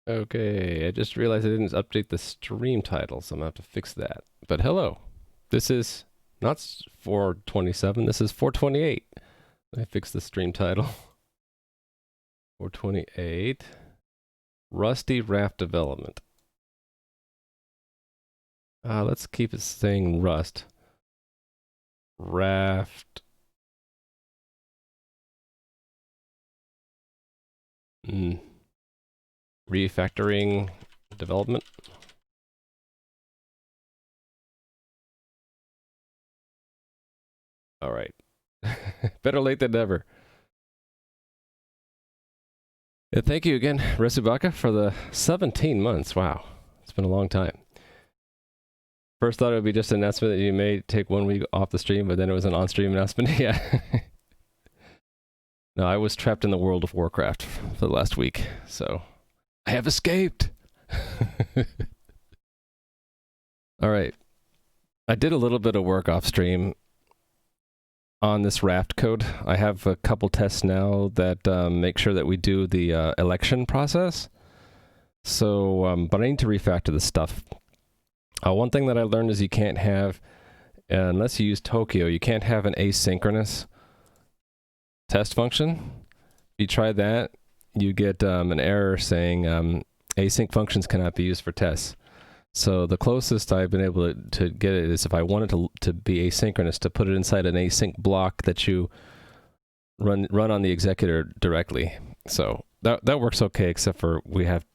Okay, I just realized I didn't update the stream title, so I'm gonna have to fix that. But hello, this is not 427, this is 428. I fixed the stream title. 428. Rusty Raft Development. Let's keep it saying Rust. Raft. Refactoring development. All right. Better late than never. And thank you again, Resubaka, for the 17 months. Wow. It's been a long time. First thought it would be just an announcement that you may take 1 week off the stream, but then it was an on-stream announcement. Yeah. No, I was trapped in the World of Warcraft for the last week, so I have escaped. All right. I did a little bit of work off stream on this Raft code. I have a couple tests now that make sure that we do the election process. So, but I need to refactor this stuff. One thing that I learned is you can't have, unless you use Tokyo, you can't have an asynchronous test function. If you try that, you get an error saying async functions cannot be used for tests. So the closest I've been able to get it is if I wanted to be asynchronous, to put it inside an async block that you run on the executor directly. So that works okay, except for we have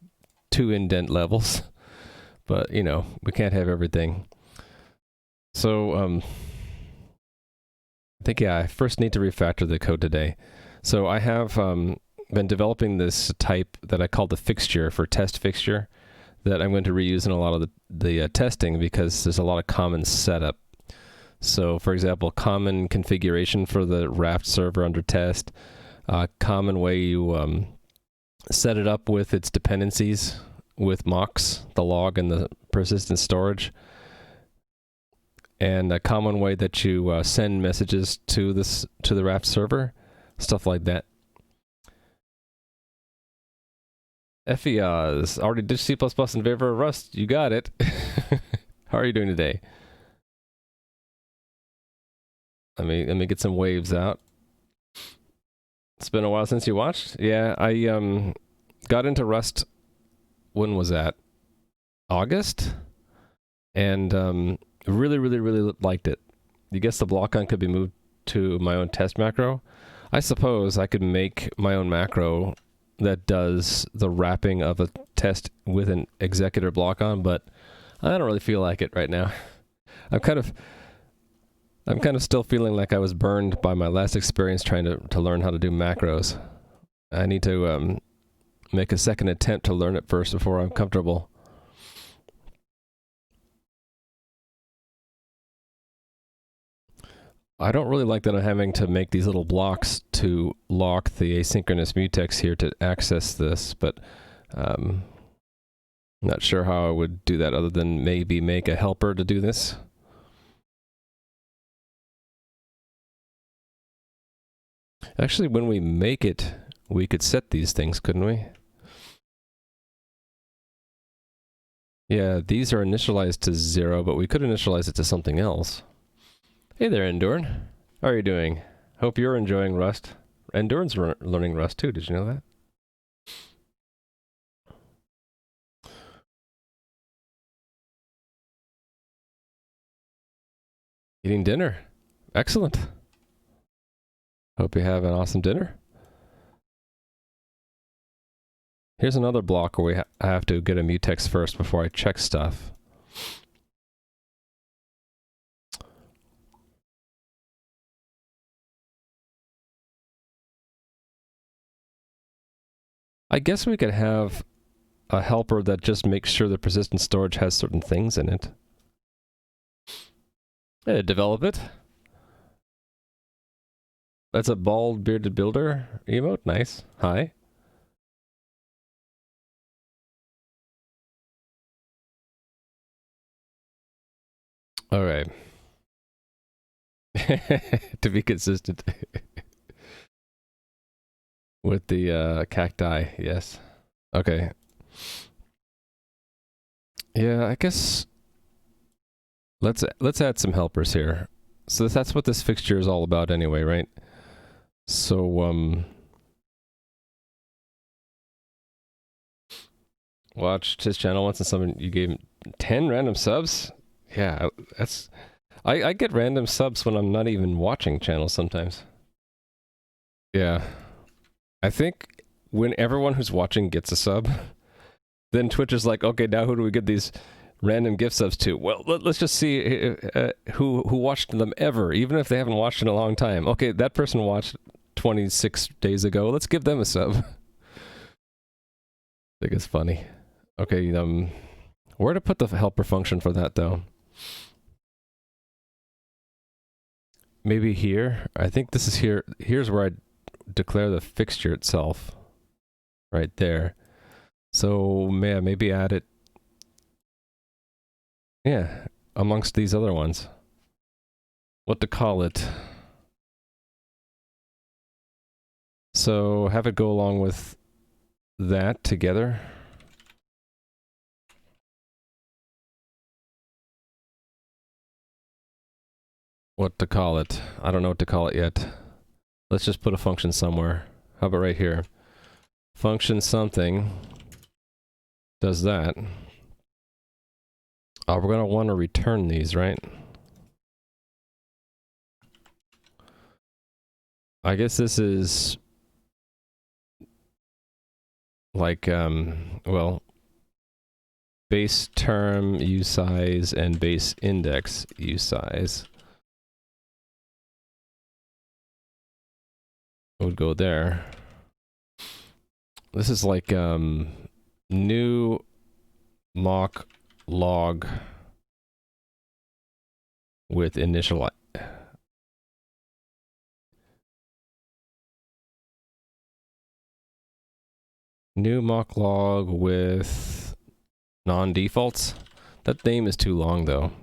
2 indent levels. But, you know, we can't have everything. So, I think, yeah, I first need to refactor the code today. So I have been developing this type that I call the fixture for test fixture that I'm going to reuse in a lot of the testing because there's a lot of common setup. So, for example, common configuration for the Raft server under test, common way you set it up with its dependencies, with mocks, the log and the persistent storage, and a common way that you send messages to the Raft server, stuff like that. FEOS already did C++ in favor of Rust. You got it. How are you doing today? Let me get some waves out. It's been a while since you watched. Yeah, I got into Rust. When was that? August? And really, really, really liked it. You guess the block-on could be moved to my own test macro? I suppose I could make my own macro that does the wrapping of a test with an executor block-on, but I don't really feel like it right now. I'm kind of still feeling like I was burned by my last experience trying to learn how to do macros. I need to make a second attempt to learn it first before I'm comfortable. I don't really like that I'm having to make these little blocks to lock the asynchronous mutex here to access this, but not sure how I would do that other than maybe make a helper to do this. Actually, when we make it, we could set these things, couldn't we? Yeah, these are initialized to 0, but we could initialize it to something else. Hey there, Endurn. How are you doing? Hope you're enjoying Rust. Endurn's learning Rust too, did you know that? Eating dinner. Excellent. Hope you have an awesome dinner. Here's another block where I have to get a mutex first before I check stuff. I guess we could have a helper that just makes sure the persistent storage has certain things in it. Yeah, develop it. That's a bald bearded builder emote. Nice. Hi. All right. To be consistent with the cacti, yes. Okay. Yeah, I guess let's add some helpers here. So that's what this fixture is all about anyway, right? So watched his channel once and someone you gave him 10 random subs? Yeah, that's I get random subs when I'm not even watching channels sometimes. Yeah. I think when everyone who's watching gets a sub, then Twitch is like, okay, now who do we get these random gift subs to? Well, let's just see who watched them ever, even if they haven't watched in a long time. Okay, that person watched 26 days ago. Let's give them a sub. I think it's funny. Okay, where to put the helper function for that though? Maybe here. I think this is here. Here's where I declare the fixture itself. Right there. So yeah, maybe add it. Yeah, amongst these other ones. What to call it? So have it go along with that together. What to call it? I don't know what to call it yet. Let's just put a function somewhere. How about right here? Function something does that. Oh, we're going to want to return these, right? I guess this is like, well, base term usize and base index usize would go there. This is like new mock log with initial new mock log with non-defaults. That name is too long though.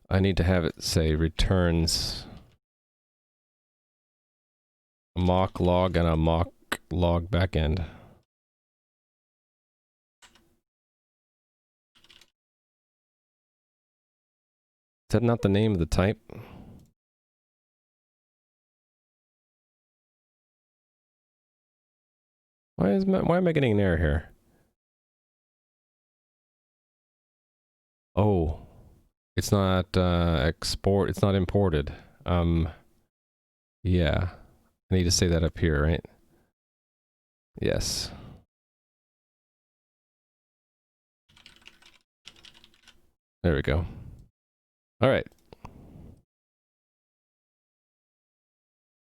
I need to have it say returns a mock log and a mock log backend. Is that not the name of the type? Why am I getting an error here? Oh, it's not it's not imported. Yeah. I need to say that up here, right? Yes. There we go. All right.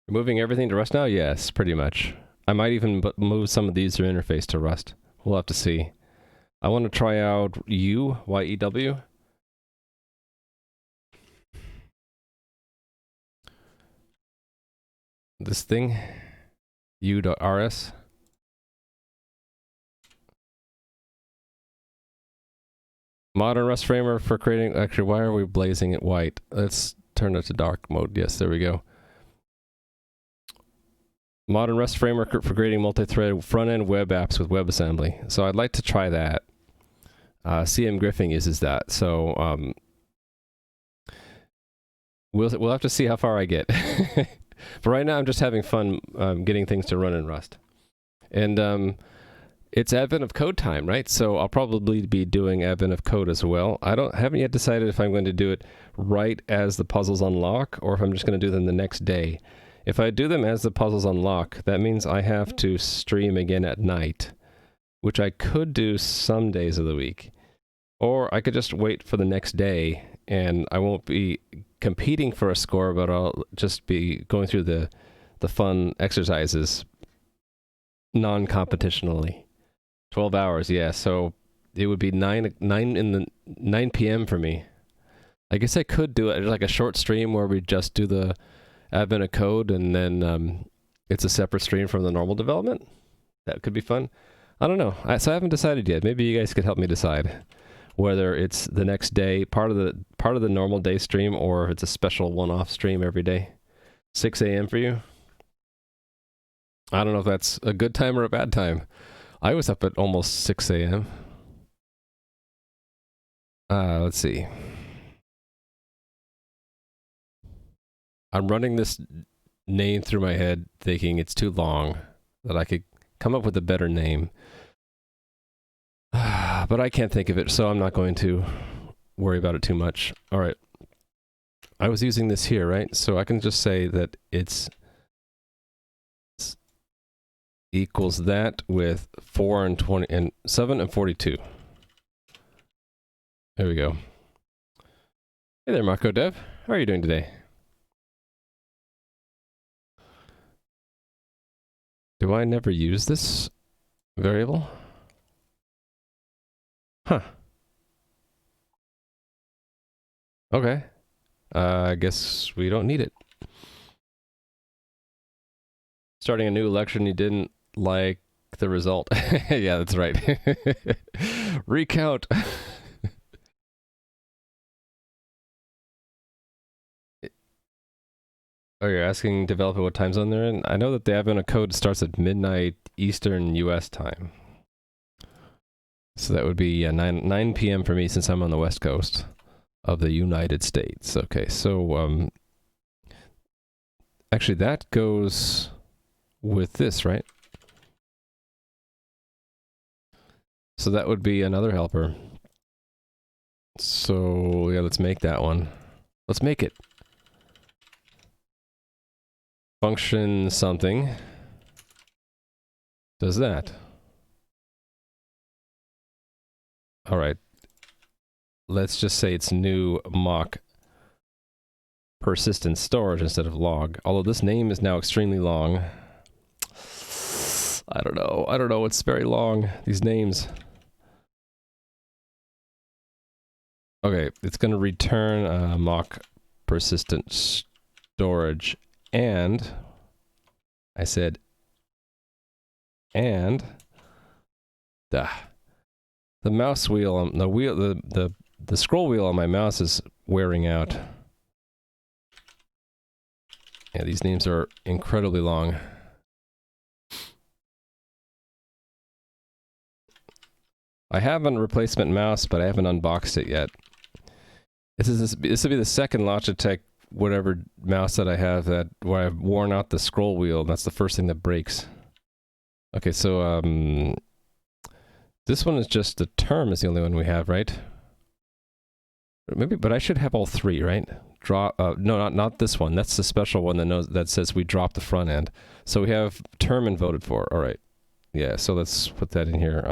Moving everything to Rust now? Yes, pretty much. I might even move some of the user interface to Rust. We'll have to see. I want to try out Y-E-W. This thing, u.rs. Modern Rust framework for creating, actually, why are we blazing it white? Let's turn it to dark mode. Yes, there we go. Modern Rust framework for creating multi-thread front-end web apps with WebAssembly. So I'd like to try that. CM Griffin uses that, so we'll have to see how far I get. But right now I'm just having fun getting things to run in Rust. And it's Advent of Code time, right? So I'll probably be doing Advent of Code as well. Haven't yet decided if I'm going to do it right as the puzzles unlock or if I'm just going to do them the next day. If I do them as the puzzles unlock, that means I have to stream again at night, which I could do some days of the week. Or I could just wait for the next day and I won't be competing for a score, but I'll just be going through the fun exercises non-competitionally. 12 hours, yeah, so it would be 9 p.m. for me. I guess I could do it like a short stream where we just do the Advent of Code and then it's a separate stream from the normal development. That could be fun. I don't know. So I haven't decided yet. Maybe you guys could help me decide whether it's the next day, part of the normal day stream, or if it's a special one-off stream every day. 6 a.m. for you? I don't know if that's a good time or a bad time. I was up at almost 6 a.m. Let's see. I'm running this name through my head thinking it's too long, that I could come up with a better name. But I can't think of it, so I'm not going to worry about it too much. All right. I was using this here, right? So I can just say that it's equals that with 4 and 20 and 7 and 42. There we go. Hey there, Marco Dev. How are you doing today? Do I never use this variable? Huh. Okay. I guess we don't need it. Starting a new election, you didn't like the result. Yeah, that's right. Recount. Oh, you're asking developer what time zone they're in? I know that the Advent code starts at midnight Eastern US time. So that would be 9 p.m. for me since I'm on the West Coast of the United States. Okay, so actually that goes with this, right? So that would be another helper. So yeah, let's make that one. Let's make it. Function something does that. All right. Let's just say it's new mock persistent storage instead of log. Although this name is now extremely long. I don't know. It's very long, these names. Okay, it's going to return mock persistent storage. And I said, and the mouse wheel, the scroll wheel on my mouse is wearing out. Yeah, these names are incredibly long. I have a replacement mouse, but I haven't unboxed it yet. This will be the second Logitech whatever mouse that I have where I've worn out the scroll wheel. That's the first thing that breaks. Okay, so this one is just the term is the only one we have, right? Maybe, but I should have all three, right? No, not this one. That's the special one that says we dropped the front end. So we have term and voted for. All right. Yeah, so let's put that in here.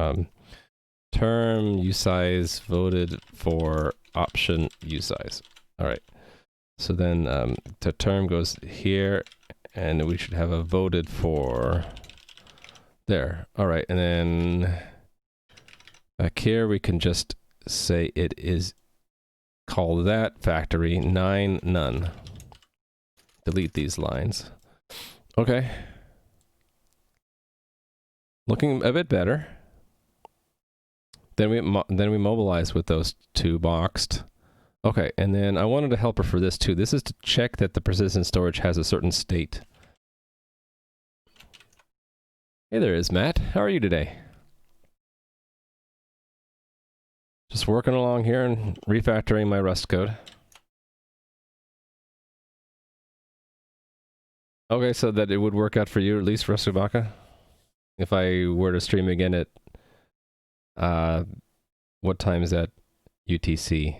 Term usize voted for option usize. All right. So then the term goes here, and we should have a voted for there. All right, and then back here we can just say it is called that factory 9 none. Delete these lines. Okay. Looking a bit better. Then we mobilize with those two boxed. Okay, and then I wanted a helper for this too. This is to check that the persistent storage has a certain state. Hey there is Matt. How are you today? Just working along here and refactoring my Rust code. Okay, so that it would work out for you, at least Rusubaka? If I were to stream again at what time is that UTC?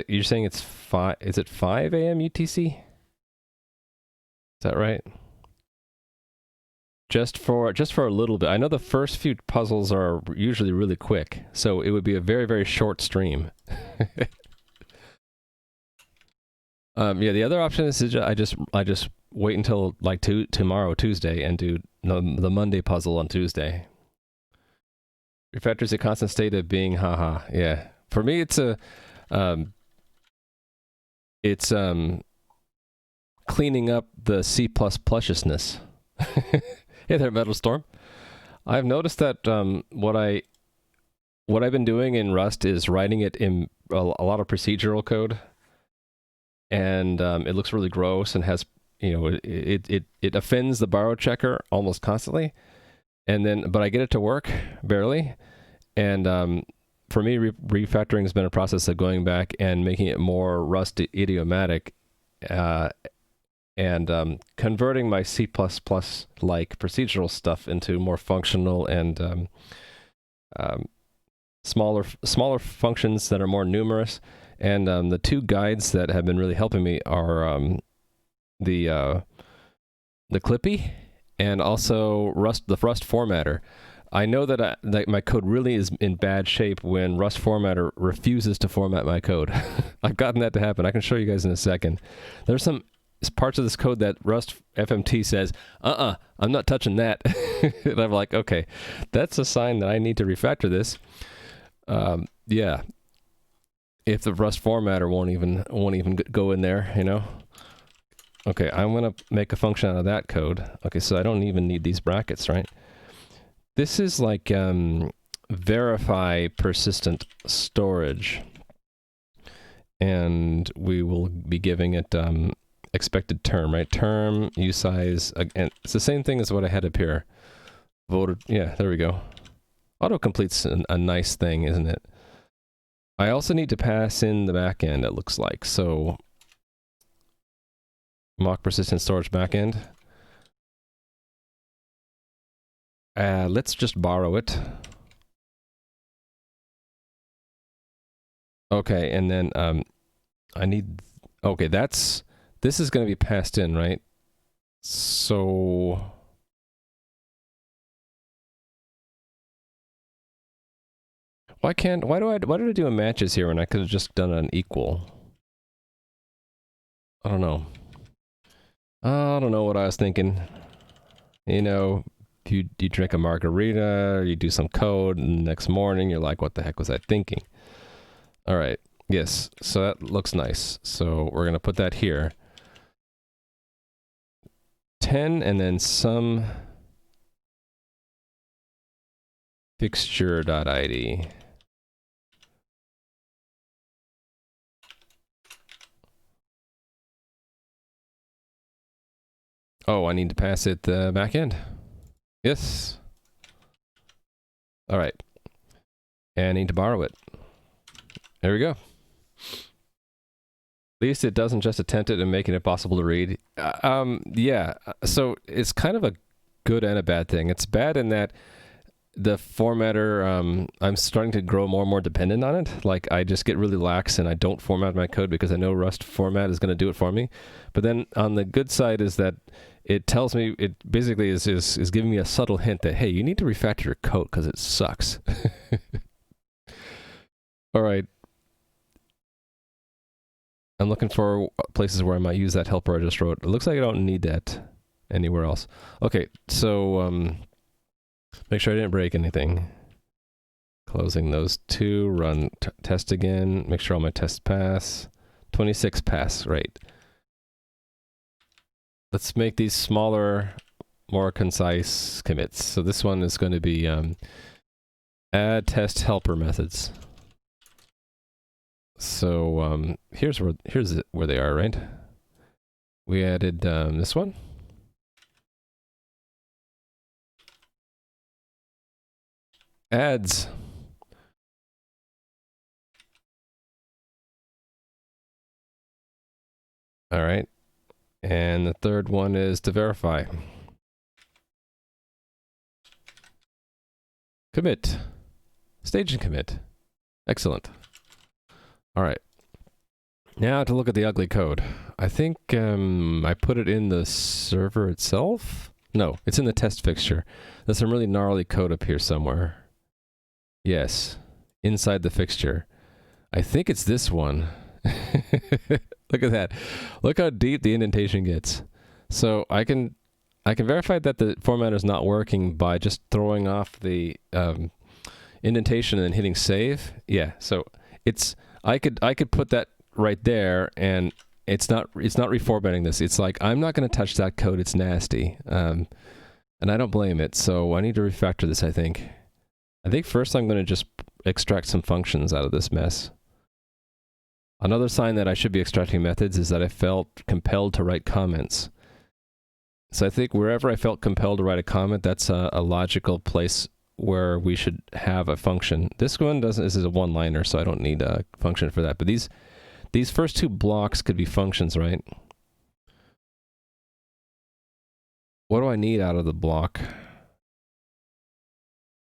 You're saying it's 5, is it 5 a.m. UTC? Is that right? Just for a little bit. I know the first few puzzles are usually really quick, so it would be a very, very short stream. Yeah, the other option is I just wait until like tomorrow, Tuesday, and do the Monday puzzle on Tuesday. Refactor is a constant state of being, haha. Yeah. For me, it's a cleaning up the C++ plushness. Hey there, Metal Storm. I've noticed that what I've been doing in Rust is writing it in a lot of procedural code, and it looks really gross and has it offends the borrow checker almost constantly, and then but I get it to work barely, and for me, refactoring has been a process of going back and making it more Rust idiomatic, and converting my C++ like procedural stuff into more functional and smaller functions that are more numerous. And the two guides that have been really helping me are the Clippy and also the Rust formatter. I know that my code really is in bad shape when Rust formatter refuses to format my code. I've gotten that to happen. I can show you guys in a second. There's some parts of this code that Rust FMT says, I'm not touching that. And I'm like, okay, that's a sign that I need to refactor this. Yeah. If the Rust formatter won't even go in there, Okay, I'm going to make a function out of that code. Okay, so I don't even need these brackets, right? This is like verify persistent storage. And we will be giving it expected term, right? Term, usize, and it's the same thing as what I had up here. Voted, yeah, there we go. Autocomplete's a nice thing, isn't it? I also need to pass in the backend, it looks like. So mock persistent storage backend. Let's just borrow it. Okay, and then I need, okay, this is going to be passed in, right? So why did I do a matches here when I could have just done an equal? I don't know. I don't know what I was thinking. You drink a margarita, or you do some code, and the next morning you're like, what the heck was I thinking? All right. Yes. So that looks nice. So we're going to put that here. 10 and then some fixture.id. Oh, I need to pass it the back end. Yes. All right. And I need to borrow it. There we go. At least it doesn't just attempt it and make it impossible to read. Yeah. So it's kind of a good and a bad thing. It's bad in that the formatter, I'm starting to grow more and more dependent on it. Like I just get really lax and I don't format my code because I know Rust format is going to do it for me. But then on the good side is that it tells me, it basically is giving me a subtle hint that, hey, you need to refactor your code because it sucks. All right. I'm looking for places where I might use that helper I just wrote. It looks like I don't need that anywhere else. Okay, so make sure I didn't break anything. Closing those two, run test again, make sure all my tests pass. 26 pass, right. Let's make these smaller, more concise commits. So this one is going to be add test helper methods. So here's where they are, right? We added this one. Adds. All right. And the third one is to verify. Commit. Stage and commit. Excellent. All right. Now to look at the ugly code. I think I put it in the server itself. No, it's in the test fixture. There's some really gnarly code up here somewhere. Yes, inside the fixture. I think it's this one. Look at that. Look how deep the indentation gets. So I can verify that the formatter is not working by just throwing off the indentation and then hitting save. Yeah. So it's I could put that right there, and it's not reformatting this. It's like, I'm not going to touch that code. It's nasty. And I don't blame it. So I need to refactor this, I think. First I'm going to just extract some functions out of this mess. Another sign that I should be extracting methods is that I felt compelled to write comments. So I think wherever I felt compelled to write a comment, that's a logical place where we should have a function. This one doesn't. This is a one-liner, so I don't need a function for that. But these first two blocks could be functions, right? What do I need out of the block?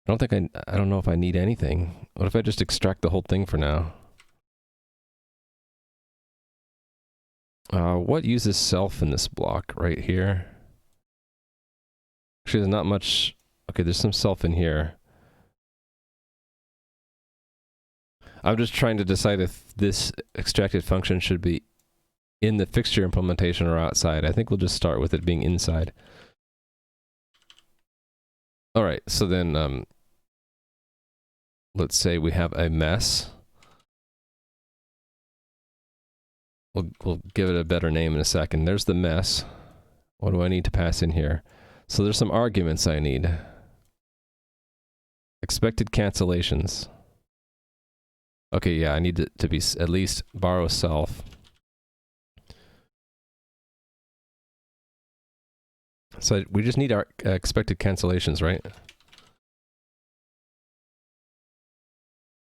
I don't know if I need anything. What if I just extract the whole thing for now? What uses self in this block right here? Actually, there's not much. Okay, there's some self in here. I'm just trying to decide if this extracted function should be in the fixture implementation or outside. I think we'll just start with it being inside. All right, so then let's say we have a mess. We'll give it a better name in a second. There's the mess. What do I need to pass in here? So there's some arguments I need. Expected cancellations. Okay, yeah, I need it to be at least borrow self. So we just need our expected cancellations, right?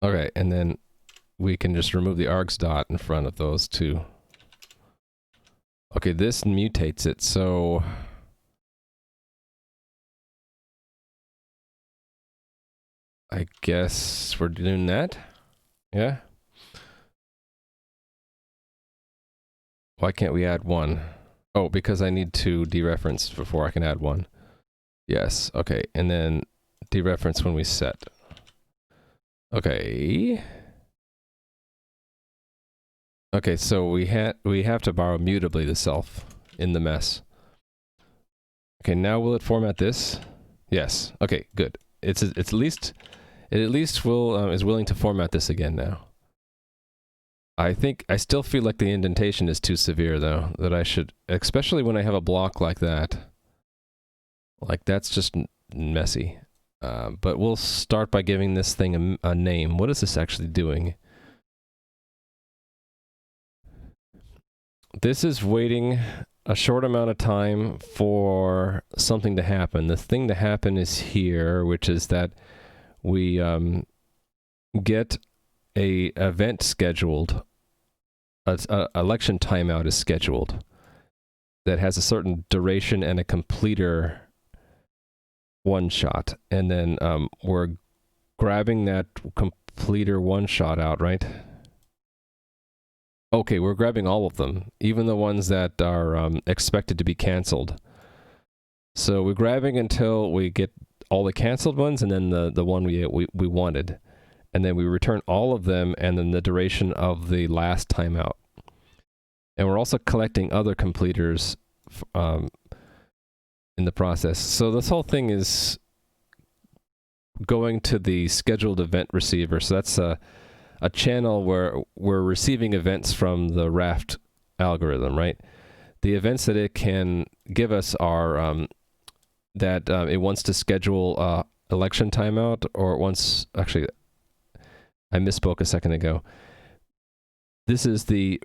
Okay, and then we can just remove the args dot in front of those two. Okay, this mutates it, so I guess we're doing that? Yeah? Why can't we add one? Oh, because I need to dereference before I can add one. Yes, okay, and then dereference when we set. Okay. Okay, so we have to borrow mutably the self in the mess. Okay, now will it format this? Yes. Okay, good. It at least will is willing to format this again now. I still feel like the indentation is too severe though, that I should, especially when I have a block like that. Like that's just messy. But we'll start by giving this thing a name. What is this actually doing? This is waiting a short amount of time for something to happen. The thing to happen is here, which is that we get a event scheduled. A election timeout is scheduled that has a certain duration and a completer one shot, and then we're grabbing that completer one shot out, right? Okay, we're grabbing all of them, even the ones that are expected to be canceled. So we're grabbing until we get all the canceled ones, and then the one we wanted, and then we return all of them, and then the duration of the last timeout. And we're also collecting other completers in the process. So this whole thing is going to the scheduled event receiver. So that's a channel where we're receiving events from the Raft algorithm, right? The events that it can give us are that it wants to schedule election timeout, or it wants, actually, I misspoke a second ago. This is the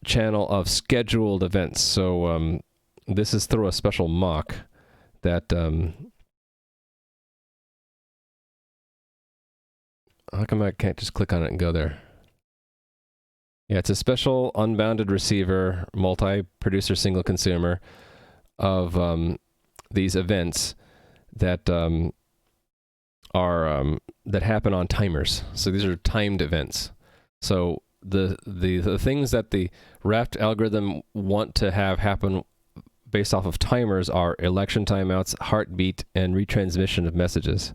channel of scheduled events. So this is through a special mock that how come I can't just click on it and go there? Yeah, it's a special unbounded receiver, multi-producer, single consumer of these events that are that happen on timers. So these are timed events. So the things that the Raft algorithm want to have happen based off of timers are election timeouts, heartbeat, and retransmission of messages.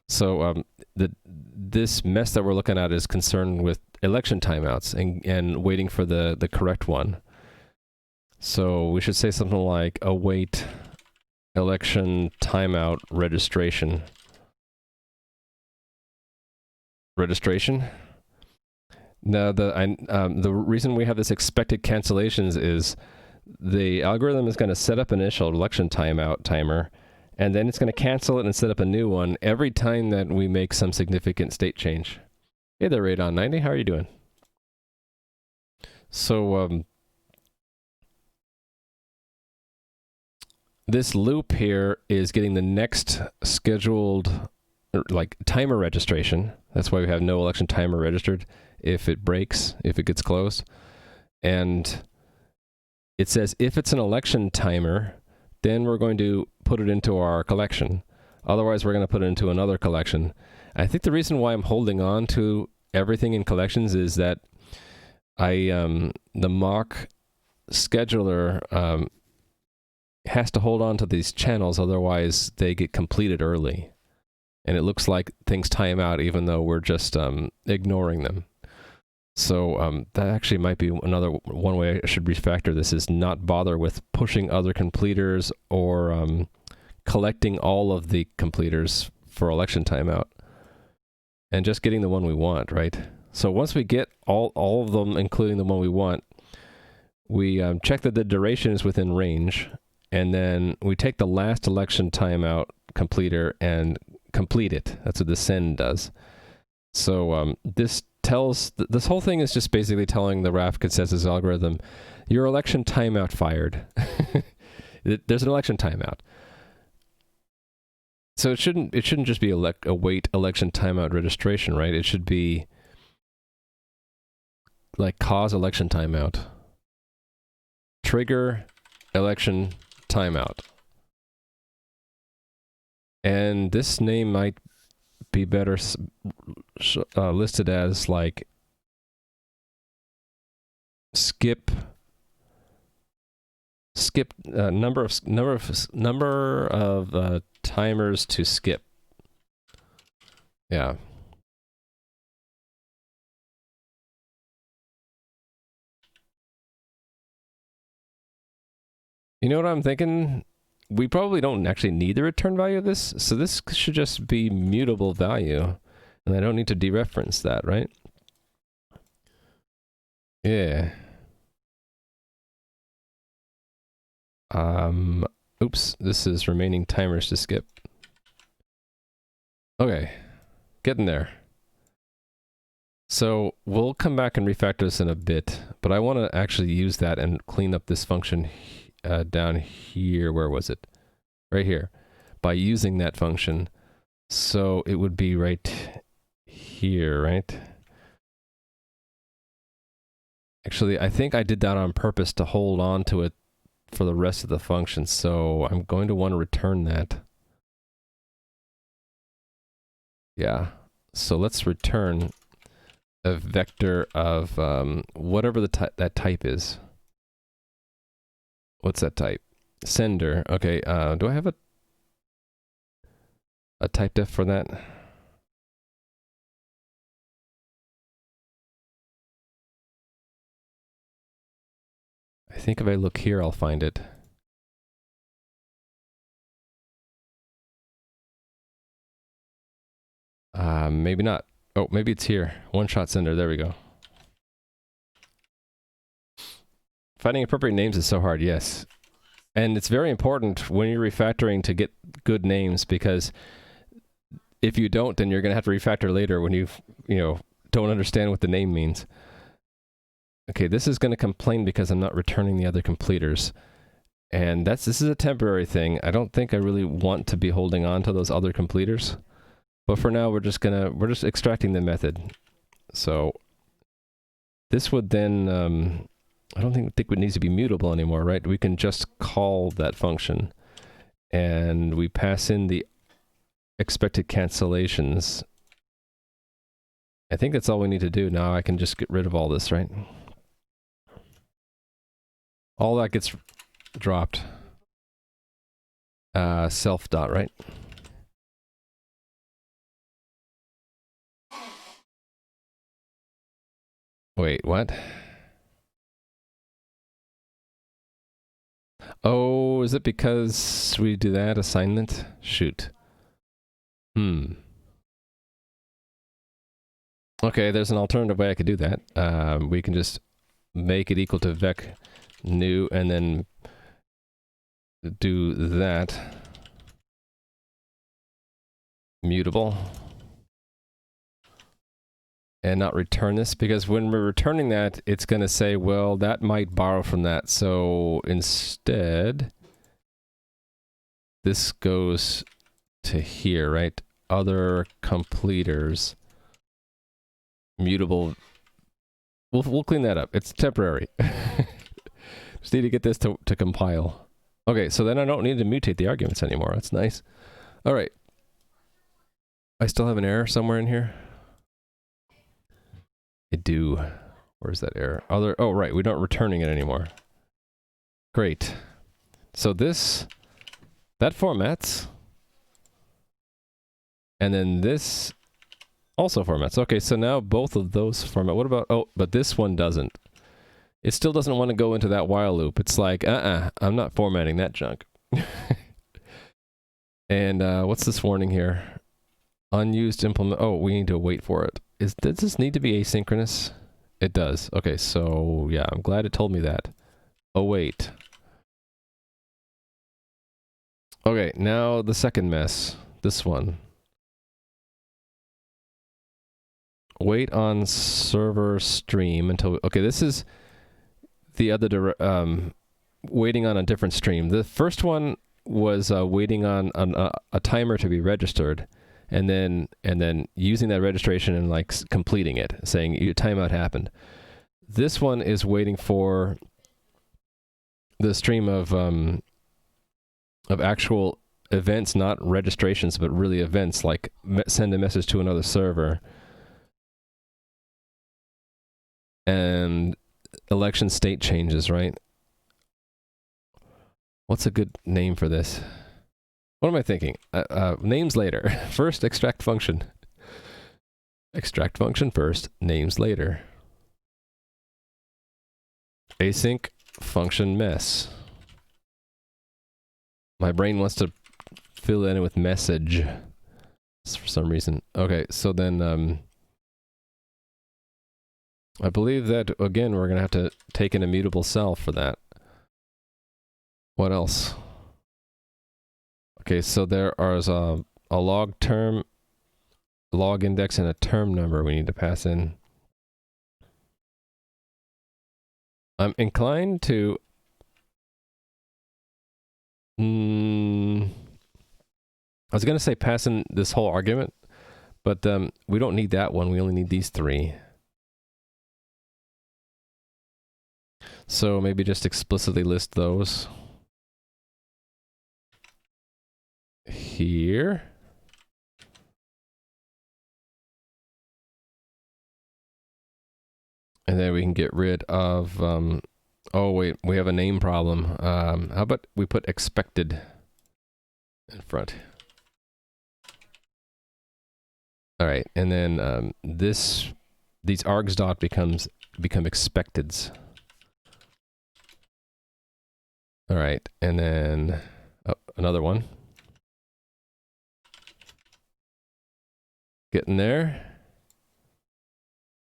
So this mess that we're looking at is concerned with election timeouts and waiting for the correct one. So we should say something like await election timeout registration. Registration? Now the reason we have this expected cancellations is the algorithm is going to set up an initial election timeout timer, and then it's going to cancel it and set up a new one every time that we make some significant state change. Hey there, Radon90, how are you doing? So this loop here is getting the next scheduled like timer registration. That's why we have no election timer registered if it breaks, if it gets closed. And it says if it's an election timer, then we're going to put it into our collection. Otherwise, we're going to put it into another collection. I think the reason why I'm holding on to everything in collections is that the mock scheduler has to hold on to these channels, otherwise they get completed early. And it looks like things time out even though we're just ignoring them. So that actually might be one way I should refactor this, is not bother with pushing other completers or collecting all of the completers for election timeout and just getting the one we want, right? So once we get all of them, including the one we want, we check that the duration is within range, and then we take the last election timeout completer and complete it. That's what the send does. So this whole thing is just basically telling the Raft consensus algorithm, your election timeout fired. There's an election timeout. So it shouldn't just be await election timeout registration, right? It should be like cause election timeout, trigger election timeout. And this name might be better listed as like skip number of timers to skip. Yeah. You know what I'm thinking? We probably don't actually need the return value of this, so this should just be mutable value, and I don't need to dereference that, right? Yeah. Oops, this is remaining timers to skip. Okay, getting there. So we'll come back and refactor this in a bit, but I want to actually use that and clean up this function down here. Where was it? Right here. By using that function. So it would be right here, right? Actually, I think I did that on purpose to hold on to it for the rest of the function. So I'm going to want to return that. Yeah. So let's return a vector of whatever that type is. What's that type? Sender. Okay, do I have a type def for that? I think if I look here, I'll find it. Maybe not. Oh, maybe it's here. One-shot sender. There we go. Finding appropriate names is so hard, yes. And it's very important when you're refactoring to get good names, because if you don't, then you're going to have to refactor later when you don't understand what the name means. Okay, this is going to complain because I'm not returning the other completers. And this is a temporary thing. I don't think I really want to be holding on to those other completers. But for now, we're just extracting the method. So this would then, I don't think it needs to be mutable anymore, right? We can just call that function, and we pass in the expected cancellations. I think that's all we need to do. Now I can just get rid of all this, right? All that gets dropped. Self dot, right? Wait, what? Oh, is it because we do that assignment? Shoot. Okay, there's an alternative way I could do that. We can just make it equal to vec new and then do that. Mutable. And not return this, because when we're returning that, it's going to say, well, that might borrow from that. So instead, this goes to here, right? Other completers. Mutable. We'll clean that up. It's temporary. Just need to get this to compile. Okay, so then I don't need to mutate the arguments anymore. That's nice. All right. I still have an error somewhere in here. I do. Where's that error? Other. Oh, right. We're not returning it anymore. Great. So this, that formats. And then this also formats. Okay, so now both of those format. What about, oh, but this one doesn't. It still doesn't want to go into that while loop. It's like, I'm not formatting that junk. And what's this warning here? Unused implement. Oh, we need to wait for it. Does this need to be asynchronous? It does. Okay, so yeah, I'm glad it told me that. Oh, wait. Okay, now the second mess. This one. Wait on server stream until... Okay, this is the other... waiting on a different stream. The first one was waiting on a timer to be registered, and then using that registration and like completing it, saying your timeout happened. This one is waiting for the stream of actual events, not registrations, but really events, like send a message to another server and election state changes, right? What's a good name for this? What am I thinking? Names later. First, extract function. Extract function first, names later. Async function mess. My brain wants to fill that in with message for some reason. Okay, so then I believe that, again, we're going to have to take an immutable cell for that. What else? Okay, so there is a log term, log index, and a term number we need to pass in. I'm inclined to... I was going to say pass in this whole argument, but we don't need that one. We only need these three. So maybe just explicitly list those. Here. And then we can get rid of, oh wait, we have a name problem. How about we put expected in front? All right, and then these args dot become expecteds. All right, and then another one. Getting there.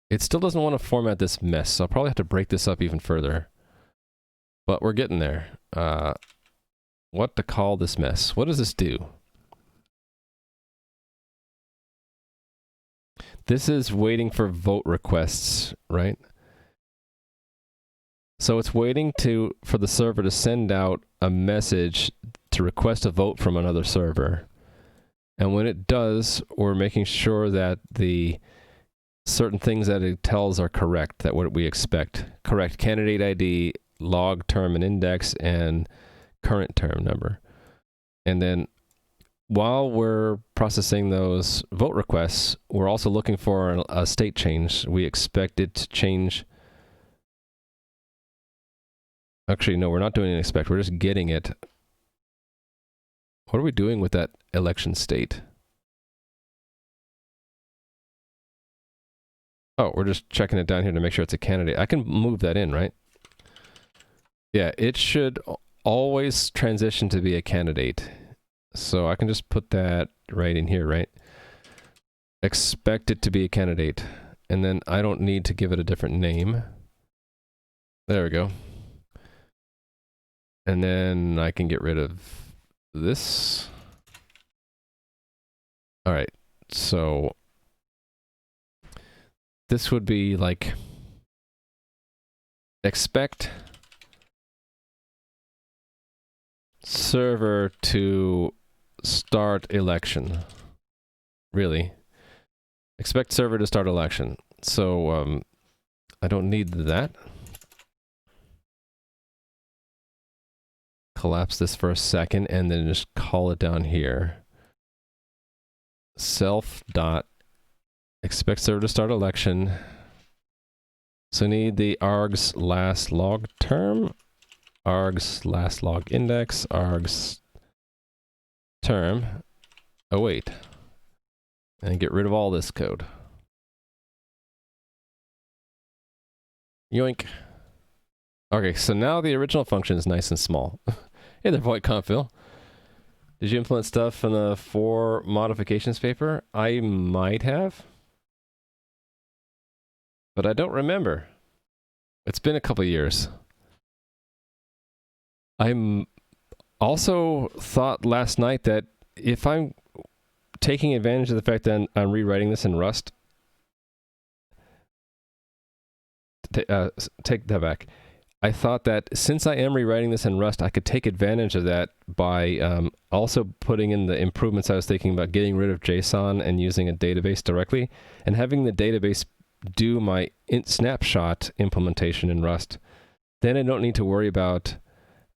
It still doesn't want to format this mess, so I'll probably have to break this up even further. But we're getting there. What to call this mess? What does this do? This is waiting for vote requests, right? So it's waiting for the server to send out a message to request a vote from another server. And when it does, we're making sure that the certain things that it tells are correct, that what we expect. Correct candidate ID, log term and index, and current term number. And then while we're processing those vote requests, we're also looking for a state change. We expect it to change. Actually, no, we're not doing an expect. We're just getting it. What are we doing with that election state? Oh, we're just checking it down here to make sure it's a candidate. I can move that in, right? Yeah, it should always transition to be a candidate. So I can just put that right in here, right? Expect it to be a candidate. And then I don't need to give it a different name. There we go. And then I can get rid of this. All right, so this would be like expect server to start election. Really? Expect server to start election. So, I don't need that. Collapse this for a second and then just call it down here. Self dot expect server to start election. So need the args last log term, args last log index, args term. Oh wait. And get rid of all this code. Yoink. Okay, so now the original function is nice and small. Hey there, Voight Compville. Did you implement stuff in the 4 modifications paper? I might have. But I don't remember. It's been a couple years. I'm also thought last night that if I'm taking advantage of the fact that I'm rewriting this in Rust, take that back. I thought that since I am rewriting this in Rust, I could take advantage of that by also putting in the improvements I was thinking about, getting rid of JSON and using a database directly, and having the database do my snapshot implementation in Rust. Then I don't need to worry about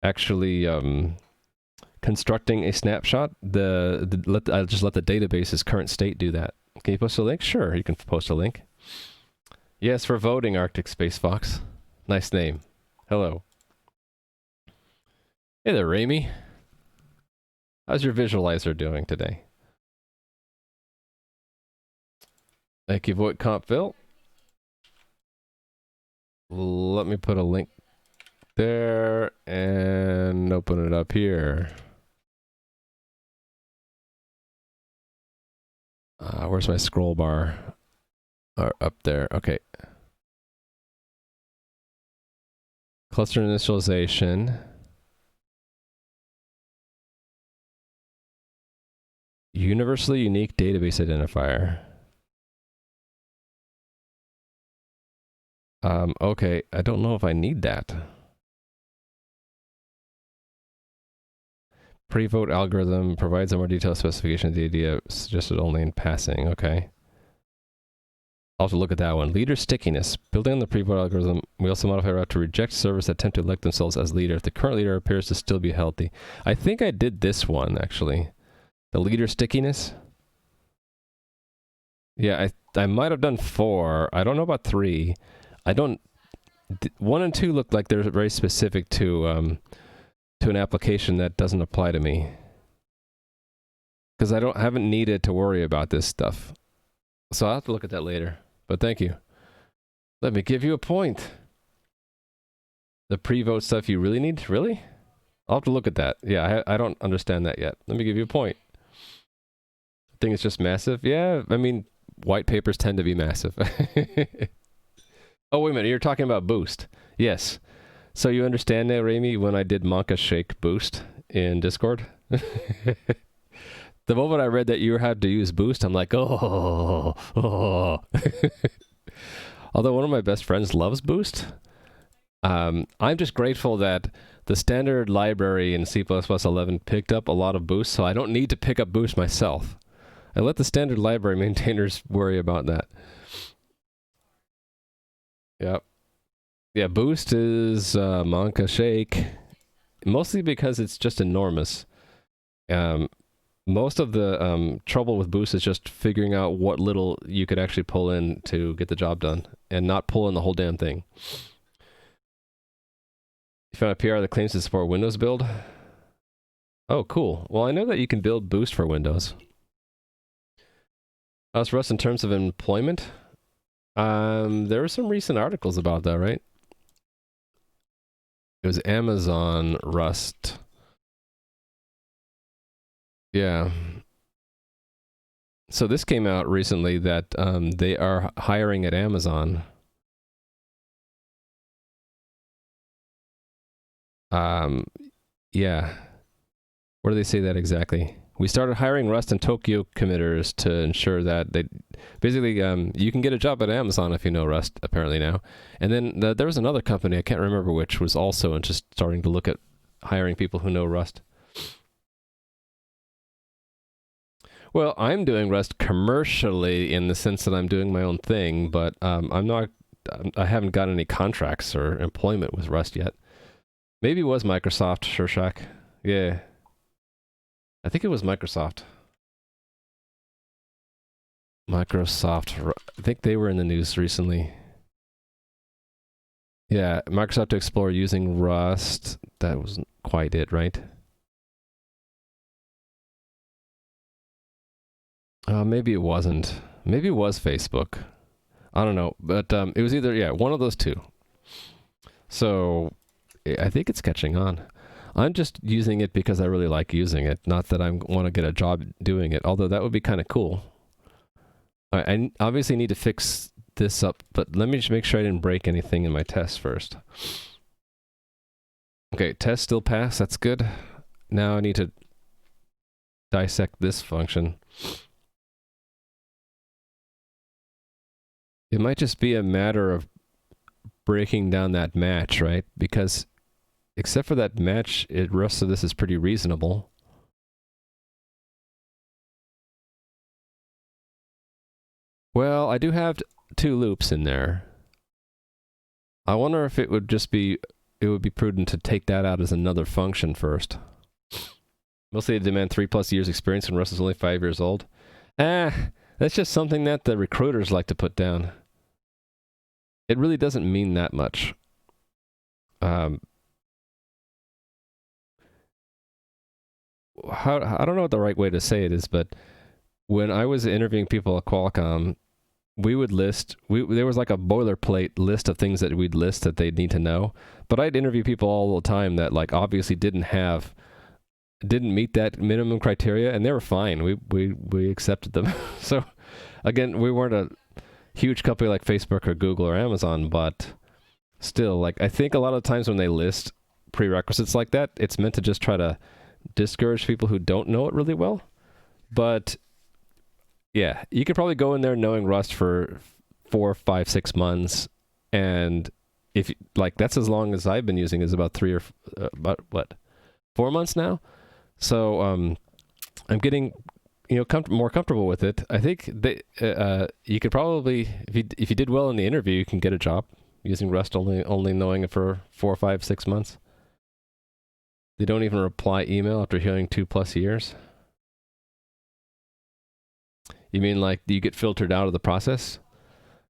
actually constructing a snapshot. I'll just let the database's current state do that. Can you post a link? Sure, you can post a link. Yes, for voting, Arctic Space Fox. Nice name. Hello. Hey there, Ramy. How's your visualizer doing today? Thank you, Voight Compville. Let me put a link there and open it up here. Where's my scroll bar? Up there. Okay. Cluster initialization. Universally unique database identifier. Okay, I don't know if I need that. Pre-vote algorithm provides a more detailed specification of the idea suggested only in passing. Okay. I'll have to look at that one. Leader stickiness. Building on the pre-vote algorithm, we also modify Raft to reject servers that attempt to elect themselves as leader if the current leader appears to still be healthy. I think I did this one, actually. The leader stickiness. Yeah, I might have done 4. I don't know about 3. I don't... 1 and 2 look like they're very specific to an application that doesn't apply to me. Because I haven't needed to worry about this stuff. So I'll have to look at that later. But thank you. Let me give you a point. The pre-vote stuff you really need? Really? I'll have to look at that. Yeah, I don't understand that yet. Let me give you a point. I think it's just massive. Yeah, I mean, white papers tend to be massive. Oh, wait a minute. You're talking about boost. Yes. So you understand now, Ramy, when I did Monka Shake boost in Discord? The moment I read that you had to use boost, I'm like, oh. Although one of my best friends loves boost, I'm just grateful that the standard library in C++ 11 picked up a lot of boost, so I don't need to pick up boost myself. I let the standard library maintainers worry about that. Yep. Yeah, boost is Monka Shake, mostly because it's just enormous. Most of the trouble with boost is just figuring out what little you could actually pull in to get the job done, and not pull in the whole damn thing. You found a PR that claims to support Windows build? Oh, cool. Well, I know that you can build boost for Windows. How's Rust in terms of employment? There were some recent articles about that, right? It was Amazon Rust. Yeah. So this came out recently that they are hiring at Amazon. Yeah. Where do they say that exactly? We started hiring Rust and Tokyo committers to ensure that they... Basically, you can get a job at Amazon if you know Rust, apparently now. And then there was another company, I can't remember which, was also just starting to look at hiring people who know Rust. Well, I'm doing Rust commercially in the sense that I'm doing my own thing, but I haven't got any contracts or employment with Rust yet. Maybe it was Microsoft, Shershak. Yeah. I think it was Microsoft. I think they were in the news recently. Yeah, Microsoft to explore using Rust. That wasn't quite it, right? Maybe it wasn't. Maybe it was Facebook. I don't know, but it was either, yeah, one of those two. So I think it's catching on. I'm just using it because I really like using it, not that I want to get a job doing it, although that would be kind of cool. I obviously need to fix this up, but let me just make sure I didn't break anything in my test first. Okay, test still passed. That's good. Now I need to dissect this function. It might just be a matter of breaking down that match, right? Because except for that match, the rest of this is pretty reasonable. Well, I do have two loops in there. I wonder if it would be prudent to take that out as another function first. Mostly they demand 3+ years experience and Rust is only 5 years old. That's just something that the recruiters like to put down. It really doesn't mean that much. I don't know what the right way to say it is, but when I was interviewing people at Qualcomm, we would there was like a boilerplate list of things that we'd list that they'd need to know. But I'd interview people all the time that like obviously didn't meet that minimum criteria, and they were fine. We accepted them. So again, we weren't a huge company like Facebook or Google or Amazon, but still, like I think a lot of times when they list prerequisites like that, it's meant to just try to discourage people who don't know it really well. But yeah, you could probably go in there knowing Rust for 4, 5, 6 months, and if like that's as long as I've been using is about 4 months now. So I'm getting more comfortable with it. I think you could probably if you did well in the interview, you can get a job using Rust only knowing it for 4, 5, 6 months. They don't even reply email after hearing 2+ years. You mean like you get filtered out of the process?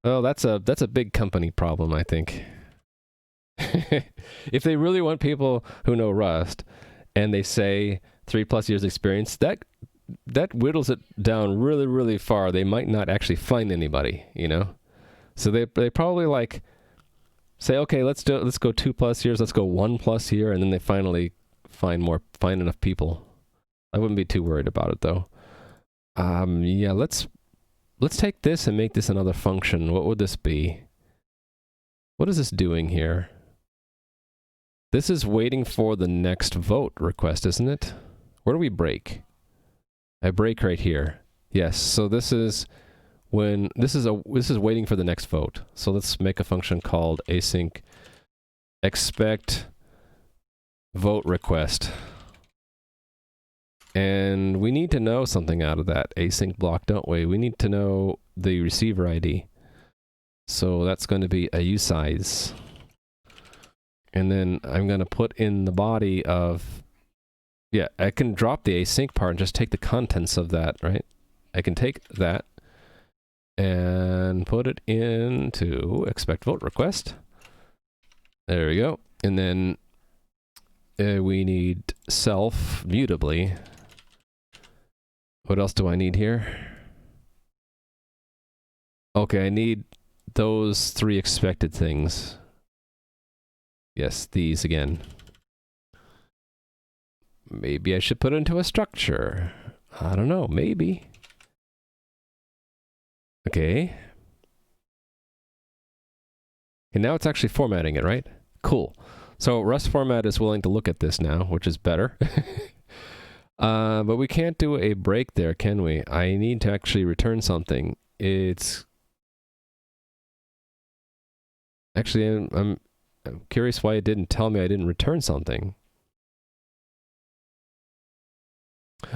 Oh, that's a big company problem, I think. If they really want people who know Rust and they say 3+ years experience, that whittles it down really, really far. They might not actually find anybody, So they probably like say, okay, let's go 2+ years, let's go 1+ year, and then they finally find enough people. I wouldn't be too worried about it though. Yeah, let's take this and make this another function. What would this be? What is this doing here? This is waiting for the next vote request, isn't it? Where do we break? I break right here. Yes, so this is waiting for the next vote. So let's make a function called async expect vote request. And we need to know something out of that async block, don't we? We need to know the receiver ID. So that's going to be a usize. And then I'm going to put in the body of, yeah, I can drop the async part and just take the contents of that, right? I can take that and put it into expect vote request. There we go. And then we need self mutably. What else do I need here? Okay, I need those 3 expected things. Yes, these again. Maybe I should put it into a structure. I don't know, maybe. Okay. And now it's actually formatting it, right? Cool. So Rust format is willing to look at this now, which is better. But we can't do a break there, can we? I need to actually return something. It's... Actually, I'm curious why it didn't tell me I didn't return something.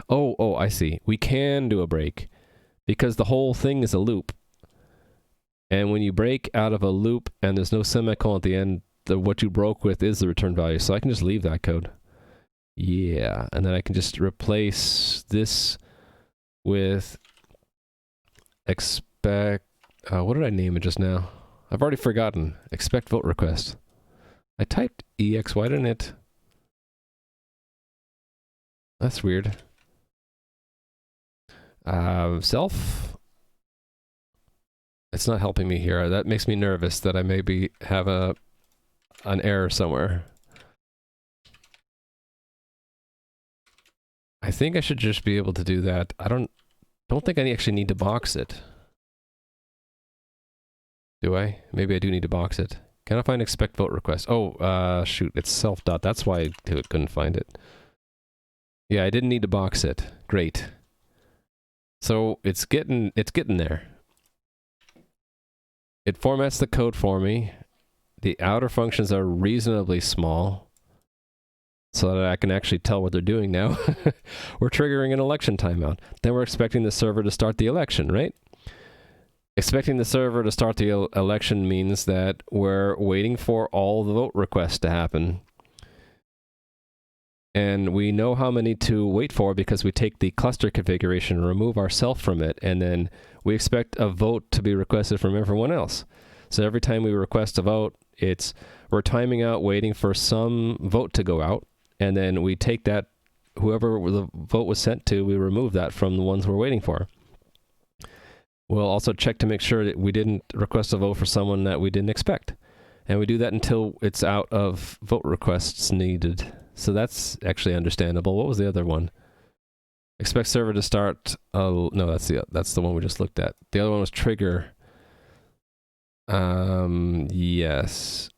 Oh, I see. We can do a break because the whole thing is a loop. And when you break out of a loop and there's no semicolon at the end, what you broke with is the return value. So I can just leave that code. Yeah, and then I can just replace this with expect, what did I name it just now? I've already forgotten. Expect vote request. I typed EX, why didn't it? That's weird. Self. It's not helping me here. That makes me nervous that I maybe have an error somewhere. I think I should just be able to do that. I don't think I actually need to box it. Do I? Maybe I do need to box it. Can I find expect vote request? Oh, shoot, it's self dot. That's why I couldn't find it. Yeah, I didn't need to box it. Great. So it's getting there. It formats the code for me. The outer functions are reasonably small so that I can actually tell what they're doing now. We're triggering an election timeout. Then we're expecting the server to start the election, right? Expecting the server to start the election means that we're waiting for all the vote requests to happen. And we know how many to wait for because we take the cluster configuration, remove ourselves from it, and then we expect a vote to be requested from everyone else. So every time we request a vote, we're timing out, waiting for some vote to go out, and then we take that, whoever the vote was sent to, we remove that from the ones we're waiting for. We'll also check to make sure that we didn't request a vote for someone that we didn't expect. And we do that until it's out of vote requests needed. So that's actually understandable. What was the other one? Expect server to start. No, that's the one we just looked at. The other one was trigger. Yes.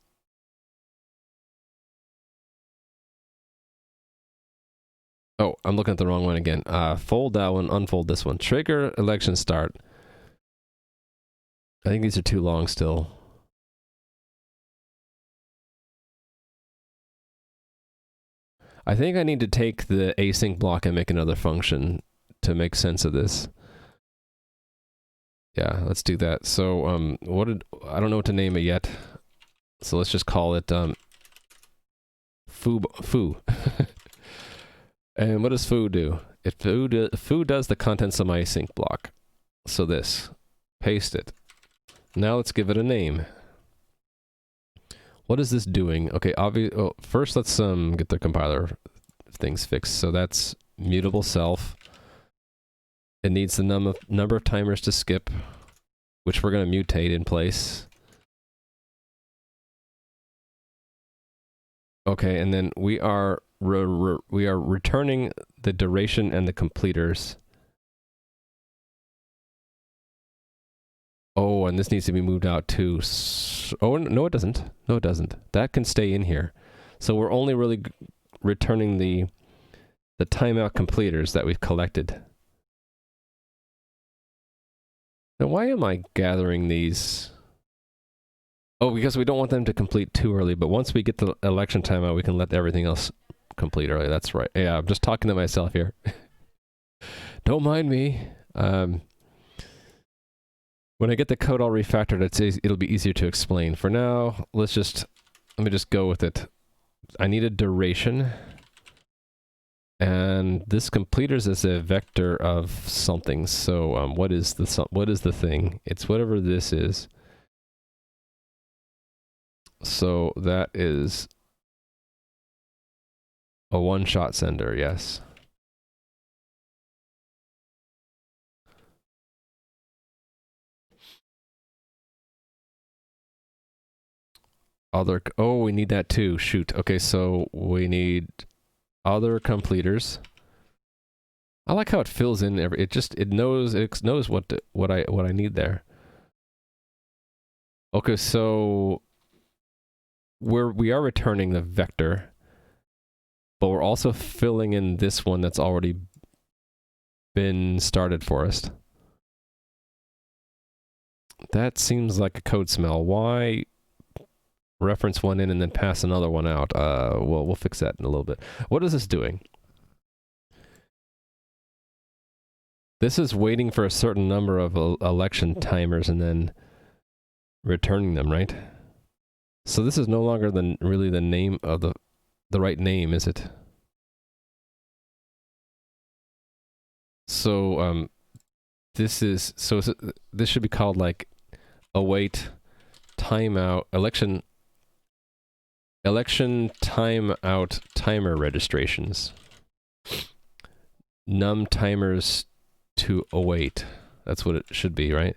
Oh, I'm looking at the wrong one again. Fold that one, unfold this one. Trigger election start. I think these are too long still. I think I need to take the async block and make another function to make sense of this. Yeah, let's do that. So, I don't know what to name it yet. So let's just call it, foo. And what does foo do? Foo does the contents of my async block. So this. Paste it. Now let's give it a name. What is this doing? Okay, first let's get the compiler things fixed. So that's mutable self. It needs the number of timers to skip, which we're going to mutate in place. Okay, and then we are returning the duration and the completers. Oh, and this needs to be moved out too. Oh, no, it doesn't. No, it doesn't. That can stay in here. So we're only really returning the timeout completers that we've collected. Now, why am I gathering these? Oh, because we don't want them to complete too early, but once we get the election timeout, we can let everything else complete early. That's right. Yeah, I'm just talking to myself here. Don't mind me. When I get the code all refactored, it'll be easier to explain. For now, let me just go with it. I need a duration. And this completers is a vector of something. So what is the thing? It's whatever this is. So that is a one-shot sender, yes. We need that too. Shoot. Okay, so we need other completers. I like how it fills in it knows what I need there. Okay, so we are returning the vector, but we're also filling in this one that's already been started for us. That seems like a code smell. Why reference one in and then pass another one out? Well, we'll fix that in a little bit. What is this doing? This is waiting for a certain number of election timers and then returning them, right? So this is no longer really the name of the right name, is it? So this should be called like await timeout election timeout timer registrations. Num timers to await. That's what it should be, right?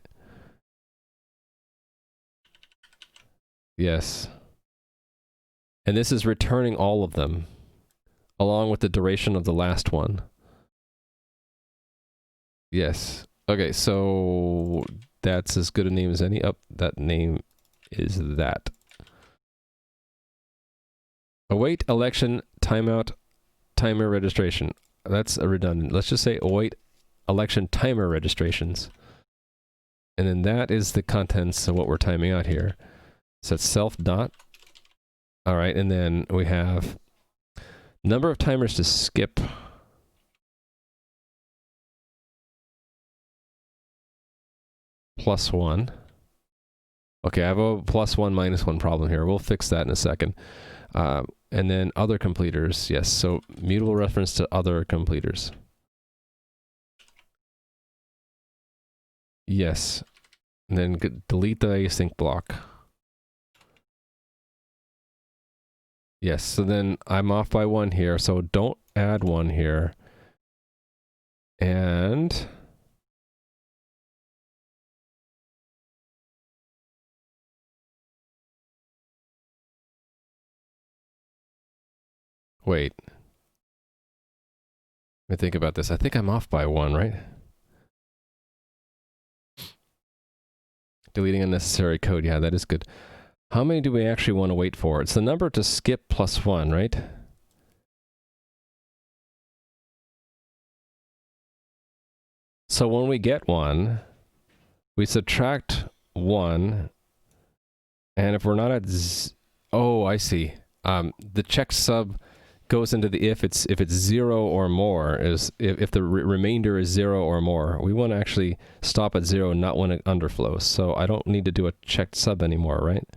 Yes. And this is returning all of them, along with the duration of the last one. Yes. Okay, so that's as good a name as any. Oh, that name is that. Await election timeout timer registration. That's a redundant. Let's just say await election timer registrations. And then that is the contents of what we're timing out here. So it's self dot. All right, and then we have number of timers to skip. +1. Okay, I have a +1, -1 problem here. We'll fix that in a second. And then other completers. Yes, so mutable reference to other completers. Yes. And then delete the async block. Yes, so then I'm off by 1 here, so don't add 1 here. And wait. Let me think about this. I think I'm off by 1, right? Deleting unnecessary code. Yeah, that is good. How many do we actually want to wait for? It's the number to skip +1, right? So when we get 1, we subtract 1, and if we're not at oh, I see. The check sub goes into the if it's 0 or more, is if the remainder is 0 or more. We want to actually stop at 0, not when it underflows. So I don't need to do a checked sub anymore, right?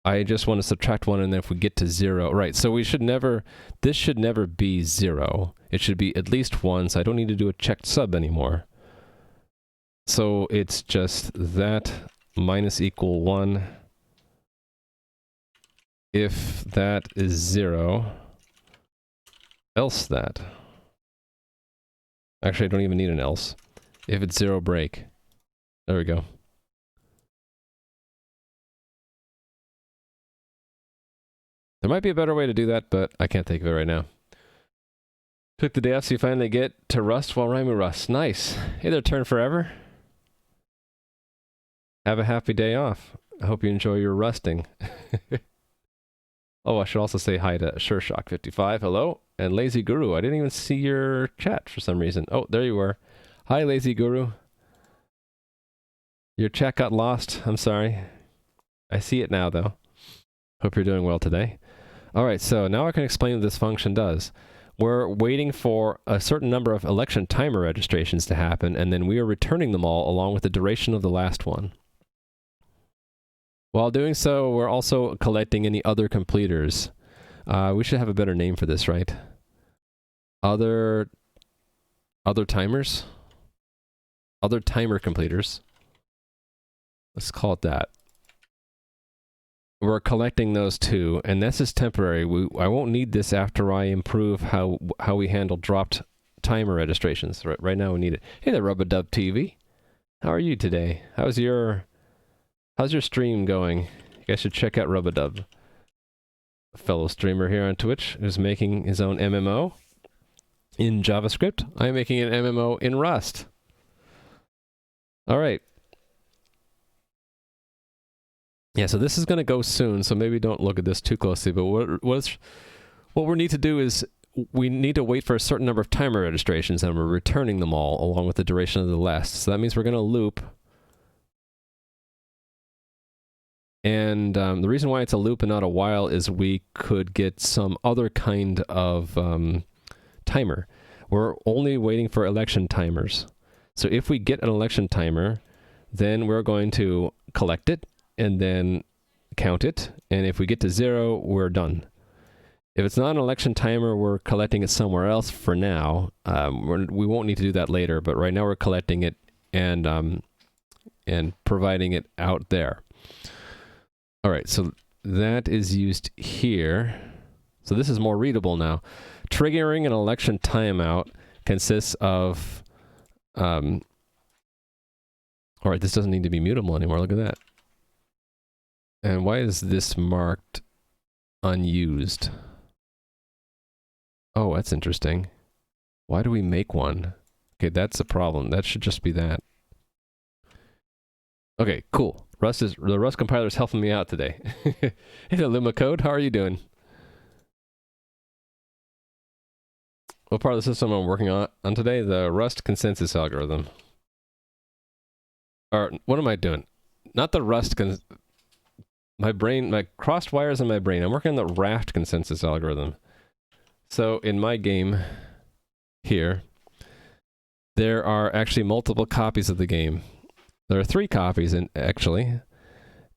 I just want to subtract 1, and then if we get to 0, right, so we should never, this should never be 0. It should be at least 1, so I don't need to do a checked sub anymore. So it's just that minus equal 1. If that is 0, else that. Actually, I don't even need an else. If it's 0, break. There we go. There might be a better way to do that, but I can't think of it right now. Took the day off so you finally get to Rust while Raimu rusts. Nice. Hey there, Turn Forever. Have a happy day off. I hope you enjoy your rusting. Oh, I should also say hi to SureShock55. Hello. And Lazy Guru. I didn't even see your chat for some reason. Oh, there you were. Hi, Lazy Guru. Your chat got lost. I'm sorry. I see it now, though. Hope you're doing well today. All right, so now I can explain what this function does. We're waiting for a certain number of election timer registrations to happen, and then we are returning them all along with the duration of the last one. While doing so, we're also collecting any other completers. We should have a better name for this, right? Other timers? Other timer completers. Let's call it that. We're collecting those too, and this is temporary. I won't need this after I improve how we handle dropped timer registrations. Right now we need it. Hey there, Rubadub TV. How are you today? How's your stream going? You guys should check out Rubadub, a fellow streamer here on Twitch who's making his own MMO in JavaScript. I'm making an MMO in Rust. All right. Yeah, so this is going to go soon, so maybe don't look at this too closely, but what we need to do is we need to wait for a certain number of timer registrations, and we're returning them all along with the duration of the last. So that means we're going to loop. And the reason why it's a loop and not a while is we could get some other kind of timer. We're only waiting for election timers. So if we get an election timer, then we're going to collect it and then count it. And if we get to 0, we're done. If it's not an election timer, we're collecting it somewhere else for now. We won't need to do that later, but right now we're collecting it and providing it out there. All right, so that is used here. So this is more readable now. Triggering an election timeout consists of... all right, this doesn't need to be mutable anymore. Look at that. And why is this marked unused? Oh, that's interesting. Why do we make one? Okay, that's a problem. That should just be that. Okay, cool. The Rust compiler is helping me out today. Hey there, Luma Code. How are you doing? What part of the system I'm working on today? The Rust consensus algorithm. Or what am I doing? Not the Rust my crossed wires in my brain. I'm working on the Raft consensus algorithm. So in my game here, there are actually multiple copies of the game. There are 3 copies, actually.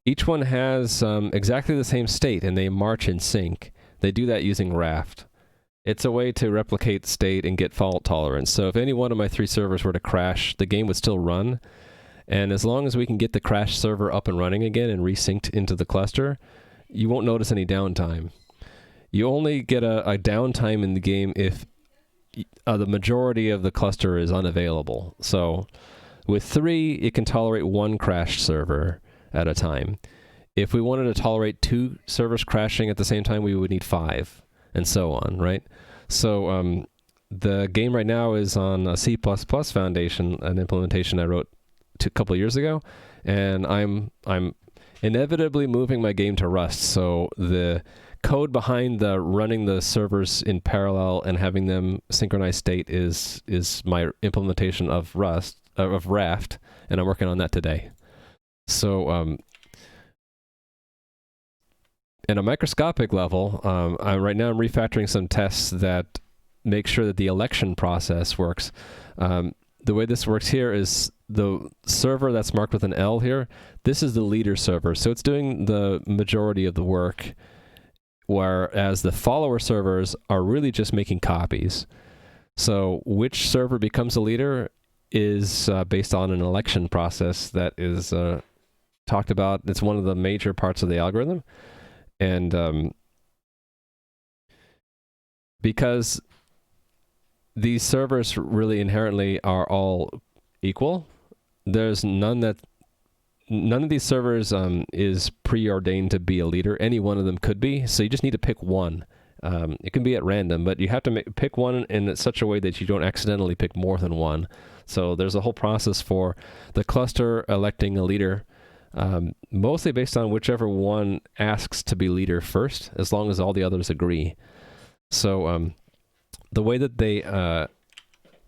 Each one has exactly the same state, and they march in sync. They do that using Raft. It's a way to replicate state and get fault tolerance. So if any one of my 3 servers were to crash, the game would still run. And as long as we can get the crash server up and running again and resynced into the cluster, you won't notice any downtime. You only get a downtime in the game if the majority of the cluster is unavailable. So with 3, it can tolerate 1 crashed server at a time. If we wanted to tolerate 2 servers crashing at the same time, we would need 5, and so on, right? So the game right now is on a C++ Foundation, an implementation I wrote a couple of years ago, and I'm inevitably moving my game to Rust. So the code behind the running the servers in parallel and having them synchronize state is my implementation of Raft, and I'm working on that today. So at a microscopic level, right now I'm refactoring some tests that make sure that the election process works. The way this works here is the server that's marked with an L here, this is the leader server. So it's doing the majority of the work, whereas the follower servers are really just making copies. So which server becomes a leader is based on an election process that is talked about. It's one of the major parts of the algorithm. And because these servers really inherently are all equal, there's none of these servers is preordained to be a leader. Any one of them could be, so you just need to pick one. It can be at random, but you have to pick one in such a way that you don't accidentally pick more than one. So there's a whole process for the cluster electing a leader, mostly based on whichever one asks to be leader first, as long as all the others agree. So the way that they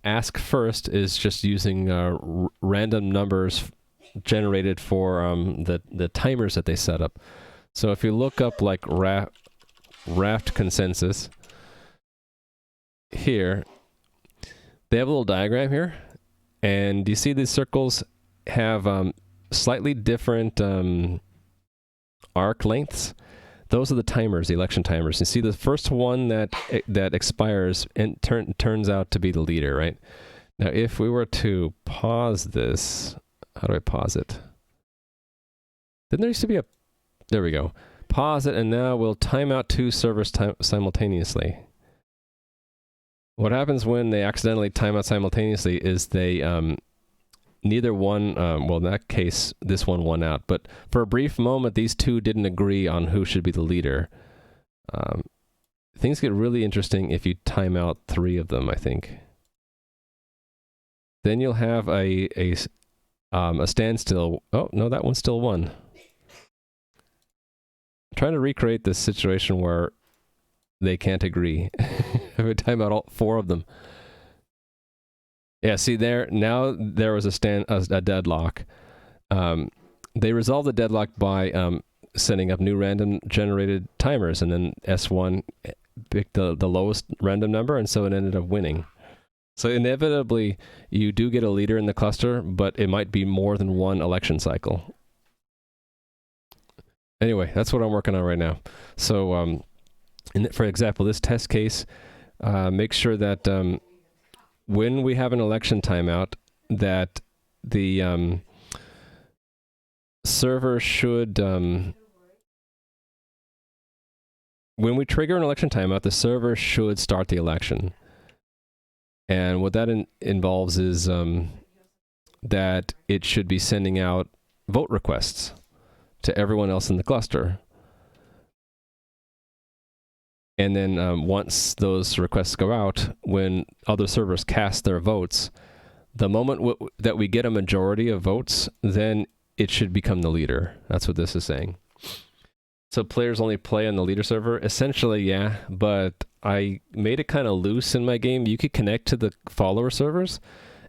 ask first is just using random numbers generated for the timers that they set up. So if you look up like Raft consensus here, they have a little diagram here, and you see these circles have slightly different arc lengths. Those are the timers, the election timers. You see the first one that expires and turns out to be the leader, right? Now, if we were to pause this, how do I pause it? Didn't there used to be a... There we go. Pause it, and now we'll time out 2 servers simultaneously. What happens when they accidentally time out simultaneously is they... neither one, well, in that case, this one won out. But for a brief moment, these 2 didn't agree on who should be the leader. Things get really interesting if you time out 3 of them, I think. Then you'll have a standstill. Oh, no, that one still won. I'm trying to recreate this situation where they can't agree. I would time out all 4 of them. Yeah, see there, now there was a deadlock. They resolved the deadlock by setting up new random generated timers, and then S1 picked the lowest random number, and so it ended up winning. So inevitably, you do get a leader in the cluster, but it might be more than one election cycle. Anyway, that's what I'm working on right now. So, for example, this test case, make sure that when we have an election timeout, that the server should, when we trigger an election timeout, the server should start the election. And what that involves is that it should be sending out vote requests to everyone else in the cluster. And then once those requests go out, when other servers cast their votes, the moment that we get a majority of votes, then it should become the leader. That's what this is saying. So players only play on the leader server? Essentially, yeah, but I made it kind of loose in my game. You could connect to the follower servers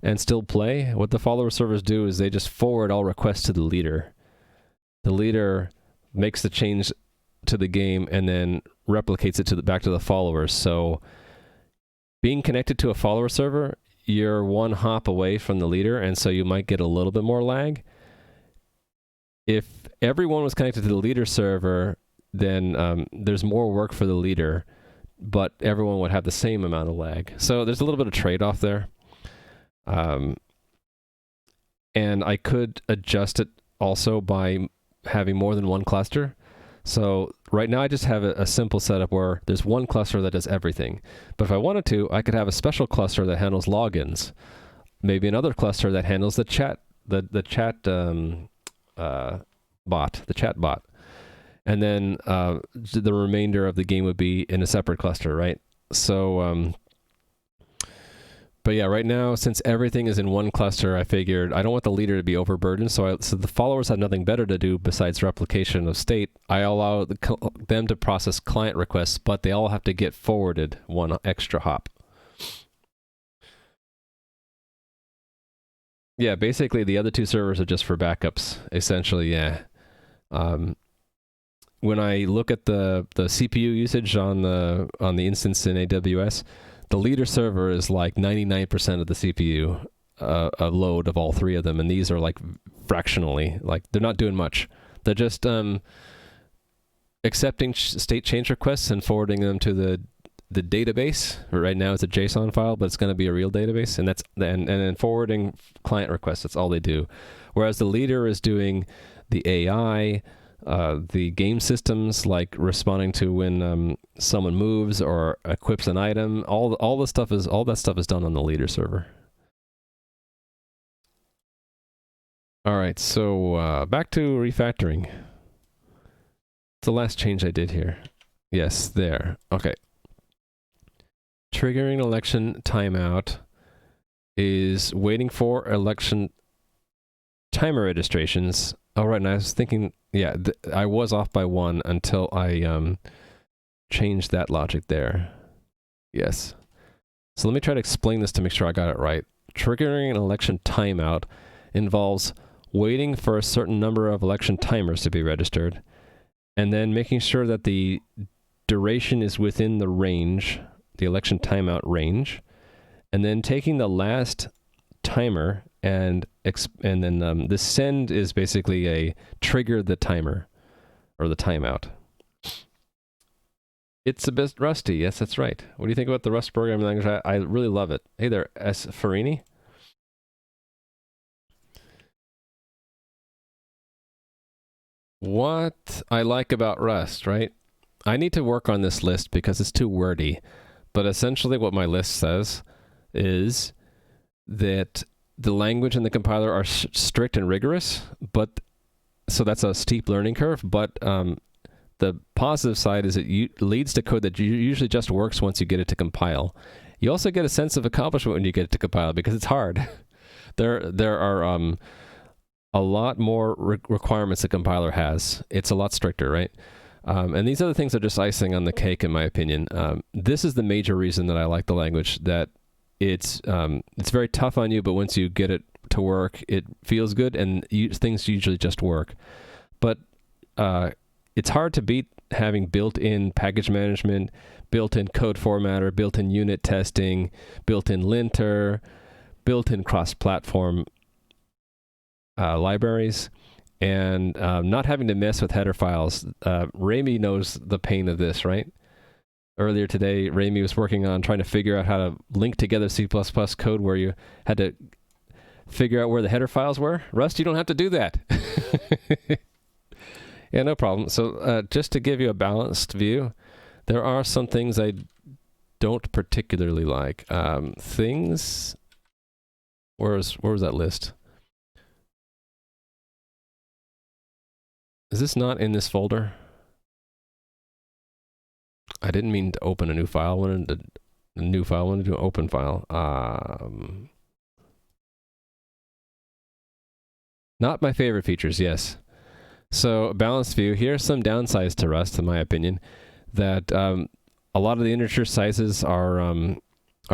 and still play. What the follower servers do is they just forward all requests to the leader. The leader makes the change to the game and then replicates it back to the followers. So being connected to a follower server, you're one hop away from the leader, and so you might get a little bit more lag. If everyone was connected to the leader server, then there's more work for the leader, but everyone would have the same amount of lag. So there's a little bit of trade-off there. And I could adjust it also by having more than one cluster. So right now I just have a simple setup where there's one cluster that does everything. But if I wanted to, I could have a special cluster that handles logins. Maybe another cluster that handles the chat, the chat bot. And then the remainder of the game would be in a separate cluster, right? So, but yeah, right now, since everything is in one cluster, I figured I don't want the leader to be overburdened, so the followers have nothing better to do besides replication of state. I allow them to process client requests, but they all have to get forwarded one extra hop. Yeah, basically the other two servers are just for backups, essentially, yeah. When I look at the CPU usage on the instance in AWS, the leader server is like 99% of the CPU load of all three of them, and these are like fractionally, like they're not doing much. They're just accepting state change requests and forwarding them to the database. Right now it's a JSON file, but it's going to be a real database, and then forwarding client requests. That's all they do. Whereas the leader is doing the AI, the game systems, like responding to when someone moves or equips an item. All that stuff is done on the leader server. All right, so back to refactoring. It's the last change I did here. Yes, there. Okay. Triggering election timeout is waiting for election timer registrations. All right, and I was thinking, yeah, I was off by one until I changed that logic there. Yes. So let me try to explain this to make sure I got it right. Triggering an election timeout involves waiting for a certain number of election timers to be registered, and then making sure that the duration is within the range, the election timeout range, and then taking the last timer and then the send is basically a trigger the timer or the timeout. It's a bit rusty. Yes, that's right. What do you think about the Rust programming language? I really love it. Hey there, S. Farini. What I like about Rust, right? I need to work on this list because it's too wordy. But essentially what my list says is that the language and the compiler are strict and rigorous, but so that's a steep learning curve. But the positive side is it leads to code that usually just works once you get it to compile. You also get a sense of accomplishment when you get it to compile because it's hard. There are a lot more requirements the compiler has. It's a lot stricter, right? And these other things are just icing on the cake, in my opinion. This is the major reason that I like the language, that it's very tough on you, but once you get it to work, it feels good, and things usually just work. But it's hard to beat having built-in package management, built-in code formatter, built-in unit testing, built-in linter, built-in cross-platform libraries, and not having to mess with header files. Rami knows the pain of this, right? Earlier today, Rami was working on trying to figure out how to link together C++ code where you had to figure out where the header files were. Rust, you don't have to do that. Yeah, no problem. So just to give you a balanced view, there are some things I don't particularly like. Things, where was that list? Is this not in this folder? I didn't mean to open a new file. I wanted a new file. I wanted to do an open file. Not my favorite features, yes. So, balanced view. Here are some downsides to Rust, in my opinion, that a lot of the integer sizes are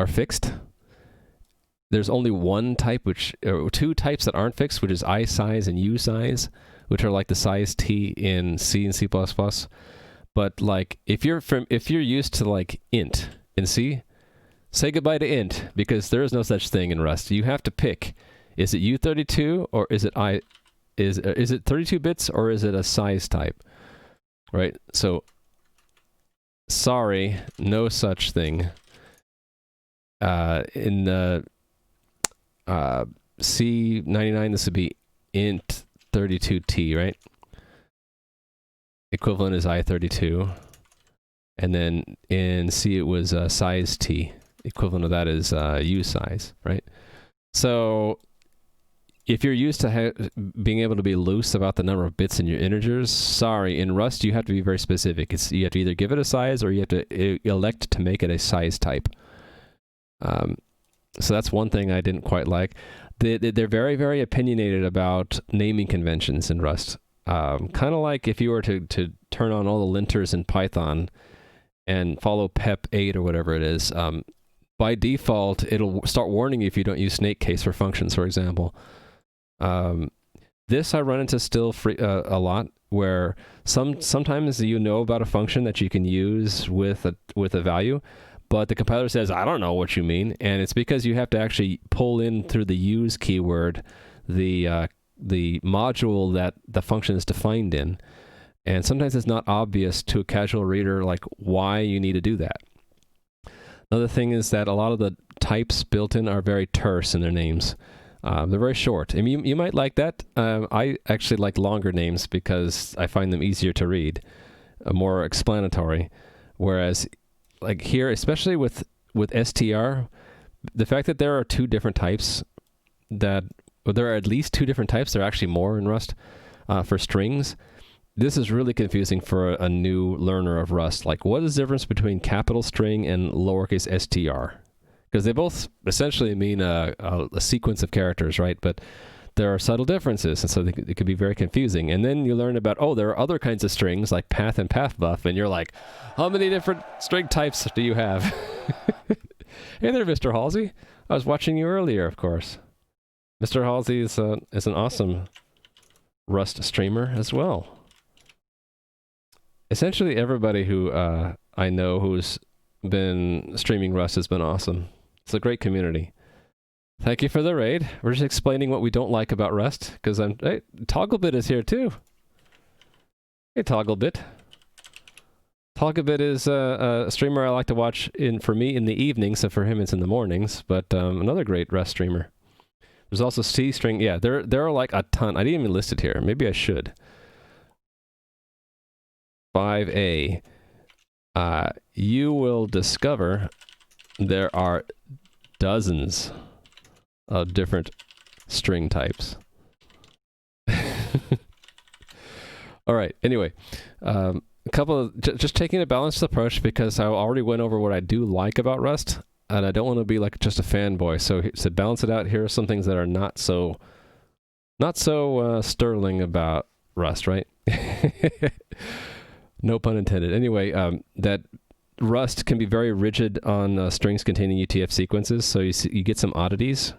fixed. There's only one type, two types that aren't fixed, which is isize and usize, which are like the size t in C and C++. But like, if you're used to like int in C, say goodbye to int, because there is no such thing in Rust. You have to pick: is it U32 or is it is it 32 bits or is it a size type? Right. So, sorry, no such thing. In the C99, this would be int 32t, right? Equivalent is I32. And then in C it was size t. Equivalent of that is usize, right? So if you're used to being able to be loose about the number of bits in your integers, sorry, in Rust you have to be very specific. You have to either give it a size or you have to elect to make it a size type. So that's one thing I didn't quite like. They're very, very opinionated about naming conventions in Rust. Kind of like if you were to turn on all the linters in Python and follow PEP 8 or whatever it is, by default, it'll start warning you if you don't use snake case for functions, for example. This I run into still a lot, where sometimes you know about a function that you can use with a value, but the compiler says, I don't know what you mean, and it's because you have to actually pull in through the use keyword the module that the function is defined in. And sometimes it's not obvious to a casual reader like why you need to do that. Another thing is that a lot of the types built in are very terse in their names. They're very short. I mean, you might like that. I actually like longer names because I find them easier to read, more explanatory. Whereas like here, especially with str, the fact that there are two different types there are at least two different types. There are actually more in Rust for strings. This is really confusing for a new learner of Rust. Like, what is the difference between capital string and lowercase str? Because they both essentially mean a sequence of characters, right? But there are subtle differences, and so it can be very confusing. And then you learn about, there are other kinds of strings, like path and pathbuff, and you're like, how many different string types do you have? Hey there, Mr. Halsey. I was watching you earlier, of course. Mr. Halsey is an awesome Rust streamer as well. Essentially, everybody who I know who's been streaming Rust has been awesome. It's a great community. Thank you for the raid. We're just explaining what we don't like about Rust, because hey, Togglebit is here too. Hey, Togglebit. Togglebit is a streamer I like to watch for me in the evenings, so for him it's in the mornings, but another great Rust streamer. There's also C-string. Yeah, there are like a ton. I didn't even list it here. Maybe I should. 5A. You will discover there are dozens of different string types. All right. Anyway, a couple of just taking a balanced approach, because I already went over what I do like about Rust, and I don't want to be like just a fanboy. So to balance it out, here are some things that are not so sterling about Rust, right? No pun intended. Anyway, that Rust can be very rigid on strings containing UTF sequences, so you get some oddities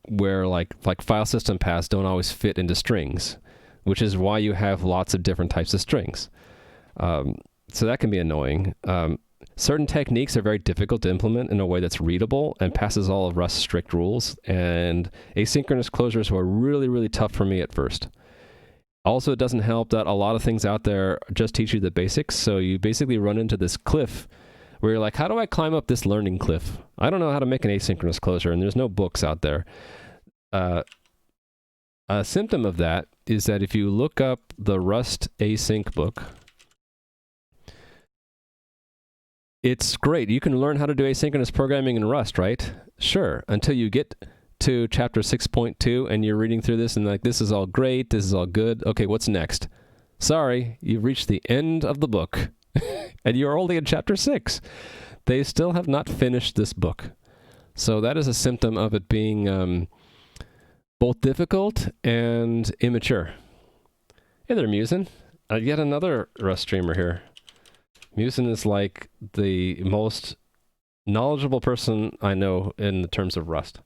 where like file system paths don't always fit into strings. which is why you have lots of different types of strings. So that can be annoying. Certain techniques are very difficult to implement in a way that's readable and passes all of Rust's strict rules, and asynchronous closures were really, really tough for me at first. Also, it doesn't help that a lot of things out there just teach you the basics, so you basically run into this cliff where you're like, how do I climb up this learning cliff? I don't know how to make an asynchronous closure, and there's no books out there. A symptom of that is that if you look up the Rust async book, it's great. You can learn how to do asynchronous programming in Rust, right? Sure, until you get to chapter 6.2 and you're reading through this and like, this is all great, this is all good. Okay, what's next? Sorry, you've reached the end of the book and you're only in chapter 6. They still have not finished this book. So that is a symptom of it being both difficult and immature. Hey there, Musin. Yet another Rust streamer here. Musin is like the most knowledgeable person I know in the terms of Rust.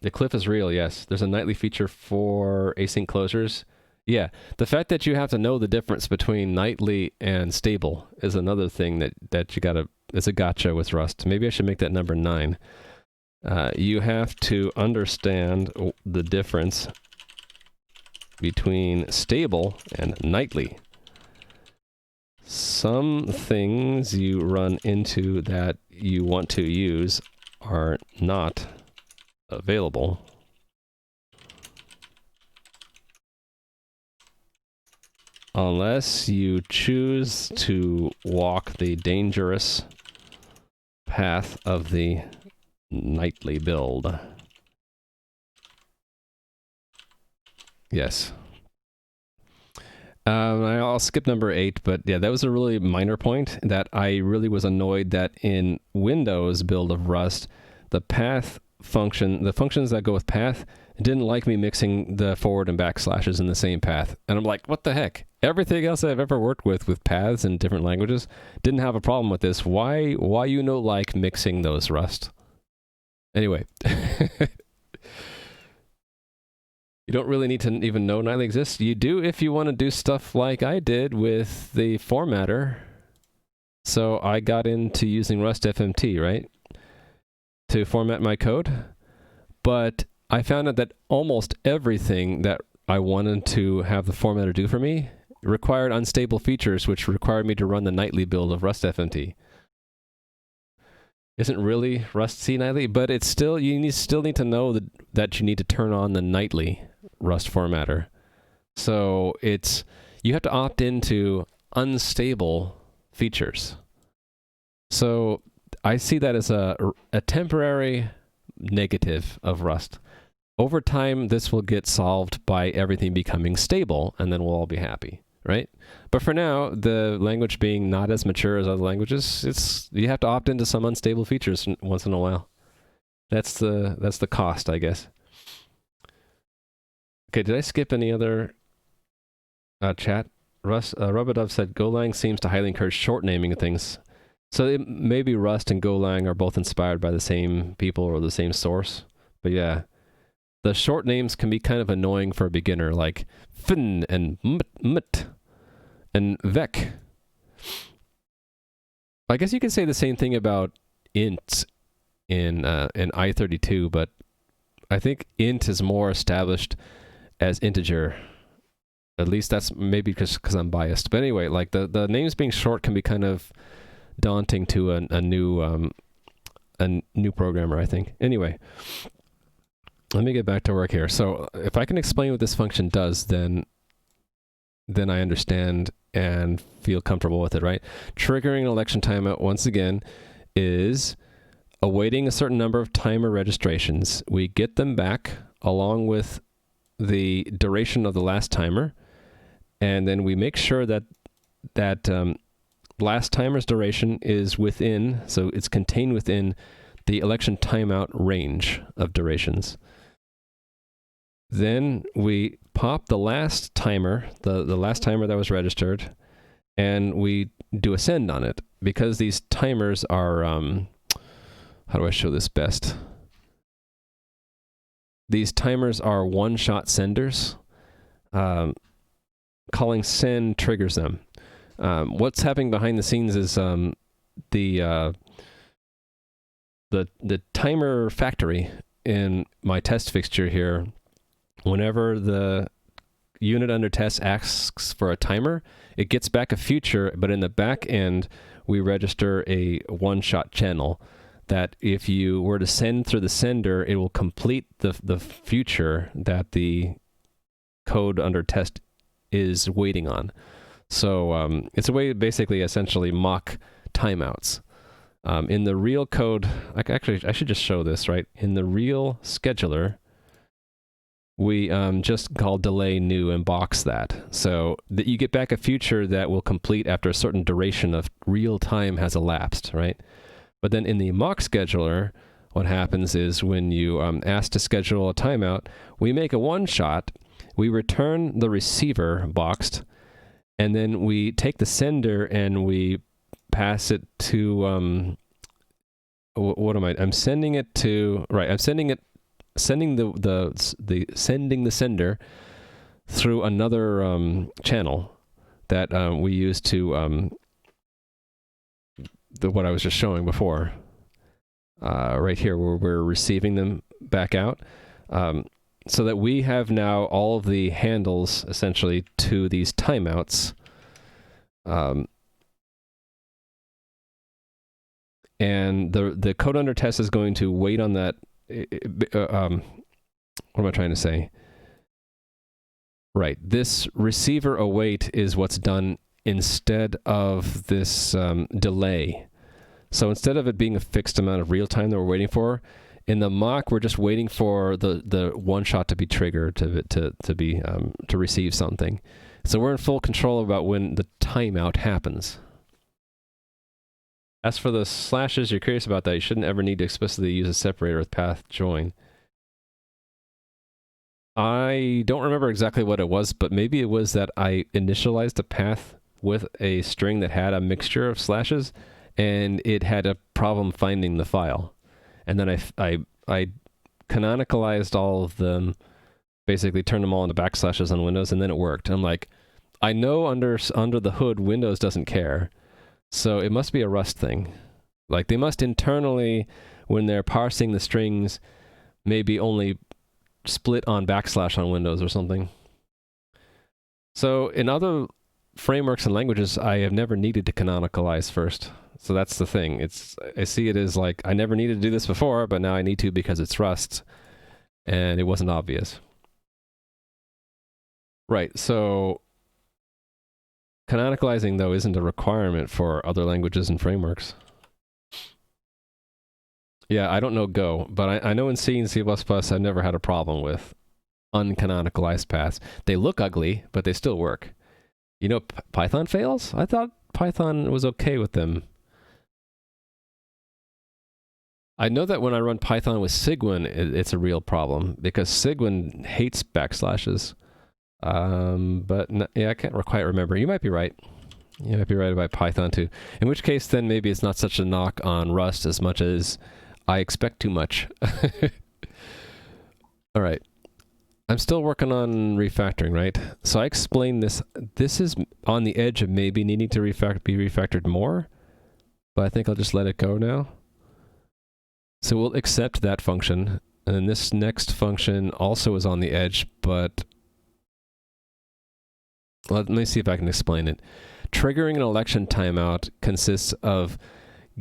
The cliff is real, yes. There's a nightly feature for async closures. Yeah, the fact that you have to know the difference between nightly and stable is another thing that you gotta, it's a gotcha with Rust. Maybe I should make that number 9. You have to understand the difference between stable and nightly. Some things you run into that you want to use are not available. Unless you choose to walk the dangerous path of the nightly build. Yes. I'll skip number 8, but yeah, that was a really minor point that I really was annoyed that in Windows build of Rust, the path function, the functions that go with path, didn't like me mixing the forward and backslashes in the same path. And I'm like, what the heck? Everything else I've ever worked with paths in different languages didn't have a problem with this. Why you no like mixing those, Rust? Anyway. You don't really need to even know nightly exists. You do if you want to do stuff like I did with the formatter. So I got into using Rust FMT, right? To format my code. But I found out that almost everything that I wanted to have the formatter do for me required unstable features, which required me to run the nightly build of Rust FMT. Isn't really Rust C nightly, but it's still, still need to know that you need to turn on the nightly Rust formatter. So you have to opt into unstable features. So I see that as a temporary negative of Rust. Over time, this will get solved by everything becoming stable, and then we'll all be happy, right? But for now, the language being not as mature as other languages, you have to opt into some unstable features once in a while. That's the cost, I guess. Okay, did I skip any other chat? Rubadov said, Golang seems to highly encourage short naming of things. So maybe Rust and Golang are both inspired by the same people or the same source. But yeah, the short names can be kind of annoying for a beginner, like Fin and Mut and Vec. I guess you could say the same thing about int in I32, but I think int is more established as integer. At least that's maybe because I'm biased. But anyway, like the names being short can be kind of daunting to a new programmer, I think. Anyway, let me get back to work here. So if I can explain what this function does, then I understand and feel comfortable with it, right? Triggering an election timeout, once again, is awaiting a certain number of timer registrations. We get them back along with the duration of the last timer, and then we make sure that last timer's duration is within, so it's contained within the election timeout range of durations. Then we pop the last timer, the last timer that was registered, and we do a send on it. Because these timers are, how do I show this best? These timers are one-shot senders. calling send triggers them. What's happening behind the scenes is the timer factory in my test fixture here. Whenever the unit under test asks for a timer, it gets back a future, but in the back end, we register a one-shot channel that if you were to send through the sender, it will complete the future that the code under test is waiting on. So it's a way to basically essentially mock timeouts. In the real code, I should just show this, right? In the real scheduler, we just call delay new and box that. So that you get back a future that will complete after a certain duration of real time has elapsed, right? But then in the mock scheduler, what happens is when you ask to schedule a timeout, we make a one-shot, we return the receiver boxed, and then we take the sender and we pass it to, what am I? I'm sending it to, right, I'm sending the sender through another channel that we use to what I was just showing before, right here, where we're receiving them back out, so that we have now all of the handles essentially to these timeouts, and the code under test is going to wait on that. What am I trying to say? Right, this receiver await is what's done instead of this delay. So instead of it being a fixed amount of real time that we're waiting for, in the mock we're just waiting for the one shot to be triggered to receive something. So we're in full control about when the timeout happens. As for the slashes, you're curious about that. You shouldn't ever need to explicitly use a separator with path join. I don't remember exactly what it was, but maybe it was that I initialized a path with a string that had a mixture of slashes, and it had a problem finding the file. And then I canonicalized all of them, basically turned them all into backslashes on Windows, and then it worked. I'm like, I know under the hood, Windows doesn't care. So it must be a Rust thing. Like they must internally, when they're parsing the strings, maybe only split on backslash on Windows or something. So in other frameworks and languages, I have never needed to canonicalize first. So that's the thing. I see it as like, I never needed to do this before, but now I need to because it's Rust, and it wasn't obvious. Right, so canonicalizing, though, isn't a requirement for other languages and frameworks. Yeah, I don't know Go, but I know in C and C++, I've never had a problem with uncanonicalized paths. They look ugly, but they still work. You know, Python fails? I thought Python was okay with them. I know that when I run Python with Cygwin, it's a real problem, because Cygwin hates backslashes. Yeah, I can't quite remember. You might be right. You might be right about Python too. In which case, then maybe it's not such a knock on Rust as much as I expect too much. All right. I'm still working on refactoring, right? So I explained this. This is on the edge of maybe needing to be refactored more, but I think I'll just let it go now. So we'll accept that function, and then this next function also is on the edge, but let me see if I can explain it. Triggering an election timeout consists of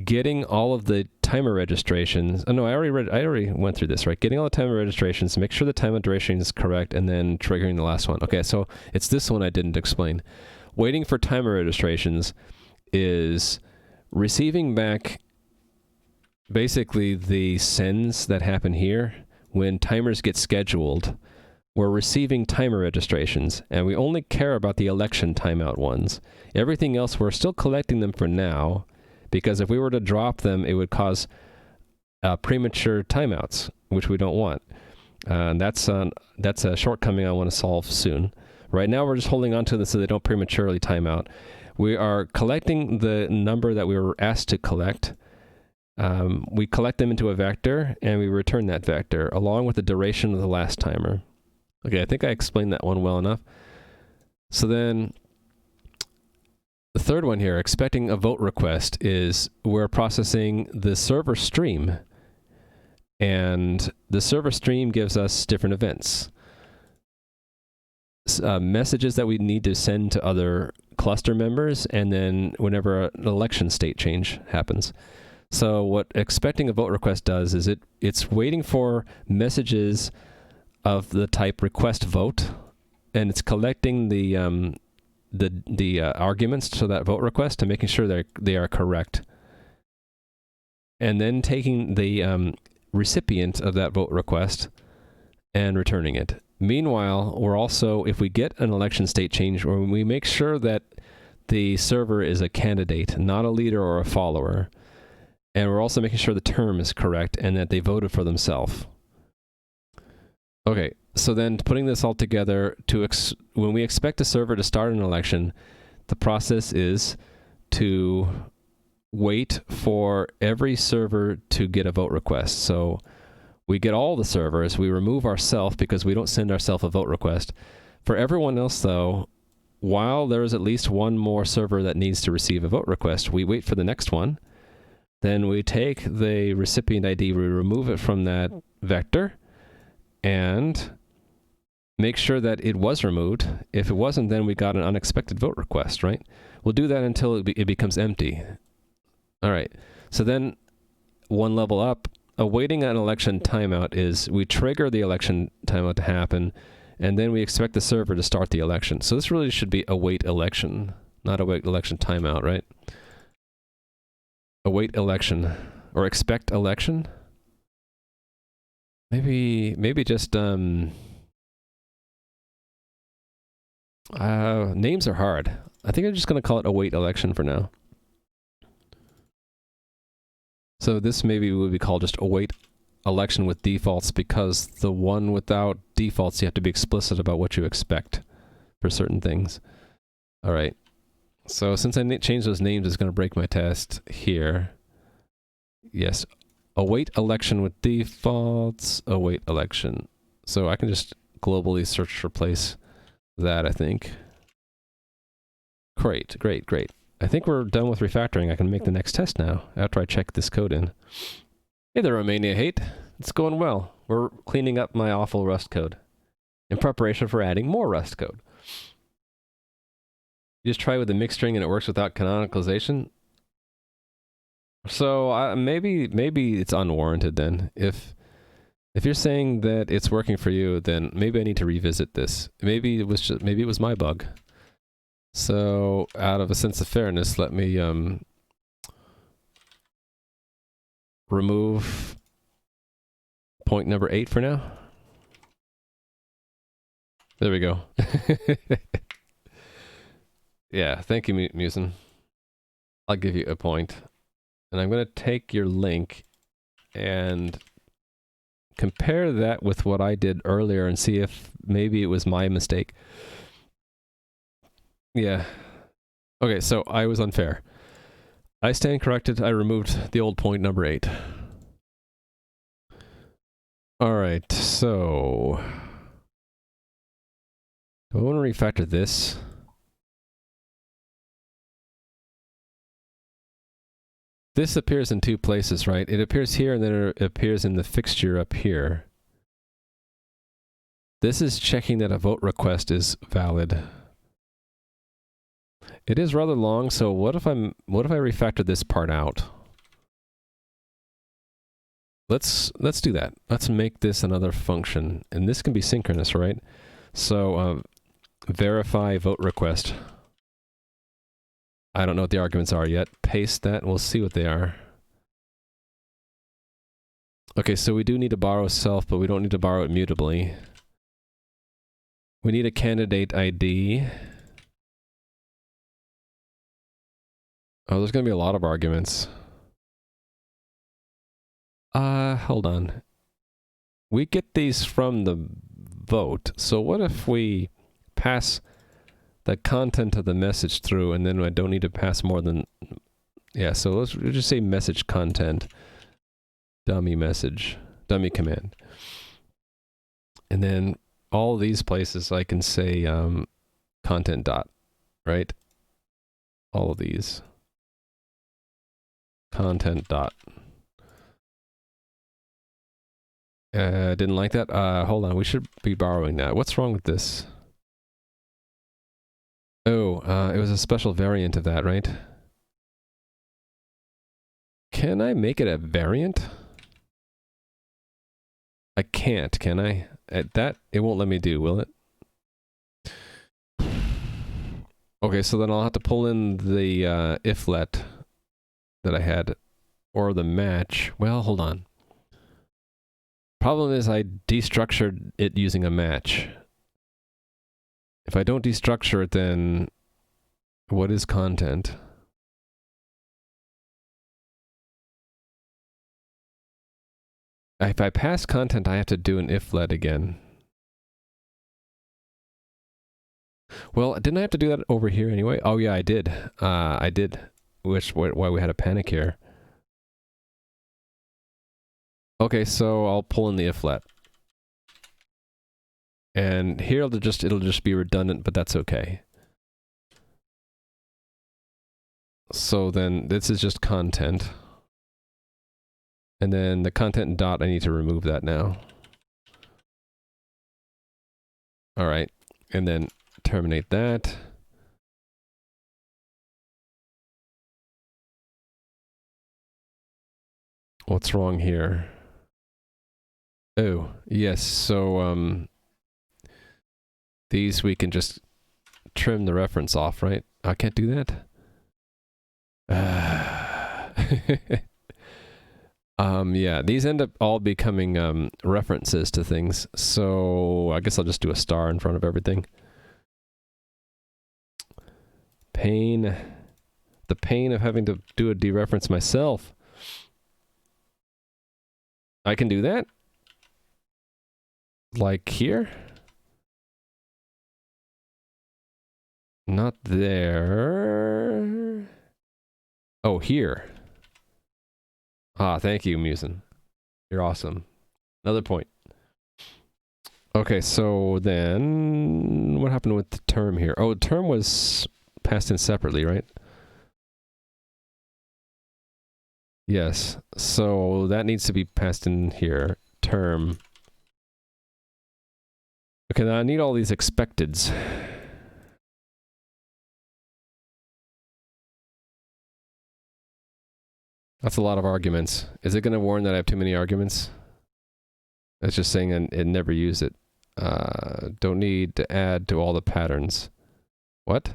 getting all of the timer registrations. Oh no, I already went through this, right? Getting all the timer registrations, make sure the timer duration is correct, and then triggering the last one. Okay, so it's this one I didn't explain. Waiting for timer registrations is receiving back basically the sends that happen here when timers get scheduled. We're receiving timer registrations, and we only care about the election timeout ones. Everything else, we're still collecting them for now, because if we were to drop them, it would cause premature timeouts, which we don't want. That's a shortcoming I want to solve soon. Right now, we're just holding on to this so they don't prematurely time out. We are collecting the number that we were asked to collect. We collect them into a vector, and we return that vector, along with the duration of the last timer. Okay, I think I explained that one well enough. So then the third one here, expecting a vote request, is we're processing the server stream. And the server stream gives us different events. Messages that we need to send to other cluster members, and then whenever an election state change happens. So what expecting a vote request does is it's waiting for messages of the type request vote, and it's collecting the arguments to that vote request and making sure they are correct, and then taking the recipient of that vote request and returning it. Meanwhile, we're also, if we get an election state change, or we make sure that the server is a candidate, not a leader or a follower, and we're also making sure the term is correct and that they voted for themselves. Okay, so then putting this all together, when we expect a server to start an election, the process is to wait for every server to get a vote request. So we get all the servers, we remove ourselves because we don't send ourselves a vote request. For everyone else, though, while there is at least one more server that needs to receive a vote request, we wait for the next one. Then we take the recipient ID, we remove it from that vector, and make sure that it was removed. If it wasn't, then we got an unexpected vote request, right? We'll do that until it becomes empty. All right, so then one level up, awaiting an election timeout is we trigger the election timeout to happen, and then we expect the server to start the election. So this really should be await election, not await election timeout, right? Await election, or expect election? Maybe just, names are hard. I think I'm just going to call it await election for now. So this maybe would be called just await election with defaults, because the one without defaults, you have to be explicit about what you expect for certain things. All right. So since I changed those names, it's going to break my test here. Yes. Await election with defaults, await election. So I can just globally search replace that, I think. Great. I think we're done with refactoring. I can make the next test now, after I check this code in. Hey there, Romania hate. It's going well. We're cleaning up my awful Rust code in preparation for adding more Rust code. You just try with the mixed string and it works without canonicalization. So maybe it's unwarranted then. If you're saying that it's working for you, then maybe I need to revisit this. Maybe it was my bug. So out of a sense of fairness, let me remove point number 8 for now. There we go. Yeah, thank you, Musin. I'll give you a point. And I'm going to take your link and compare that with what I did earlier and see if maybe it was my mistake. Yeah. Okay, so I was unfair. I stand corrected. I removed the old point number 8. All right, so do I want to refactor this? This appears in two places, right? It appears here and then it appears in the fixture up here. This is checking that a vote request is valid. It is rather long, so what if I refactor this part out? Let's do that. Let's make this another function, and this can be synchronous, right? So verify vote request. I don't know what the arguments are yet. Paste that and we'll see what they are. Okay, so we do need to borrow self, but we don't need to borrow it mutably. We need a candidate ID. Oh, there's going to be a lot of arguments. Hold on. We get these from the vote. So what if we pass the content of the message through, and then I don't need to pass more than... Yeah, so let's just say message content. Dummy message. Dummy command. And then all these places I can say content dot, right? All of these. Content dot. Didn't like that. Hold on, we should be borrowing that. What's wrong with this? Oh, it was a special variant of that, right? Can I make it a variant? I can't, can I? That, it won't let me do, will it? Okay, so then I'll have to pull in the iflet that I had, or the match. Well, hold on. Problem is I destructured it using a match. If I don't destructure it, then what is content? If I pass content, I have to do an iflet again. Well, didn't I have to do that over here anyway? Oh yeah, I did. I did. Why we had a panic here. Okay, so I'll pull in the iflet. And here it'll just be redundant, but that's okay. So then this is just content. And then the content dot, I need to remove that now. All right, and then terminate that. What's wrong here? Oh, yes, so these we can just trim the reference off, right? I can't do that? Yeah, these end up all becoming references to things, so I guess I'll just do a star in front of everything. Pain. The pain of having to do a dereference myself. I can do that? Like here? Not there. Oh, here. Ah, thank you, Musin. You're awesome. Another point. Okay, so then what happened with the term here? Oh, the term was passed in separately, right? Yes, so that needs to be passed in here. Term. Okay, now I need all these expecteds. That's a lot of arguments. Is it going to warn that I have too many arguments? It's just saying it never used it. Don't need to add to all the patterns. What?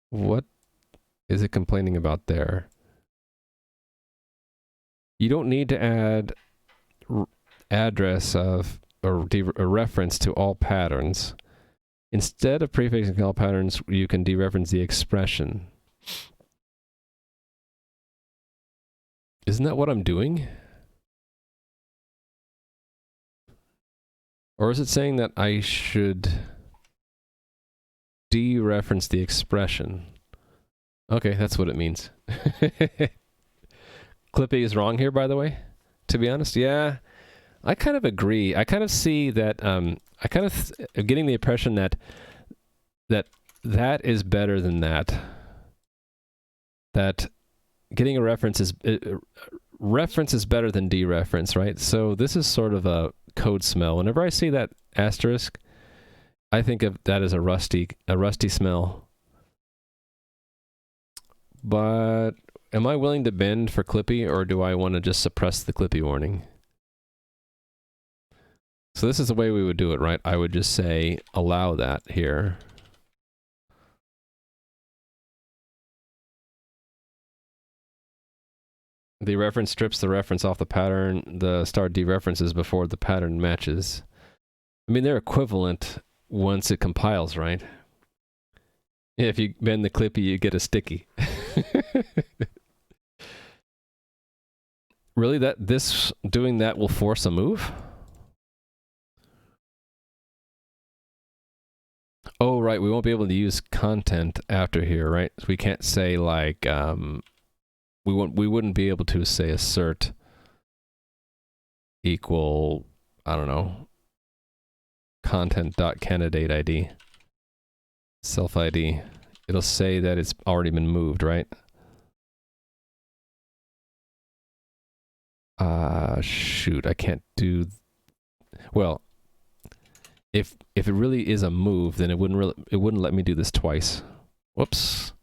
What is it complaining about there? You don't need to add address of or a reference to all patterns. Instead of prefixing all patterns, you can dereference the expression. Isn't that what I'm doing? Or is it saying that I should dereference the expression? Okay, that's what it means. Clippy is wrong here, by the way. To be honest, yeah. I kind of agree. I kind of see that, I kind of getting the impression that is better than that. That getting a reference is better than dereference, right? So this is sort of a code smell. Whenever I see that asterisk, I think of that as a rusty smell. But am I willing to bend for Clippy, or do I want to just suppress the Clippy warning? So this is the way we would do it, right? I would just say, allow that here. The reference strips the reference off the pattern. The star dereferences before the pattern matches. I mean, they're equivalent once it compiles, right? Yeah, if you bend the Clippy, you get a sticky. Really, doing that will force a move? Oh, right, we won't be able to use content after here, right? So we can't say like, we wouldn't be able to say assert. equal, I don't know, content.candidate ID, self ID. It'll say that it's already been moved, right? Shoot, I can't do... Well, if it really is a move, then it wouldn't let me do this twice. Whoops.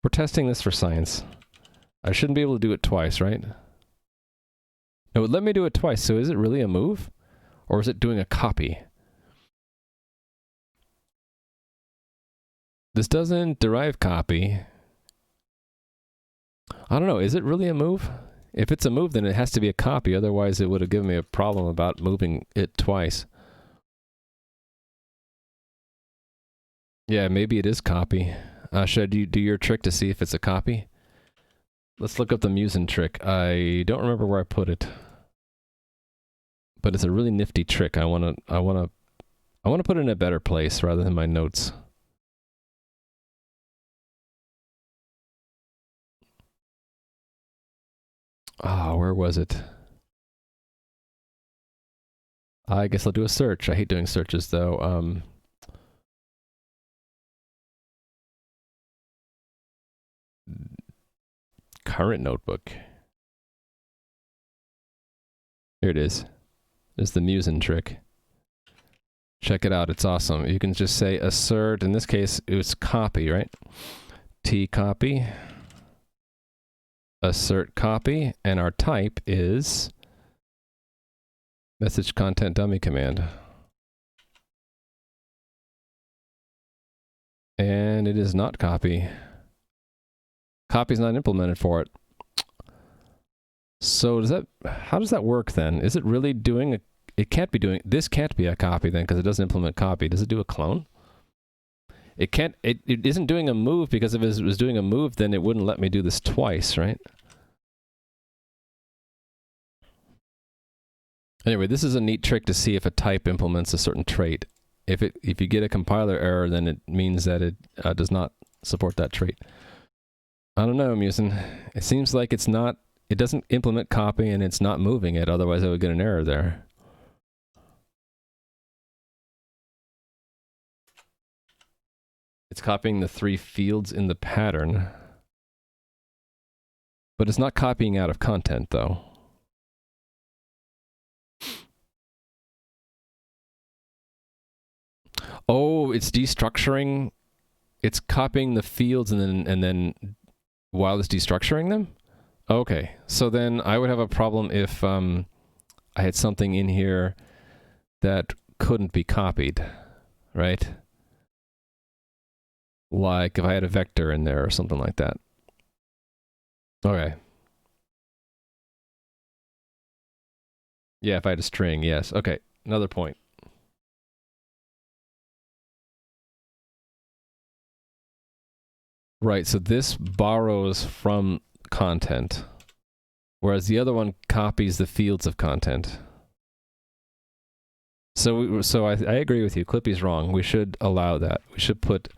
We're testing this for science. I shouldn't be able to do it twice, right? No, it let me do it twice, so is it really a move? Or is it doing a copy? This doesn't derive copy. I don't know, is it really a move? If it's a move, then it has to be a copy, otherwise it would have given me a problem about moving it twice. Yeah, maybe it is copy. Should I do your trick to see if it's a copy? Let's look up the Musin trick. I don't remember where I put it, but it's a really nifty trick. I wanna put it in a better place rather than my notes. Ah, where was it? I guess I'll do a search. I hate doing searches though. Current notebook. Here it is. There's the Musin trick. Check it out, it's awesome. You can just say assert, in this case, it's copy, right? T copy. Assert copy, and our type is message content dummy command. And it is not copy. Copy is not implemented for it. So how does that work then? Is it really doing this can't be a copy then, because it doesn't implement copy. Does it do a clone? It isn't doing a move, because if it was doing a move, then it wouldn't let me do this twice, right? Anyway, this is a neat trick to see if a type implements a certain trait. If you get a compiler error, then it means that it does not support that trait. I don't know, Musin. It seems like it doesn't implement copy and it's not moving it, otherwise I would get an error there. It's copying the 3 fields in the pattern, but it's not copying out of content though. Oh, it's destructuring. It's copying the fields and then while it's destructuring them? Okay, so then I would have a problem if I had something in here that couldn't be copied, right? Like if I had a vector in there or something like that. Okay. Yeah, if I had a string, yes. Okay, another point. Right, so this borrows from content, whereas the other one copies the fields of content. So I agree with you. Clippy's wrong. We should allow that. We should put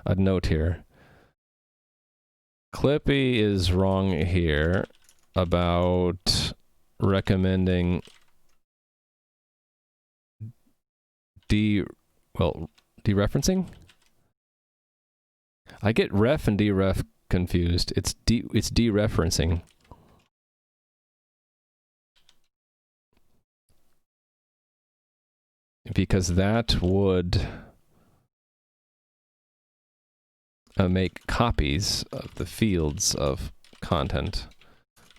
a note here. Clippy is wrong here about recommending dereferencing. I get ref and deref confused. It's dereferencing. Because that would make copies of the fields of content,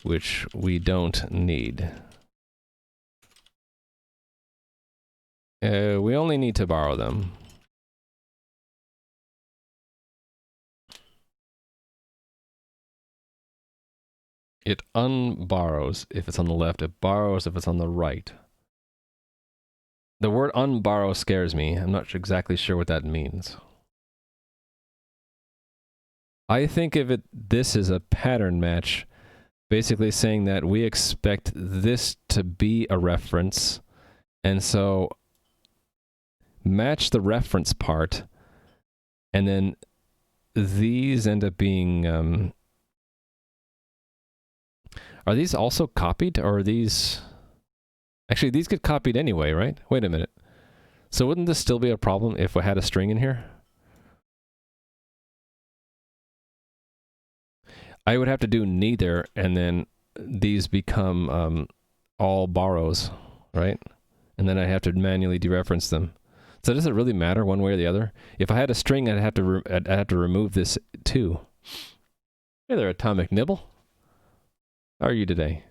which we don't need. We only need to borrow them. It unborrows if it's on the left, it borrows if it's on the right. The word unborrow scares me. I'm not exactly sure what that means. I think of this is a pattern match, basically saying that we expect this to be a reference, and so match the reference part, and then these end up being Are these also copied, or are these... Actually, these get copied anyway, right? Wait a minute. So wouldn't this still be a problem if we had a string in here? I would have to do neither, and then these become all borrows, right? And then I have to manually dereference them. So does it really matter one way or the other? If I had a string, I'd have to remove this too. Hey there, Atomic Nibble. How are you today?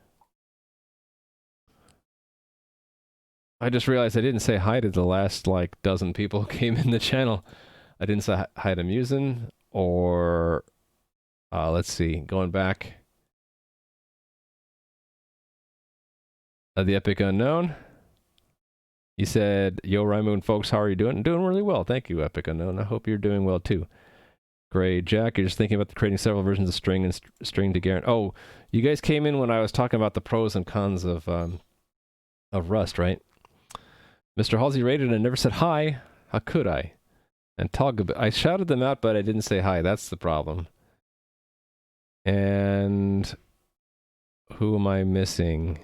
I just realized I didn't say hi to the last, like, dozen people who came in the channel. I didn't say hi to Musin, or... let's see, going back. The Epic Unknown. You said, yo, Raimoon folks, how are you doing? Doing really well. Thank you, Epic Unknown. I hope you're doing well, too. Great. Jack, you're just thinking about creating several versions of string and string to guarantee. Oh, you guys came in when I was talking about the pros and cons of Rust, right? Mr. Halsey rated and never said hi. How could I? And Tog, I shouted them out, but I didn't say hi. That's the problem. And who am I missing?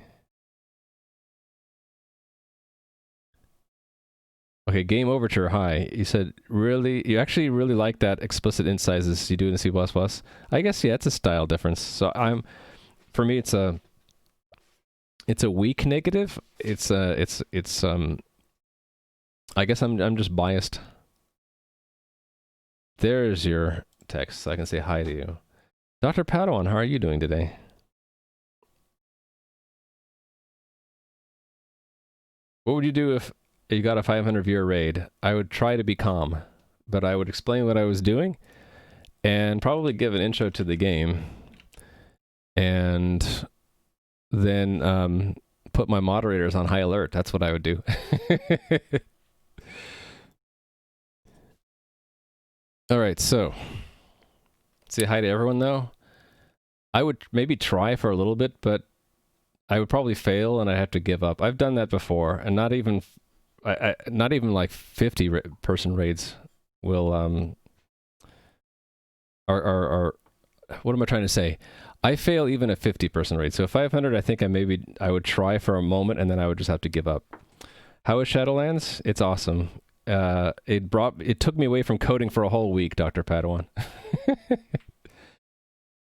Okay, Game Overture, hi. You said, really? You actually really like that explicit int sizes you do in C++? I guess, yeah, it's a style difference. So for me, it's a weak negative. I guess I'm just biased. There's your text, so I can say hi to you. Dr. Padawan, how are you doing today? What would you do if you got a 500 viewer raid? I would try to be calm, but I would explain what I was doing and probably give an intro to the game, and then put my moderators on high alert. That's what I would do. All right, so say hi to everyone, though. I would maybe try for a little bit, but I would probably fail and I'd have to give up. I've done that before, and not even like 50 person raids will are what am I trying to say? I fail even at 50 person raid. So 500, I think I would try for a moment, and then I would just have to give up. How is Shadowlands? It's awesome. It took me away from coding for a whole week, Dr. Padawan.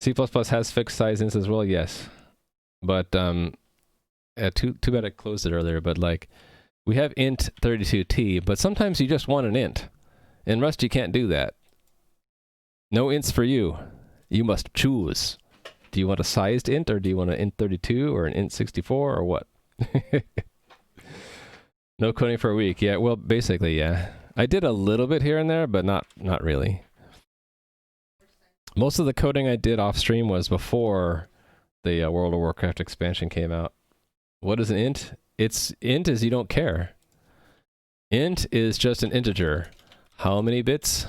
C++ has fixed size ints as well, yes. But too bad I closed it earlier, but like we have int 32t, but sometimes you just want an int. In Rust you can't do that. No ints for you. You must choose. Do you want a sized int, or do you want an int 32 or an int 64 or what? No coding for a week. Yeah, well, basically, yeah. I did a little bit here and there, but not really. Most of the coding I did off stream was before the World of Warcraft expansion came out. What is an int? Int is you don't care. Int is just an integer. How many bits?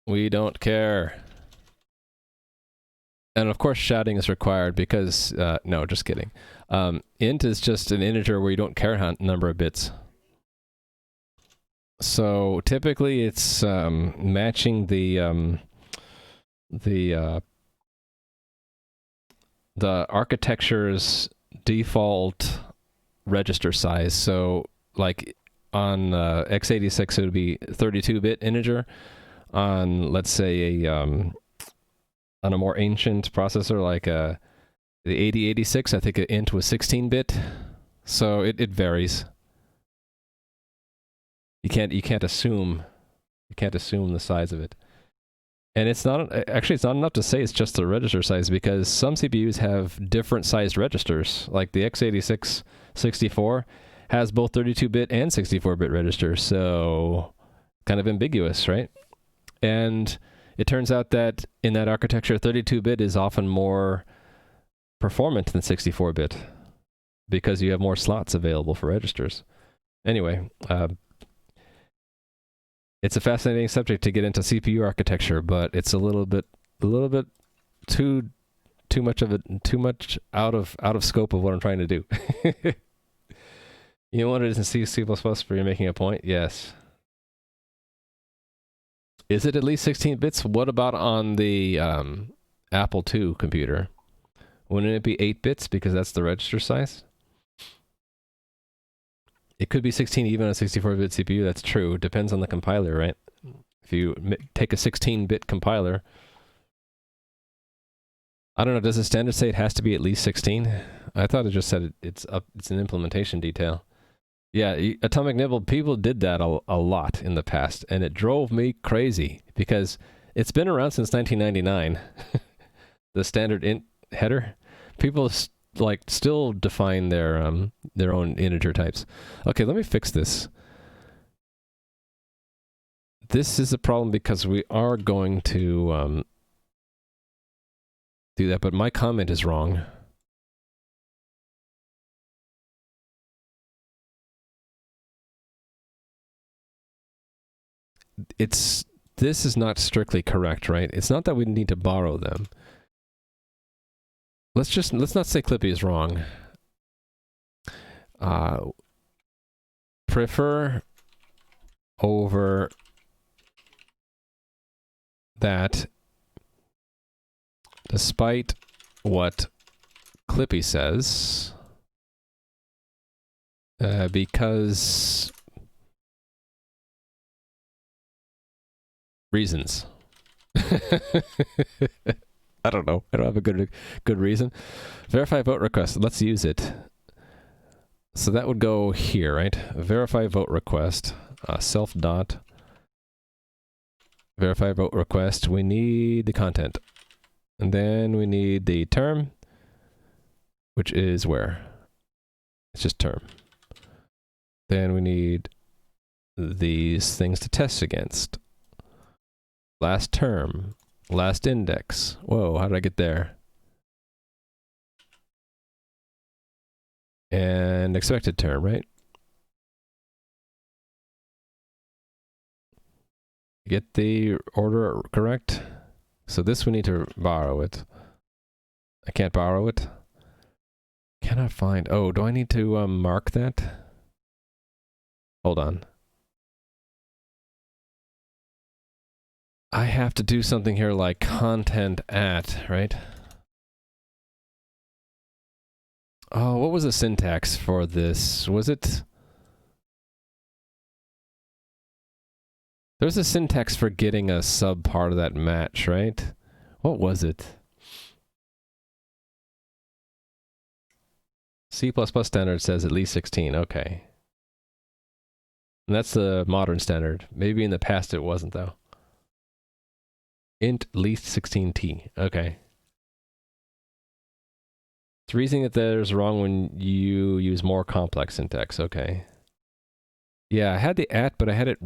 We don't care. And of course shouting is required because, no, just kidding. Int is just an integer where you don't care how number of bits. So typically it's matching the architecture's default register size. So like on x86 it would be 32-bit integer. On, let's say, on a more ancient processor like the 8086, I think an int was 16-bit. So it varies. You can't assume the size of it. And it's not enough to say it's just the register size, because some CPUs have different sized registers. Like the x86 64 has both 32-bit and 64-bit registers, so kind of ambiguous, right? And it turns out that in that architecture, 32-bit is often more performant than 64-bit because you have more slots available for registers. Anyway, it's a fascinating subject to get into CPU architecture, but it's a little bit too much out of scope of what I'm trying to do. You wanted to see C++ for you making a point? Yes. Is it at least 16 bits? What about on the Apple II computer. Wouldn't it be 8 bits because that's the register size? It could be 16 even on a 64-bit CPU. That's true. Depends on the compiler, right? If you take a 16-bit compiler, I don't know. Does the standard say it has to be at least 16? I thought it just said it's an implementation detail. Yeah, Atomic Nibble, people did that a lot in the past, and it drove me crazy because it's been around since 1999. The standard int header, people still define their own integer types. Okay, let me fix this. This is a problem because we are going to do that, but my comment is wrong. This is not strictly correct, right? It's not that we need to borrow them. Let's not say Clippy is wrong. Prefer over that, despite what Clippy says, because reasons. I don't know. I don't have a good reason. Verify vote request. Let's use it. So that would go here, right? Verify vote request. Self dot. Verify vote request. We need the content. And then we need the term, which is where? It's just term. Then we need these things to test against. Last term. Last index. Whoa, how did I get there? And expected term, right? Get the order correct. So this we need to borrow it. I can't borrow it. Cannot find. Oh, do I need to mark that? Hold on. I have to do something here like content at, right? Oh, what was the syntax for this? Was it... There's a syntax for getting a sub part of that match, right? What was it? C++ standard says at least 16. Okay. And that's the modern standard. Maybe in the past it wasn't, though. Int least 16t. Okay. It's reasoning that there's wrong when you use more complex syntax. Okay. Yeah, I had the at, but I had it...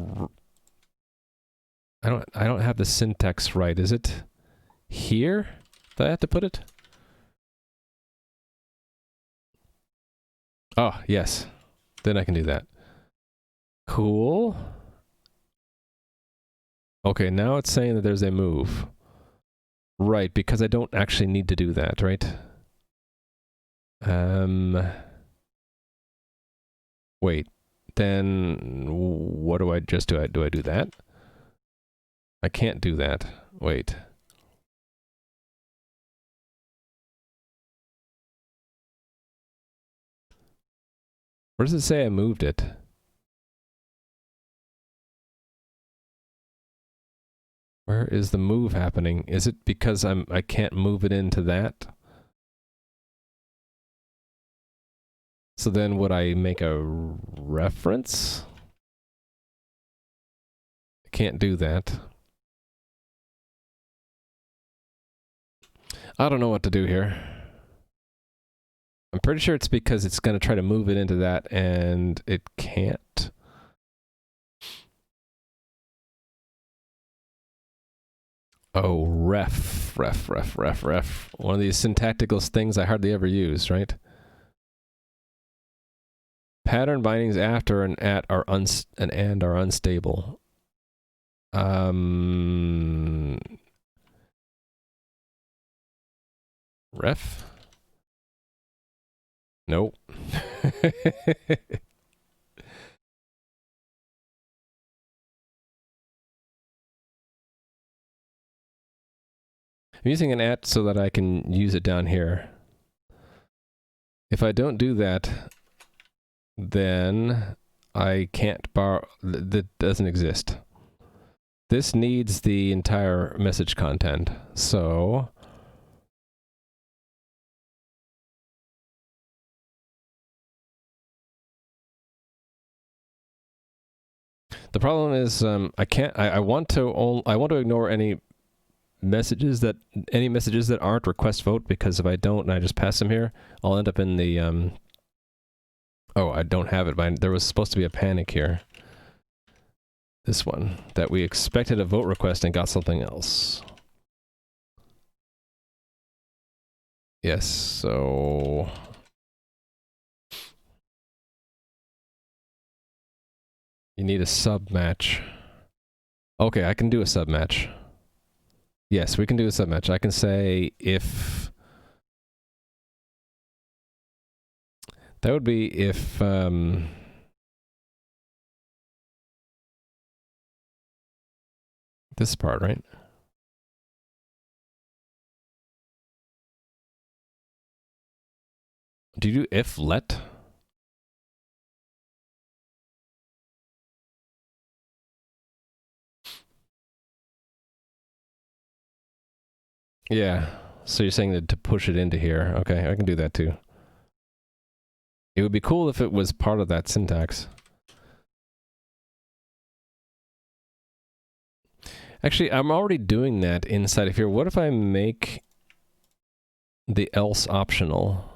I don't have the syntax right. Is it here that I have to put it? Oh, yes. Then I can do that. Cool. Okay, now it's saying that there's a move. Right, because I don't actually need to do that, right? Wait. Then what do I just do? Do I do that? I can't do that. Wait. Where does it say I moved it? Where is the move happening? Is it because I can't move it into that? So then would I make a reference? I can't do that. I don't know what to do here. I'm pretty sure it's because it's going to try to move it into that and it can't. Oh, ref. One of these syntactical things I hardly ever use, right? Pattern bindings after and at are and are unstable. Ref? Nope. I'm using an at so that I can use it down here. If I don't do that, then I can't borrow. That doesn't exist. This needs the entire message content. So the problem is I can't. I want to. I want to ignore any messages that aren't request vote, because if I don't and I just pass them here, I'll end up in the oh, I don't have it, but there was supposed to be a panic here. This one, that we expected a vote request and got something else. Yes, so you need a sub match. Okay, I can do a sub match. Yes, we can do a sub match. I can say if that would be if this part, right? Do you do if let? Yeah. So you're saying that to push it into here. Okay, I can do that too. It would be cool if it was part of that syntax. Actually, I'm already doing that inside of here. What if I make the else optional?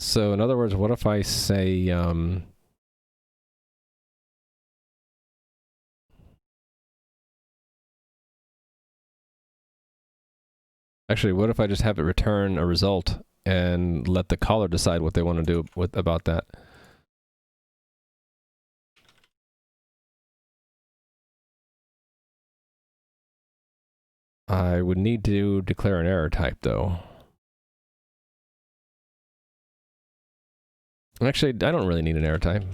So in other words, what if I say actually, what if I just have it return a result and let the caller decide what they want to do about that? I would need to declare an error type, though. Actually, I don't really need an error type.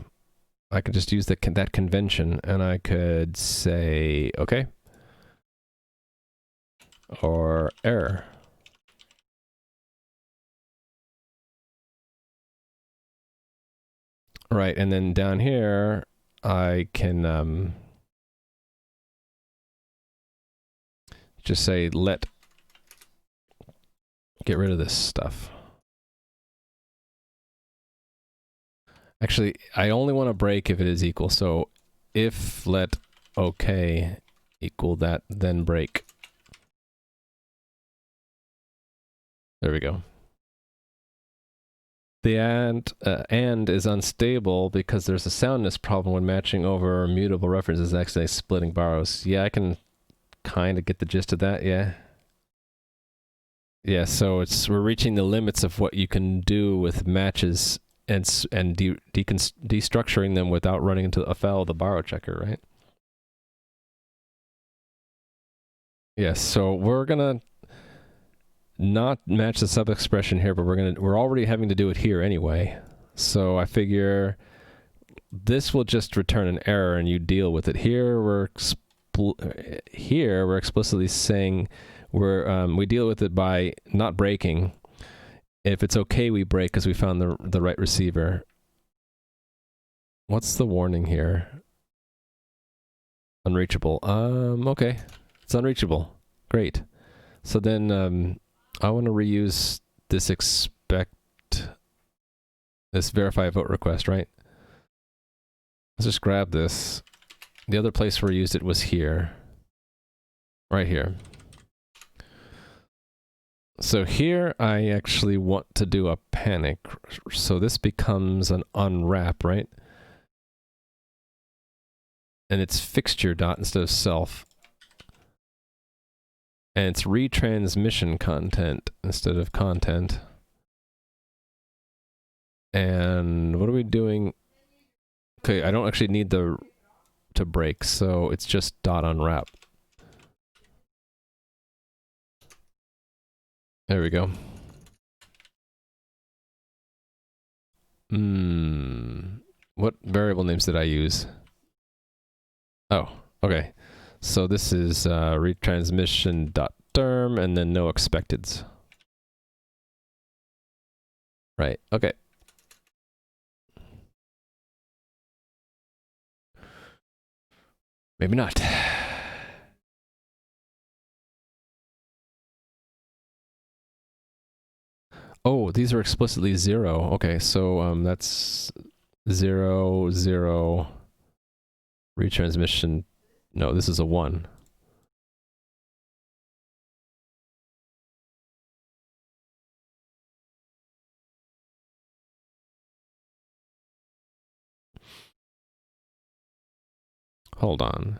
I could just use that convention, and I could say, okay, or error. Right, and then down here, I can just say let, get rid of this stuff. Actually, I only want to break if it is equal. So if let okay equal that, then break. There we go. The and is unstable because there's a soundness problem when matching over mutable references, actually splitting borrows. Yeah, I can kind of get the gist of that, yeah. Yeah, so we're reaching the limits of what you can do with matches and destructuring them without running into afoul of the borrow checker, right? Yes, so we're gonna not match the sub expression here, but we're already having to do it here anyway. So I figure this will just return an error and you deal with it. Here we're explicitly saying we deal with it by not breaking. If it's okay, we break because we found the right receiver. What's the warning here? Unreachable. Okay. It's unreachable. Great. So then I want to reuse this this verify vote request, right? Let's just grab this. The other place where we used it was here. Right here. So here I actually want to do a panic. So this becomes an unwrap, right? And it's fixture dot instead of self. And it's retransmission content instead of content. And what are we doing? Okay, I don't actually need to break, so it's just dot unwrap. There we go. What variable names did I use? Oh, okay. So this is retransmission.term and then no expecteds. Right, okay. Maybe not. Oh, these are explicitly 0. Okay, so that's 0, 0, retransmission. No, this is a 1. Hold on.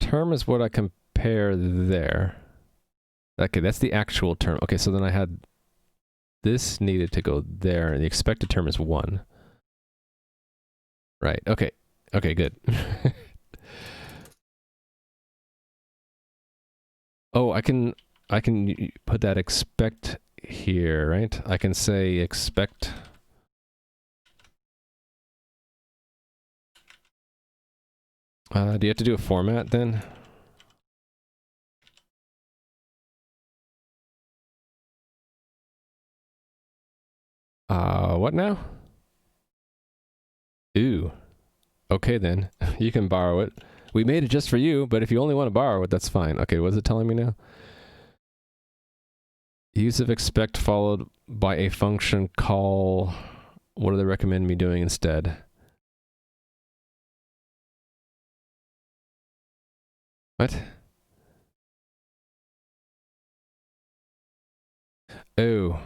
Term is what I compare there. Okay, that's the actual term. Okay, so then I had this needed to go there, and the expected term is 1. Right, okay. Okay, good. Oh, I can put that expect here, right? I can say expect. Do you have to do a format then? What now? Ooh. Okay then. You can borrow it. We made it just for you, but if you only want to borrow it, that's fine. Okay, what is it telling me now? Use of expect followed by a function call. What do they recommend me doing instead? What? Oh.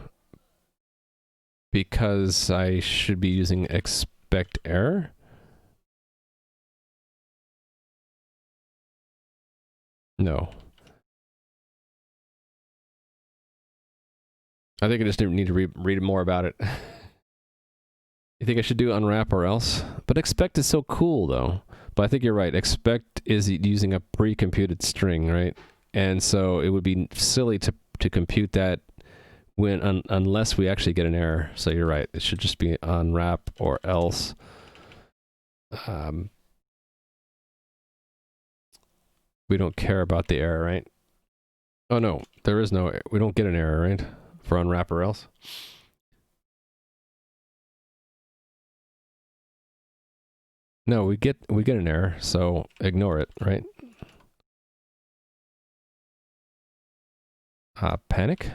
Because I should be using expect error? No. I think I just need to read more about it. You think I should do unwrap or else? But expect is so cool, though. But I think you're right. Expect is using a pre-computed string, right? And so it would be silly to compute that when unless we actually get an error. So you're right. It should just be unwrap or else. We don't care about the error, right? Oh no, there is no. We don't get an error, right? For unwrap or else. No, we get an error, so ignore it, right? Panic.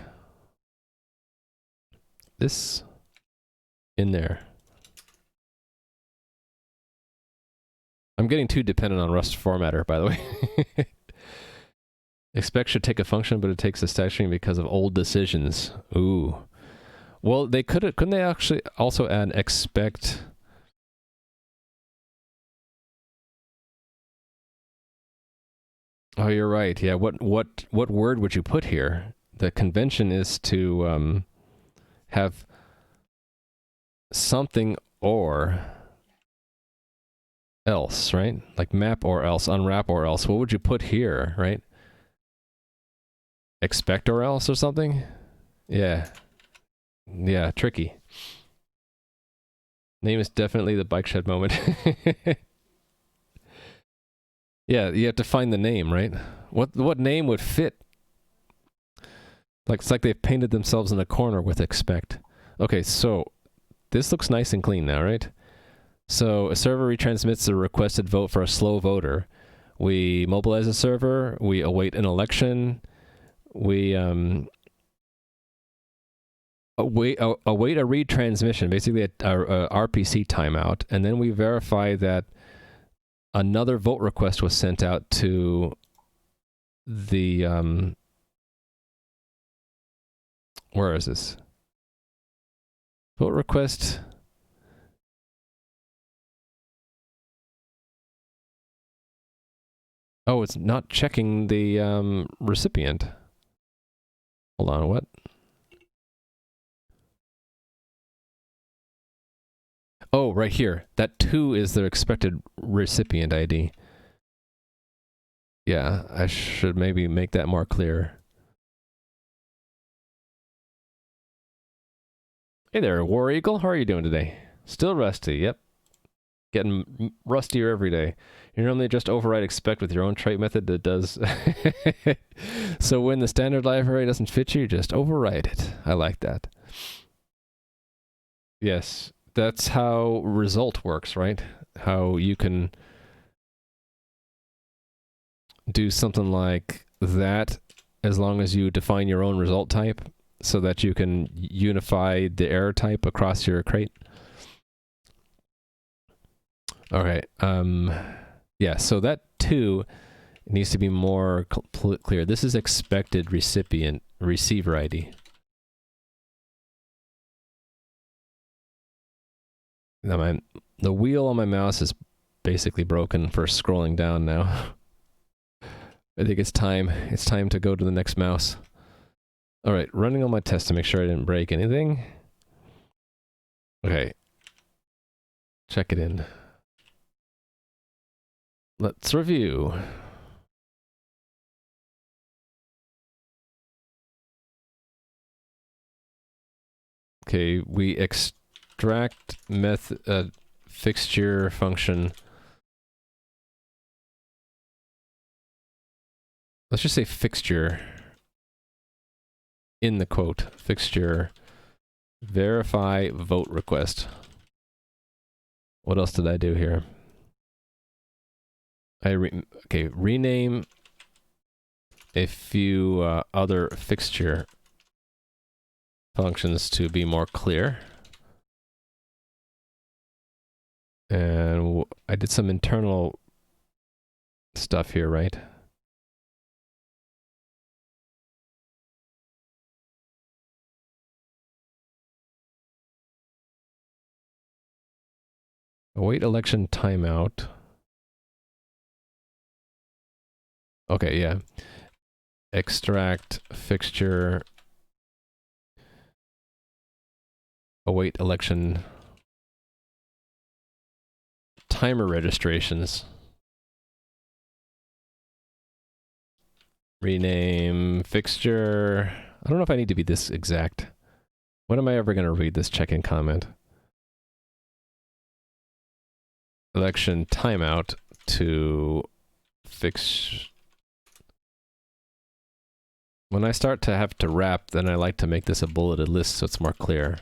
This in there. I'm getting too dependent on Rust formatter, by the way. Expect should take a function, but it takes a stack string because of old decisions. Ooh. Well, they couldn't they actually also add expect? Oh, you're right. Yeah. What word would you put here? The convention is to have something or else, right? Like map or else, unwrap or else. What would you put here, right? Expect or else or something? Yeah. Yeah, tricky. Name is definitely the bike shed moment. Yeah, you have to find the name, right? What name would fit? Like it's like they've painted themselves in a corner with expect. Okay, so this looks nice and clean now, right? So a server retransmits a requested vote for a slow voter. We mobilize a server, we await an election, we await a retransmission, basically a RPC timeout, and then we verify that another vote request was sent out to the where is this? Vote request. Oh, it's not checking the recipient. Hold on, what? Oh, right here. That 2 is their expected recipient ID. Yeah, I should maybe make that more clear. Hey there, War Eagle. How are you doing today? Still rusty. Yep. Getting rustier every day. You normally just override expect with your own trait method that does. So when the standard library doesn't fit you, just override it. I like that. Yes, that's how result works, right? How you can do something like that as long as you define your own result type so that you can unify the error type across your crate. Okay. Yeah, so that too needs to be more clear. This is expected recipient receiver ID. Now the wheel on my mouse is basically broken for scrolling down now. I think it's time. It's time to go to the next mouse. All right, running all my tests to make sure I didn't break anything. Okay. Check it in. Let's review. Okay, we extract method fixture function. Let's just say fixture in the quote. Fixture verify vote request. What else did I do here? Rename a few other fixture functions to be more clear. And I did some internal stuff here, right? Await election timeout. Okay, yeah. Extract fixture. Await election timer registrations. Rename fixture. I don't know if I need to be this exact. When am I ever going to read this check-in comment? Election timeout to fix. When I start to have to wrap, then I like to make this a bulleted list so it's more clear.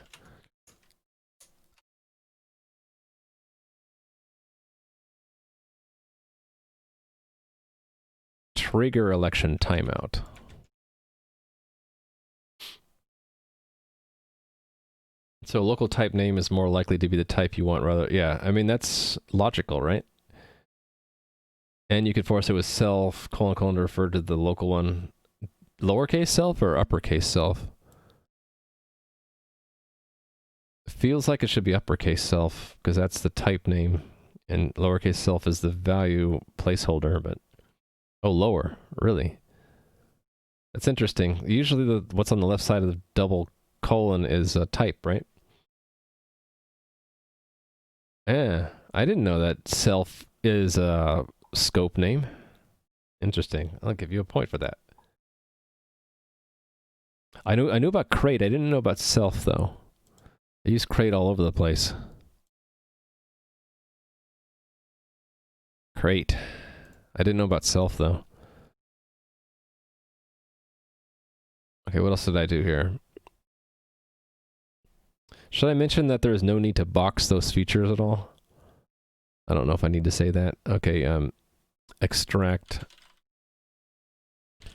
Trigger election timeout. So local type name is more likely to be the type you want rather. Yeah, I mean, that's logical, right? And you could force it with self, : to refer to the local one. Lowercase self or uppercase self? Feels like it should be uppercase self because that's the type name. And lowercase self is the value placeholder, but... Oh, lower. Really? That's interesting. Usually what's on the left side of the double colon is a type, right? Yeah, I didn't know that self is a scope name. Interesting. I'll give you a point for that. I knew about crate. I didn't know about self though. I use crate all over the place. Crate. I didn't know about self though. Okay, what else did I do here? Should I mention that there is no need to box those features at all? I don't know if I need to say that. Okay, extract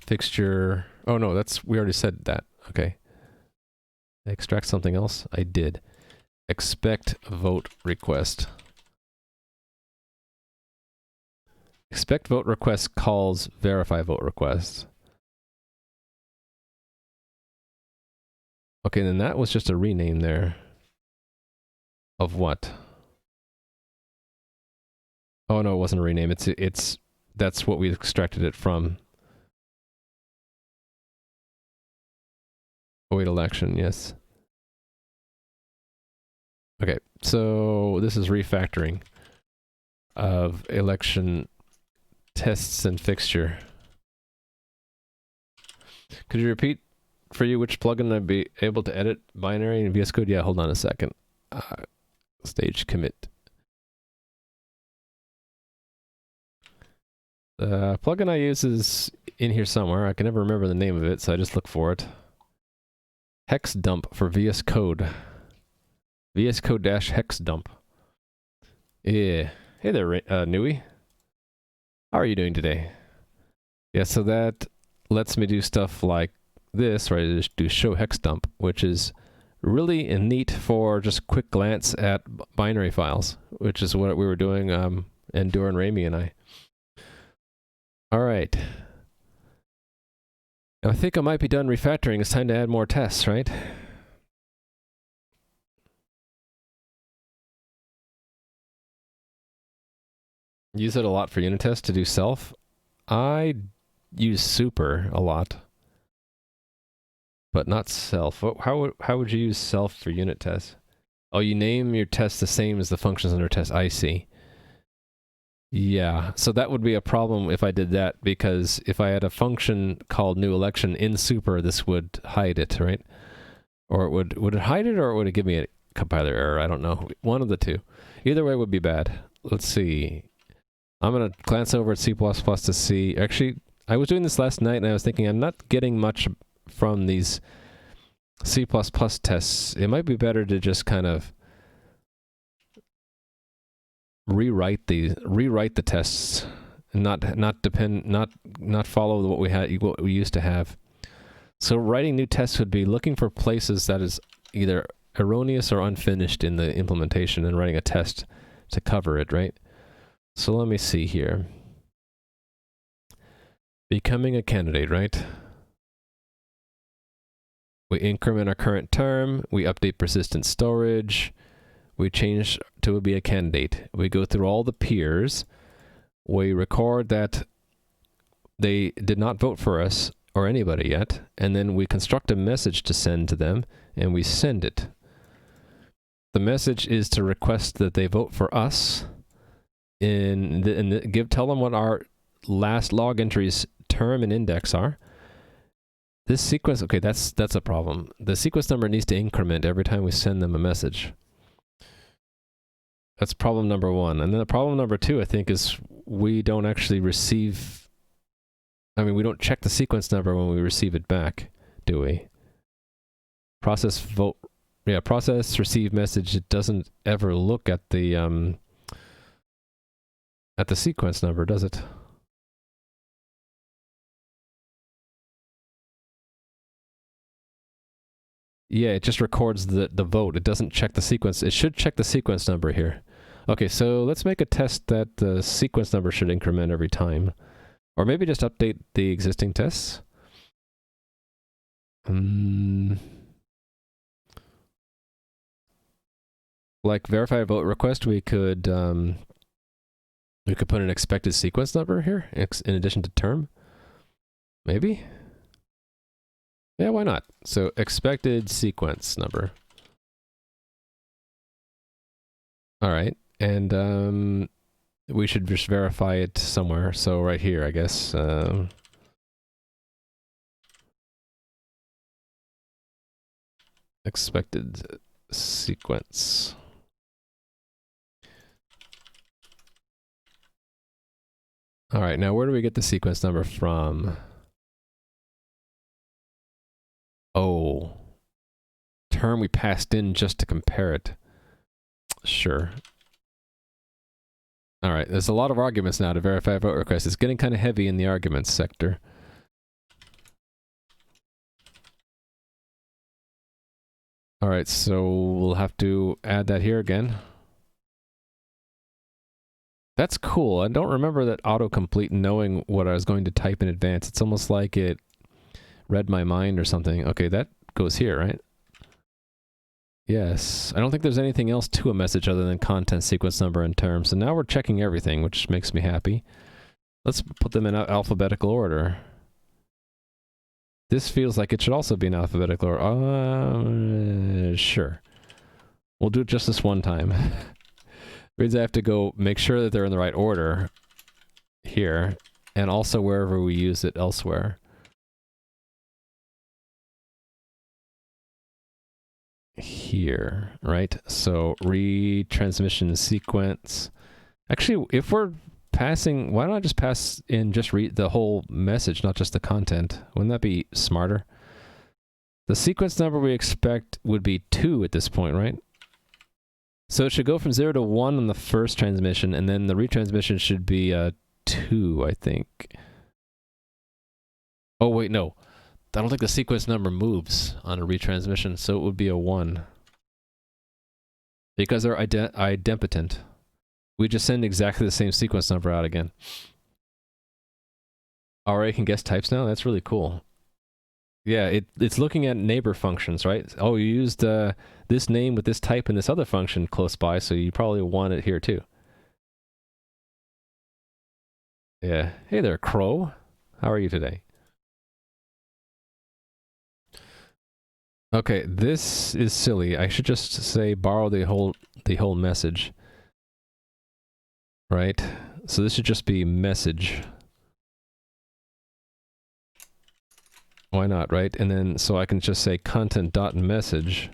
fixture. Oh no, we already said that. Okay. Extract something else? I did. Expect vote request. Expect vote request calls verify vote request. Okay, then that was just a rename there. Of what? Oh no, it wasn't a rename. That's what we extracted it from. Await election, yes. Okay, so this is refactoring of election tests and fixture. Could you repeat for you which plugin I'd be able to edit binary in VS Code? Yeah, hold on a second. Stage commit. The plugin I use is in here somewhere. I can never remember the name of it, so I just look for it. Hex dump for VS Code. VS Code dash hex dump. Yeah. Hey there, Nui. How are you doing today? Yeah, so that lets me do stuff like this, right? I just do show hex dump, which is really neat for just quick glance at binary files, which is what we were doing, and Doran, Ramey, and I. All right. I think I might be done refactoring. It's time to add more tests, right? Use it a lot for unit tests to do self. I use super a lot, but not self. How would you use self for unit tests? Oh, you name your tests the same as the functions under test. I see. Yeah, so that would be a problem if I did that, because if I had a function called new election in super, this would hide it, right? Or would it hide it, or would it give me a compiler error? I don't know. One of the two. Either way would be bad. Let's see. I'm going to glance over at C++ to see. Actually, I was doing this last night, and I was thinking I'm not getting much from these C++ tests. It might be better to just kind of rewrite the tests and not follow what we used to have. So writing new tests would be looking for places that is either erroneous or unfinished in the implementation and writing a test to cover it, right? So let me see here. Becoming a candidate, right? We increment our current term, we update persistent storage, we change to be a candidate. We go through all the peers, we record that they did not vote for us or anybody yet, and then we construct a message to send to them, and we send it. The message is to request that they vote for us, and tell them what our last log entries term and index are. This sequence, okay, that's a problem. The sequence number needs to increment every time we send them a message. That's problem number one. And then the problem number two, I think, is we don't actually receive, we don't check the sequence number when we receive it back, do we? Process receive message, it doesn't ever look at the sequence number, does it? Yeah, it just records the vote. It doesn't check the sequence. It should check the sequence number here. Okay, so let's make a test that the sequence number should increment every time. Or maybe just update the existing tests. Like verify vote request, we could put an expected sequence number here in addition to term. Maybe? Yeah, why not? So expected sequence number. All right, and we should just verify it somewhere. So right here, I guess. Expected sequence. All right, now where do we get the sequence number from? Oh, term we passed in just to compare it. Sure. All right, there's a lot of arguments now to verify a vote request. It's getting kind of heavy in the arguments sector. All right, so we'll have to add that here again. That's cool. I don't remember that autocomplete knowing what I was going to type in advance. It's almost like it read my mind or something. Okay, that goes here, right? Yes. I don't think there's anything else to a message other than content, sequence number, and term. So now we're checking everything, which makes me happy. Let's put them in alphabetical order. This feels like it should also be in alphabetical order. Sure. We'll do it just this one time. Means I have to go make sure that they're in the right order here, and also wherever we use it elsewhere. here, right? So retransmission sequence. Actually, if we're passing, why don't I just pass in just read the whole message, not just the content? Wouldn't that be smarter? The sequence number we expect would be 2 at this point, right? So it should go from 0 to 1 on the first transmission, and then the retransmission should be 2, I think. Oh, wait, no. I don't think the sequence number moves on a retransmission, so it would be a 1. Because they're idempotent. We just send exactly the same sequence number out again. Alright, can guess types now? That's really cool. Yeah, it's looking at neighbor functions, right? Oh, you used this name with this type and this other function close by, so you probably want it here too. Yeah. Hey there, Crow. How are you today? Okay, this is silly. I should just say borrow the whole message. Right? So this should just be message. Why not, right? And then, so I can just say content.message.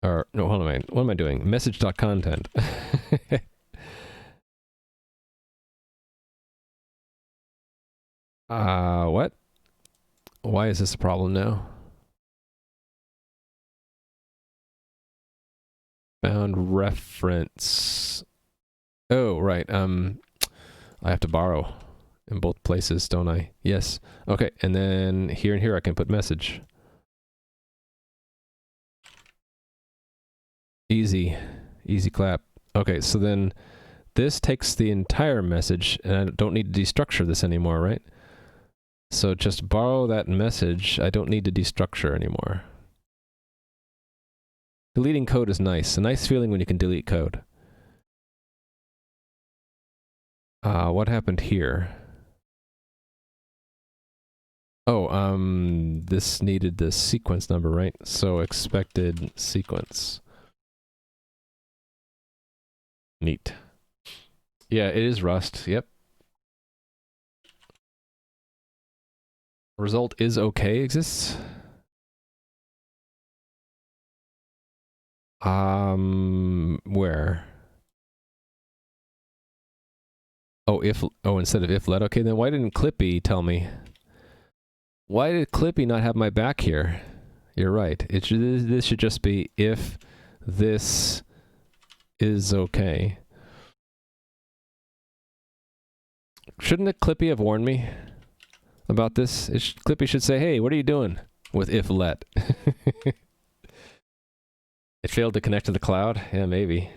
Or, no, hold on, what am I doing? Message.content. What? Why is this a problem now? Found reference. Oh, right, I have to borrow in both places, don't I? Yes. Okay, and then here and here I can put message. Easy. Easy clap. Okay, so then this takes the entire message, and I don't need to destructure this anymore, right? So just borrow that message. I don't need to destructure anymore. Deleting code is nice. A nice feeling when you can delete code. What happened here? Oh, this needed the sequence number, right? So expected sequence. Neat. Yeah, it is Rust. Yep. Result is okay exists. Where? Oh, instead of if let. Okay, then why didn't Clippy tell me? Why did Clippy not have my back here? You're right. This should just be if this is okay. Shouldn't the Clippy have warned me about this? Clippy should say, hey, what are you doing with if let? It failed to connect to the cloud? Yeah, maybe.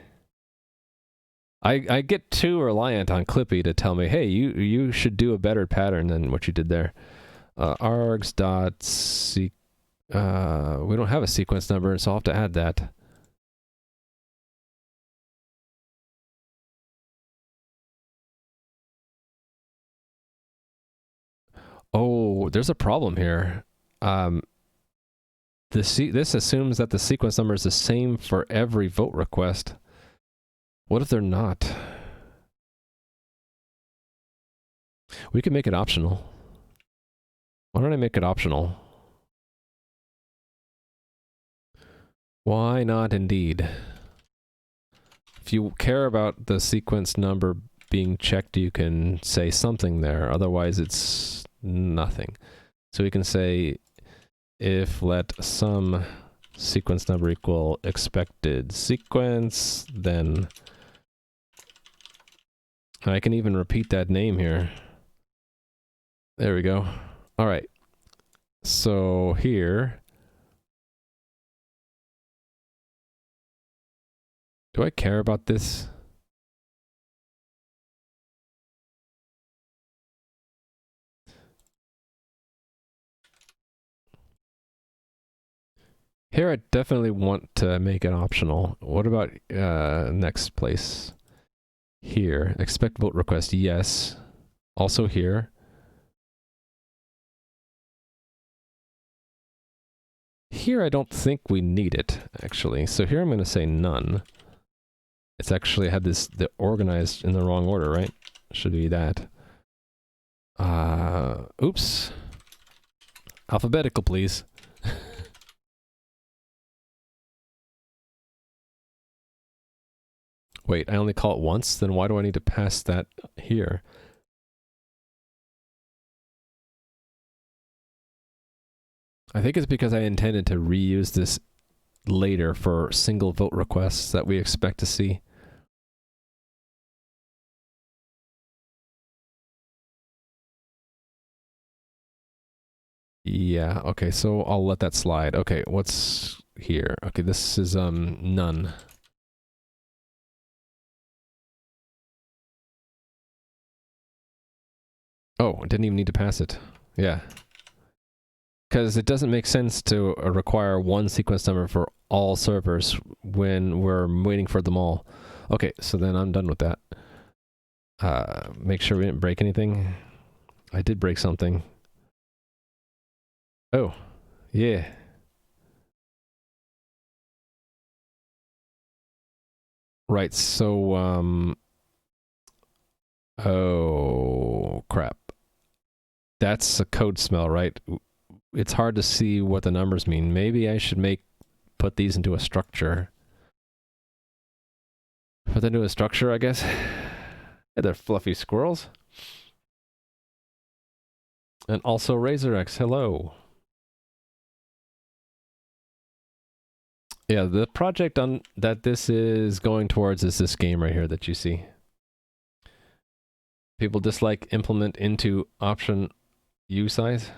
I get too reliant on Clippy to tell me, hey, you should do a better pattern than what you did there. Args.seq. We don't have a sequence number, so I'll have to add that. Oh, there's a problem here. This assumes that the sequence number is the same for every vote request. What if they're not? We can make it optional. Why don't I make it optional? Why not indeed? If you care about the sequence number being checked, you can say something there. Otherwise, it's nothing. So we can say if let some sequence number equal expected sequence, then I can even repeat that name here. There we go. All right. So here, do I care about this? Here I definitely want to make it optional. What about next place? Here, expect vote request, yes. Also here. Here I don't think we need it, actually. So here I'm going to say none. It's actually had the organized in the wrong order, right? Should be that. Oops. Alphabetical, please. Wait, I only call it once? Then why do I need to pass that here? I think it's because I intended to reuse this later for single vote requests that we expect to see. Yeah, okay, so I'll let that slide. Okay, what's here? Okay, this is none. Oh, I didn't even need to pass it. Yeah. Because it doesn't make sense to require one sequence number for all servers when we're waiting for them all. Okay, so then I'm done with that. Make sure we didn't break anything. I did break something. Oh, yeah. Right, so, oh, crap. That's a code smell, right? It's hard to see what the numbers mean. Maybe I should put these into a structure. Put them into a structure, I guess. Yeah, they're fluffy squirrels. And also RazorX, hello. Yeah, the project that this is going towards is this game right here that you see. People dislike implement into option usize.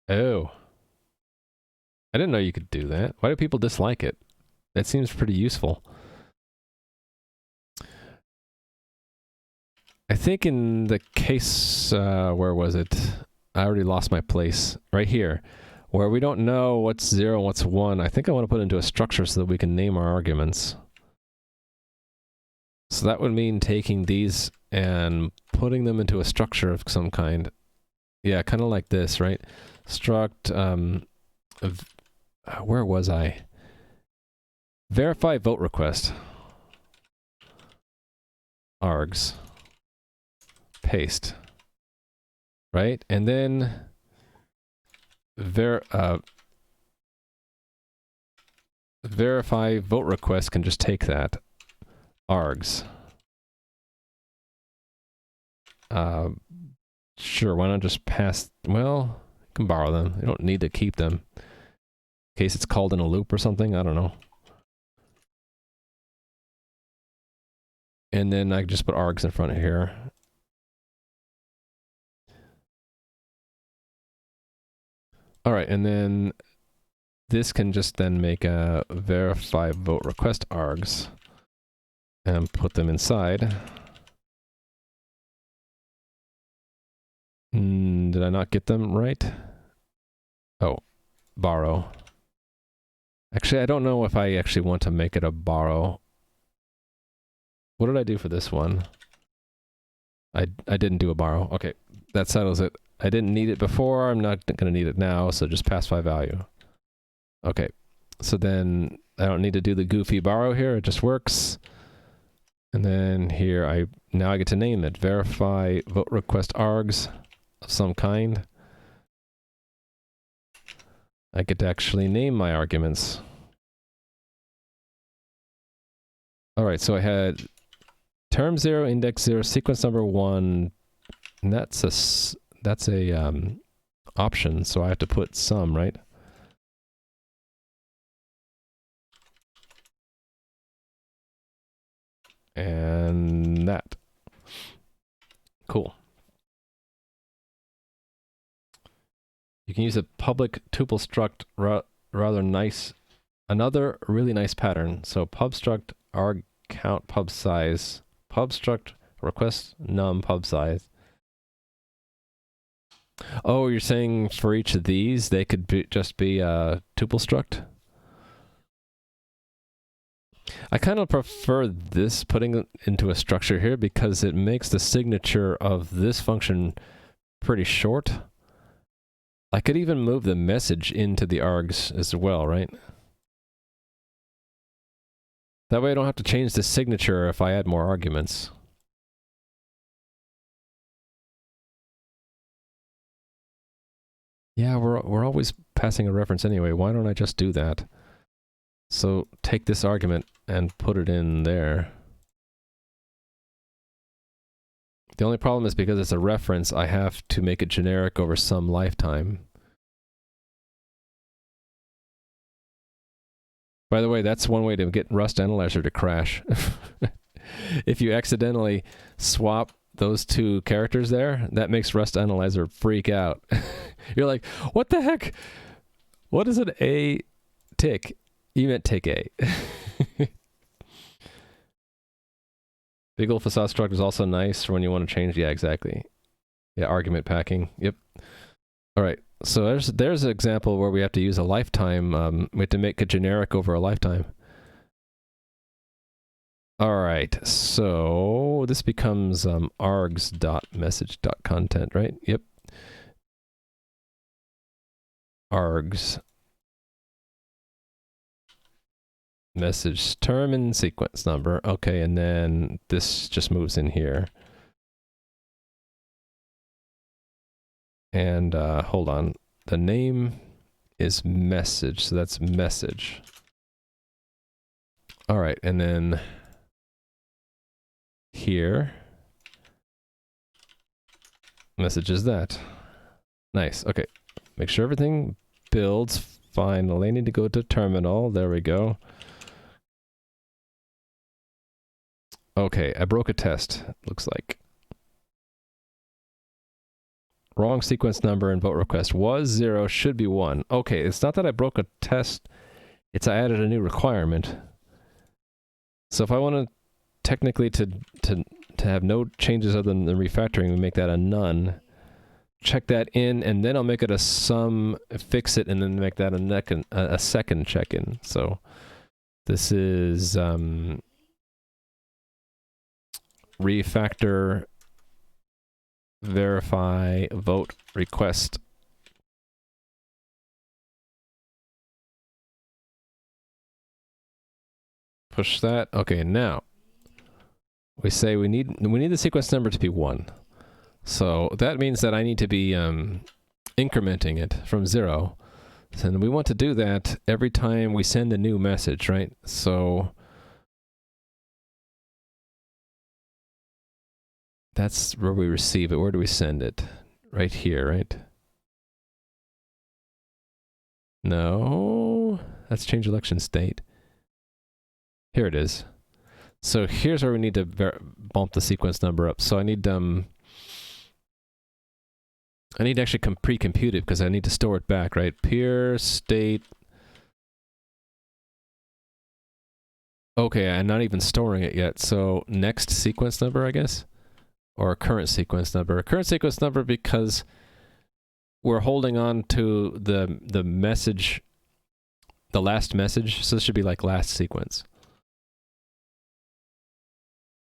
Oh. I didn't know you could do that. Why do people dislike it? That seems pretty useful. I think in the case, where was it? I already lost my place. Right here. Where we don't know what's 0 and what's 1. I think I want to put it into a structure so that we can name our arguments. So that would mean taking these and putting them into a structure of some kind. Yeah, kind of like this, right? Struct, where was I? Verify vote request. Args. Paste. Right? And then verify vote request can just take that. Args. Sure, why not just pass... Well, you can borrow them. You don't need to keep them. In case it's called in a loop or something, I don't know. And then I just put args in front of here. Alright, and then this can just then make a verify vote request args and put them inside. Did I not get them right? Oh, borrow. Actually, I don't know if I actually want to make it a borrow. What did I do for this one? I didn't do a borrow. Okay, that settles it. I didn't need it before, I'm not going to need it now, so just pass by value. Okay, so then I don't need to do the goofy borrow here, it just works. And then here, now I get to name it. Verify vote request args of some kind. I get to actually name my arguments. Alright, so I had term 0, index 0, sequence number 1, and that's a option, so I have to put some, right? And that. Cool. You can use a public tuple struct rather nice. Another really nice pattern. So pub struct arg count pub size. Pub struct request num pub size. Oh, you're saying for each of these, they could just be a tuple struct? I kind of prefer this putting it into a structure here because it makes the signature of this function pretty short. I could even move the message into the args as well, right? That way I don't have to change the signature if I add more arguments. Yeah, we're always passing a reference anyway. Why don't I just do that? So take this argument and put it in there. The only problem is because it's a reference, I have to make it generic over some lifetime. By the way, that's one way to get Rust Analyzer to crash. If you accidentally swap those two characters there, that makes Rust Analyzer freak out. You're like, what the heck? What is an A tick? You meant tick A. Big ol' facade struct is also nice for when you want to change. Yeah, exactly. Yeah, argument packing. Yep. All right. So there's an example where we have to use a lifetime. We have to make a generic over a lifetime. All right. So this becomes args.message.content, right? Yep. Args. Message term and sequence number. Okay, and then this just moves in here. And hold on. The name is message, so that's message. All right, and then here, message is that. Nice. Okay, make sure everything builds. Finally, I need to go to terminal. There we go. Okay, I broke a test, looks like. Wrong sequence number and vote request was 0, should be 1. Okay, it's not that I broke a test, it's I added a new requirement. So if I want to technically to have no changes other than the refactoring, we make that a none. Check that in, and then I'll make it a sum, fix it, and then make that a second check-in. So this is refactor verify vote request. Push that. Okay, now we say we need the sequence number to be 1. So that means that I need to be incrementing it from 0. And we want to do that every time we send a new message, right? So that's where we receive it. Where do we send it? Right here, right? No, that's change election state. Here it is. So here's where we need to bump the sequence number up. So I need to actually pre-compute it because I need to store it back, right? Peer state. Okay, I'm not even storing it yet. So next sequence number, I guess, or current sequence number. Current sequence number because we're holding on to the message, the last message. So this should be like last sequence.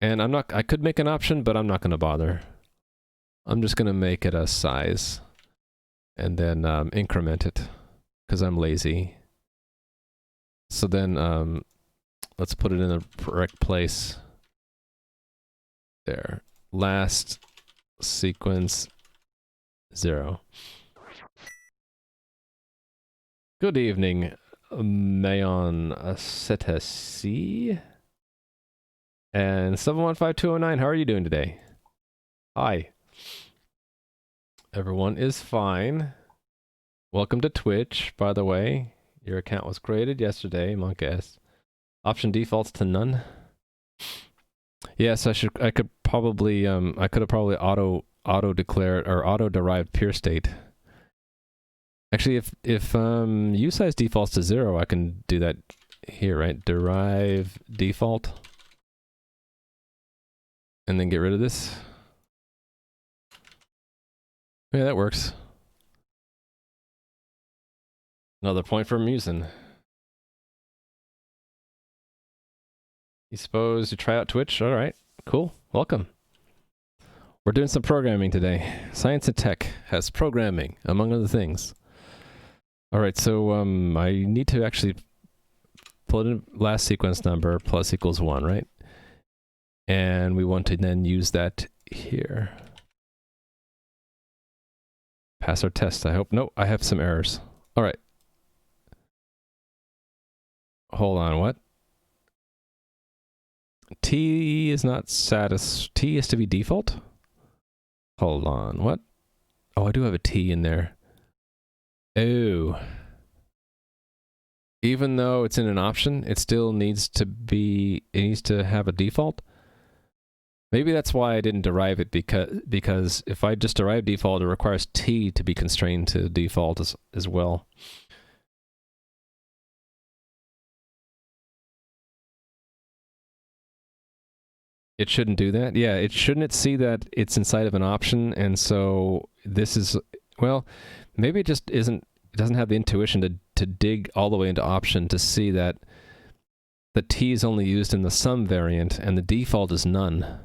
And I could make an option, but I'm not going to bother. I'm just going to make it a size and then increment it because I'm lazy. So then let's put it in the correct place. There. Last sequence 0. Good evening, Mayon Setesi. And 715209, how are you doing today? Hi. Everyone is fine. Welcome to Twitch, by the way. Your account was created yesterday, Monk S. Option defaults to none. Yes, I could have probably auto declared or auto derived pure state. Actually, if usize defaults to 0, I can do that here, right? Derive default. And then get rid of this. Yeah, that works. Another point for Musin. You suppose you try out Twitch? All right, cool. Welcome. We're doing some programming today. Science and Tech has programming, among other things. All right, so I need to actually put in last sequence number plus equals 1, right? And we want to then use that here. Pass our test, I hope. No, I have some errors. All right. hold on, what? T is not T is to be default? Hold on, what? Oh, I do have a T in there. Oh. Even though it's in an option, it still needs to have a default. Maybe that's why I didn't derive it, because if I just derive default, it requires T to be constrained to default as well. It shouldn't do that. Yeah, it shouldn't see that it's inside of an option, and so this is, well, maybe it just isn't. It doesn't have the intuition to dig all the way into option to see that the T is only used in the sum variant and the default is none.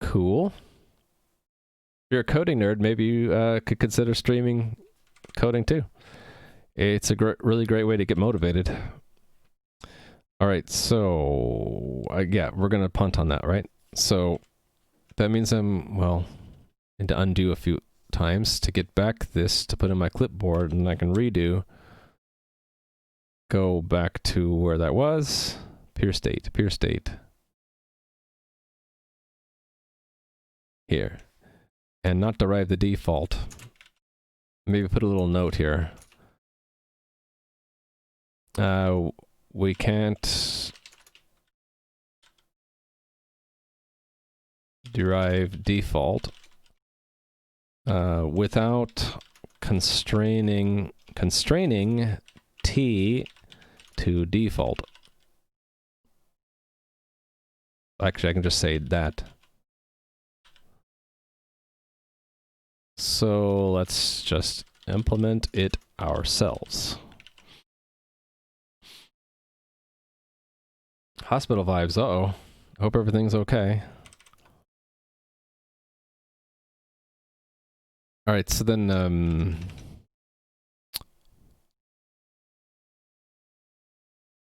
Cool. If you're a coding nerd, maybe you could consider streaming coding too. It's a really great way to get motivated. All right, so yeah, we're gonna punt on that, right? So that means well, need to undo a few times to get back this to put in my clipboard, and I can redo. Go back to where that was. Pure state. Here. And not derive the default. Maybe put a little note here. We can't derive default without constraining T to default. Actually, I can just say that. So let's just implement it ourselves. Hospital vibes, uh-oh. Hope everything's okay. Alright, so then,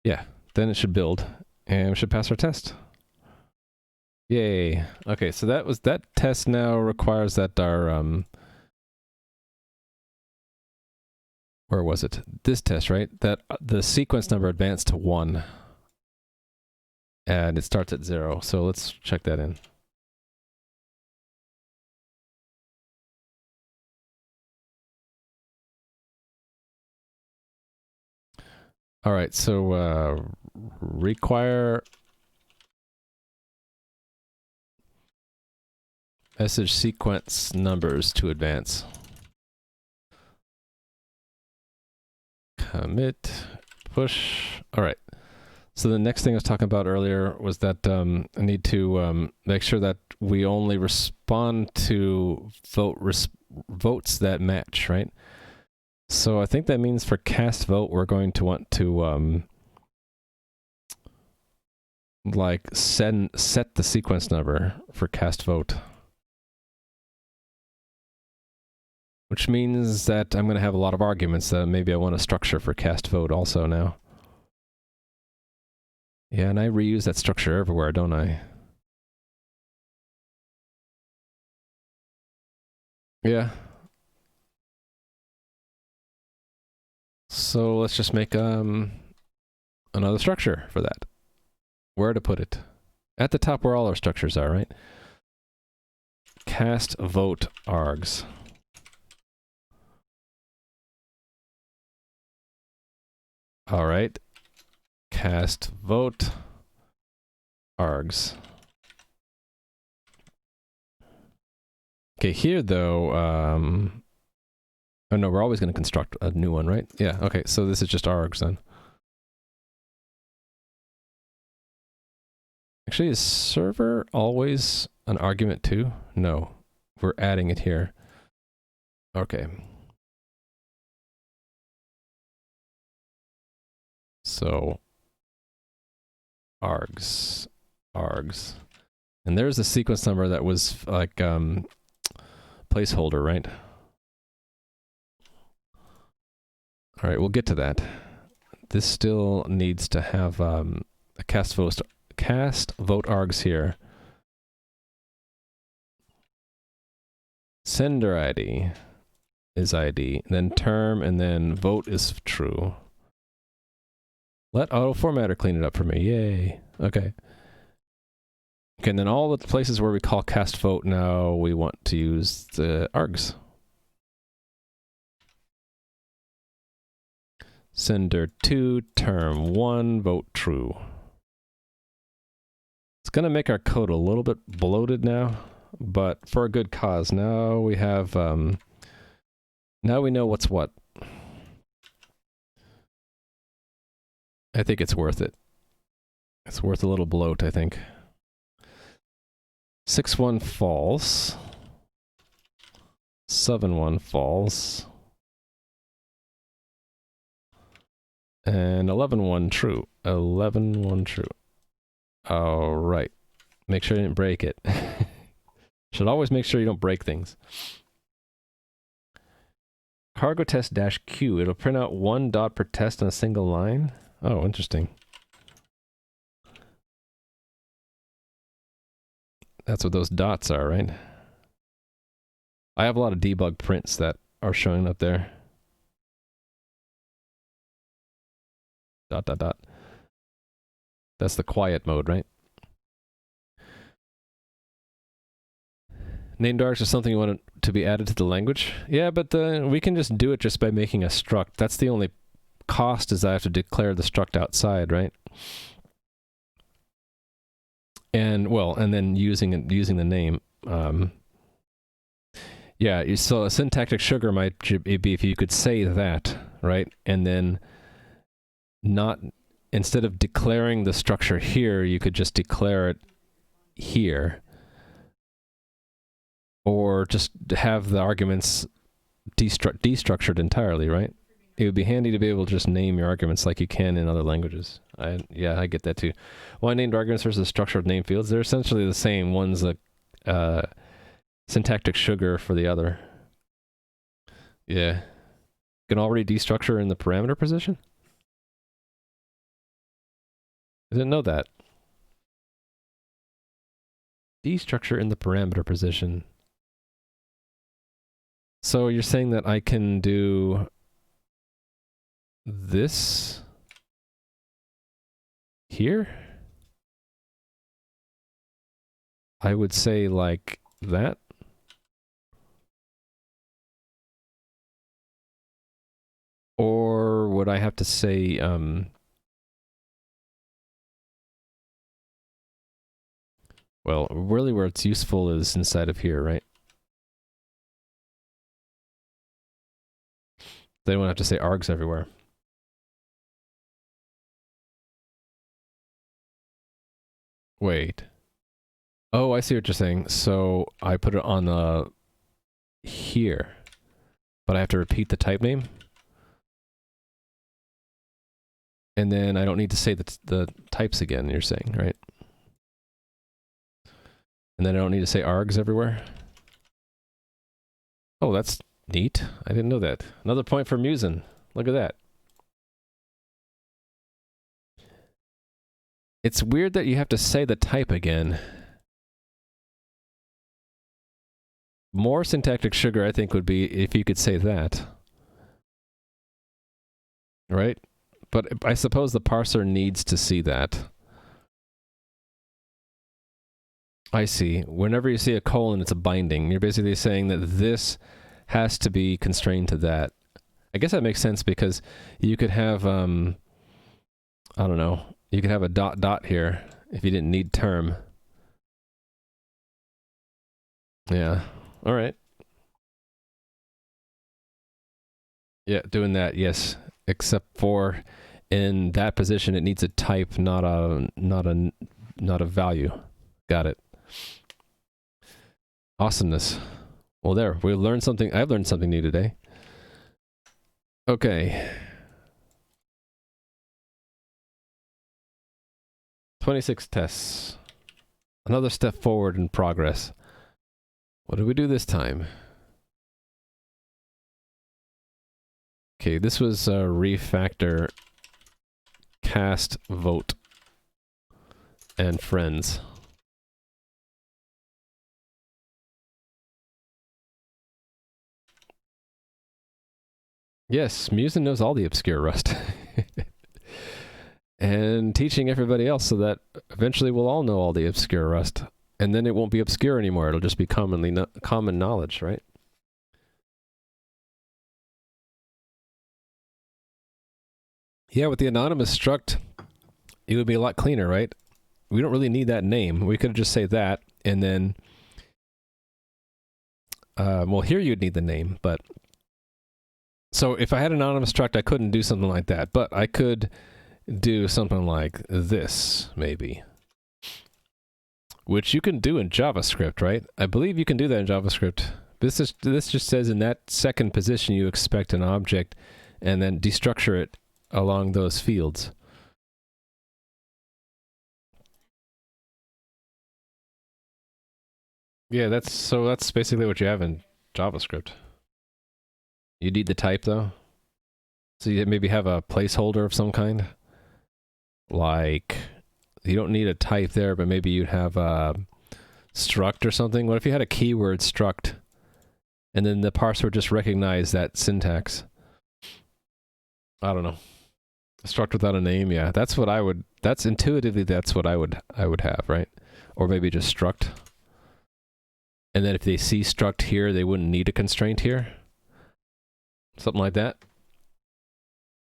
yeah, then it should build, and we should pass our test. Yay. Okay, so that test now requires that our, where was it? This test, right? That the sequence number advanced to 1. And it starts at 0, so let's check that in. All right, so require message sequence numbers to advance. Commit, push. All right. So the next thing I was talking about earlier was that I need to make sure that we only respond to votes that match, right? So I think that means for cast vote, we're going to want to like set the sequence number for cast vote. Which means that I'm going to have a lot of arguments that maybe I want a structure for cast vote also now. Yeah, and I reuse that structure everywhere, don't I? Yeah. So let's just make another structure for that. Where to put it? At the top where all our structures are, right? Cast vote args. All right. Cast vote args. Okay, here though, oh no, we're always going to construct a new one, right? Yeah, okay, so this is just args then. Actually, is server always an argument too? No, we're adding it here. Okay. So, args. And there's the sequence number that was like placeholder, right? All right, we'll get to that. This still needs to have a cast vote args here. Sender ID is ID, then term, and then vote is true. Let auto formatter clean it up for me. Yay. Okay. Okay, and then all the places where we call cast vote now, we want to use the args. Sender 2, term 1, vote true. It's going to make our code a little bit bloated now, but for a good cause. Now we have, now we know what's what. I think it's worth it. It's worth a little bloat, I think. 6-1 false. 7-1 false. And 11-1 true. 11-1 true. All right. Make sure you didn't break it. Should always make sure you don't break things. Cargo test -Q. It'll print out 1 dot per test on a single line. Oh, interesting. That's what those dots are, right? I have a lot of debug prints that are showing up there. Dot, dot, dot. That's the quiet mode, right? Named args is something you want to be added to the language. Yeah, but we can just do it just by making a struct. That's the only cost, is I have to declare the struct outside, right? And well, and then using the name. Yeah, so a syntactic sugar might be if you could say that, right? And then not, instead of declaring the structure here, you could just declare it here. Or just have the arguments destructured entirely, right? It would be handy to be able to just name your arguments like you can in other languages. Yeah, I get that too. Why named arguments versus structured name fields? They're essentially the same. One's a syntactic sugar for the other. Yeah. You can already destructure in the parameter position? I didn't know that. Destructure in the parameter position. So you're saying that I can do this here? I would say like that. Or would I have to say, well, really where it's useful is inside of here, right? They don't have to say args everywhere. Wait. Oh, I see what you're saying. So I put it on the here, but I have to repeat the type name. And then I don't need to say the types again, you're saying, right? And then I don't need to say args everywhere. Oh, that's neat. I didn't know that. Another point for Musin. Look at that. It's weird that you have to say the type again. More syntactic sugar, I think, would be if you could say that. Right? But I suppose the parser needs to see that. I see. Whenever you see a colon, it's a binding. You're basically saying that this has to be constrained to that. I guess that makes sense because you could have, I don't know, you could have a dot dot here if you didn't need term. Yeah. All right. Yeah, doing that, yes. Except for in that position, it needs a type, not a value. Got it. Awesomeness. Well, there, we learned something. I've learned something new today. Okay. 26 tests. Another step forward in progress. What did we do this time? Okay, this was refactor, cast, vote, and friends. Yes, Musin knows all the obscure Rust. And teaching everybody else so that eventually we'll all know all the obscure Rust. And then it won't be obscure anymore. It'll just be common knowledge, right? Yeah, with the anonymous struct, it would be a lot cleaner, right? We don't really need that name. We could just say that, and then, well, here you'd need the name, but so if I had an anonymous struct, I couldn't do something like that, but I could do something like this, maybe, which you can do in JavaScript, right? I believe you can do that in JavaScript. This just says in that second position you expect an object, and then destructure it along those fields. Yeah, that's basically what you have in JavaScript. You need the type though. So you maybe have a placeholder of some kind. Like you don't need a type there, but maybe you'd have a struct or something. What if you had a keyword struct and then the parser would just recognize that syntax? I don't know. A struct without a name, yeah. That's what I would that's intuitively that's what I would have, right? Or maybe just struct. And then if they see struct here, they wouldn't need a constraint here. Something like that.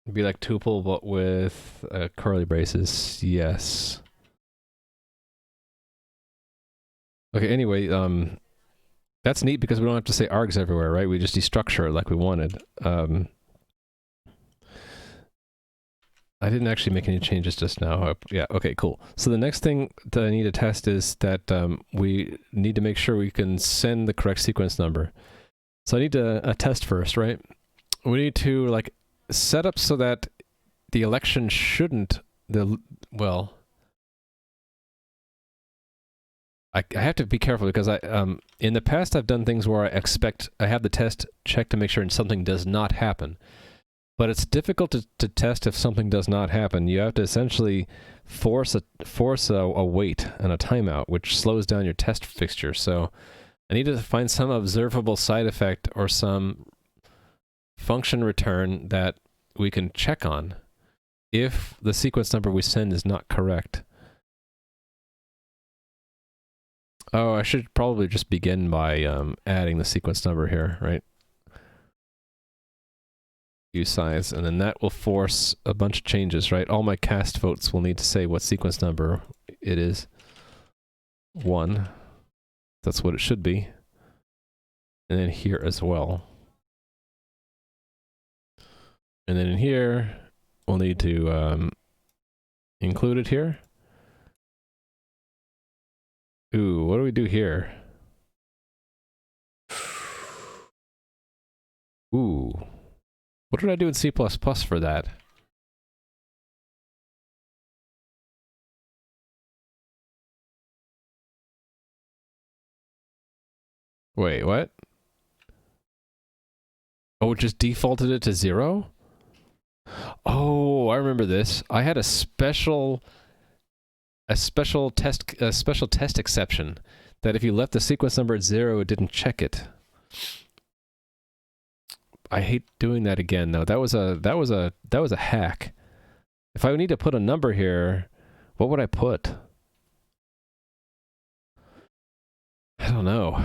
It'd be like tuple, but with curly braces. Yes. Okay, anyway, that's neat because we don't have to say args everywhere, right? We just destructure it like we wanted. I didn't actually make any changes just now. Yeah, okay, cool. So the next thing that I need to test is that we need to make sure we can send the correct sequence number. So I need to test first, right? We need to like set up so that the election shouldn't, well, I have to be careful because in the past I've done things where I have the test check to make sure something does not happen. But it's difficult to test if something does not happen. You have to essentially force a wait and a timeout, which slows down your test fixture. So I need to find some observable side effect or some function return that we can check on if the sequence number we send is not correct. Oh, I should probably just begin by adding the sequence number here, right? Size, and then that will force a bunch of changes, right? All my cast votes will need to say what sequence number it is. 1. That's what it should be. And then here as well. And then in here, we'll need to include it here. Ooh, what do we do here? Ooh. What did I do in C++ for that? Wait, what? Oh, it just defaulted it to 0? Oh, I remember this. I had a special test exception that if you left the sequence number at 0, it didn't check it. I hate doing that again though. That was a hack. If I need to put a number here, what would I put? I don't know.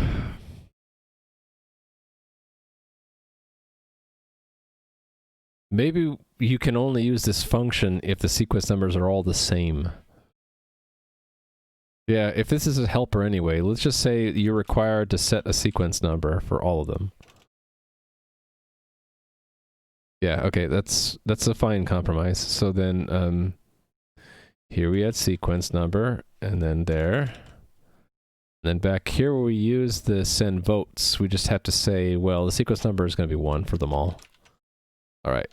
Maybe you can only use this function if the sequence numbers are all the same. Yeah, if this is a helper anyway, let's just say you're required to set a sequence number for all of them. Yeah, okay, that's a fine compromise. So then here we had sequence number, and then there. And then back here where we use the send votes, we just have to say, well, the sequence number is going to be 1 for them all. All right.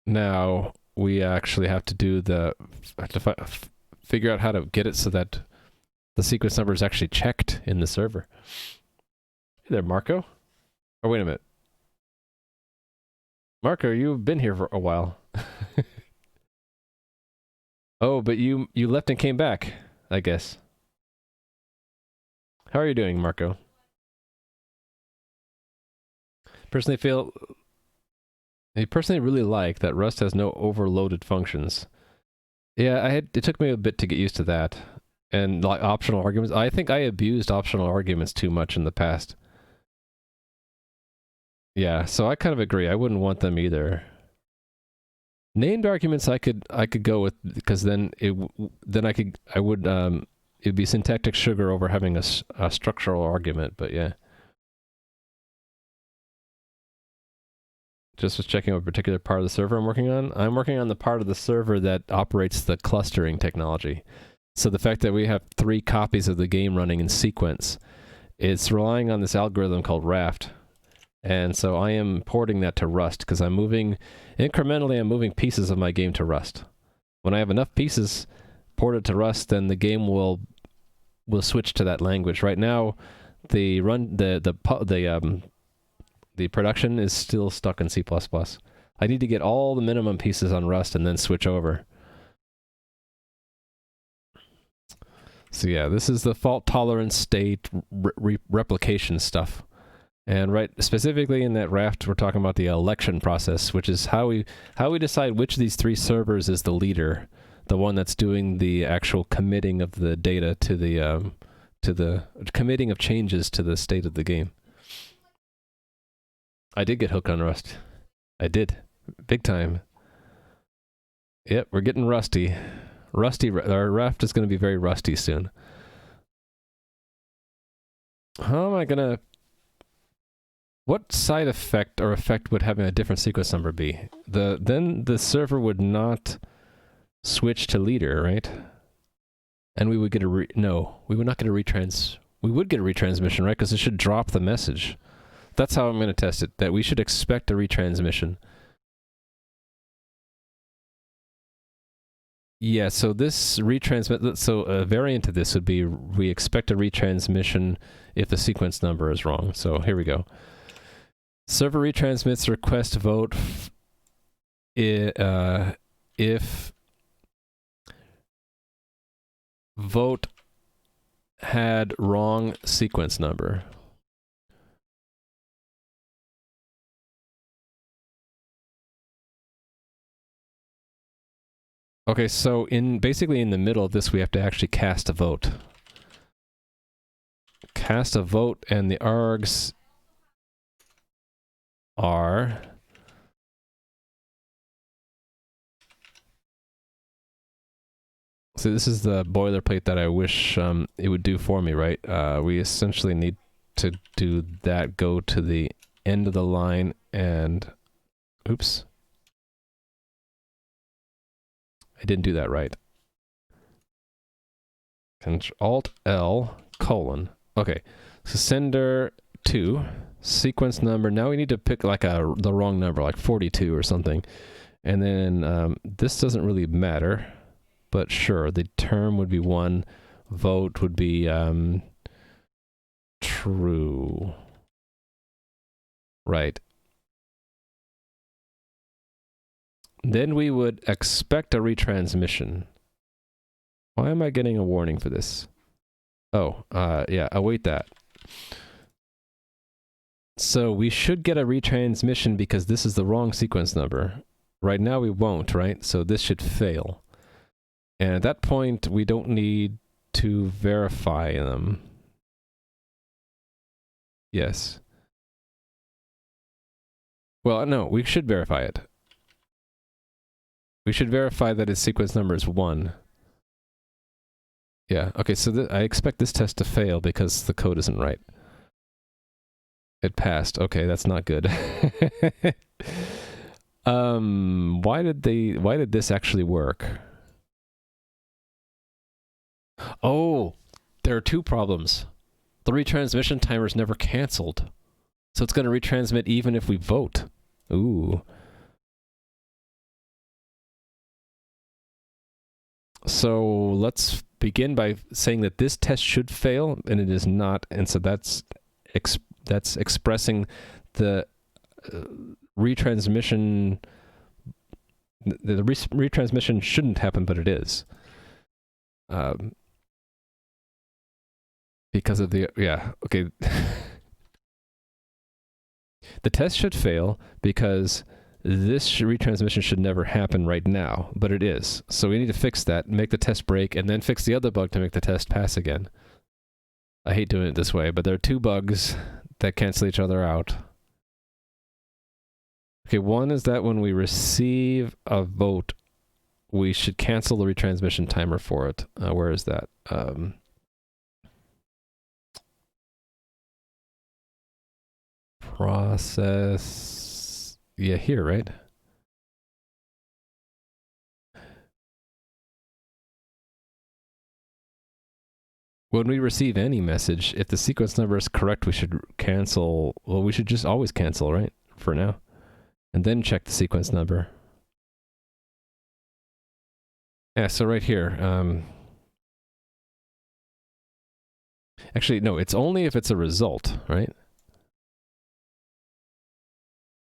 Now we actually have to do figure out how to get it so that the sequence number is actually checked in the server. Hey there, Marco. Oh, wait a minute. Marco, you've been here for a while. Oh, but you left and came back, I guess. How are you doing, Marco? Personally feel I personally really like that Rust has no overloaded functions. Yeah, it took me a bit to get used to that. And like optional arguments, I think I abused optional arguments too much in the past. Yeah, so I kind of agree. I wouldn't want them either. Named arguments I could go with because then I would it'd be syntactic sugar over having a structural argument, but yeah. Just was checking what particular part of the server I'm working on. I'm working on the part of the server that operates the clustering technology. So the fact that we have 3 copies of the game running in sequence, it's relying on this algorithm called Raft. And so I am porting that to Rust because I'm moving pieces of my game to Rust. When I have enough pieces ported to Rust, then the game will switch to that language. Right now, the production is still stuck in C++. I need to get all the minimum pieces on Rust and then switch over. So yeah, this is the fault tolerance state replication stuff. And right, specifically in that Raft, we're talking about the election process, which is how we decide which of these 3 servers is the leader, the one that's doing the actual committing of the data to the committing of changes to the state of the game. I did get hooked on Rust. I did. Big time. Yep, we're getting rusty. Our Raft is going to be very rusty soon. How am I going to... What side effect or effect would having a different sequence number be? Then the server would not switch to leader, right? And we would get no, we would not get a retrans... We would get a retransmission, right? Because it should drop the message. That's how I'm going to test it, that we should expect a retransmission. Yeah, so this retransmit... So a variant of this would be we expect a retransmission if the sequence number is wrong. So here we go. Server retransmits request vote if vote had wrong sequence number. Okay, so basically in the middle of this, we have to actually cast a vote. Cast a vote, and the args are... So this is the boilerplate that I wish it would do for me, right? We essentially need to do that, go to the end of the line, and... Oops. I didn't do that right. Alt-L, colon. Okay, so sender 2, sequence number. Now we need to pick like the wrong number, like 42 or something. And then this doesn't really matter, but sure, the term would be 1, vote would be true. Right. Then we would expect a retransmission. Why am I getting a warning for this? Oh, yeah, await that. So we should get a retransmission because this is the wrong sequence number. Right now we won't, right? So this should fail. And at that point, we don't need to verify them. Yes. Well, no, we should verify it. We should verify that its sequence number is 1. Yeah, okay, so I expect this test to fail because the code isn't right. It passed. Okay, that's not good. Why did this actually work? Oh, there are 2 problems. The retransmission timer is never canceled. So it's going to retransmit even if we vote. Ooh. So let's begin by saying that this test should fail, and it is not. And so that's expressing the retransmission. The retransmission shouldn't happen, but it is. Because of the... Yeah, okay. the test should fail because this retransmission should never happen right now, but it is. So we need to fix that, make the test break, and then fix the other bug to make the test pass again. I hate doing it this way, but there are two bugs that cancel each other out. Okay, one is that when we receive a vote, we should cancel the retransmission timer for it. Where is that? Process. Yeah, here, right? When we receive any message, if the sequence number is correct, we should cancel. Well, we should just always cancel, right? For now. And then check the sequence number. Yeah, so right here. Actually, no, it's only if it's a result, right?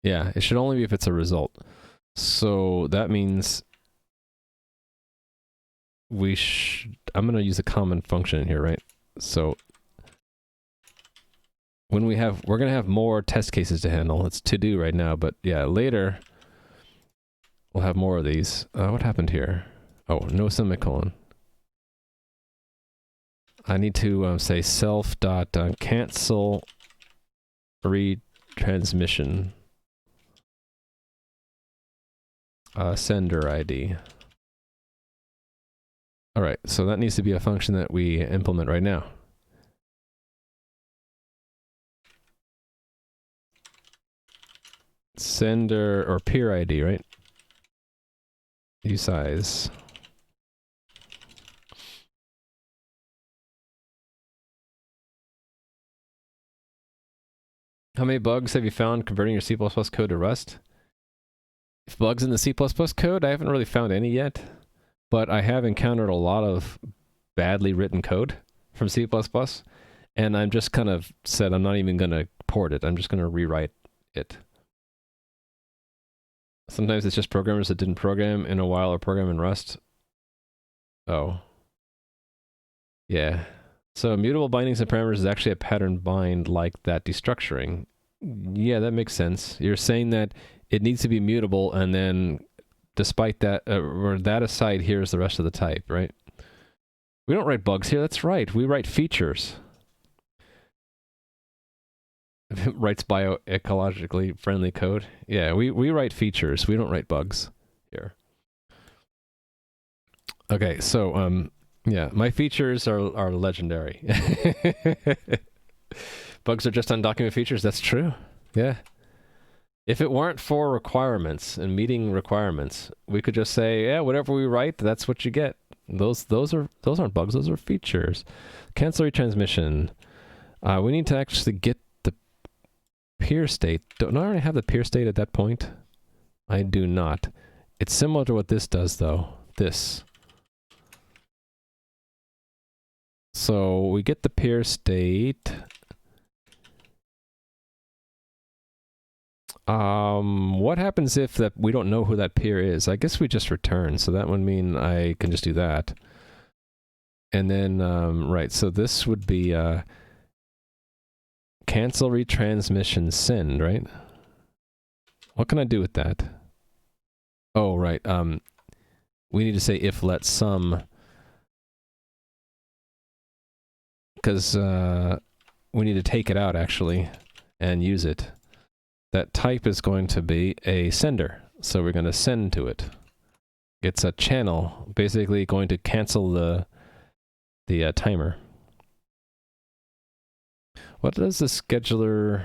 Yeah, it should only be if it's a result. So that means we should... I'm going to use a common function here, right? So when we have... We're going to have more test cases to handle. It's to do right now, but yeah, later we'll have more of these. What happened here? Oh, no semicolon. I need to say self.cancel retransmission sender ID. All right, so that needs to be a function that we implement right now. Sender or peer ID, right? Usize. How many bugs have you found converting your C++ code to Rust? If bugs in the C++ code, I haven't really found any yet, but I have encountered a lot of badly written code from C++, and I'm just kind of said I'm not even going to port it. I'm just going to rewrite it. Sometimes it's just programmers that didn't program in a while or program in Rust. Oh. Yeah. So mutable bindings and parameters is actually a pattern bind like that destructuring. Yeah, that makes sense. You're saying that it needs to be mutable, and then despite that, or that aside, here's the rest of the type, right? We don't write bugs here. That's right. We write features. Writes bioecologically friendly code. Yeah, we write features. We don't write bugs here. Okay, so yeah, my features are legendary. Bugs are just undocumented features. That's true. Yeah. If it weren't for requirements and meeting requirements, we could just say, yeah, whatever we write, that's what you get. Those aren't bugs. Those are features. Cancel retransmission. We need to actually get the peer state. Don't I already have the peer state at that point? I do not. It's similar to what this does, though. This. So we get the peer state. What happens if that we don't know who that peer is? I guess we just return, so that would mean I can just do that. And then, right, so this would be cancel retransmission send, right? What can I do with that? Oh, right, we need to say if let sum, because we need to take it out, actually, and use it. That type is going to be a sender, so we're going to send to it. It's a channel, basically going to cancel the timer. What does the scheduler...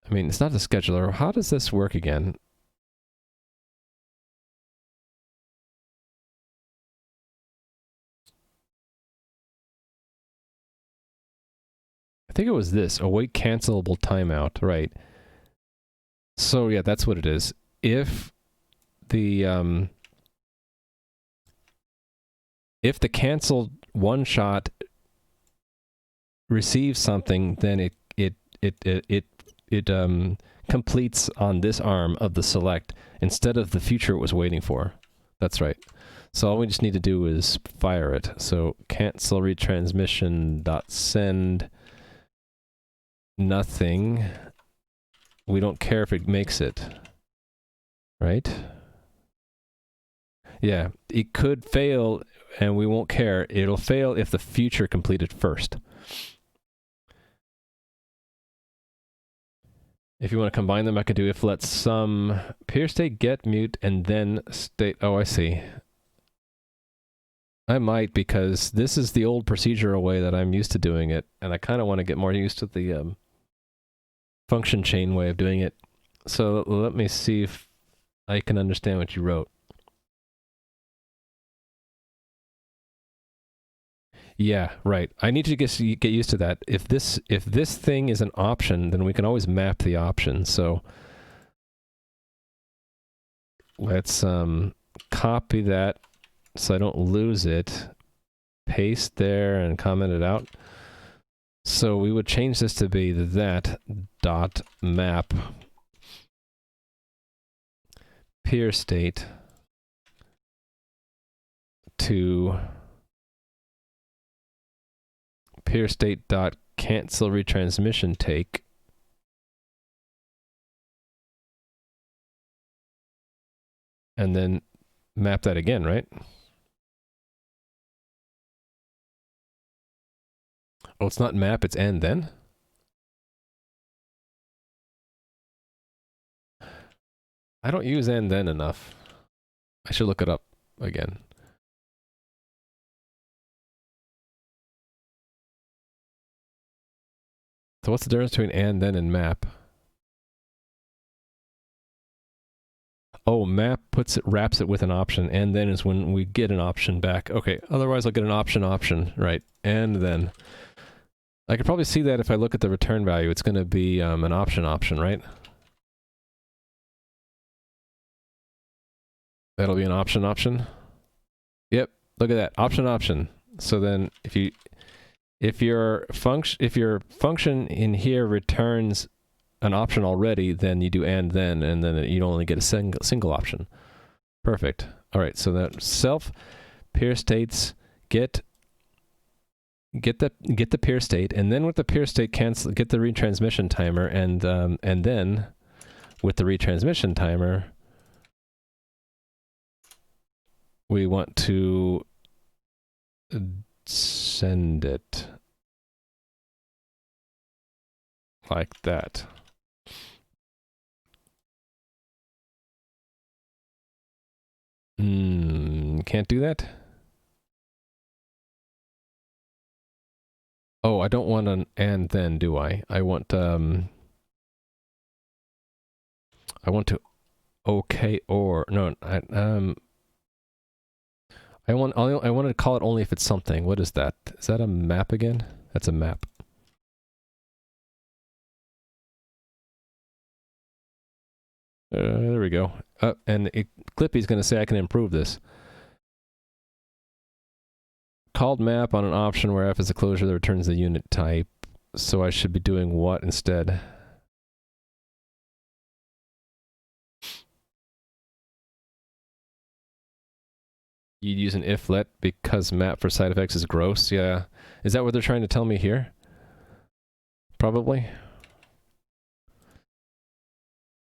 I mean, it's not the scheduler. How does this work again? I think it was this, await cancelable timeout, right? So yeah, that's what it is. If the canceled one shot receives something, then it completes on this arm of the select instead of the future it was waiting for. That's right. So all we just need to do is fire it. So cancel retransmission dot send nothing. We don't care if it makes it, right? Yeah, it could fail and we won't care. It'll fail if the future completed first. If you want to combine them, I could do if let sum peer state get mute and then state. Oh, I see. I might, because this is the old procedural way that I'm used to doing it, and I kind of want to get more used to the function chain way of doing it. So let me see if I can understand what you wrote. Yeah, right. I need to get used to that. If this thing is an option, then we can always map the option. So let's copy that so I don't lose it. Paste there and comment it out. So we would change this to be that dot map peer state to peer state dot cancel retransmission take and then map that again, right? Oh, it's not map, it's and then? I don't use and then enough. I should look it up again. So what's the difference between and then and map? Oh, map wraps it with an option, and then is when we get an option back. Okay, otherwise I'll get an option, right? And then. I could probably see that if I look at the return value, it's going to be an option, right? That'll be an option. Yep, look at that, option. So then if your function in here returns an option already, then you do and then you only get a single option. Perfect. All right, so that self peer states get the peer state, and then with the peer state cancel, get the retransmission timer, and then with the retransmission timer we want to send it like that. Can't do that? Oh, I don't want an and then, do I? I want to okay or no, I want to call it only if it's something. What is that? Is that a map again? That's a map. There we go. And Clippy's going to say I can improve this. Called map on an option where f is a closure that returns the unit type. So I should be doing what instead? You'd use an if let because map for side effects is gross. Yeah. Is that what they're trying to tell me here? Probably.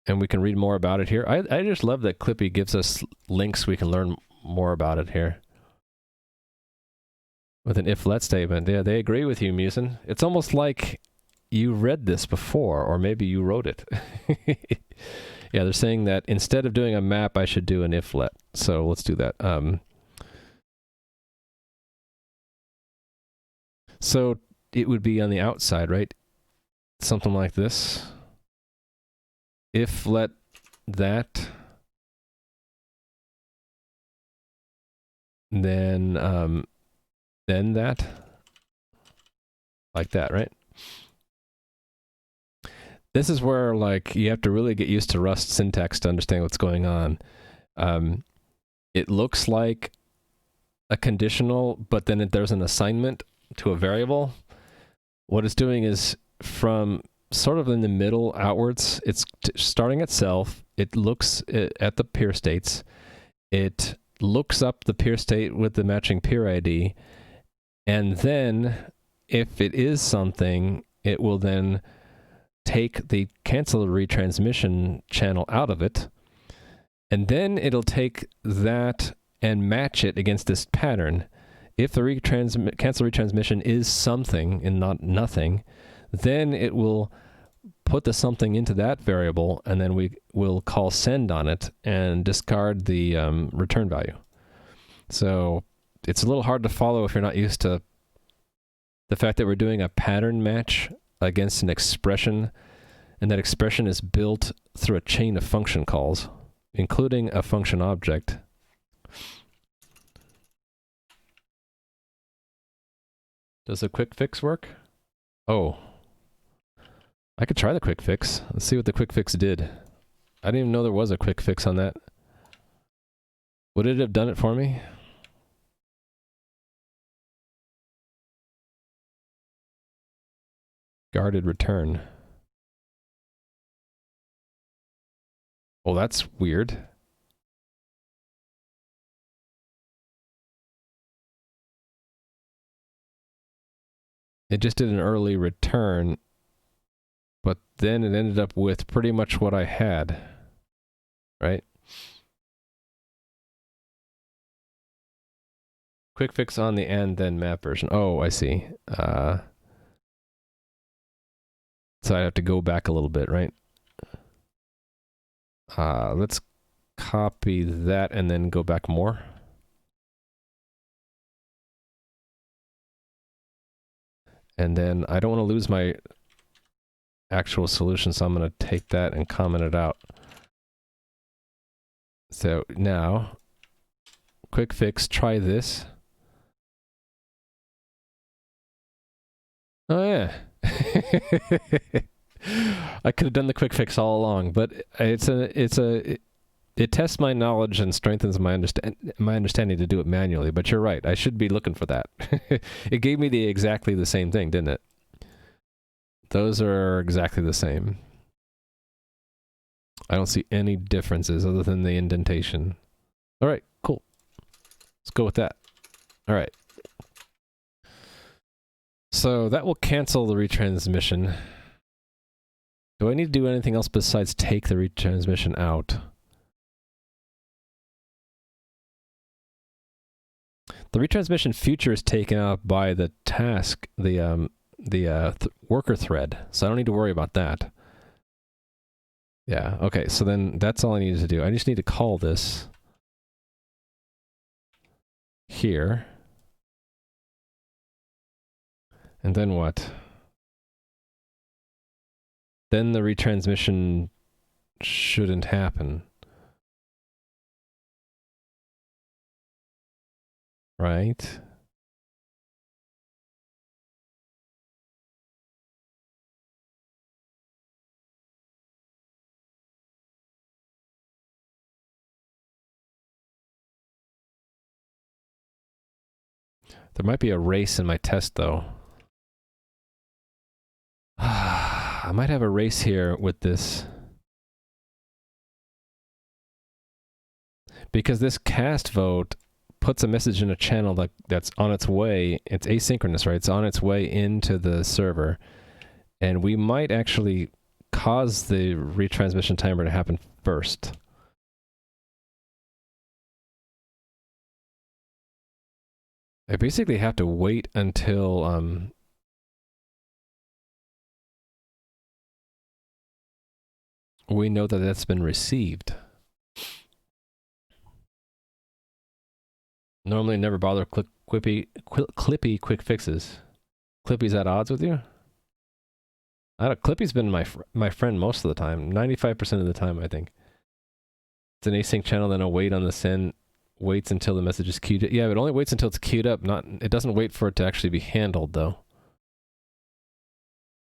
And we can read more about it here. I just love that Clippy gives us links we can learn more about it here. With an if-let statement. Yeah, they agree with you, Musin. It's almost like you read this before, or maybe you wrote it. Yeah, they're saying that instead of doing a map, I should do an if-let. So let's do that. So it would be on the outside, right? Something like this. If-let that. Then that, like that, right? This is where, like, you have to really get used to Rust syntax to understand what's going on. It looks like a conditional, but then there's an assignment to a variable. What it's doing is from sort of in the middle outwards, it's starting itself. It looks at the peer states. It looks up the peer state with the matching peer ID, and then if it is something, it will then cancel the retransmission channel out of it, and then it'll take that and match it against this pattern. If the cancel retransmission is something and not nothing, then it will put the something into that variable, and then we will call send on it and discard the return value. So it's a little hard to follow if you're not used to the fact that we're doing a pattern match against an expression, and that expression is built through a chain of function calls, including a function object. Does the quick fix work? Oh. I could try the quick fix. Let's see what the quick fix did. I didn't even know there was a quick fix on that. Would it have done it for me? Guarded return. Oh, that's weird. It just did an early return, but then it ended up with pretty much what I had, right? Quick fix on the and then map version. Oh, I see. So I have to go back a little bit, right? Let's copy that and then go back more. And then I don't want to lose my actual solution, so I'm going to take that and comment it out. So now, quick fix, try this. Oh yeah. I could have done the quick fix all along, but it tests my knowledge and strengthens my understanding to do it manually. But you're right, I should be looking for that. It gave me exactly the same thing, didn't it? Those are exactly the same. I don't see any differences other than the indentation. All right, cool. Let's go with that. All right. So that will cancel the retransmission. Do I need to do anything else besides take the retransmission out? The retransmission future is taken out by the task, the worker thread, so I don't need to worry about that. Yeah, okay, so then that's all I needed to do. I just need to call this here. And then what? Then the retransmission shouldn't happen. Right? There might be a race in my test, though. I might have a race here with this. Because this cast vote puts a message in a channel that's on its way. It's asynchronous, right? It's on its way into the server. And we might actually cause the retransmission timer to happen first. I basically have to wait until we know that that's been received. Normally never bother Clippy quick fixes. Clippy's at odds with you? Clippy's been my friend most of the time. 95% of the time, I think. It's an async channel, then I'll wait on the send. Waits until the message is queued up. Yeah, it only waits until it's queued up. It doesn't wait for it to actually be handled, though.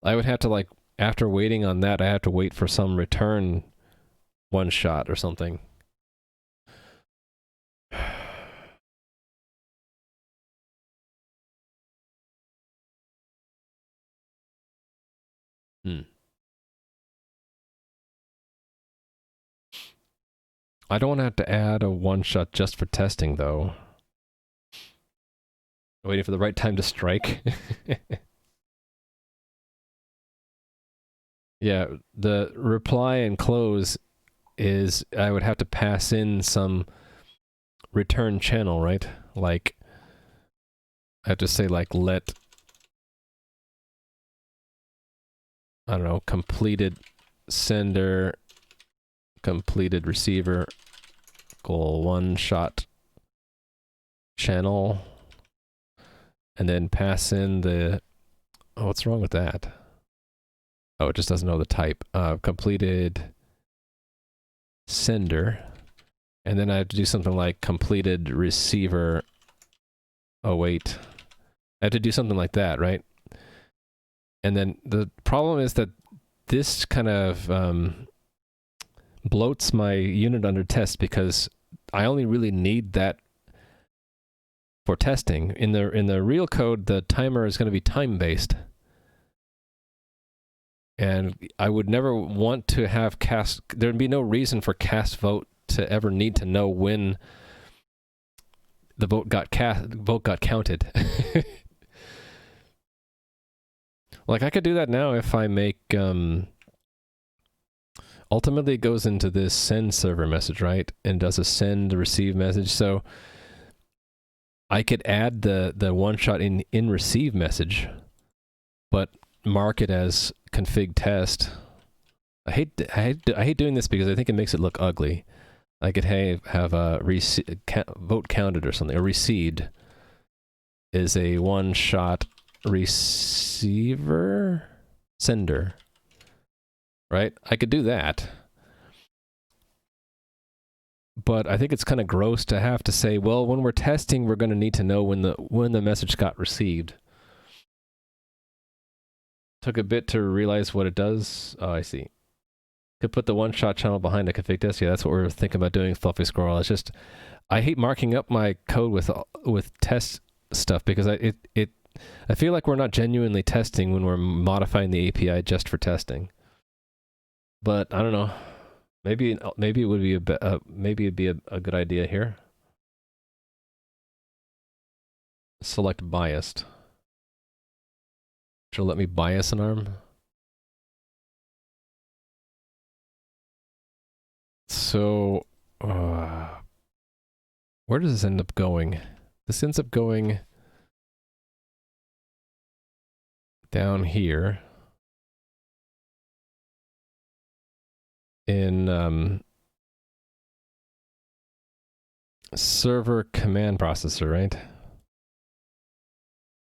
I would have to, like, after waiting on that, I have to wait for some return one shot or something. I don't want to have to add a one-shot just for testing, though. Waiting for the right time to strike. Yeah, the reply and close is I would have to pass in some return channel, right? Like, I have to say, like, let, I don't know, completed sender, completed receiver, equal one-shot channel, and then pass in the, oh, what's wrong with that? Oh, it just doesn't know the type. Completed sender, and then I have to do something like completed receiver. Oh, wait. I have to do something like that, right? And then the problem is that this kind of bloats my unit under test because I only really need that for testing. In the real code, the timer is going to be time-based. And I would never want to have cast, there'd be no reason for cast vote to ever need to know when the vote got counted. Like I could do that now if I make, ultimately it goes into this send server message, right? And does a send receive message. So I could add the one shot in receive message, but mark it as config test. I hate doing this because I think it makes it look ugly. I could have a vote counted or something. A received is a one shot receiver sender, right? I could do that, but I think it's kind of gross to have to say, well, when we're testing, we're going to need to know when the message got received. Took a bit to realize what it does. Oh, I see. Could put the one-shot channel behind a config test. Yeah, that's what we're thinking about doing, Fluffy Squirrel. It's just, I hate marking up my code with test stuff because I feel like we're not genuinely testing when we're modifying the API just for testing. But I don't know. Maybe it would be maybe it'd be a good idea here. Select biased. Should let me bias an arm. So, where does this end up going? This ends up going down here in server command processor, right?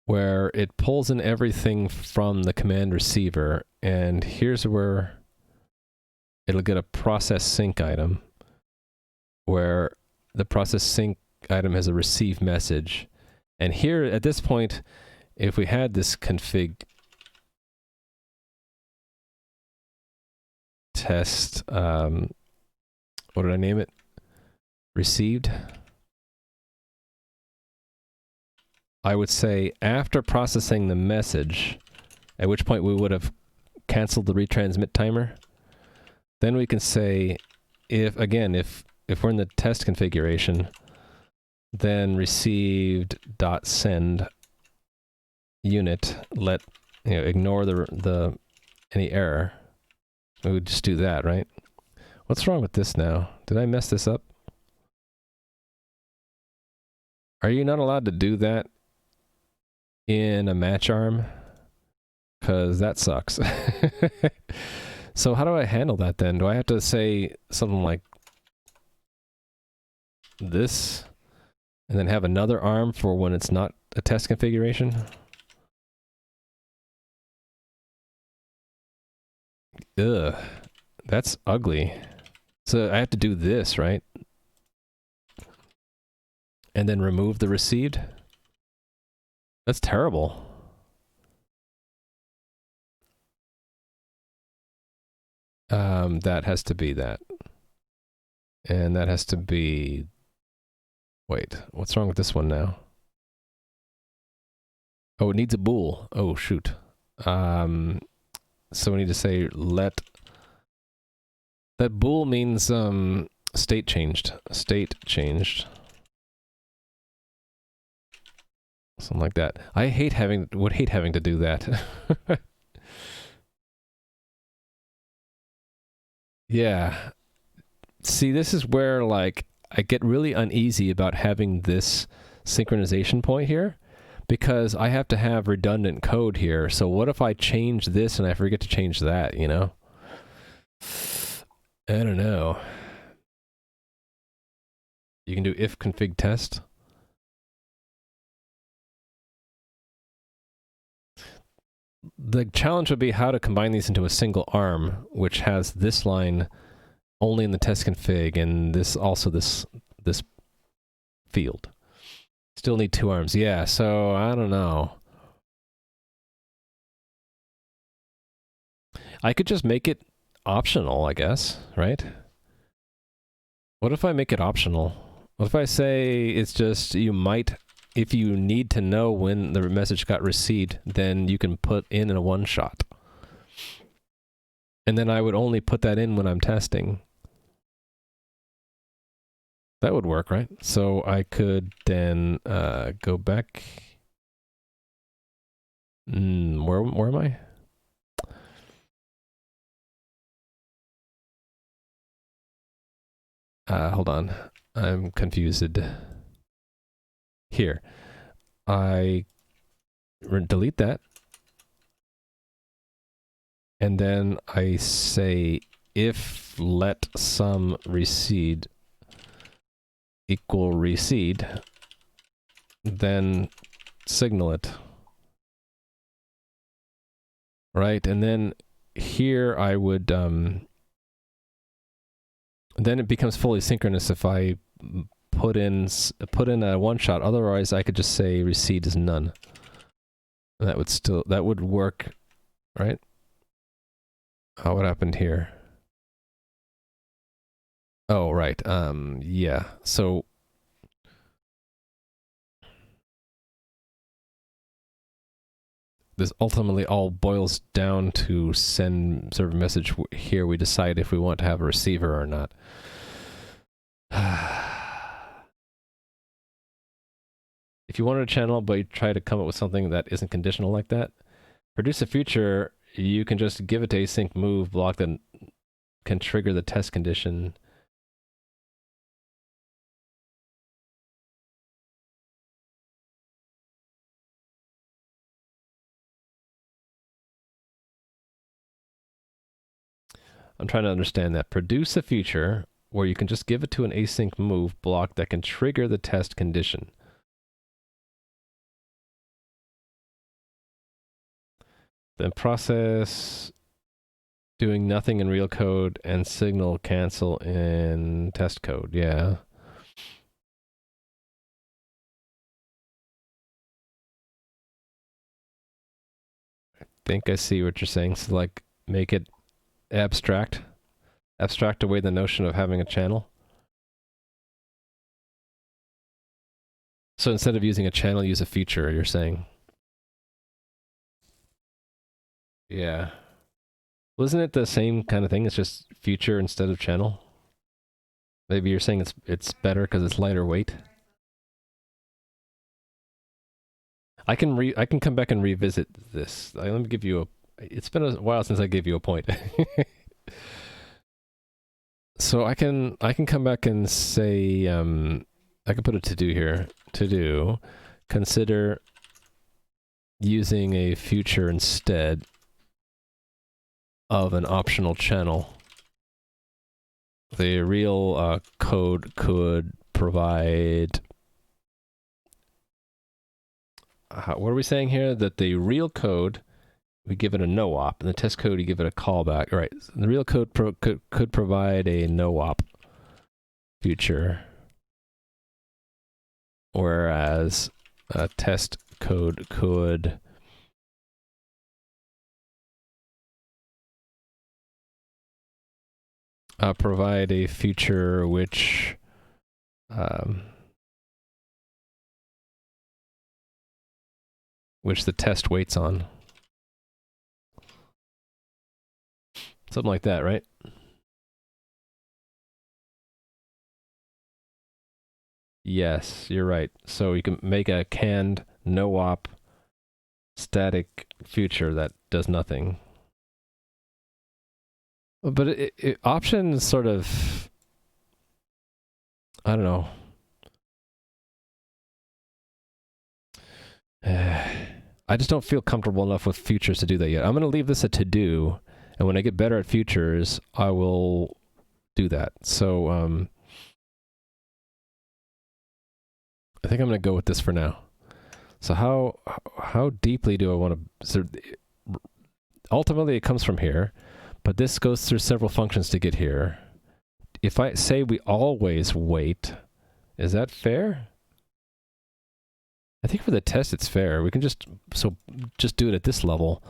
Where it pulls in everything from the command receiver, and here's where it'll get a process sync item, where the process sync item has a receive message. And here, at this point, if we had this config test, what did I name it? Received. I would say after processing the message, at which point we would have canceled the retransmit timer, then we can say, if we're in the test configuration, then received.send unit, ignore any error. We would just do that, right? What's wrong with this now? Did I mess this up? Are you not allowed to do that in a match arm? Because that sucks. So how do I handle that then? Do I have to say something like this and then have another arm for when it's not a test configuration? Ugh, that's ugly. So I have to do this, right? And then remove the received? That's terrible. That has to be that. And that has to be... Wait, what's wrong with this one now? Oh, it needs a bool. Oh, shoot. So we need to say let... That bool means, State changed. State changed. Something like that. I would hate having to do that. Yeah. See, this is where, like, I get really uneasy about having this synchronization point here, because I have to have redundant code here. So what if I change this and I forget to change that, you know? I don't know. You can do if config test. The challenge would be how to combine these into a single arm, which has this line only in the test config and this also this field. Still need two arms. Yeah, so I don't know. I could just make it optional, I guess, right? What if I make it optional? What if I say it's just you might, if you need to know when the message got received, then you can put in a one shot. And then I would only put that in when I'm testing. That would work, right? So I could then go back. Where am I? Hold on. I'm confused. Here. I delete that. And then I say if let sum recede equal recede, then signal it. Right? And then here I would, then it becomes fully synchronous if I put in a one shot. Otherwise, I could just say recede is none. And that would work, right? Oh, what happened here? Oh, right. Yeah. So this ultimately all boils down to send sort of a message here. We decide if we want to have a receiver or not. If you wanted a channel, but you try to come up with something that isn't conditional like that, produce a feature, you can just give it to async move block that can trigger the test condition. I'm trying to understand that. Produce a feature where you can just give it to an async move block that can trigger the test condition. Then process doing nothing in real code and signal cancel in test code. Yeah. I think I see what you're saying. So like make it abstract away the notion of having a channel. So instead of using a channel, use a feature, you're saying. Yeah. Well, isn't it the same kind of thing? It's just feature instead of channel? Maybe you're saying it's better because it's lighter weight. I can come back and revisit this. Let me give you a. It's been a while since I gave you a point. So I can come back and say I can put a to do here. To do, consider using a feature instead of an optional channel. The real code could provide. What are we saying here? That the real code, we give it a no-op, and the test code, you give it a callback. Right. So the real code could provide a no-op feature, whereas a test code could provide a feature which the test waits on. Something like that, right? Yes, you're right. So you can make a canned no op static future that does nothing. But options sort of, I don't know. I just don't feel comfortable enough with futures to do that yet. I'm going to leave this a to-do, and when I get better at futures, I will do that. So I think I'm going to go with this for now. So how deeply do I want to... So ultimately, it comes from here, but this goes through several functions to get here. If I say we always wait, is that fair? I think for the test it's fair. We can just do it at this level.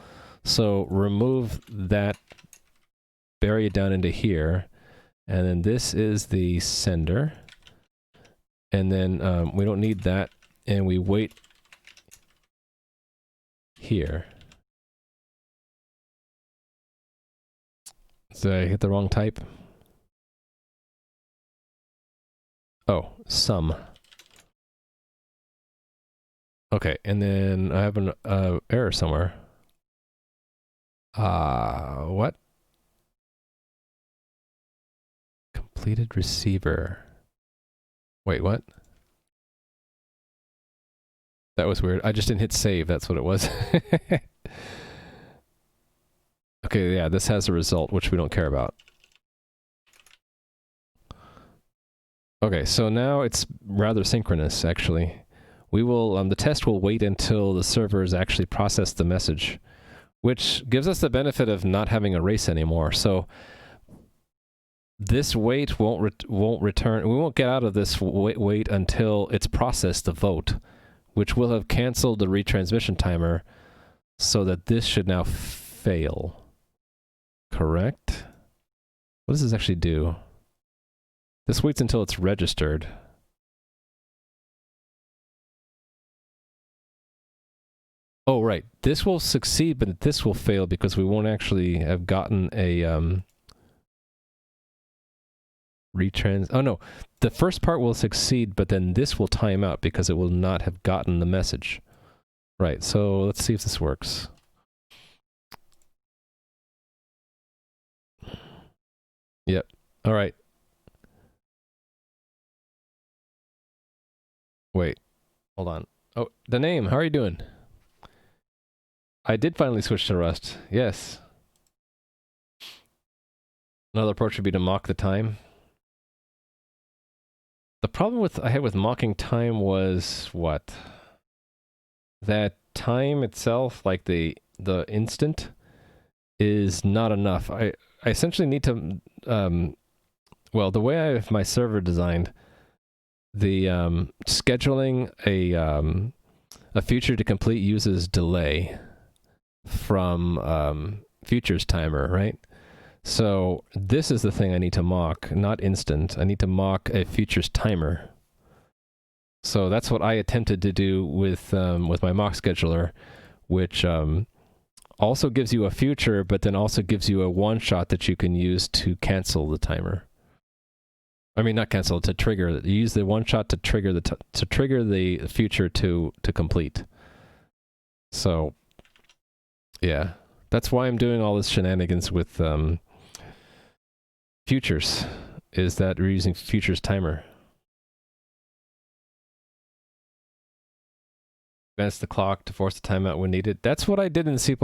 So remove that, bury it down into here, and then this is the sender. And then we don't need that, and we wait here. Did I hit the wrong type? Oh, sum. Okay, and then I have an error somewhere. What? Completed receiver. Wait, what? That was weird. I just didn't hit save. That's what it was. Okay, yeah, this has a result, which we don't care about. Okay, so now it's rather synchronous, actually. We will, the test will wait until the servers actually process the message, which gives us the benefit of not having a race anymore. So this wait won't return. We won't get out of this wait until it's processed the vote, which will have canceled the retransmission timer, so that this should now fail. Correct? What does this actually do? This waits until it's registered. Oh, right. This will succeed, but this will fail because we won't actually have gotten a retrans... Oh, no. The first part will succeed, but then this will time out because it will not have gotten the message. Right, so let's see if this works. Yep. All right. Wait. Hold on. Oh, the name. How are you doing? I did finally switch to Rust. Yes. Another approach would be to mock the time. The problem I had with mocking time was what? That time itself, like the instant, is not enough. I essentially need to, well, the way I have my server designed, the scheduling a future to complete uses delay from futures timer, right? So this is the thing I need to mock, not instant. I need to mock a futures timer. So that's what I attempted to do with my mock scheduler, which also gives you a future, but then also gives you a one-shot that you can use to cancel the timer. I mean, not cancel, to trigger. You use the one-shot to trigger the future to complete. So, yeah, that's why I'm doing all this shenanigans with futures. Is that we're using futures timer. Advance the clock to force the timeout when needed. That's what I did in C++.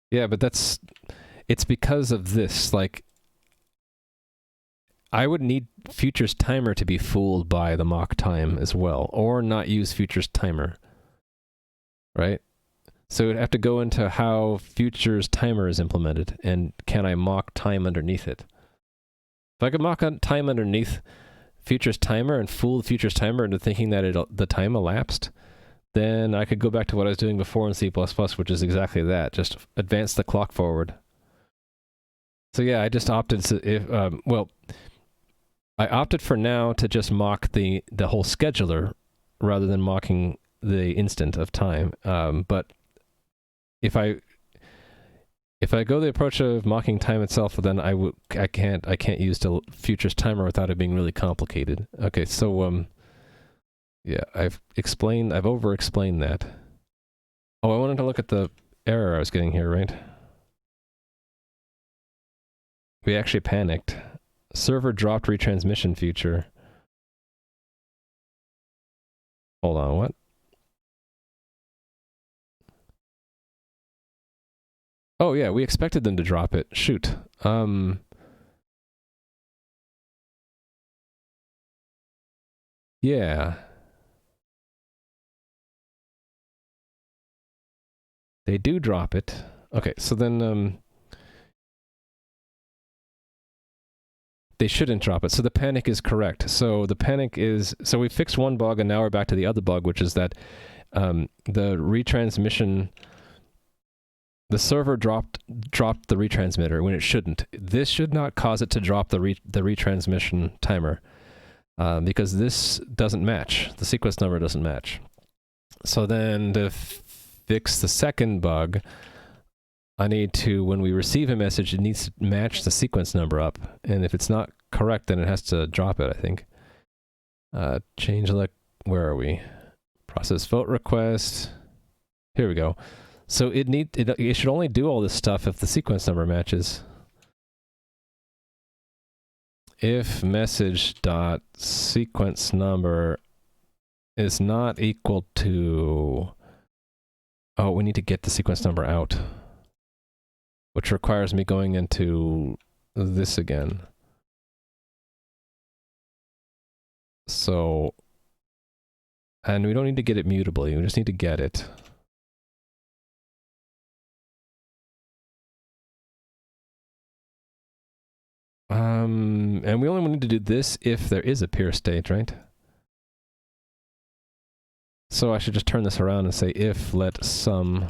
Yeah, but it's because of this. Like, I would need futures timer to be fooled by the mock time as well, or not use futures timer, right? So it would have to go into how futures timer is implemented, and can I mock time underneath it? If I could mock time underneath futures timer and fool the futures timer into thinking that the time elapsed, then I could go back to what I was doing before in C++, which is exactly that, just advance the clock forward. So yeah, I just opted to, well, I opted for now to just mock the whole scheduler rather than mocking the instant of time. But if If I go the approach of mocking time itself, then I can't use the futures timer without it being really complicated. Okay, so yeah, I've over explained that. Oh, I wanted to look at the error I was getting here, right? We actually panicked. Server dropped retransmission feature. Hold on, what? Oh yeah, we expected them to drop it. Shoot. Yeah. They do drop it. Okay, so then they shouldn't drop it. So the panic is correct. So the panic is, so we fixed one bug and now we're back to the other bug, which is that the retransmission, the server dropped the retransmitter when it shouldn't. This should not cause it to drop the retransmission timer because this doesn't match. The sequence number doesn't match. So then to fix the second bug, I need to, when we receive a message, it needs to match the sequence number up. And if it's not correct, then it has to drop it, I think. Change elect, where are we? Process vote request. Here we go. So it should only do all this stuff if the sequence number matches. If message dot sequence number is not equal to, oh, we need to get the sequence number out, which requires me going into this again. So, and we don't need to get it mutably, we just need to get it. And we only need to do this if there is a pure state, right? So I should just turn this around and say if let sum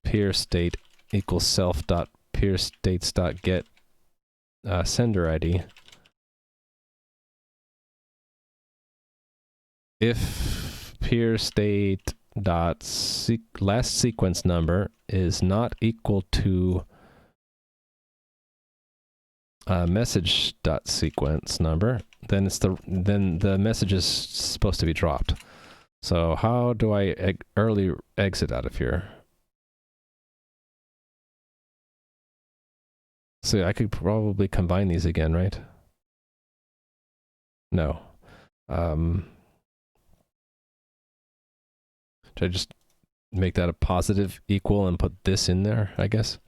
peer state equals self dot peer states dot get sender ID. If peer state dot last sequence number is not equal to message dot sequence number, then the message is supposed to be dropped. So how do I early exit out of here? So I could probably combine these again, right? No. Should I just make that a positive equal and put this in there, I guess?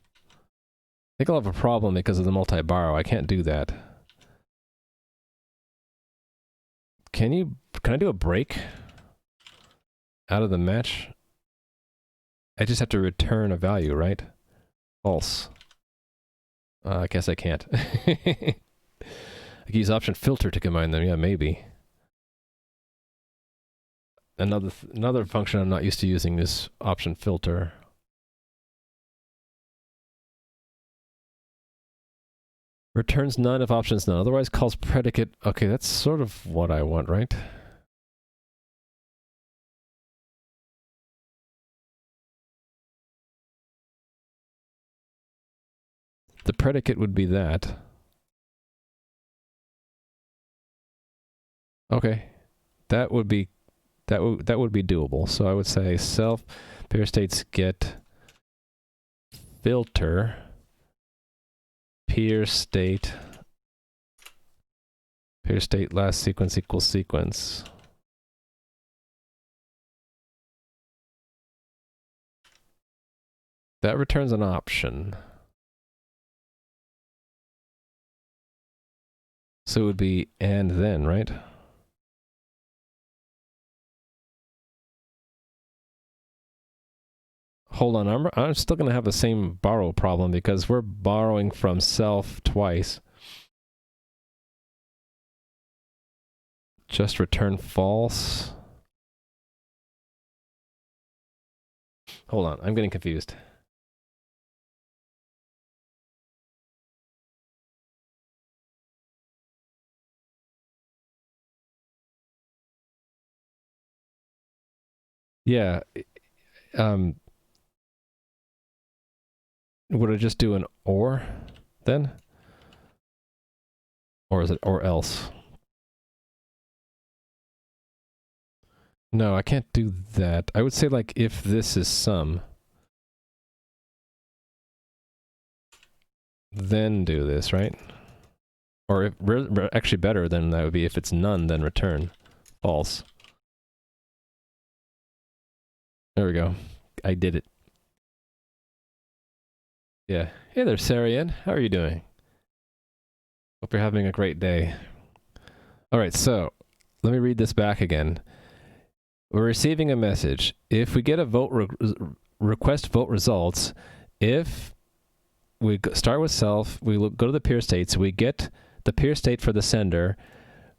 I think I'll have a problem because of the multi-borrow. I can't do that. Can I do a break out of the match? I just have to return a value, right? False. I guess I can't. I could use option filter to combine them. Yeah, maybe. Another function I'm not used to using is option filter. Returns none if options none. Otherwise calls predicate. Okay, that's sort of what I want, right? The predicate would be that. Okay. That would be doable. So I would say self pair states get filter peer state last sequence equals sequence. That returns an option. So it would be and then, right? Hold on, I'm still going to have the same borrow problem because we're borrowing from self twice. Just return false. Hold on, I'm getting confused. Yeah. would I just do an or then? Or is it or else? No, I can't do that. I would say like if this is some, then do this, right? Or if, actually better than that would be if it's none, then return false. There we go. I did it. Yeah. Hey there, Sarian. How are you doing? Hope you're having a great day. All right, so let me read this back again. We're receiving a message. If we get a request vote results, if we start with self, we go to the peer states, we get the peer state for the sender,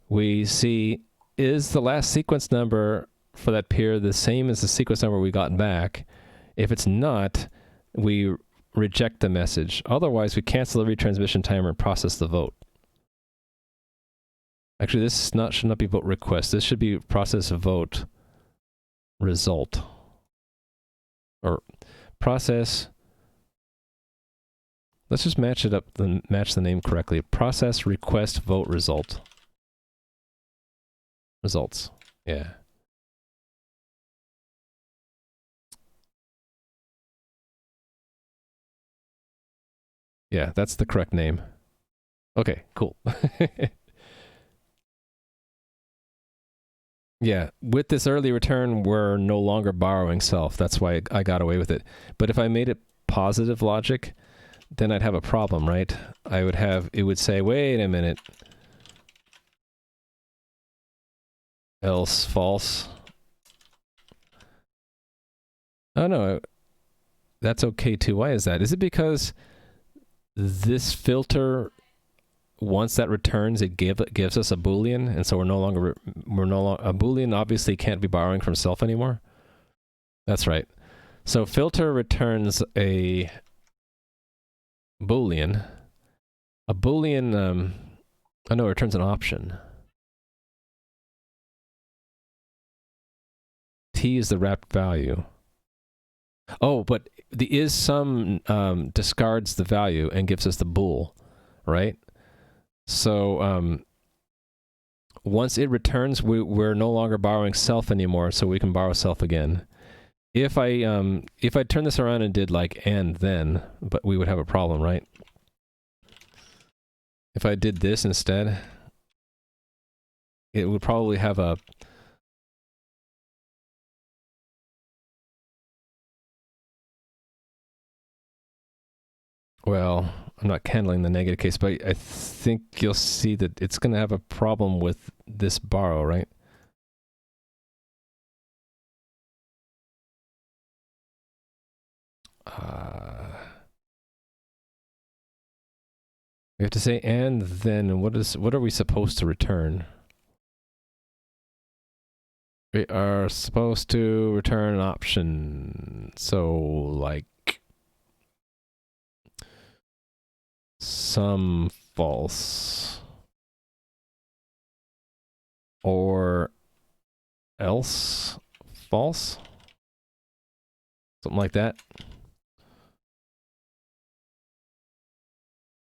we see is the last sequence number for that peer the same as the sequence number we got back. If it's not, we reject the message. Otherwise, we cancel the retransmission timer and process the vote. Actually, this should not be vote request. This should be process vote result. Or process. Let's just match it up, match the name correctly. Process request vote result. Results. Yeah. Yeah, that's the correct name. Okay, cool. Yeah, with this early return, we're no longer borrowing self. That's why I got away with it. But if I made it positive logic, then I'd have a problem, right? It would say, wait a minute. Else false. Oh no, that's okay too. Why is that? Is it because this filter, once that returns, it gives us a Boolean, and so we're no longer a Boolean obviously can't be borrowing from self anymore. That's right. So filter returns a Boolean. A Boolean, oh no, it returns an option. T is the wrapped value. Oh, but the is some discards the value and gives us the bool, right? So once it returns, we're no longer borrowing self anymore, so we can borrow self again. If I turn this around and did like and then, but we would have a problem, right? If I did this instead, it would probably have a well, I'm not handling the negative case, but I think you'll see that it's going to have a problem with this borrow, right? We have to say and then what are we supposed to return? We are supposed to return an option. So like some false or else false, something like that.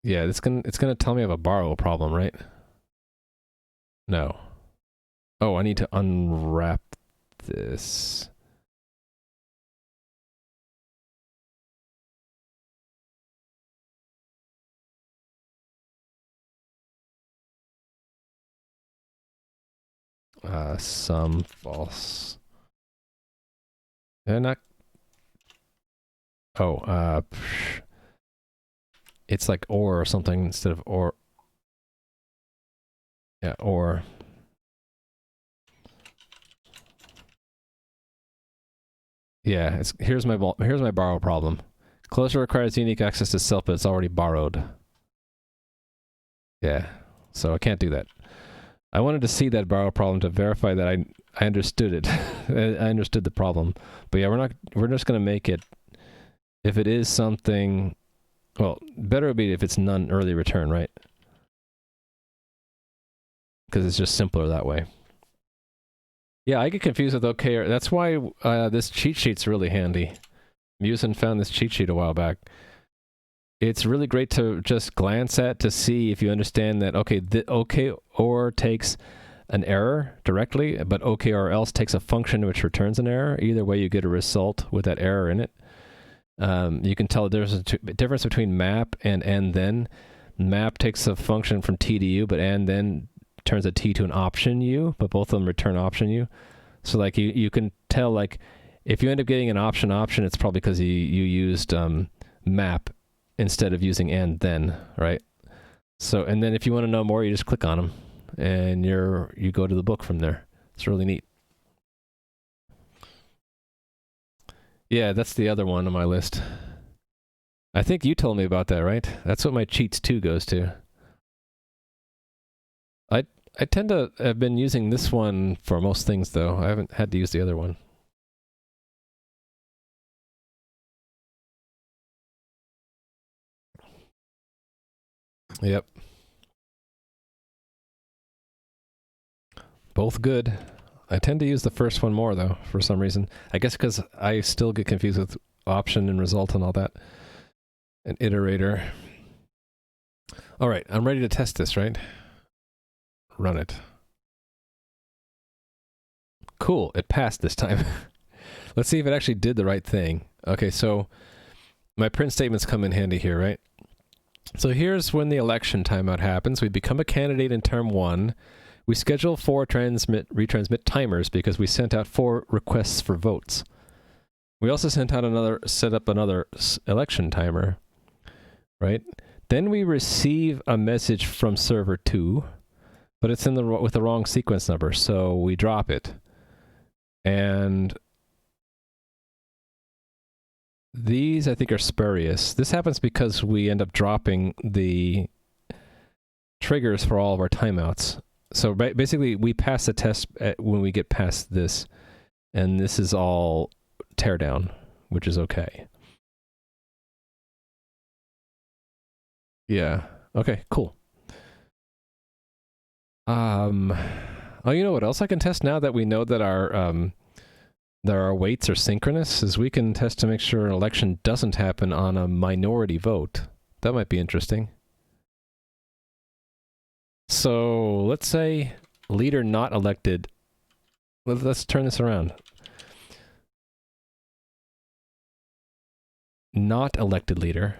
Yeah, it's gonna tell me I have a borrow problem, right? No. Oh, I need to unwrap this. Some false. They're not. Oh, it's like or something instead of or. Yeah, or. Yeah, here's my borrow problem. Closure requires unique access to self, but it's already borrowed. Yeah, so I can't do that. I wanted to see that borrow problem to verify that I understood it. I understood the problem. But yeah, we're just gonna make it, if it is something, well, better would be if it's none early return, right? Because it's just simpler that way. Yeah, I get confused with OKR. That's why this cheat sheet's really handy. Musin found this cheat sheet a while back. it's really great to just glance at to see if you understand that, okay, the okay or takes an error directly, but okay or else takes a function which returns an error. Either way, you get a result with that error in it. You can tell there's a difference between map and then. Map takes a function from T to U, but and then turns a T to an option U, but both of them return option U. So like you can tell, like if you end up getting an option, it's probably because you used map instead of using and then, right? So, and then if you want to know more, you just click on them and you go to the book from there. It's really neat. Yeah, that's the other one on my list. I think you told me about that, right? That's what my Cheats 2 goes to. I tend to have been using this one for most things, though. I haven't had to use the other one. Yep. Both good. I tend to use the first one more, though, for some reason. I guess because I still get confused with option and result and all that. An iterator. All right, I'm ready to test this, right? Run it. Cool, it passed this time. Let's see if it actually did the right thing. Okay, so my print statements come in handy here, right? So here's when the election timeout happens. We become a candidate in term 1. We schedule 4 retransmit timers because we sent out 4 requests for votes. We also set up another election timer, right? Then we receive a message from server 2, but it's with the wrong sequence number, so we drop it. And these, I think, are spurious. This happens because we end up dropping the triggers for all of our timeouts. So basically, we pass the test when we get past this, and this is all teardown, which is okay. Yeah. Okay, cool. Oh, you know what else I can test now that we know that our weights are synchronous is we can test to make sure an election doesn't happen on a minority vote. That might be interesting. So let's say leader not elected. Let's turn this around. Not elected leader.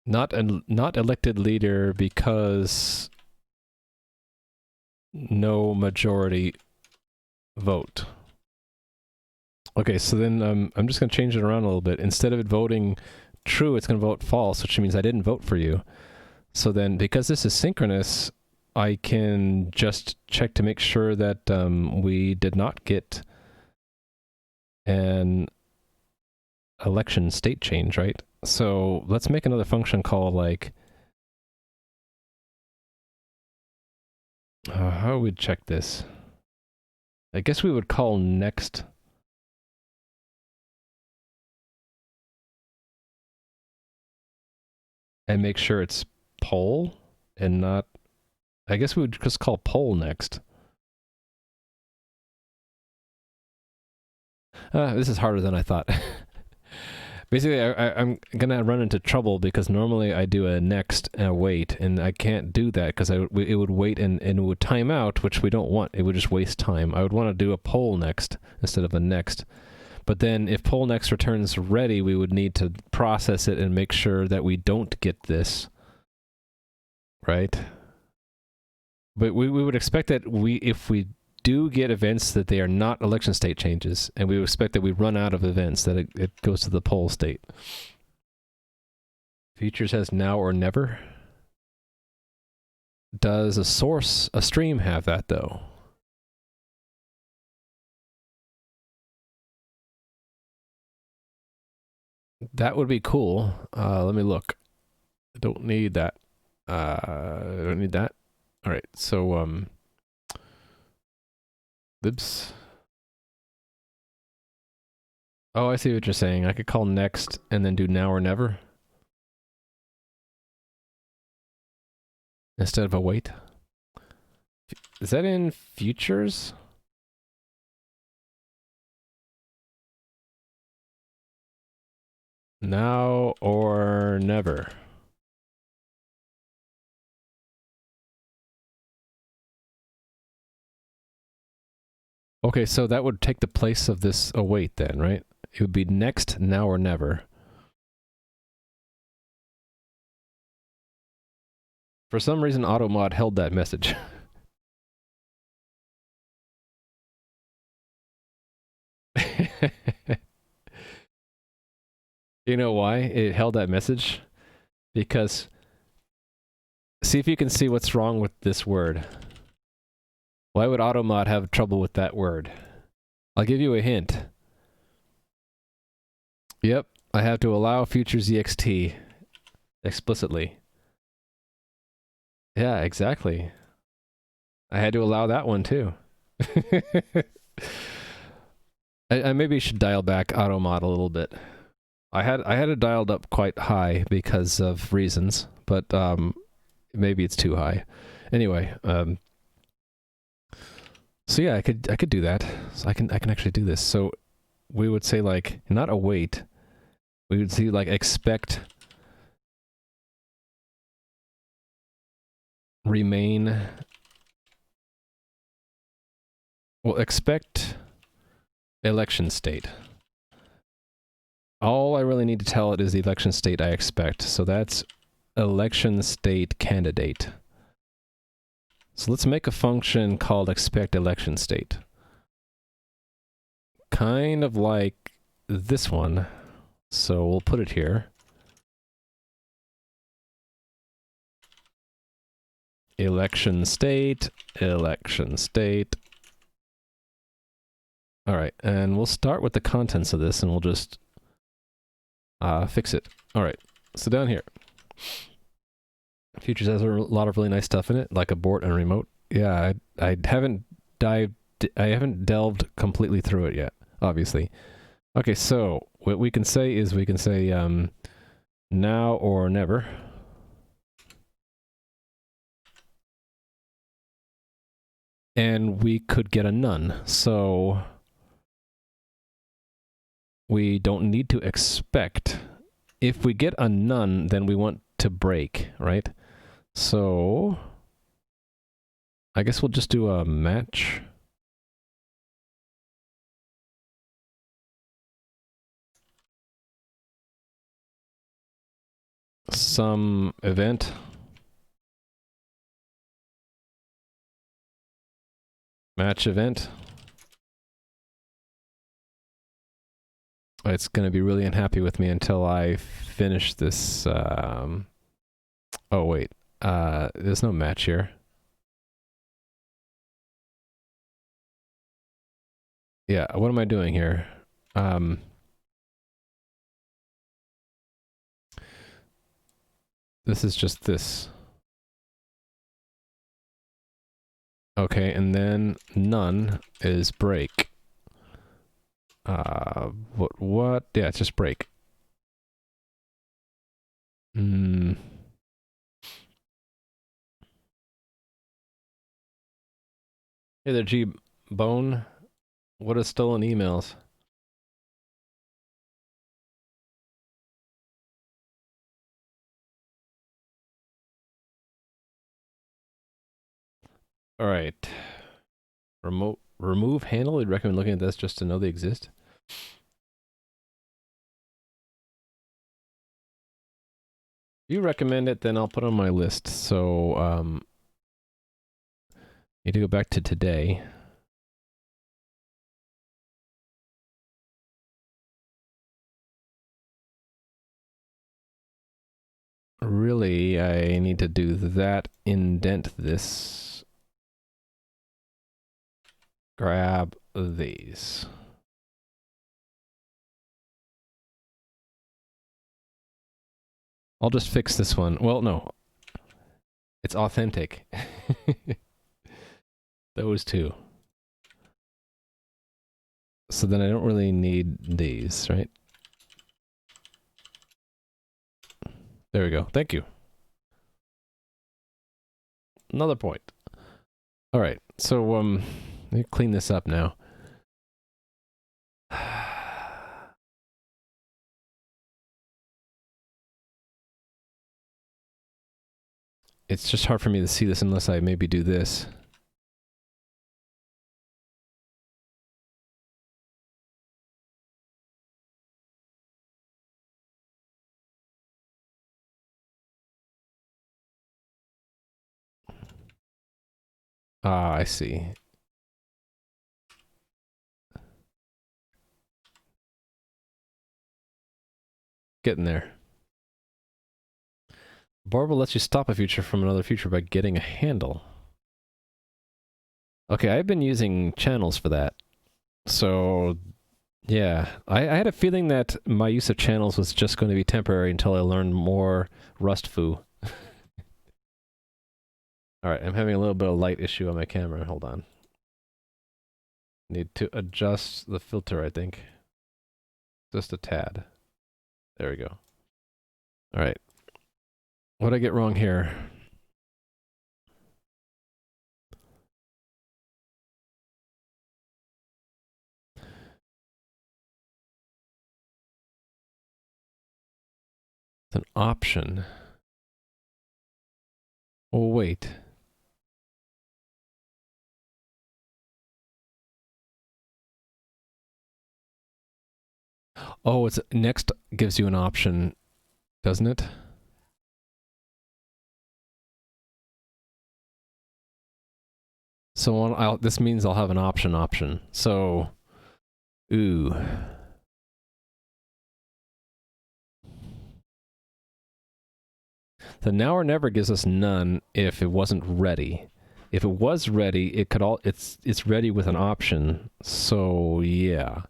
Not elected leader because no majority vote. Okay, so then I'm just going to change it around a little bit. Instead of it voting true, it's going to vote false, which means I didn't vote for you. So then, because this is synchronous, I can just check to make sure that we did not get an election state change, right? So let's make another function called like, how would we check this? I guess we would call next. And make sure it's poll and not, I guess we would just call poll next. This is harder than I thought. Basically, I'm going to run into trouble because normally I do a next and a wait, and I can't do that because it would wait and it would time out, which we don't want. It would just waste time. I would want to do a poll next instead of a next. But then if poll next returns ready, we would need to process it and make sure that we don't get this. Right? But we would expect that if we do get events that they are not election state changes, and we would expect that we run out of events, that it goes to the poll state. Features has now or never. Does a stream have that, though? That would be cool. Let me look. I don't need that. I don't need that. All right, so libs. Oh, I see what you're saying. I could call next and then do now or never instead of a wait. Is that in futures? Now or never. Okay, so that would take the place of this await then, right? It would be next, now or never. For some reason, AutoMod held that message. You know why it held that message? Because, see if you can see what's wrong with this word. Why would AutoMod have trouble with that word? I'll give you a hint. Yep, I have to allow futures ext explicitly. Yeah, exactly. I had to allow that one too. I maybe should dial back AutoMod a little bit. I had it dialed up quite high because of reasons, but maybe it's too high. Anyway, so yeah, I could do that. So I can actually do this. So we would say like not await. We would see like expect remain. Well, expect election state. All I really need to tell it is the election state I expect. So that's election state candidate. So let's make a function called expect election state. Kind of like this one. So we'll put it here. Election state, election state. All right, and we'll start with the contents of this and we'll just fix it. All right, so down here. Futures has a lot of really nice stuff in it, like abort and remote. Yeah, I haven't delved completely through it yet, obviously. Okay, so what we can say is we can say now or never. And we could get a none, so we don't need to expect. If we get a none, then we want to break, right? So I guess we'll just do a match. Some event. Match event. It's going to be really unhappy with me until I finish this. Oh, wait. There's no match here. Yeah, what am I doing here? This is just this. Okay, and then none is break. What? Yeah, it's just break. Hey there, G Bone. What is stolen emails? All right. Remove handle. I'd recommend looking at this just to know they exist. If you recommend it, then I'll put it on my list. So, need to go back to today. Really, I need to do that, indent this. Grab these. I'll just fix this one. Well, no. It's authentic. Those two. So then I don't really need these, right? There we go. Thank you. Another point. All right. So, let me clean this up now. It's just hard for me to see this unless I maybe do this. Ah, I see. Getting there. Barb will let you stop a feature from another feature by getting a handle. Okay, I've been using channels for that. So, yeah. I had a feeling that my use of channels was just going to be temporary until I learned more Rust foo. Alright, I'm having a little bit of light issue on my camera. Hold on. Need to adjust the filter, I think. Just a tad. There we go. Alright. What'd I get wrong here? It's an option. Oh, wait. Oh, it's next gives you an option, doesn't it? So this means I'll have an option. So, ooh. So now or never gives us none if it wasn't ready. If it was ready, it could it's ready with an option. So yeah.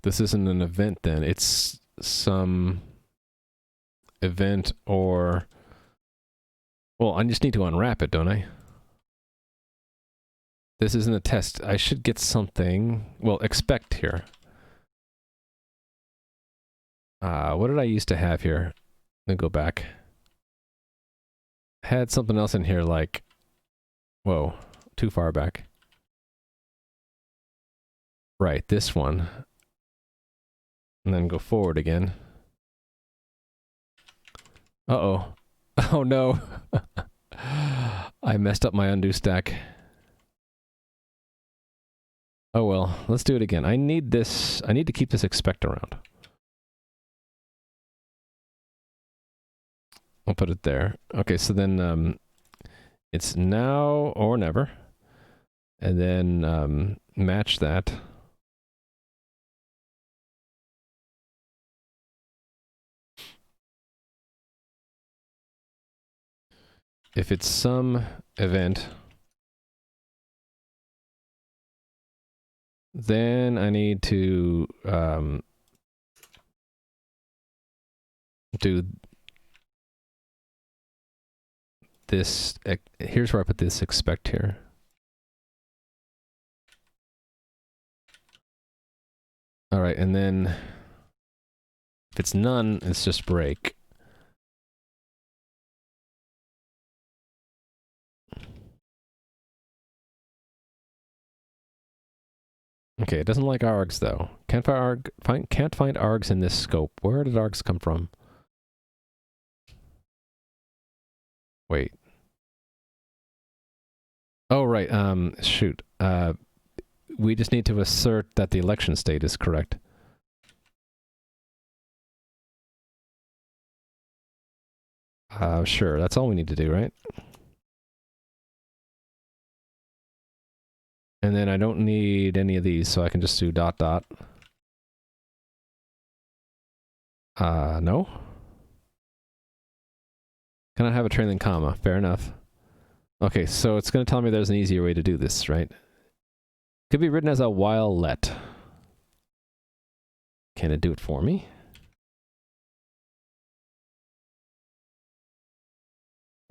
This isn't an event then. It's some event or... Well, I just need to unwrap it, don't I? This isn't a test. I should get something... Well, expect here. What did I used to have here? Let me go back. Had something else in here like... Whoa, too far back. Right, this one. And then go forward again. Uh-oh. Oh no. I messed up my undo stack. Oh well, let's do it again. I need this... I need to keep this expect around. I'll put it there. Okay, so then it's now or never. And then match that. If it's some event, then I need to do this. Here's where I put this expect here. All right, and then if it's none, it's just break. Okay, it doesn't like args though. Can't find args in this scope. Where did args come from? Wait. Oh right. Shoot. We just need to assert that the election state is correct. Sure. That's all we need to do, right? And then I don't need any of these, so I can just do ... No? Can I have a trailing comma? Fair enough. Okay, so it's going to tell me there's an easier way to do this, right? Could be written as a while let. Can it do it for me?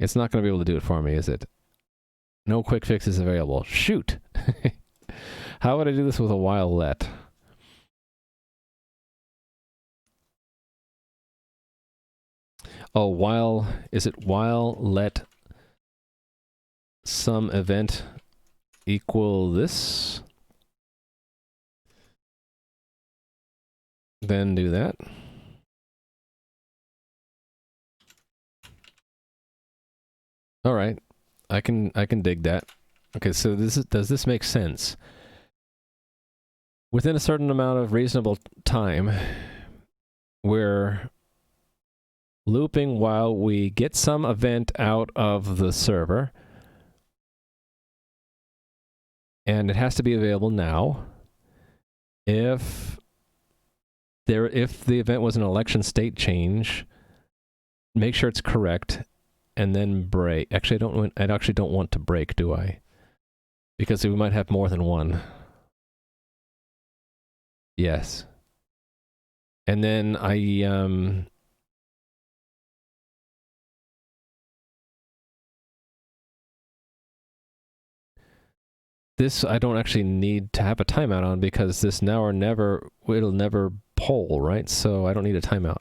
It's not going to be able to do it for me, is it? No quick fix is available. Shoot! How would I do this with a while let? Oh, is it while let some event equal this? Then do that. All right, I can dig that. Okay, so does this make sense? Within a certain amount of reasonable time, we're looping while we get some event out of the server, and it has to be available now. If the event was an election state change, make sure it's correct, and then break. Actually, I actually don't want to break, do I? Because we might have more than one. Yes. And then this I don't actually need to have a timeout on because this now or never, it'll never poll, right? So I don't need a timeout.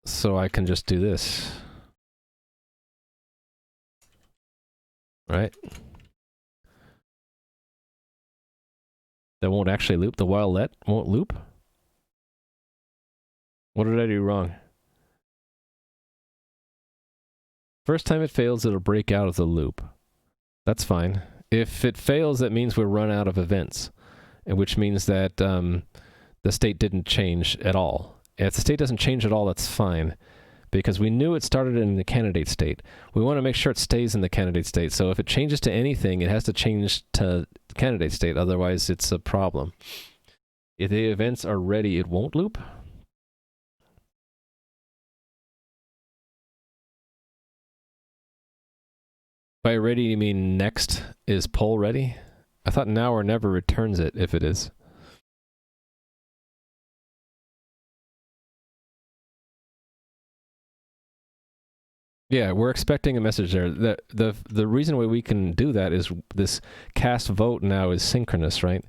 So I can just do this. Right? That won't actually loop. The while let won't loop. What did I do wrong? First time it fails, it'll break out of the loop. That's fine. If it fails, that means we're run out of events, which means that the state didn't change at all. If the state doesn't change at all, that's fine, because we knew it started in the candidate state. We want to make sure it stays in the candidate state. So if it changes to anything, it has to change to candidate state. Otherwise, it's a problem. If the events are ready, it won't loop. By ready, you mean next is poll ready? I thought now or never returns it if it is. Yeah, we're expecting a message there. The reason why we can do that is this cast vote now is synchronous, right?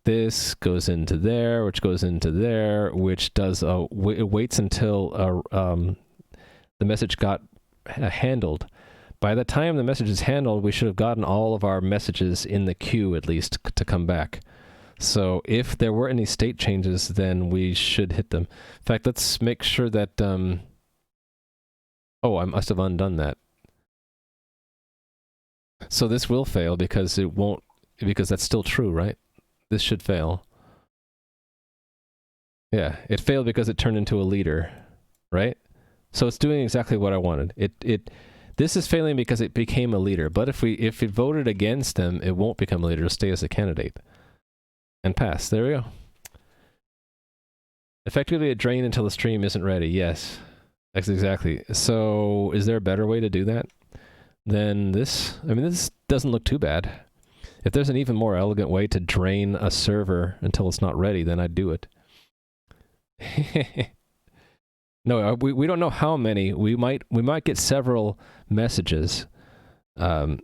This goes into there, which goes into there, which does it waits until the message got handled. By the time the message is handled, we should have gotten all of our messages in the queue at least to come back. So if there were any state changes, then we should hit them. In fact, let's make sure that... oh, I must have undone that. So this will fail because it won't... because that's still true, right? This should fail. Yeah, it failed because it turned into a leader, right? So it's doing exactly what I wanted. This is failing because it became a leader, but if it voted against them, it won't become a leader. It'll stay as a candidate. And pass. There we go. Effectively a drain until the stream isn't ready. Yes. That's exactly. So is there a better way to do that than this? I mean, this doesn't look too bad. If there's an even more elegant way to drain a server until it's not ready, then I'd do it. No, we don't know how many. We might get several messages. We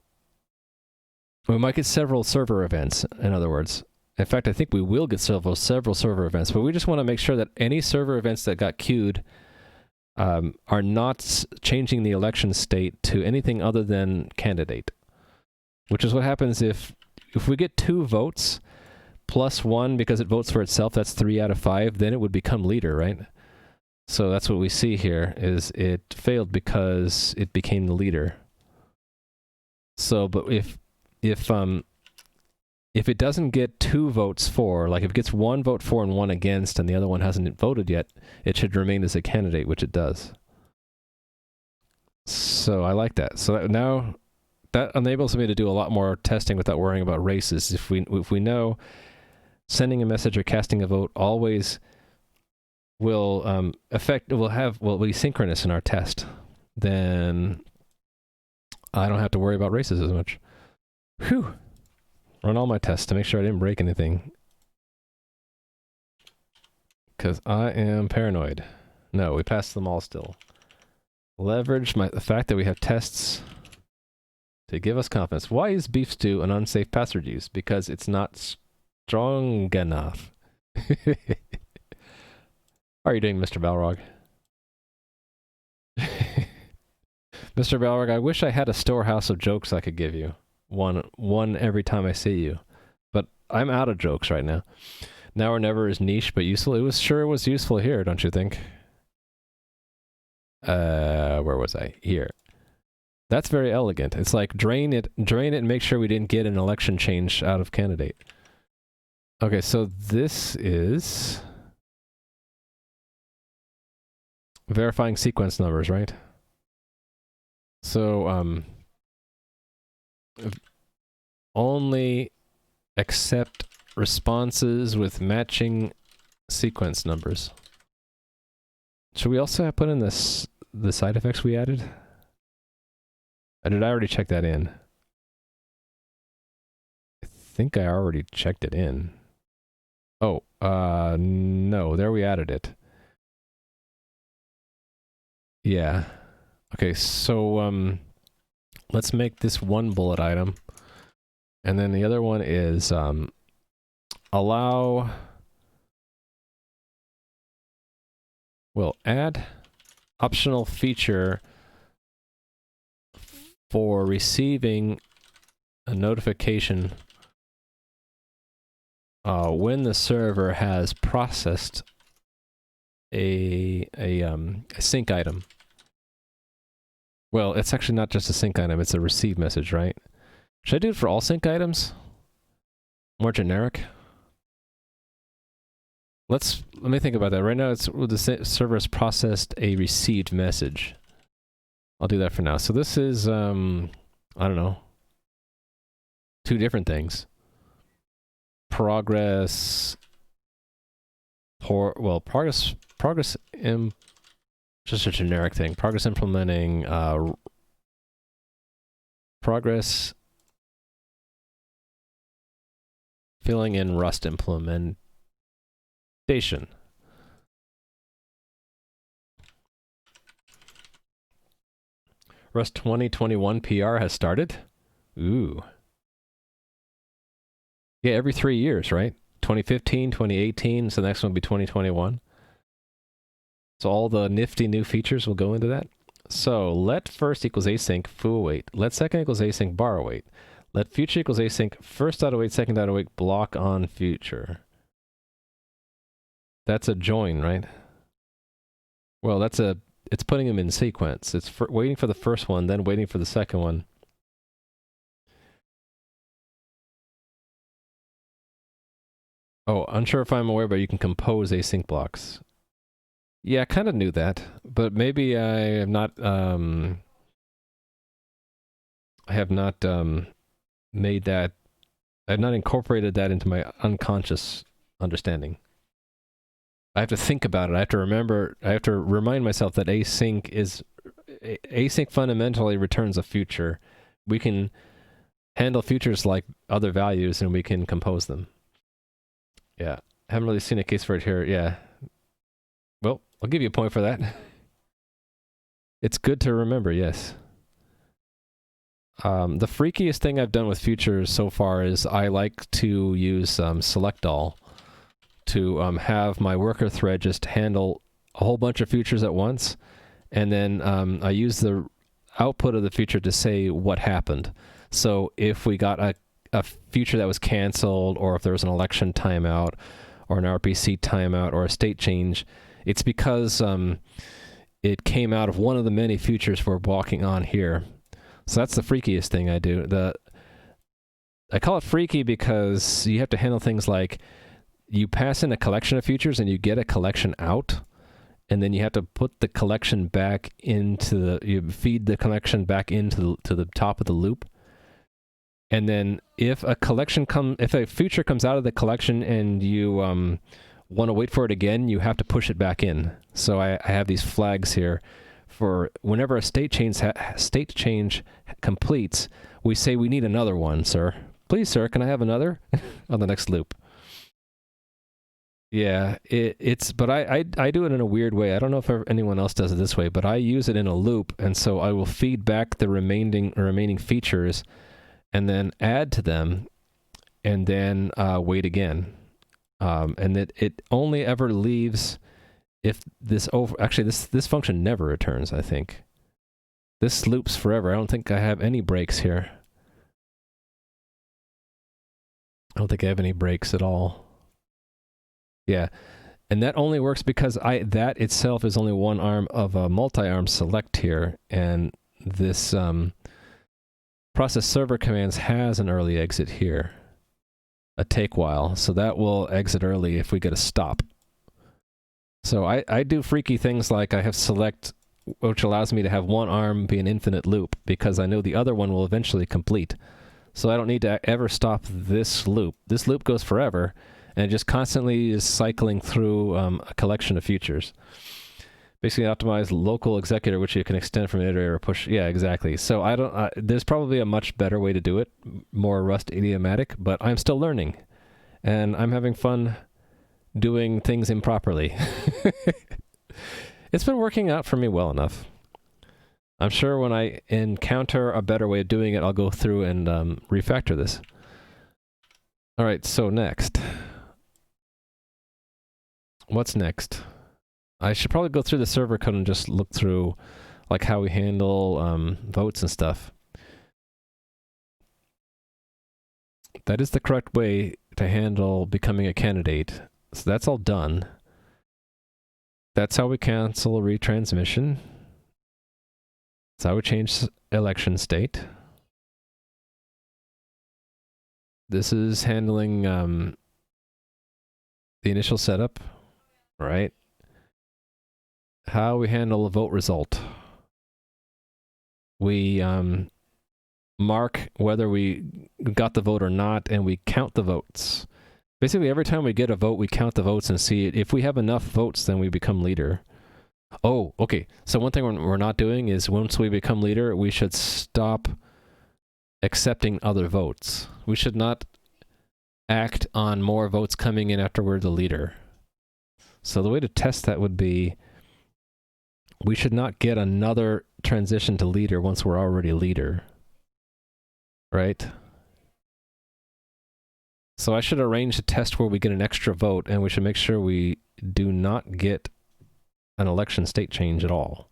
might get several server events, in other words. In fact, I think we will get several server events, but we just want to make sure that any server events that got queued are not changing the election state to anything other than candidate, which is what happens if we get 2 votes plus 1 because it votes for itself, that's 3 out of 5, then it would become leader, right? So that's what we see here, is it failed because it became the leader. So, but if it doesn't get 2 votes for, like if it gets 1 vote for and 1 against and the other one hasn't voted yet, it should remain as a candidate, which it does. So I like that. So now that enables me to do a lot more testing without worrying about races. If we know sending a message or casting a vote always will be synchronous in our test, then I don't have to worry about races as much. Whew. Run all my tests to make sure I didn't break anything. Because I am paranoid. No, we passed them all still. Leverage the fact that we have tests to give us confidence. Why is beef stew an unsafe password use? Because it's not strong enough. How are you doing, Mr. Balrog? Mr. Balrog, I wish I had a storehouse of jokes I could give you. One every time I see you. But I'm out of jokes right now. Now or never is niche but useful. It was useful here, don't you think? Where was I? Here. That's very elegant. It's like drain it and make sure we didn't get an election change out of candidate. Okay, so this is verifying sequence numbers, right? So, only accept responses with matching sequence numbers. Should we also put in the side effects we added? Or did I already check that in? I think I already checked it in. Oh, no, there we added it. Yeah. Okay, so, let's make this one bullet item. And then the other one is, allow... Well, add optional feature for receiving a notification when the server has processed a sync item. Well, it's actually not just a sync item, it's a receive message, right? Should I do it for all sync items? More generic? Let me think about that. Right now, it's the server has processed a received message. I'll do that for now. So this is, I don't know, two different things. Progress, just a generic thing. Progress implementing, progress filling in Rust implementation. Rust 2021 PR has started? Ooh. Yeah, every 3 years, right? 2015, 2018, so the next one will be 2021. So all the nifty new features will go into that. So let first equals async foo await. Let second equals async bar await. Let future equals async first dot await, second dot await, block on future. That's a join, right? Well, it's putting them in sequence. It's waiting for the first one, then waiting for the second one. Oh, unsure if I'm aware, but you can compose async blocks. Yeah, I kind of knew that, but maybe I have not, made that, I have not incorporated that into my unconscious understanding. I have to think about it. I have to remind myself that async fundamentally returns a future. We can handle futures like other values and we can compose them. Yeah. Haven't really seen a case for it here. Yeah. Well, I'll give you a point for that. It's good to remember, yes. The freakiest thing I've done with futures so far is I like to use select all to have my worker thread just handle a whole bunch of futures at once, and then I use the output of the future to say what happened. So if we got a future that was canceled, or if there was an election timeout, or an RPC timeout, or a state change, it's because it came out of one of the many futures we're walking on here. So that's the freakiest thing I do. I call it freaky because you have to handle things like you pass in a collection of futures and you get a collection out, and then you have to put the collection back into you feed the collection back into the top of the loop. And then if a future comes out of the collection and you want to wait for it again, you have to push it back in. So I have these flags here for whenever a state change completes, we say we need another one, sir. Please, sir, can I have another on the next loop? Yeah, but I do it in a weird way. I don't know if anyone else does it this way, but I use it in a loop, and so I will feed back the remaining features, and then add to them, and then wait again. And it only ever leaves if this function never returns, I think. This loops forever. I don't think I have any breaks here. I don't think I have any breaks at all. Yeah. And that only works because that itself is only one arm of a multi-arm select here, and this process server commands has an early exit here, a take while, so that will exit early if we get a stop. So I do freaky things like I have select, which allows me to have one arm be an infinite loop because I know the other one will eventually complete. So I don't need to ever stop this loop. This loop goes forever, and it just constantly is cycling through a collection of futures. Basically optimize local executor, which you can extend from an iterator or push. Yeah, exactly. So I don't, there's probably a much better way to do it, more Rust idiomatic, but I'm still learning. And I'm having fun doing things improperly. It's been working out for me well enough. I'm sure when I encounter a better way of doing it, I'll go through and refactor this. All right, so next. What's next? I should probably go through the server code and just look through like how we handle votes and stuff. That is the correct way to handle becoming a candidate. So that's all done. That's how we cancel retransmission. That's how we change election state. This is handling the initial setup, right? How we handle a vote result. We mark whether we got the vote or not, and we count the votes. Basically, every time we get a vote, we count the votes and see if we have enough votes, then we become leader. Oh, okay. So one thing we're not doing is once we become leader, we should stop accepting other votes. We should not act on more votes coming in after we're the leader. So the way to test that would be we should not get another transition to leader once we're already leader. Right? So I should arrange a test where we get an extra vote, and we should make sure we do not get an election state change at all.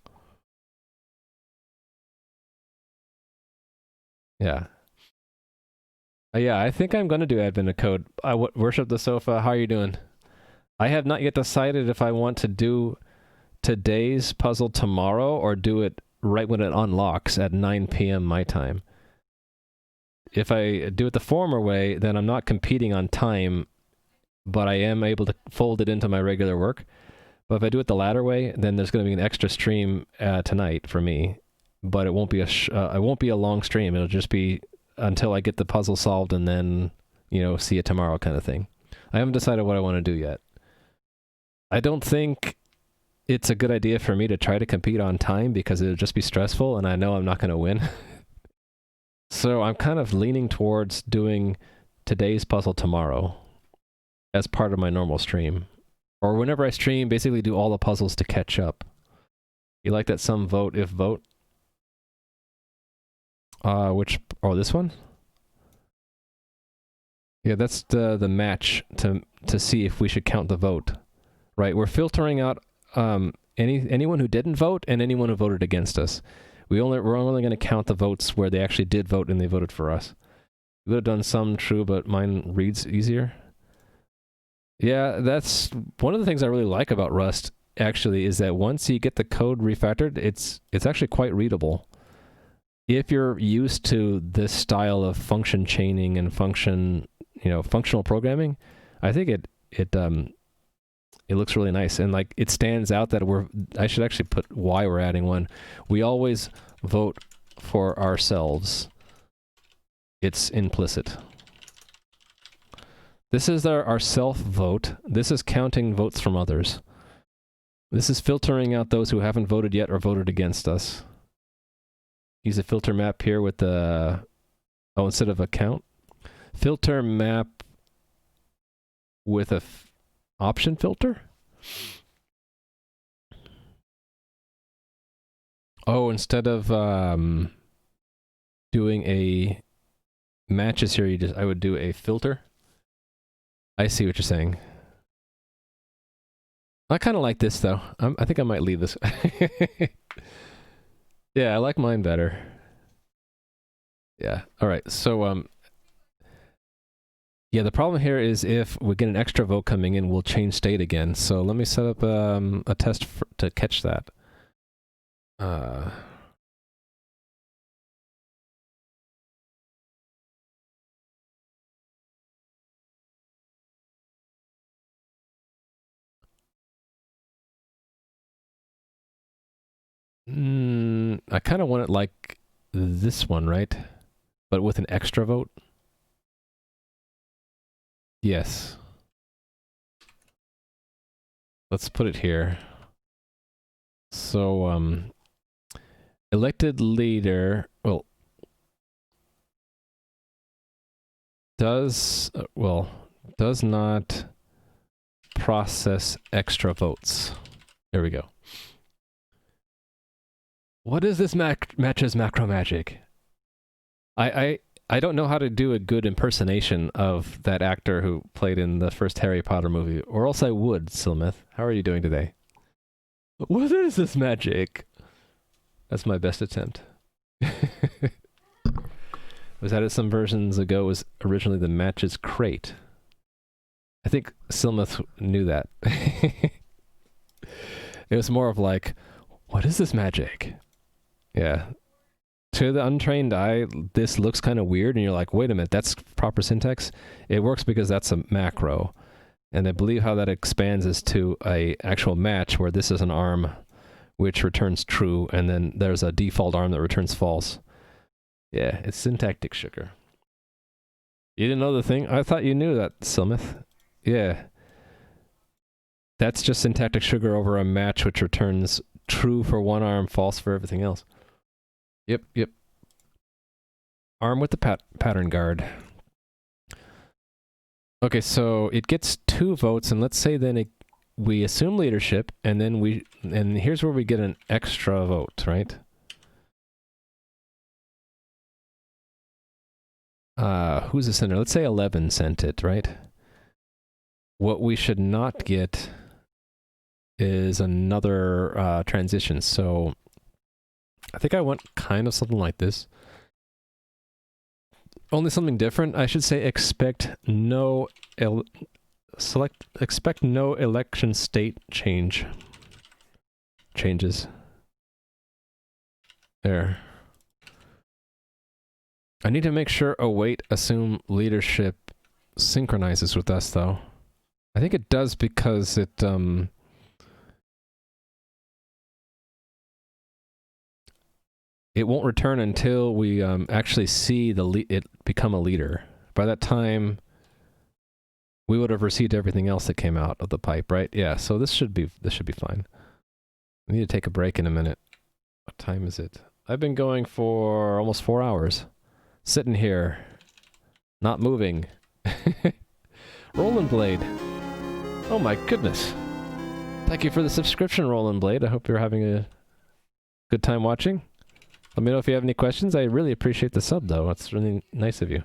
Yeah. Yeah, I think I'm going to do admin of code. Worship the sofa. How are you doing? I have not yet decided if I want to do today's puzzle tomorrow or do it right when it unlocks at 9 p.m. my time. If I do it the former way, then I'm not competing on time, but I am able to fold it into my regular work. But if I do it the latter way, then there's going to be an extra stream tonight for me, but it won't be a long stream. It'll just be until I get the puzzle solved and then, see you tomorrow kind of thing. I haven't decided what I want to do yet. I don't think it's a good idea for me to try to compete on time because it'll just be stressful and I know I'm not going to win. So I'm kind of leaning towards doing today's puzzle tomorrow as part of my normal stream. Or whenever I stream, basically do all the puzzles to catch up. You like that some vote if vote? This one? Yeah, that's the match to see if we should count the vote. Right, we're filtering out anyone who didn't vote and anyone who voted against us. We're only going to count the votes where they actually did vote and they voted for us. We would have done some true, but mine reads easier. Yeah, that's one of the things I really like about Rust, actually, is that once you get the code refactored, it's actually quite readable. If you're used to this style of function chaining and functional programming, I think it looks really nice, and like it stands out that I should actually put why we're adding one. We always vote for ourselves. It's implicit. This is our self vote. This is counting votes from others. This is filtering out those who haven't voted yet or voted against us. Use a filter map here with the instead of a count. Filter map with a option filter? Oh, instead of doing a matches here, I would do a filter. I see what you're saying. I kind of like this though. I think I might leave this. Yeah, I like mine better. Yeah. All right. So Yeah, the problem here is if we get an extra vote coming in, we'll change state again. So let me set up a test to catch that. I kind of want it like this one, right? But with an extra vote. Yes. Let's put it here. So, elected leader, well, does not process extra votes. There we go. What is this matches macro magic? I don't know how to do a good impersonation of that actor who played in the first Harry Potter movie, or else I would, Silmith. How are you doing today? What is this magic? That's my best attempt. Was added some versions ago, was originally the matches crate. I think Silmith knew that. It was more of like, what is this magic? Yeah. To the untrained eye, this looks kind of weird, and you're like, wait a minute, that's proper syntax? It works because that's a macro. And I believe how that expands is to a actual match where this is an arm which returns true, and then there's a default arm that returns false. Yeah, it's syntactic sugar. You didn't know the thing? I thought you knew that, Silmith. Yeah. That's just syntactic sugar over a match which returns true for one arm, false for everything else. Yep. Arm with the pattern guard. Okay, so it gets 2 votes, and let's say then we assume leadership, and then here's where we get an extra vote, right? Who's the sender? Let's say 11 sent it, right? What we should not get is another transition. So I think I want kind of something like this. Only something different. I should say expect no election state changes. There. I need to make sure await assume leadership synchronizes with us, though. I think it does because it won't return until we actually see it become a leader. By that time, we would have received everything else that came out of the pipe, right? Yeah. So this should be fine. I need to take a break in a minute. What time is it? I've been going for almost 4 hours. Sitting here, not moving. Roland Blade. Oh my goodness. Thank you for the subscription, Roland Blade. I hope you're having a good time watching. Let me know if you have any questions. I really appreciate the sub, though. That's really nice of you.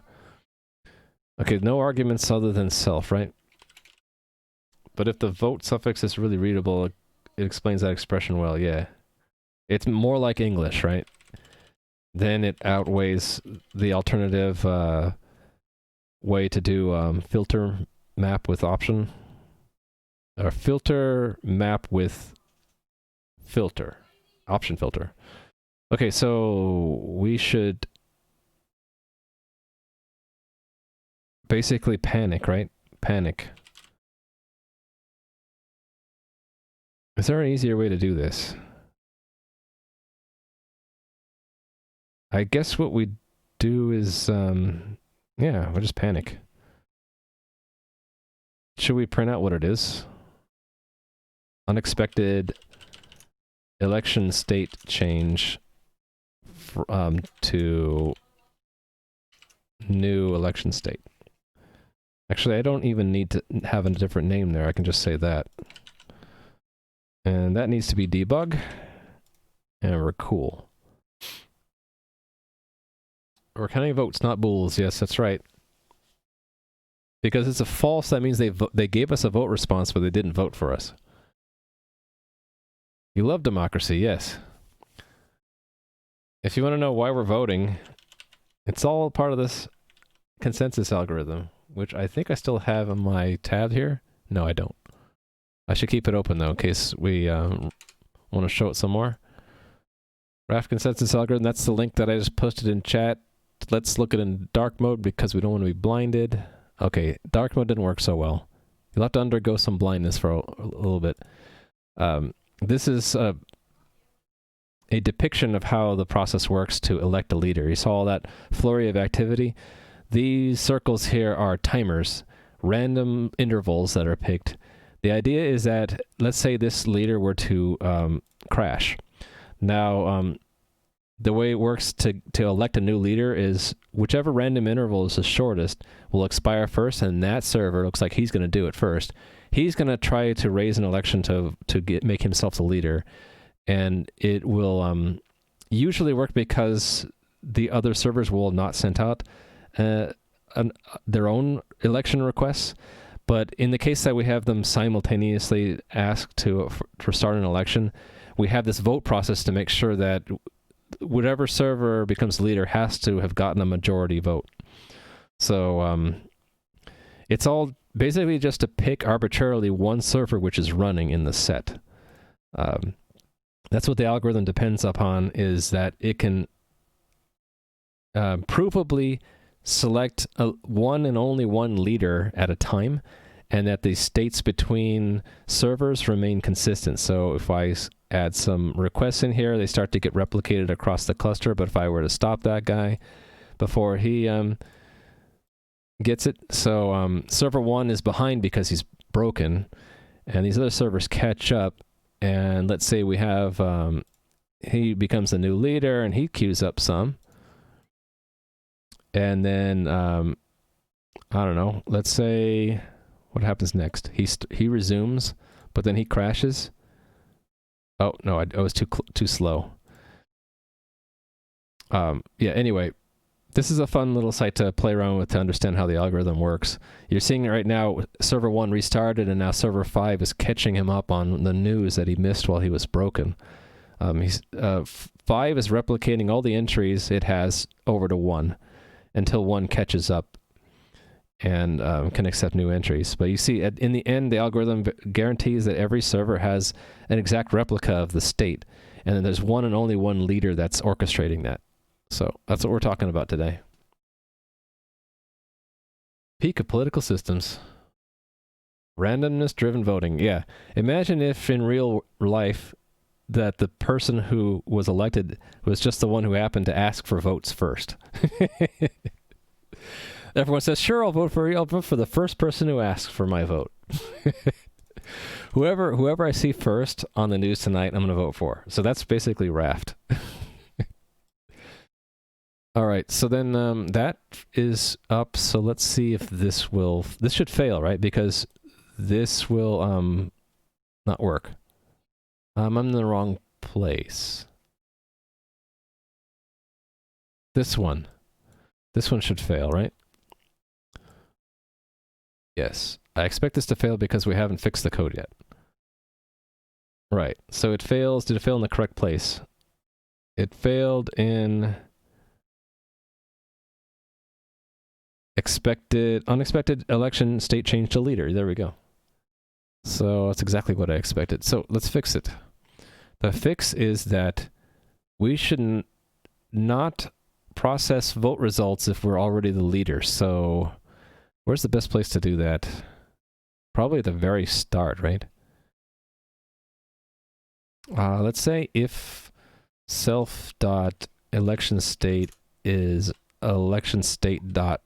Okay, no arguments other than self, right? But if the vote suffix is really readable, it explains that expression well, yeah. It's more like English, right? Then it outweighs the alternative way to do filter map with option. Or filter map with filter. Option filter. Okay, so we should basically panic, right? Panic. Is there an easier way to do this? I guess what we do is, yeah, we'll just panic. Should we print out what it is? Unexpected election state change to new election state. Actually, I don't even need to have a different name there. I can just say that. And that needs to be debug. And we're cool. We're counting votes, not bools. Yes, that's right. Because it's a false, that means they gave us a vote response, but they didn't vote for us. You love democracy, yes. If you want to know why we're voting, it's all part of this consensus algorithm. which I think I still have on my tab here. No, I don't. I should keep it open, though, in case we want to show it some more. Raft consensus algorithm, that's the link that I just posted in chat. Let's look at it in dark mode because we don't want to be blinded. Okay, dark mode didn't work so well. You'll have to undergo some blindness for a little bit. This is a depiction of how the process works to elect a leader. You saw all that flurry of activity. These circles here are timers, random intervals that are picked. The idea is that, let's say this leader were to crash. Now, the way it works to elect a new leader is whichever random interval is the shortest will expire first, and that server looks like he's going to do it first. He's going to try to raise an election to make himself the leader, and it will usually work because the other servers will not send out their own election requests. But in the case that we have them simultaneously ask to start an election, we have this vote process to make sure that whatever server becomes leader has to have gotten a majority vote. So it's all basically just to pick arbitrarily one server which is running in the set. That's what the algorithm depends upon, is that it can provably select one and only one leader at a time, and that the states between servers remain consistent. So if I add some requests in here, they start to get replicated across the cluster, but if I were to stop that guy before he gets it, so server 1 is behind because he's broken, and these other servers catch up, and let's say we have, he becomes the new leader, and he queues up some, and then, I don't know, let's say, what happens next? He resumes, but then he crashes. Oh, no, I was too slow. Yeah, anyway, this is a fun little site to play around with to understand how the algorithm works. You're seeing it right now, server 1 restarted, and now server 5 is catching him up on the news that he missed while he was broken. 5 is replicating all the entries it has over to 1 until 1 catches up and can accept new entries. But you see, in the end, the algorithm guarantees that every server has an exact replica of the state, and then there's one and only one leader that's orchestrating that. So that's what we're talking about today. Peak of political systems. Randomness-driven voting. Yeah. Imagine if in real life that the person who was elected was just the one who happened to ask for votes first. Everyone says, sure, I'll vote for you. I'll vote for the first person who asks for my vote. Whoever I see first on the news tonight, I'm going to vote for. So that's basically Raft. All right, so then that is up. So let's see if this should fail, right? Because this will not work. I'm in the wrong place. This one should fail, right? Yes, I expect this to fail because we haven't fixed the code yet. Right, so it fails. Did it fail in the correct place? It failed in unexpected election state change to leader. There we go. So that's exactly what I expected. So let's fix it. The fix is that we should not process vote results if we're already the leader. So where's the best place to do that? Probably at the very start, right? Let's say if self.election state is election state dot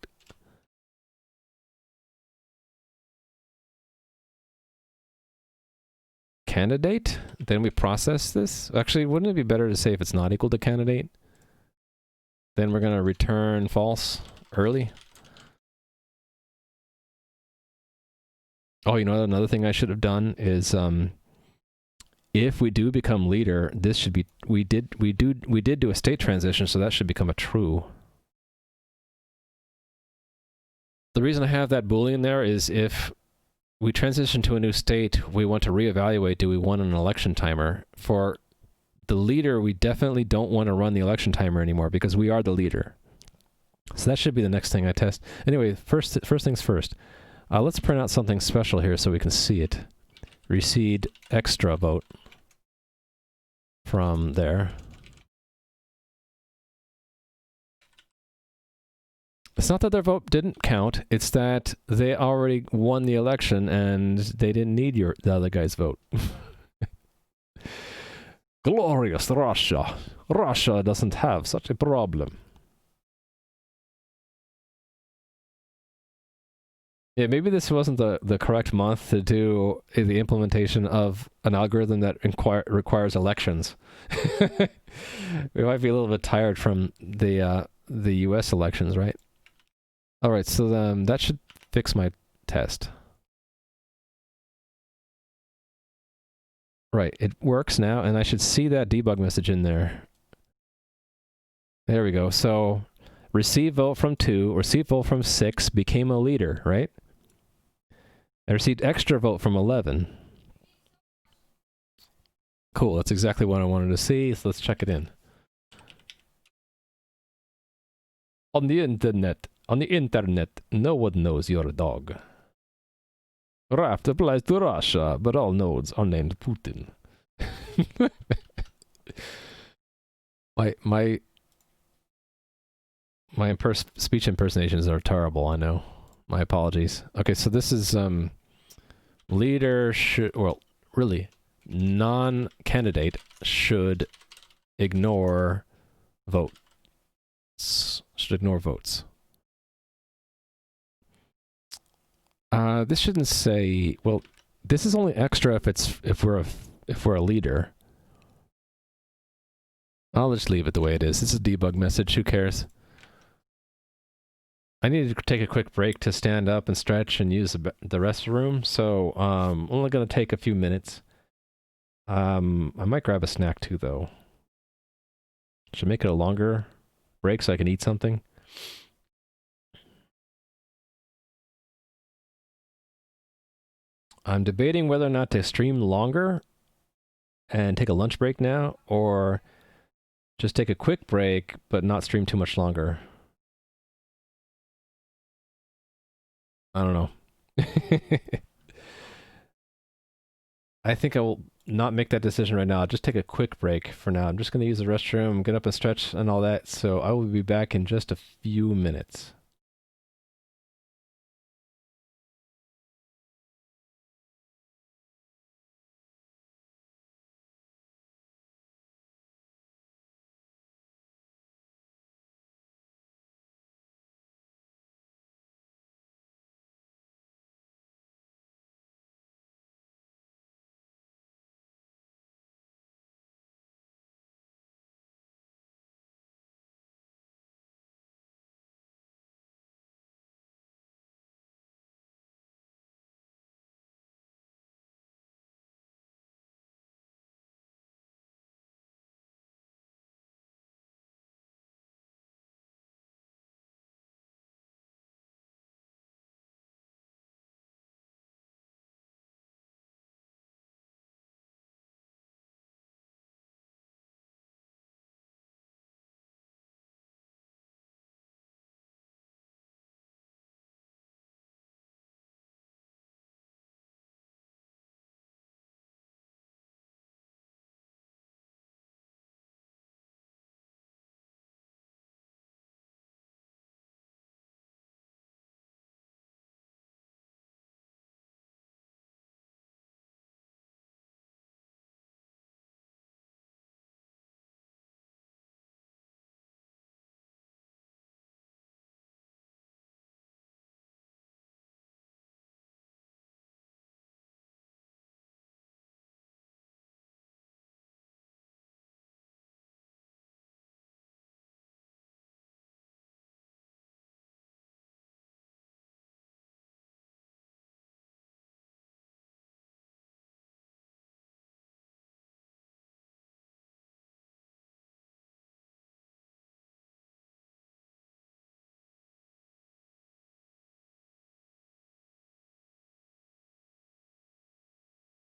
candidate, then we process this. Actually, wouldn't it be better to say if it's not equal to candidate? Then we're going to return false early. Oh, you know, another thing I should have done is if we do become leader, this should be we did do a state transition, so that should become a true. The reason I have that Boolean there is if we transition to a new state, we want to reevaluate, do we want an election timer? For the leader, we definitely don't want to run the election timer anymore because we are the leader. So that should be the next thing I test. Anyway, first things first. Let's print out something special here so we can see it. Recede extra vote from there. It's not that their vote didn't count, it's that they already won the election and they didn't need the other guy's vote. Glorious Russia. Russia doesn't have such a problem. Yeah, maybe this wasn't the correct month to do the implementation of an algorithm that requires elections. We might be a little bit tired from the U.S. elections, right? All right, so that should fix my test. Right, it works now, and I should see that debug message in there. There we go. So, receive vote from 2, receive vote from 6, became a leader, right? I received extra vote from 11. Cool, that's exactly what I wanted to see, so let's check it in. On the internet, no one knows you're a dog. Raft applies to Russia, but all nodes are named Putin. my speech impersonations are terrible, I know. My apologies. Okay, so this is leader should, well, really, non-candidate should ignore votes. Should ignore votes. This shouldn't say, well, this is only extra if we're a leader. I'll just leave it the way it is. This is a debug message, who cares? I need to take a quick break to stand up and stretch and use the restroom, so only gonna take a few minutes. I might grab a snack too, though. Should make it a longer break so I can eat something. I'm debating whether or not to stream longer and take a lunch break now, or just take a quick break but not stream too much longer. I don't know. I think I will not make that decision right now. I'll just take a quick break for now. I'm just going to use the restroom, get up and stretch and all that, so I will be back in just a few minutes.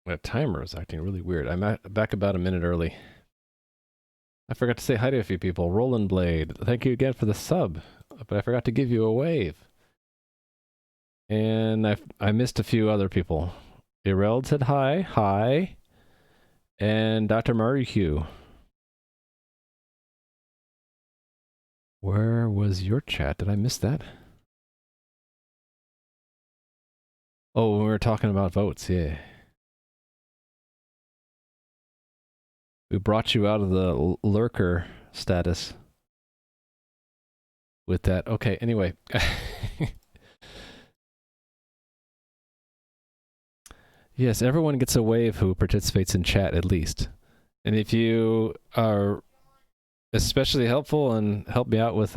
My timer is acting really weird. I'm back about a minute early. I forgot to say hi to a few people. Roland Blade, thank you again for the sub. but I forgot to give you a wave. And I missed a few other people. Ireld said hi. Hi. And Dr. Marihu. Where was your chat? Did I miss that? Oh, we were talking about votes, yeah. We brought you out of the lurker status with that. Okay, anyway. Yes, everyone gets a wave who participates in chat at least. And if you are especially helpful and help me out with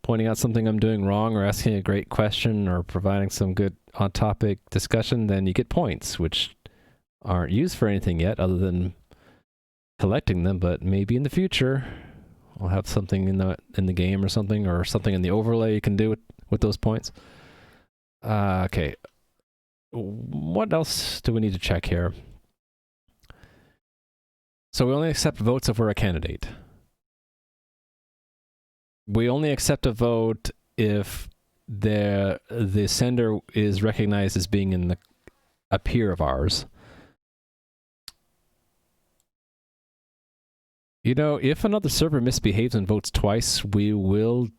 pointing out something I'm doing wrong or asking a great question or providing some good on-topic discussion, then you get points, which aren't used for anything yet other than collecting them, but maybe in the future I'll have something in the game or something in the overlay you can do with those points. Okay. What else do we need to check here? So we only accept votes if we're a candidate. We only accept a vote if the sender is recognized as being a peer of ours. You know, if another server misbehaves and votes twice, we will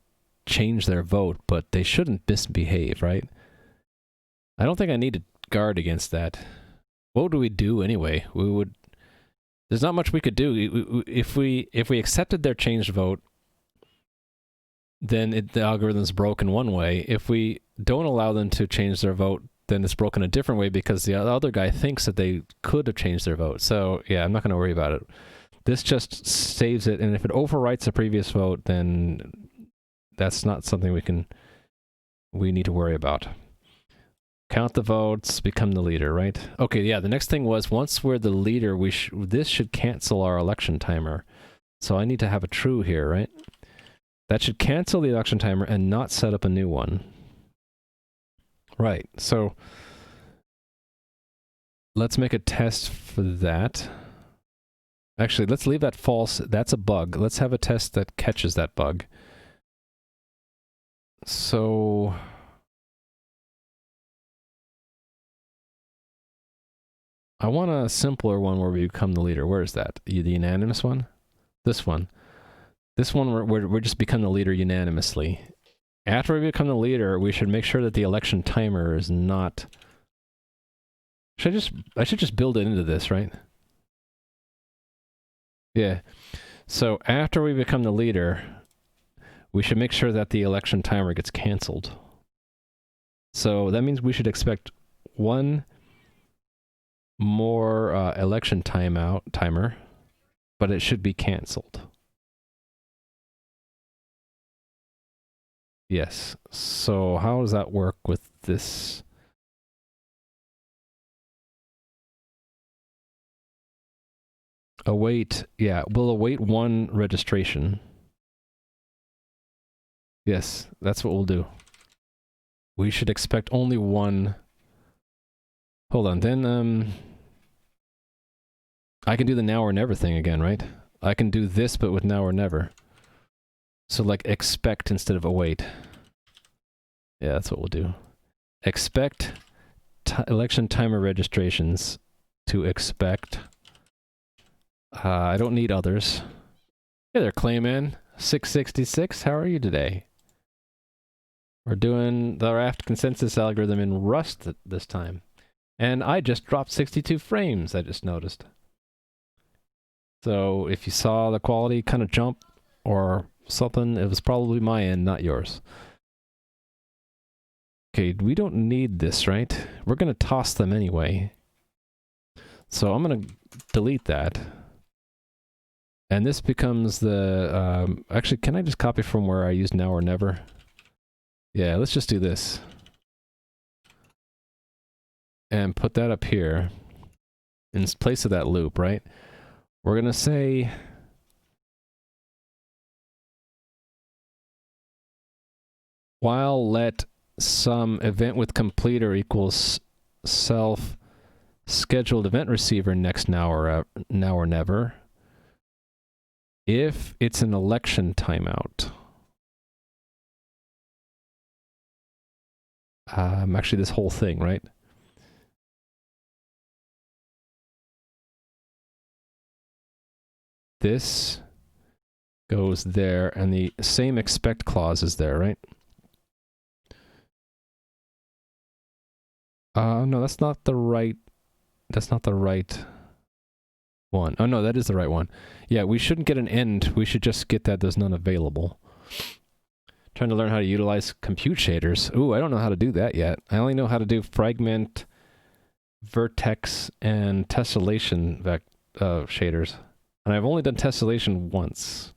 change their vote, but they shouldn't misbehave, right? I don't think I need to guard against that. What would we do anyway? There's not much we could do. If we accepted their changed vote, then the algorithm's broken one way. If we don't allow them to change their vote, then it's broken a different way because the other guy thinks that they could have changed their vote. So yeah, I'm not going to worry about it. This just saves it, and if it overwrites a previous vote, then that's not something we need to worry about. Count the votes, become the leader, right? Okay, yeah, the next thing was, once we're the leader, this should cancel our election timer. So I need to have a true here, right? That should cancel the election timer and not set up a new one. Right, so let's make a test for that. Actually, let's leave that false. That's a bug. Let's have a test that catches that bug. So I want a simpler one where we become the leader. Where is that? The unanimous one? This one. This one, we're just become the leader unanimously. After we become the leader, we should make sure that the election timer is not... I should just build it into this, right? Yeah. So after we become the leader, we should make sure that the election timer gets canceled. So that means we should expect one more election timer, but it should be canceled. Yes. So how does that work with this? Await, yeah, we'll await one registration. Yes, that's what we'll do. We should expect only one. Hold on, then I can do the now or never thing again, right? I can do this, but with now or never. So like expect instead of await. Yeah, that's what we'll do. Expect election timer registrations to expect. I don't need others. Hey there, Clayman. 666, how are you today? We're doing the Raft consensus algorithm in Rust this time. And I just dropped 62 frames, I just noticed. So if you saw the quality kind of jump or something, it was probably my end, not yours. Okay, we don't need this, right? We're going to toss them anyway. So I'm going to delete that. And this becomes the... actually, can I just copy from where I used now or never? Yeah, let's just do this. And put that up here in place of that loop, right? We're going to say... while let some event with completer equals self scheduled event receiver next now or never, if it's an election timeout. Actually, this whole thing, right? This goes there, and the same expect clause is there, right? No, that's not the right one. Oh no, that is the right one. Yeah, we shouldn't get an end. We should just get that there's none available. Trying to learn how to utilize compute shaders. Ooh, I don't know how to do that yet. I only know how to do fragment, vertex, and tessellation shaders. And I've only done tessellation once.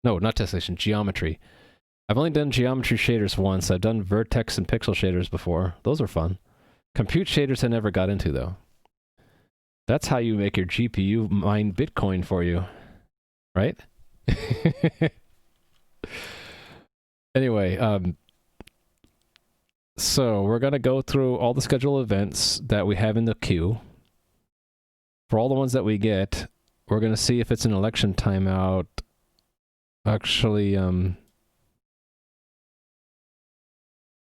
No, not tessellation, geometry. I've only done geometry shaders once. I've done vertex and pixel shaders before. Those are fun. Compute shaders I never got into, though. That's how you make your GPU mine Bitcoin for you, right? Anyway, so we're going to go through all the scheduled events that we have in the queue. For all the ones that we get, we're going to see if it's an election timeout. Actually,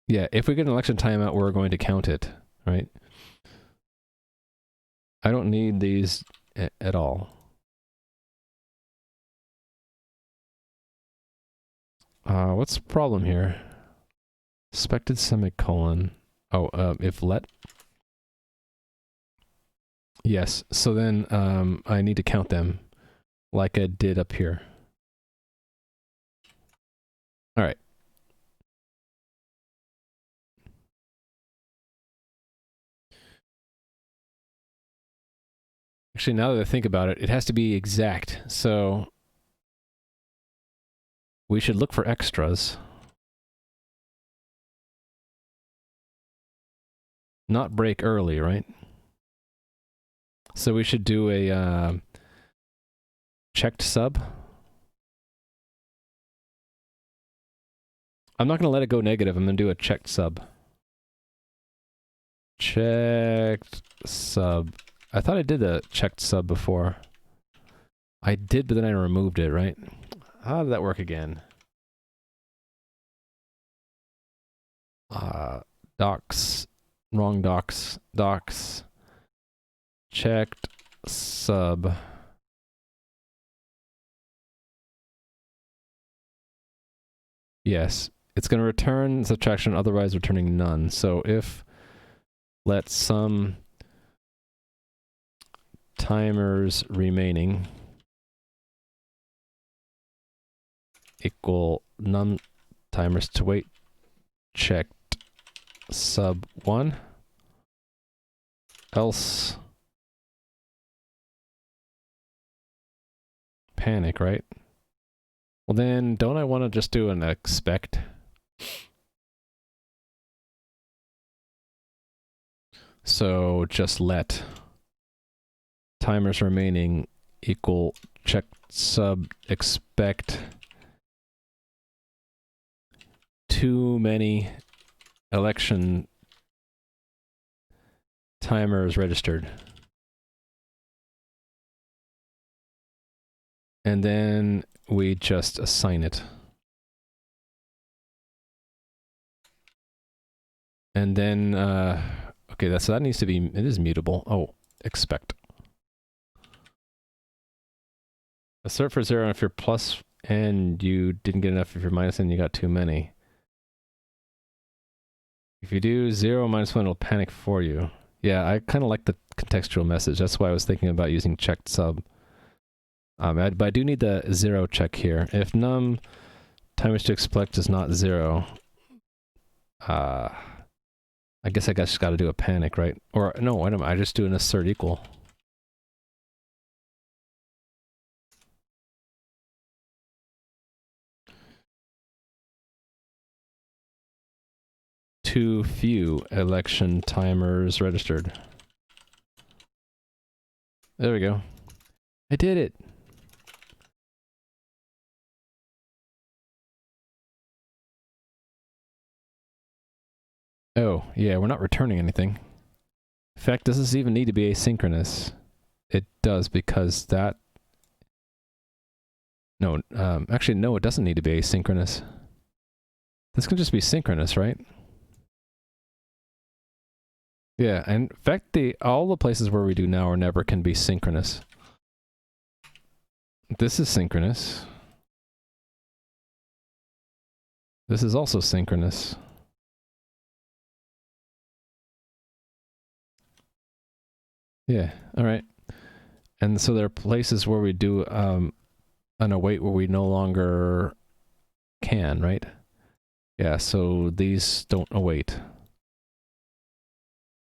yeah, if we get an election timeout, we're going to count it, right? I don't need these at all. What's the problem here? Expected semicolon. Oh, if let. Yes, so then I need to count them like I did up here. All right. Actually, now that I think about it, it has to be exact. So we should look for extras. Not break early, right? So we should do a checked sub. I'm not going to let it go negative. I'm going to do a checked sub. Checked sub. I thought I did the checked sub before. I did, but then I removed it, right? How did that work again? Docs. Wrong docs. Docs. Checked sub. Yes. It's going to return subtraction, otherwise returning none. So if let some timers remaining equal none timers to wait checked sub 1, else panic, right? Well then, don't I want to just do an expect? So just let timers remaining equal check sub expect too many election timers registered. And then we just assign it. And then, okay, so that needs to be, it is mutable. Oh, expect. Assert for 0 if you're plus and you didn't get enough if you're minus and you got too many. If you do 0 minus 1, it'll panic for you. Yeah, I kind of like the contextual message. That's why I was thinking about using checked sub. But I do need the 0 check here. If num timers to expect is not 0, I guess I just got to do a panic, right? Or no, I just do an assert equal. Too few election timers registered. There we go. I did it. Oh, yeah, we're not returning anything. In fact, does this even need to be asynchronous? It does, because that... No, actually, no, it doesn't need to be asynchronous. This can just be synchronous, right? Yeah, and in fact, all the places where we do now or never can be synchronous. This is synchronous. This is also synchronous. Yeah, all right. And so there are places where we do an await where we no longer can, right? Yeah, so these don't await.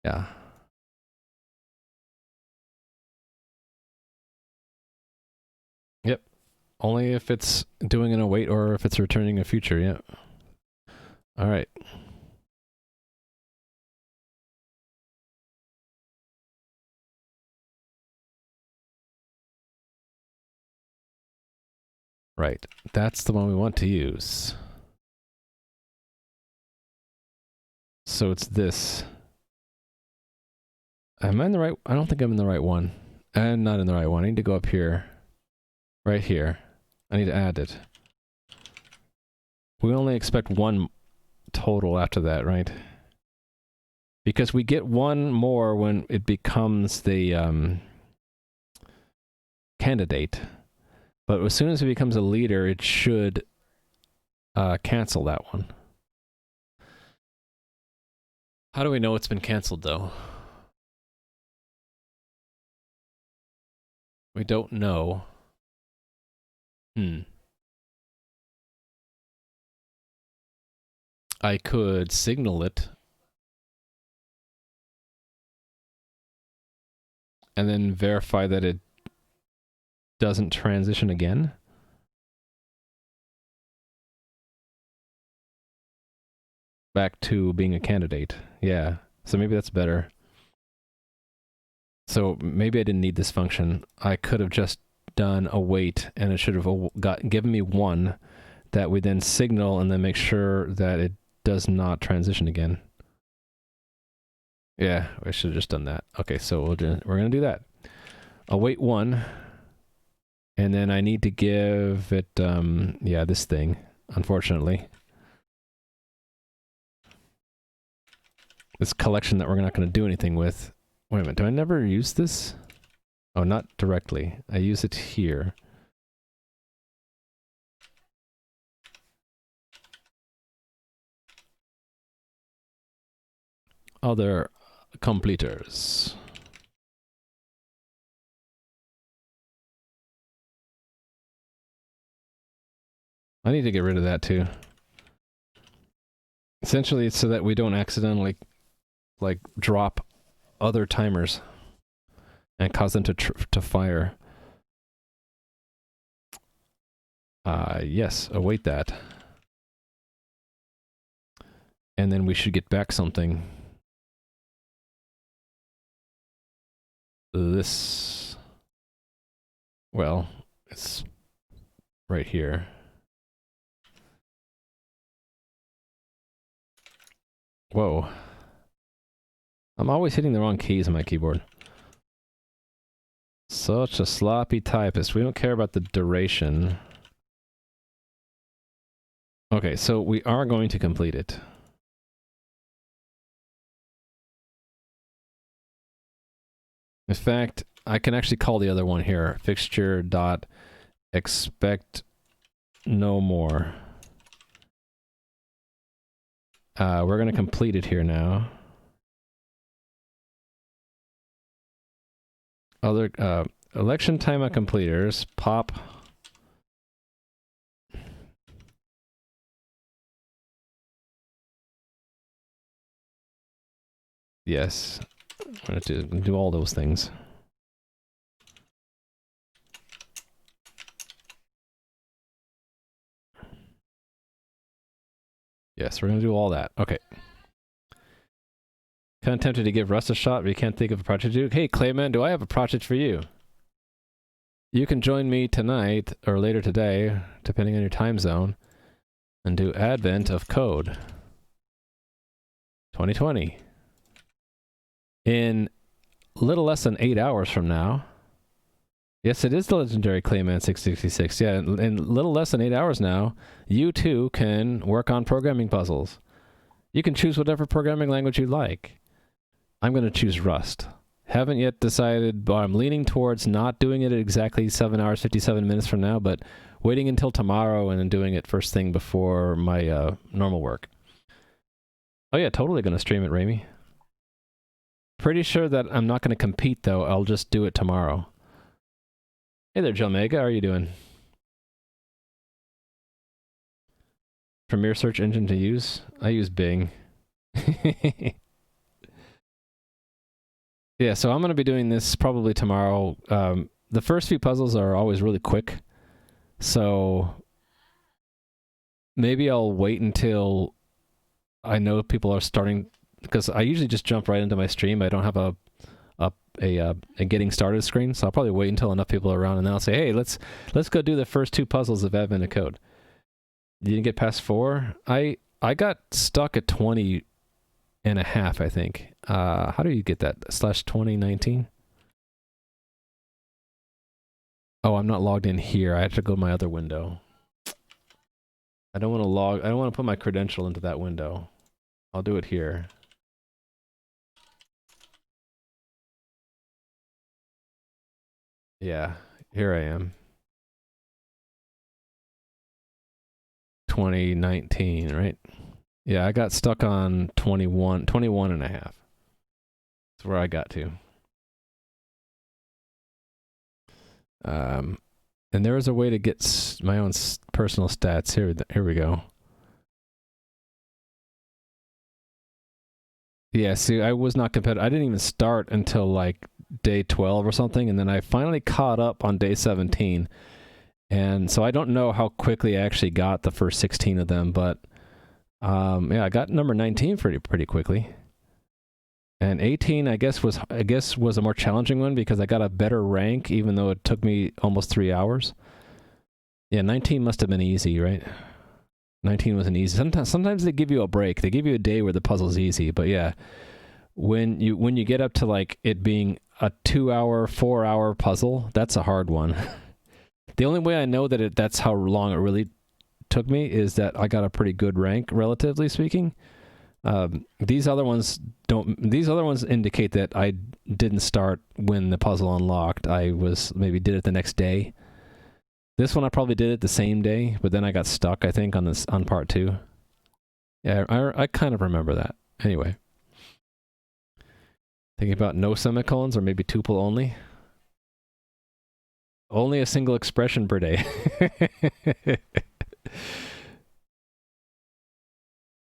Yeah. Yep. Only if it's doing an await or if it's returning a future, yeah. All right. Right. That's the one we want to use. So it's this. Am I in the right? I don't think I'm in the right one. I'm not in the right one. I need to go up here. Right here. I need to add it. We only expect one total after that, right? Because we get one more when it becomes the candidate. But as soon as it becomes a leader, it should cancel that one. How do we know it's been canceled, though? We don't know. I could signal it. And then verify that it doesn't transition again. Back to being a candidate. Yeah. So maybe that's better. So maybe I didn't need this function. I could have just done await, and it should have given me one that we then signal and then make sure that it does not transition again. Yeah, I should have just done that. Okay, so we're going to do that. Await one, and then I need to give it, yeah, this thing, unfortunately. This collection that we're not going to do anything with. Wait a minute, do I never use this? Oh, not directly. I use it here. Other completers. I need to get rid of that too. Essentially, it's so that we don't accidentally, like, drop other timers and cause them to fire. Yes, await that. And then we should get back something. This... Well, it's right here. Whoa. I'm always hitting the wrong keys on my keyboard. Such a sloppy typist. We don't care about the duration. Okay, so we are going to complete it. In fact, I can actually call the other one here. Fixture dot expect no more. We're going to complete it here now. Other election timer completers pop. Yes, I'm going to do all those things. Yes, we're going to do all that. Okay. Kind of tempted to give Russ a shot, but you can't think of a project to do. Hey, Clayman, do I have a project for you? You can join me tonight or later today, depending on your time zone, and do Advent of Code 2020. In little less than 8 hours from now. Yes, it is the legendary Clayman 666. Yeah, in little less than 8 hours now, you too can work on programming puzzles. You can choose whatever programming language you like. I'm going to choose Rust. Haven't yet decided, but I'm leaning towards not doing it at exactly 7 hours, 57 minutes from now, but waiting until tomorrow and then doing it first thing before my normal work. Oh yeah, totally going to stream it, Raimi. Pretty sure that I'm not going to compete, though. I'll just do it tomorrow. Hey there, Joe Mega. How are you doing? Premier search engine to use? I use Bing. Yeah, so I'm going to be doing this probably tomorrow. The first few puzzles are always really quick, so maybe I'll wait until I know people are starting, because I usually just jump right into my stream. I don't have a getting started screen, so I'll probably wait until enough people are around, and then I'll say, hey, let's go do the first 2 puzzles of Advent of Code. You didn't get past 4? I got stuck at 20 and a half, I think. How do you get that? /2019? Oh, I'm not logged in here. I have to go to my other window. I don't want to put my credential into that window. I'll do it here. Yeah, here I am. 2019, right? Yeah, I got stuck on 21 and a half. That's where I got to. And there is a way to get my own personal stats. Here we go. Yeah, see, I was not competitive. I didn't even start until like day 12 or something, and then I finally caught up on day 17. And so I don't know how quickly I actually got the first 16 of them, but yeah, I got number 19 pretty quickly. And 18, I guess was a more challenging one because I got a better rank, even though it took me almost 3 hours. Yeah, 19 must have been easy, right? 19 wasn't easy. Sometimes they give you a break. They give you a day where the puzzle's easy. But yeah, when you get up to like it being a 2-hour, 4-hour puzzle, that's a hard one. The only way I know that that's how long it really took me is that I got a pretty good rank, relatively speaking. These other ones indicate that I didn't start when the puzzle unlocked. I maybe did it the next day. This one I probably did it the same day, but then I got stuck, I think, on part 2. Yeah, I kind of remember that. Anyway. Thinking about no semicolons or maybe tuple only. Only a single expression per day.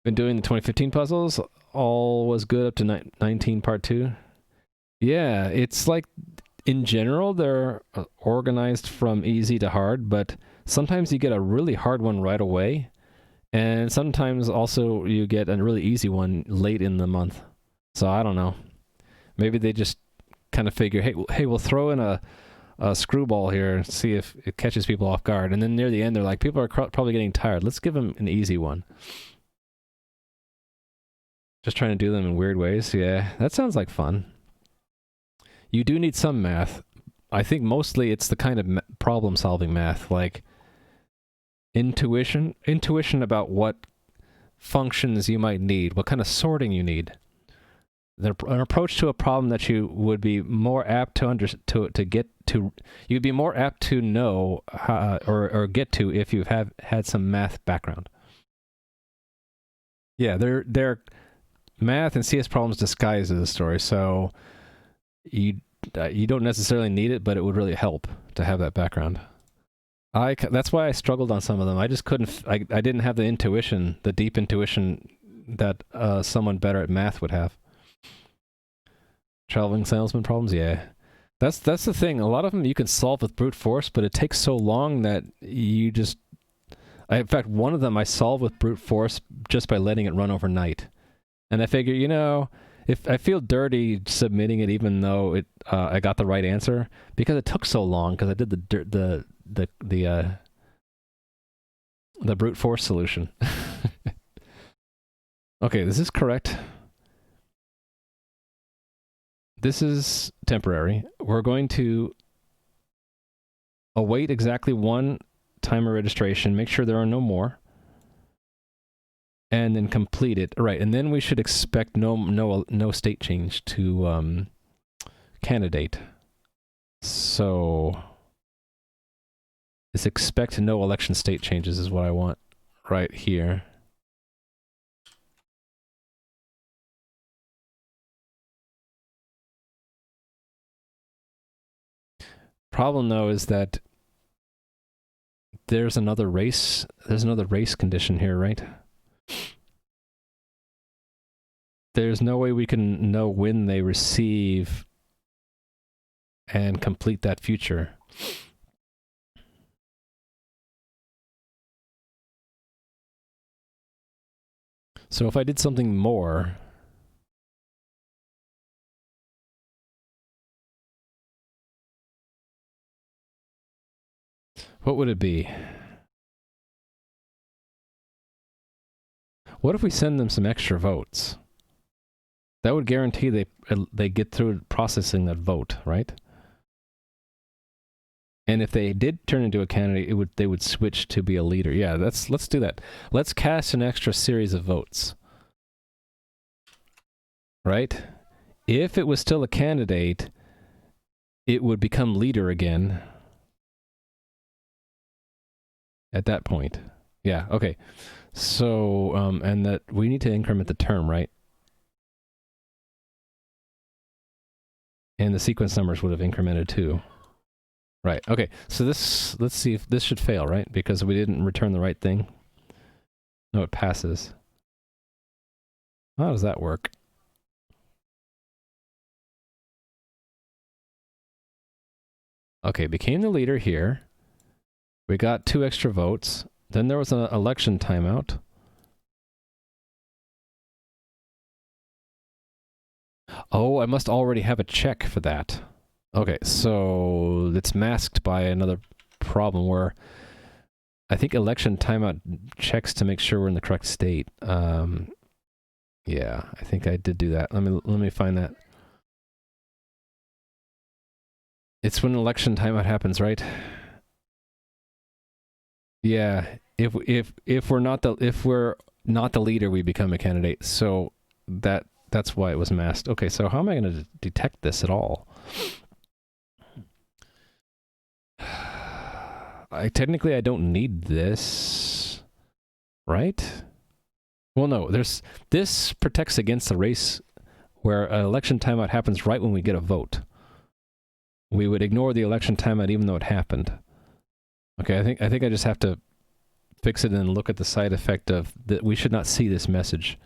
Been doing the 2015 puzzles. All was good up to 19 part 2. Yeah, it's like, in general, they're organized from easy to hard, but sometimes you get a really hard one right away, and sometimes also you get a really easy one late in the month. So I don't know. Maybe they just kind of figure, hey, we'll throw in a screwball here and see if it catches people off guard. And then near the end, they're like, people are probably getting tired. Let's give them an easy one. Just trying to do them in weird ways. Yeah, that sounds like fun. You do need some math. I think mostly it's the kind of problem-solving math, like intuition about what functions you might need, what kind of sorting you need. An approach to a problem that you would be more apt you'd be more apt to know or get to if you have had some math background. Yeah, they're math and CS problems disguised as a story, so you don't necessarily need it, but it would really help to have that background. That's why I struggled on some of them. I just couldn't. I didn't have the intuition, the deep intuition that someone better at math would have. Traveling salesman problems, yeah. That's the thing. A lot of them you can solve with brute force, but it takes so long that you just... in fact, one of them I solved with brute force just by letting it run overnight. And I figure, if I feel dirty submitting it even though I got the right answer, because it took so long, because I did the brute force solution. Okay, this is correct. This is temporary. We're going to await exactly one timer registration, make sure there are no more. and then complete it. Right, and then we should expect no state change to candidate. So this expect no election state changes is what I want right here. Problem though is that there's another race condition here, right? There's no way we can know when they receive and complete that future. So if I did something more, what would it be? What if we send them some extra votes? That would guarantee they get through processing that vote, right? And if they did turn into a candidate, they would switch to be a leader. Yeah, let's do that. Let's cast an extra series of votes. Right? If it was still a candidate, it would become leader again at that point. Yeah, okay. So, and that we need to increment the term, right? And the sequence numbers would have incremented too. Right, okay. So this, let's see if this should fail, right? Because we didn't return the right thing. No, it passes. How does that work? Okay, became the leader here. We got 2 extra votes. Then there was an election timeout. Oh, I must already have a check for that. Okay, so it's masked by another problem where I think election timeout checks to make sure we're in the correct state. Yeah, I think I did do that. Let me find that. It's when election timeout happens, right? Yeah, if we're not the leader, we become a candidate. So that's why it was masked. Okay, so how am I going to detect this at all? Technically I don't need this, right? Well, no, this protects against the race where an election timeout happens right when we get a vote. We would ignore the election timeout even though it happened. Okay, I think I just have to fix it and look at the side effect of that. We should not see this message.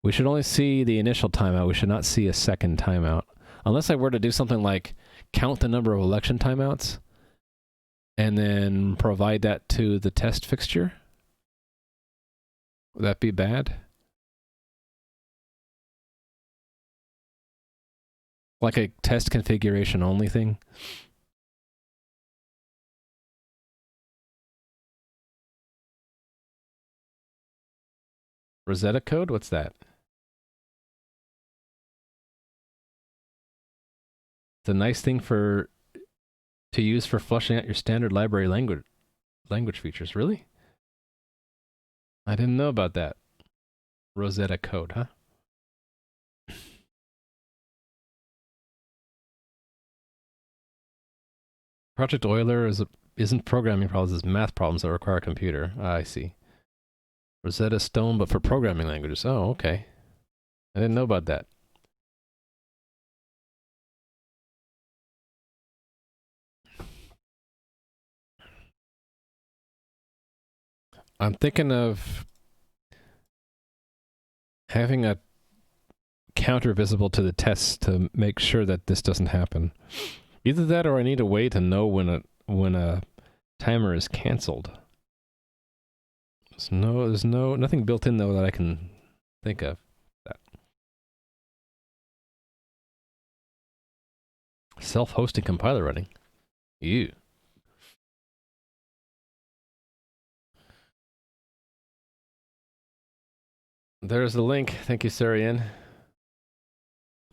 We should only see the initial timeout. We should not see a second timeout. Unless I were to do something like count the number of election timeouts and then provide that to the test fixture. Would that be bad? Like a test configuration only thing? Rosetta code? What's that? It's a nice thing to use for flushing out your standard library language features. Really? I didn't know about that. Rosetta code, huh? Project Euler isn't programming problems, it's math problems that require a computer. I see. Rosetta Stone, but for programming languages. Oh, okay. I didn't know about that. I'm thinking of having a counter visible to the tests to make sure that this doesn't happen. Either that or I need a way to know when a timer is canceled. There's nothing built in though that I can think of. That. Self-hosting compiler running. Ew. There's the link. Thank you, Sarian.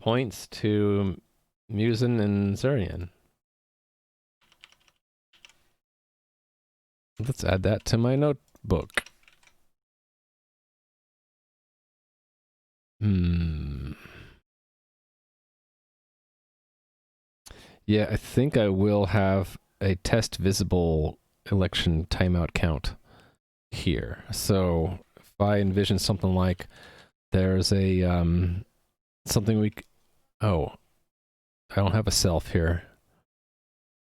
Points to Musin and Sarian. Let's add that to my notebook. Hmm. Yeah, I think I will have a test visible election timeout count here. So if I envision something like there's a something oh, I don't have a self here.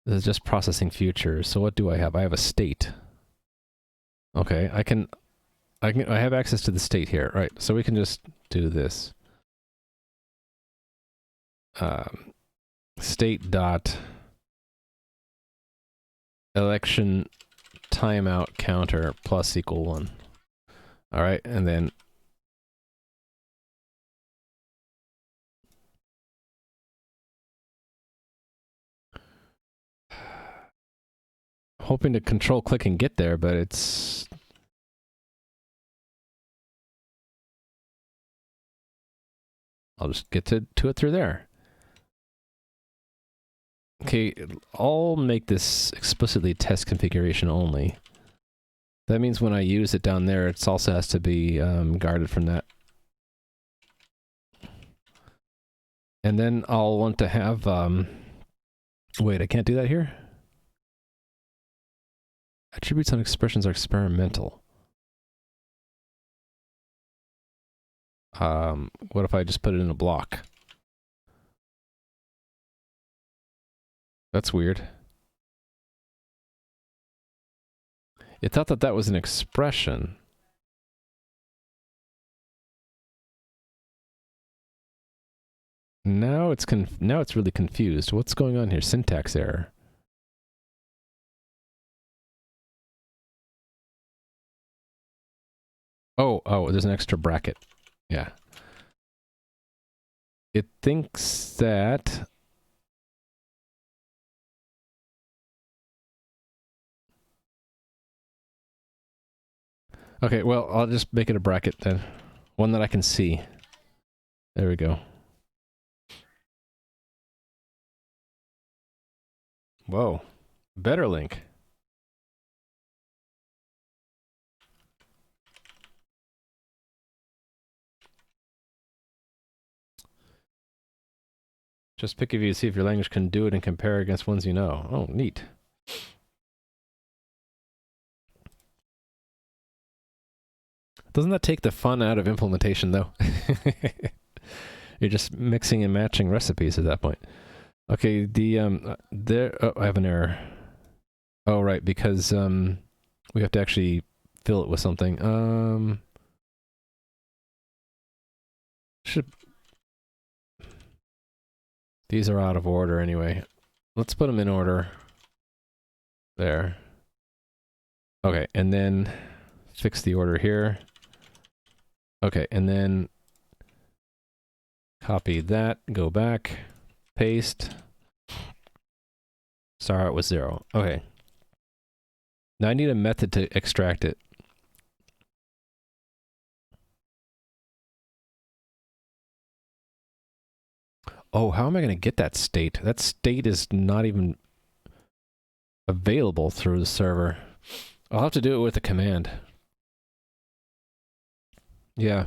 This is just processing futures. So what do I have? I have a state. Okay, I have access to the state here, right? So we can just do this. State dot election timeout counter plus equal 1. All right, and then hoping to control click and get there, but it's I'll just get to it through there. Okay, I'll make this explicitly test configuration only. That means when I use it down there, it also has to be guarded from that. And then I'll want to have, wait, I can't do that here? Attributes and expressions are experimental. What if I just put it in a block? That's weird. It thought that that was an expression. Now it's really confused. What's going on here? Syntax error. Oh, there's an extra bracket. Yeah. It thinks that... Okay, well, I'll just make it a bracket then. One that I can see. There we go. Whoa. Better link. Just pick a view to see if your language can do it and compare against ones you know. Oh, neat. Doesn't that take the fun out of implementation, though? You're just mixing and matching recipes at that point. Okay, oh, I have an error. Oh, right, because, we have to actually fill it with something. These are out of order anyway. Let's put them in order. There. Okay, and then fix the order here. Okay, and then copy that, go back, paste. Sorry, it was 0. Okay. Now I need a method to extract it. Oh, how am I going to get that state? That state is not even available through the server. I'll have to do it with a command. Yeah.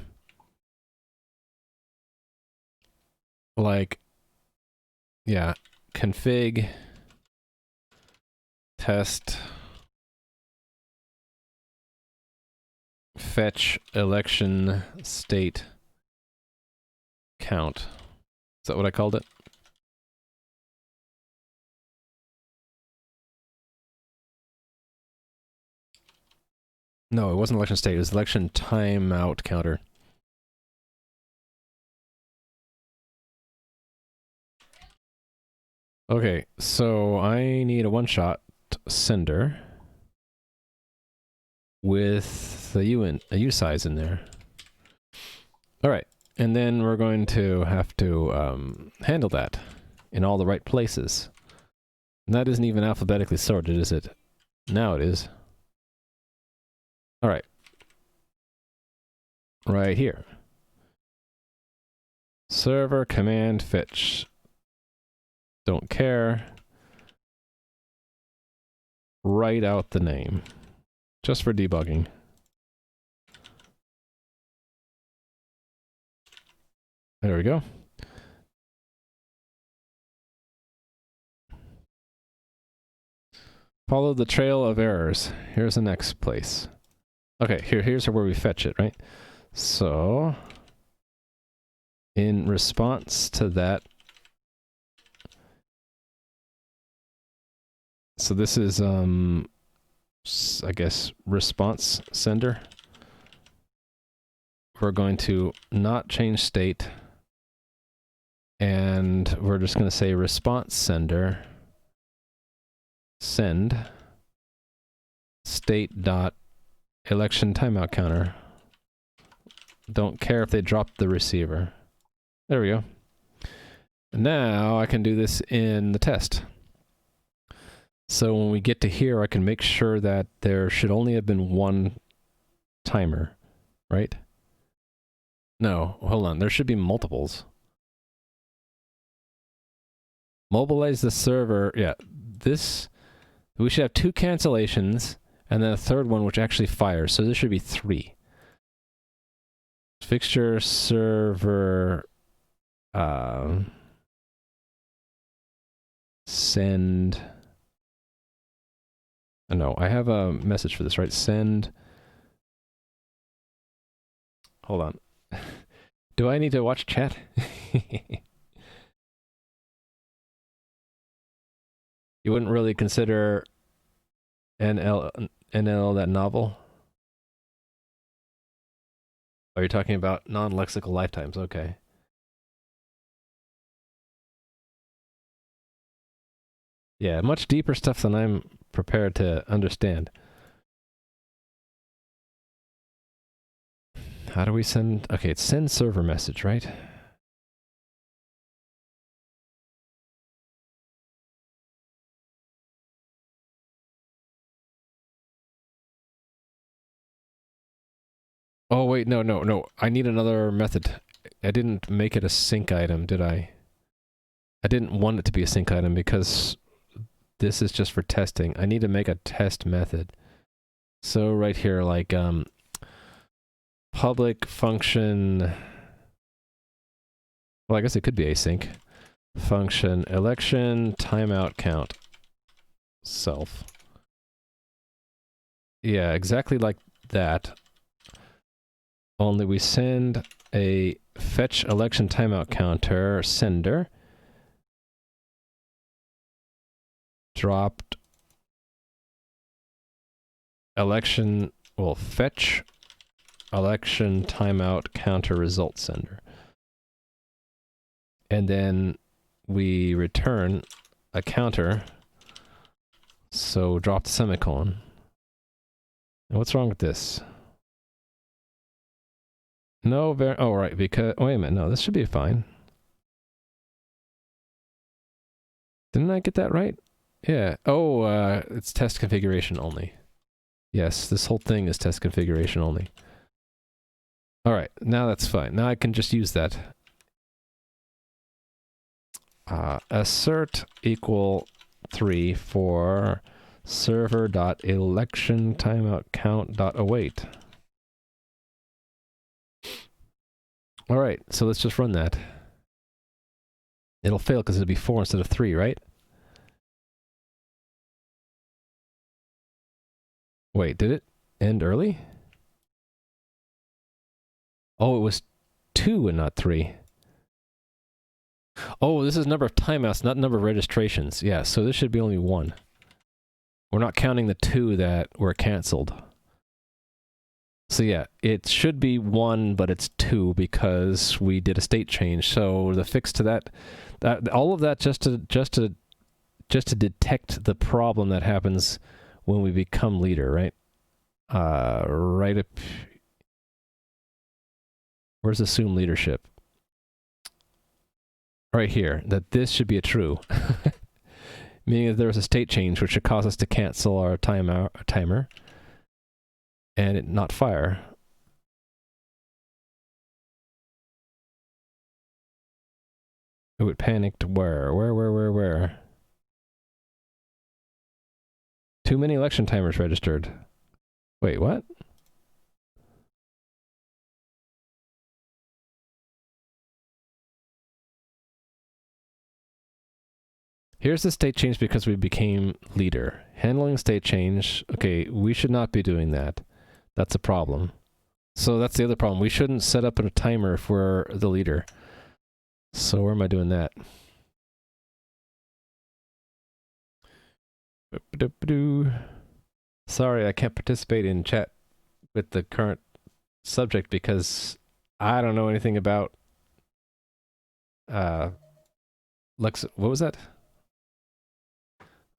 Like, yeah, config test fetch election state count. Is that what I called it? No, it wasn't election state. It was election timeout counter. Okay, so I need a one-shot sender with a U size in there. All right, and then we're going to have to handle that in all the right places. And that isn't even alphabetically sorted, is it? Now it is. All right. Right here. Server command fetch. Don't care. Write out the name. Just for debugging. There we go. Follow the trail of errors. Here's the next place. Okay, here's where we fetch it, right? So, in response to that, so this is, I guess, response sender. We're going to not change state, and we're just going to say response sender send state dot election timeout counter. Don't care if they drop the receiver. There we go. Now I can do this in the test. So when we get to here, I can make sure that there should only have been one timer, right? No, hold on. There should be multiples. Mobilize the server. Yeah, this... We should have 2 cancellations, and then a third one which actually fires. So this should be 3. Fixture, server... send... No, I have a message for this, right? Send... Hold on. Do I need to watch chat? You wouldn't really consider NL that novel? Are you talking about non-lexical lifetimes? Okay. Yeah, much deeper stuff than I'm prepared to understand. How do we send... Okay, it's send server message, right? Oh, wait, no. I need another method. I didn't make it a sync item, did I? I didn't want it to be a sync item because this is just for testing. I need to make a test method. So right here, like, public function... Well, I guess it could be async. Function election timeout count self. Yeah, exactly like that. Only we send a fetch election timeout counter sender dropped election, well, fetch election timeout counter result sender. And then we return a counter, so drop the semicolon. And what's wrong with this? No, oh, right, because, wait a minute, no, this should be fine. Didn't I get that right? Yeah, oh, it's test configuration only. Yes, this whole thing is test configuration only. Alright, now that's fine. Now I can just use that. Assert equal 3 for server.election timeout count.await. Alright, so let's just run that. It'll fail because it'll be 4 instead of 3, right? Wait, did it end early? Oh, it was 2 and not 3. Oh, this is number of timeouts, not number of registrations. Yeah, so this should be only 1. We're not counting the 2 that were canceled. So yeah, it should be 1, but it's 2 because we did a state change. So the fix to that all of that just to detect the problem that happens when we become leader, right? Right up. Where's assume leadership? Right here, that this should be a true. Meaning that there was a state change which should cause us to cancel our timer and it not fire. Oh, it panicked where? Too many election timers registered. Wait, what? Here's the state change because we became leader. Handling state change. Okay, we should not be doing that. That's a problem. So that's the other problem. We shouldn't set up a timer if we're the leader. So where am I doing that? Sorry, I can't participate in chat with the current subject because I don't know anything about Lex. What was that?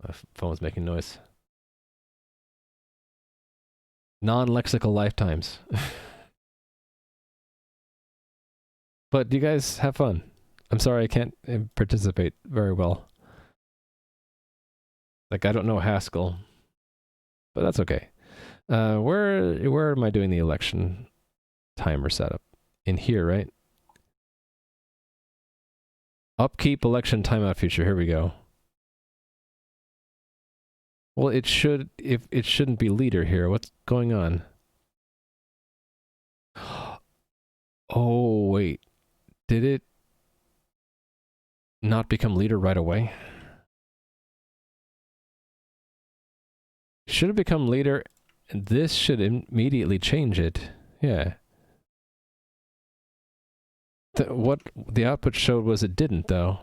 My phone was making noise. Non-lexical lifetimes. But you guys have fun. I'm sorry I can't participate very well. Like, I don't know Haskell, but that's okay. Where am I doing the election timer setup? In here, right? Upkeep election timeout feature. Here we go. Well, it should, if it shouldn't be leader here. What's going on? Oh, wait. Did it not become leader right away? Should have become leader, and this should immediately change it. Yeah. What the output showed was it didn't, though.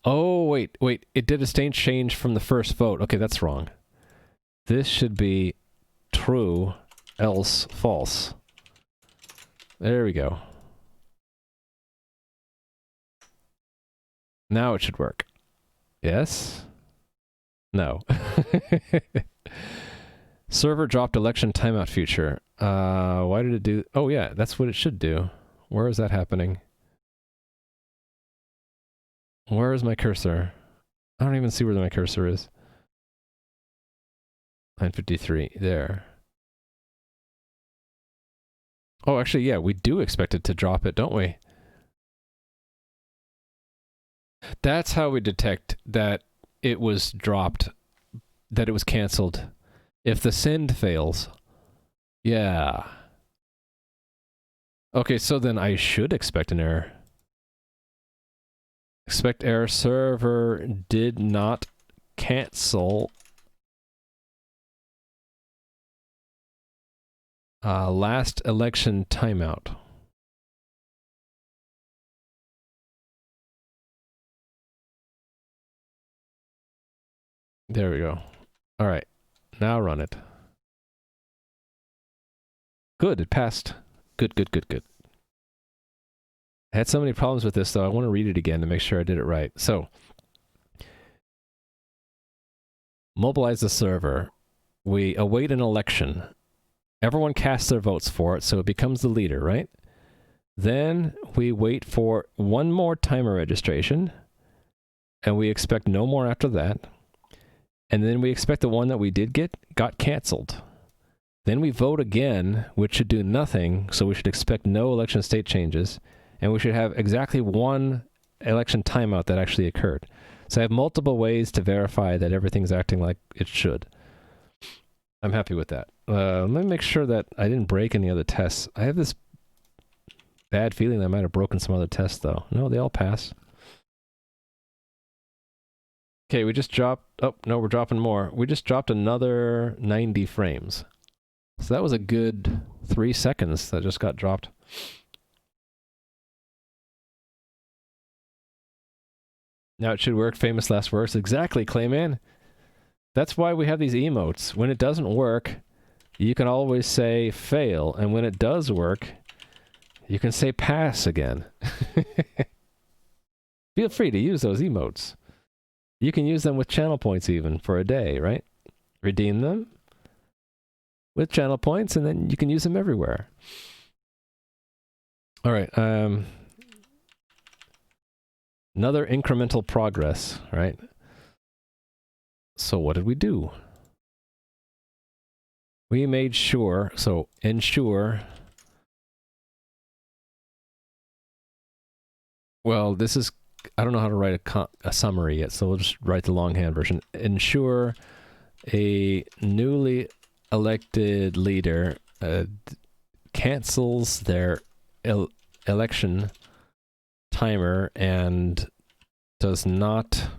Oh, wait. It did a state change from the first vote. Okay, that's wrong. This should be true, else false. There we go. Now it should work. Yes? No. Server dropped election timeout feature. Why did it do... Oh yeah, that's what it should do. Where is that happening? Where is my cursor? I don't even see where my cursor is. 953, there. Oh, actually, yeah, we do expect it to drop it, don't we? That's how we detect that it was dropped, that it was canceled. If the send fails. Yeah. Okay, so then I should expect an error. Expect error, server did not cancel last election timeout. There we go. All right, now run it. Good, it passed. Good. I had so many problems with this, though. I want to read it again to make sure I did it right. So, mobilize the server. We await an election. Everyone casts their votes for it, so it becomes the leader, right? Then we wait for one more timer registration, and we expect no more after that. And then we expect the one that we did get got canceled. Then we vote again, which should do nothing, so we should expect no election state changes. And we should have exactly one election timeout that actually occurred. So I have multiple ways to verify that everything's acting like it should. I'm happy with that. Let me make sure that I didn't break any other tests. I have this bad feeling that I might have broken some other tests, though. No, they all pass. Okay, we just dropped... Oh, no, we're dropping more. We just dropped another 90 frames. So that was a good 3 seconds that just got dropped. Now it should work. Famous last words. Exactly, Clayman. That's why we have these emotes. When it doesn't work, you can always say fail. And when it does work, you can say pass again. Feel free to use those emotes. You can use them with channel points even for a day, right? Redeem them with channel points, and then you can use them everywhere. All right. Another incremental progress, right? So what did we do? We made sure, so ensure, well, this is, I don't know how to write a summary yet, so we'll just write the longhand version. Ensure a newly elected leader cancels their election timer and does not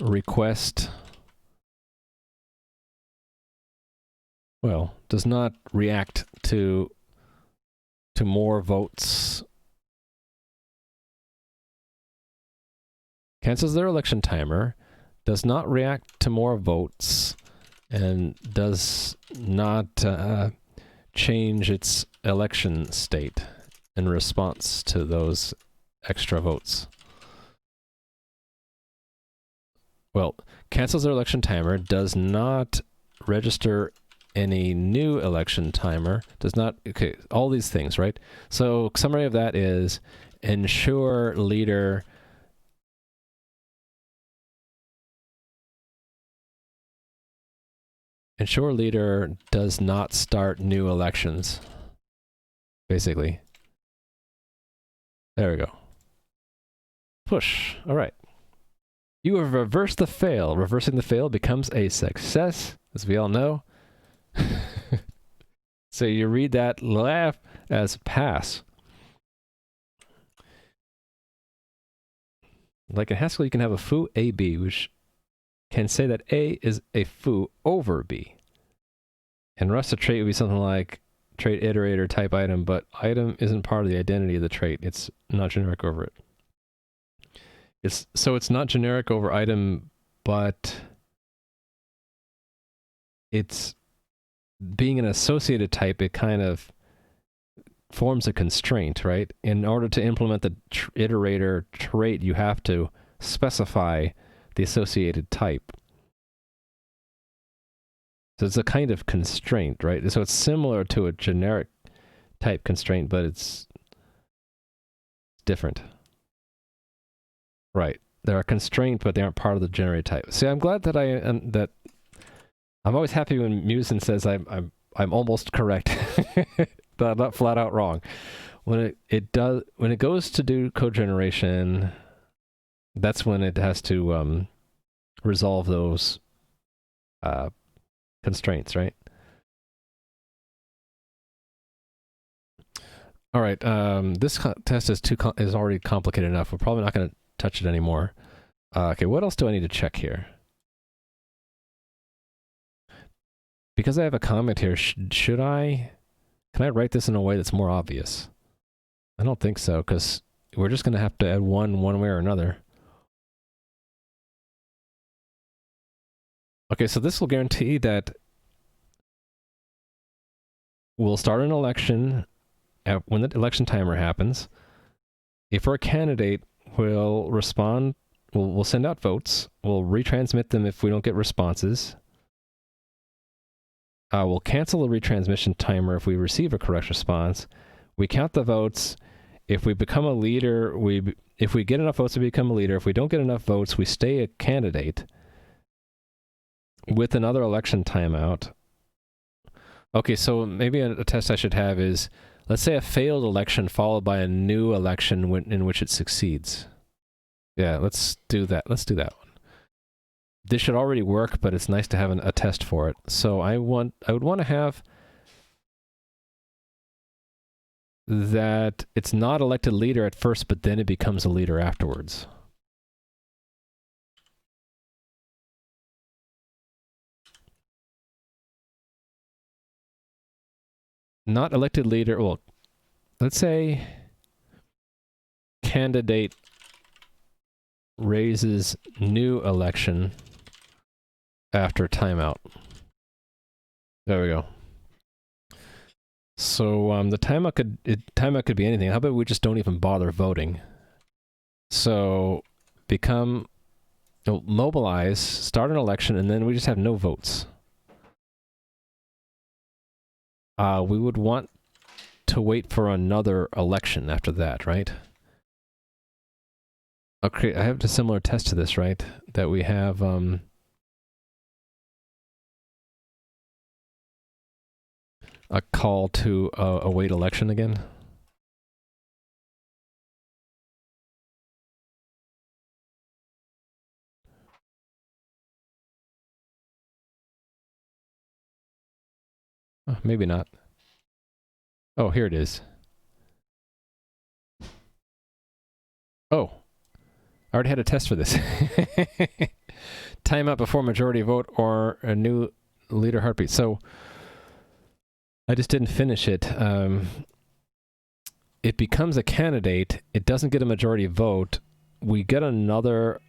request, well, does not react to more votes, cancels their election timer, does not react to more votes, and does not change its election state in response to those extra votes. Well, cancels their election timer, does not register any new election timer, does not, okay, all these things, right? So summary of that is ensure leader does not start new elections, basically. There we go. Push. All right. You have reversed the fail. Reversing the fail becomes a success, as we all know. So you read that laugh as pass. Like in Haskell, you can have a foo AB, which can say that A is a foo over B. In Rust, a trait would be something like trait iterator type item, but item isn't part of the identity of the trait. It's not generic over it. So it's not generic over item, but it's being an associated type, it kind of forms a constraint, right? In order to implement the iterator trait, you have to specify the associated type. So it's a kind of constraint, right? So it's similar to a generic type constraint, but it's different. Right. They're a constraint, but they aren't part of the generated type. See, I'm glad that I'm always happy when Musen says I'm almost correct, but I'm not flat out wrong. When it goes to do code generation, that's when it has to resolve those constraints, right? All right. This test is already complicated enough. We're probably not going to touch it anymore. Okay, what else do I need to check here? Because I have a comment here, can I write this in a way that's more obvious? I don't think so, because we're just going to have to add one way or another. Okay, so this will guarantee that we'll start an election when the election timer happens. If we're a candidate, we'll respond, we'll send out votes, we'll retransmit them if we don't get responses. We'll cancel the retransmission timer if we receive a correct response. We count the votes. If we become a leader, if we get enough votes, we become a leader. If we don't get enough votes, we stay a candidate with another election timeout. Okay, so maybe a test I should have is, let's say a failed election followed by a new election in which it succeeds. Yeah, let's do that. Let's do that one. This should already work, but it's nice to have a test for it. So I would want to have that it's not elected leader at first, but then it becomes a leader afterwards. Not elected leader, well, let's say candidate raises new election after timeout. There we go. So the timeout could be anything. How about we just don't even bother voting? So mobilize, start an election, and then we just have no votes. We would want to wait for another election after that, right? Okay, I have a similar test to this, right? That we have a call to await election again. Oh, maybe not. Oh, here it is. Oh, I already had a test for this. Timeout before majority vote or a new leader heartbeat. So I just didn't finish it. It becomes a candidate. It doesn't get a majority vote. We get another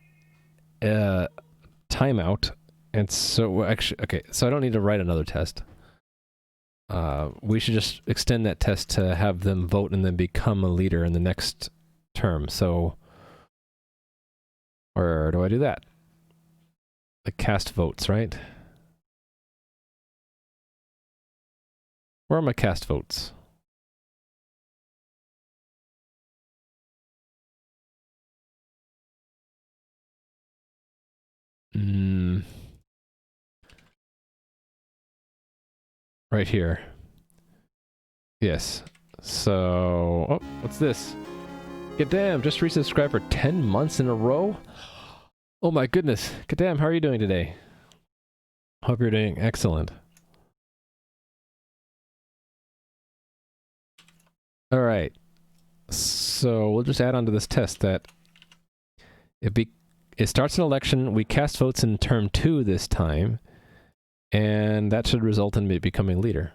timeout. And so actually, okay, so I don't need to write another test. We should just extend that test to have them vote and then become a leader in the next term. So where do I do that? The cast votes, right? Where are my cast votes? Right here. Yes. So, oh, what's this? Gadam, just resubscribed for 10 months in a row? Oh my goodness. Gadam, how are you doing today? Hope you're doing excellent. Alright. So, we'll just add on to this test that it starts an election, we cast votes in term 2 this time, and that should result in me becoming leader.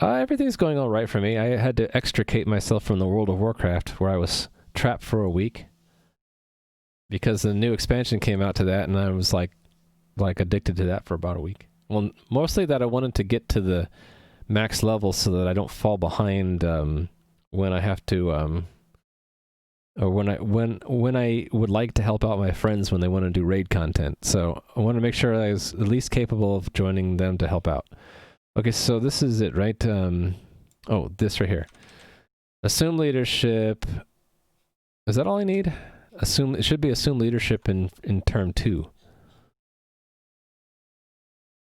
Everything's going all right for me. I had to extricate myself from the World of Warcraft, where I was trapped for a week, because the new expansion came out to that, and I was like addicted to that for about a week. Well, mostly that I wanted to get to the max level so that I don't fall behind when I have to or when I would like to help out my friends when they want to do raid content. So I want to make sure I was at least capable of joining them to help out. Okay, so this is it, right? Oh, this right here. Assume leadership. Is that all I need? It should be assume leadership in term 2.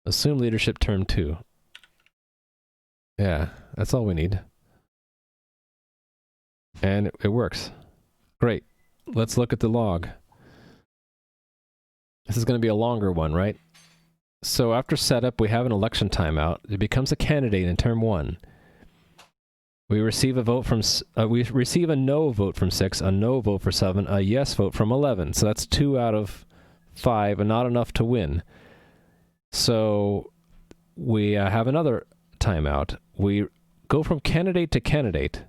Assume leadership term 2. Yeah, that's all we need. And it works. Great. Let's look at the log. This is going to be a longer one, right? So after setup, we have an election timeout. It becomes a candidate in term 1. We receive a vote from we receive a no vote from 6, a no vote for 7, a yes vote from 11. So that's 2 out of 5, and not enough to win. So we have another timeout. We go from candidate to candidate,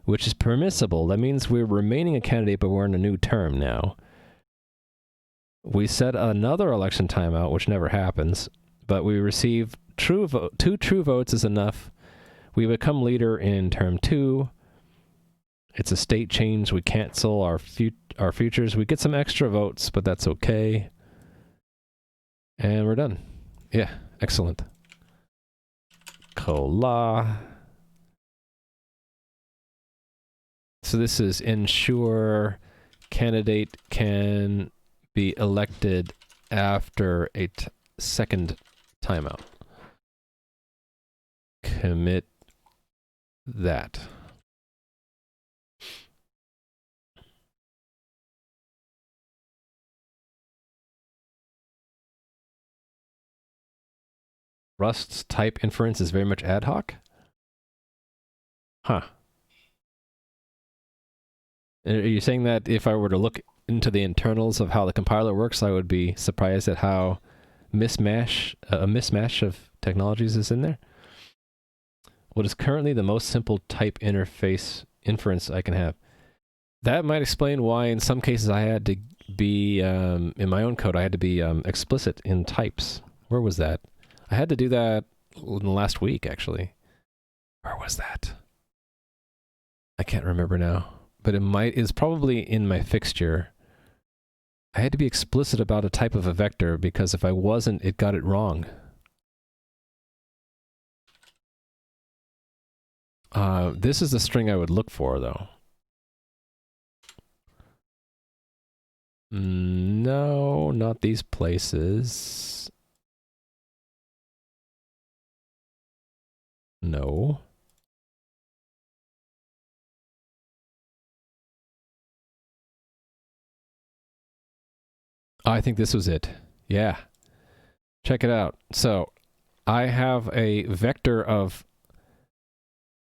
which is permissible. That means we're remaining a candidate, but we're in a new term now. We set another election timeout, which never happens, but we receive 2 true votes is enough. We become leader in term 2. It's a state change. We cancel our futures. We get some extra votes, but that's okay. And we're done. Yeah, excellent. Cola. So this is ensure candidate can be elected after a second timeout. Commit that. Rust's type inference is very much ad hoc? Huh. Are you saying that if I were to look into the internals of how the compiler works, I would be surprised at how a mismatch of technologies is in there? What is currently the most simple type interface inference I can have? That might explain why in some cases I had to be, in my own code, I had to be explicit in types. Where was that? I had to do that in the last week, actually. Where was that? I can't remember now. But it's probably in my fixture. I had to be explicit about a type of a vector because if I wasn't, it got it wrong. This is the string I would look for, though. No, not these places. No. Oh, I think this was it. Yeah. Check it out. So, I have a vector of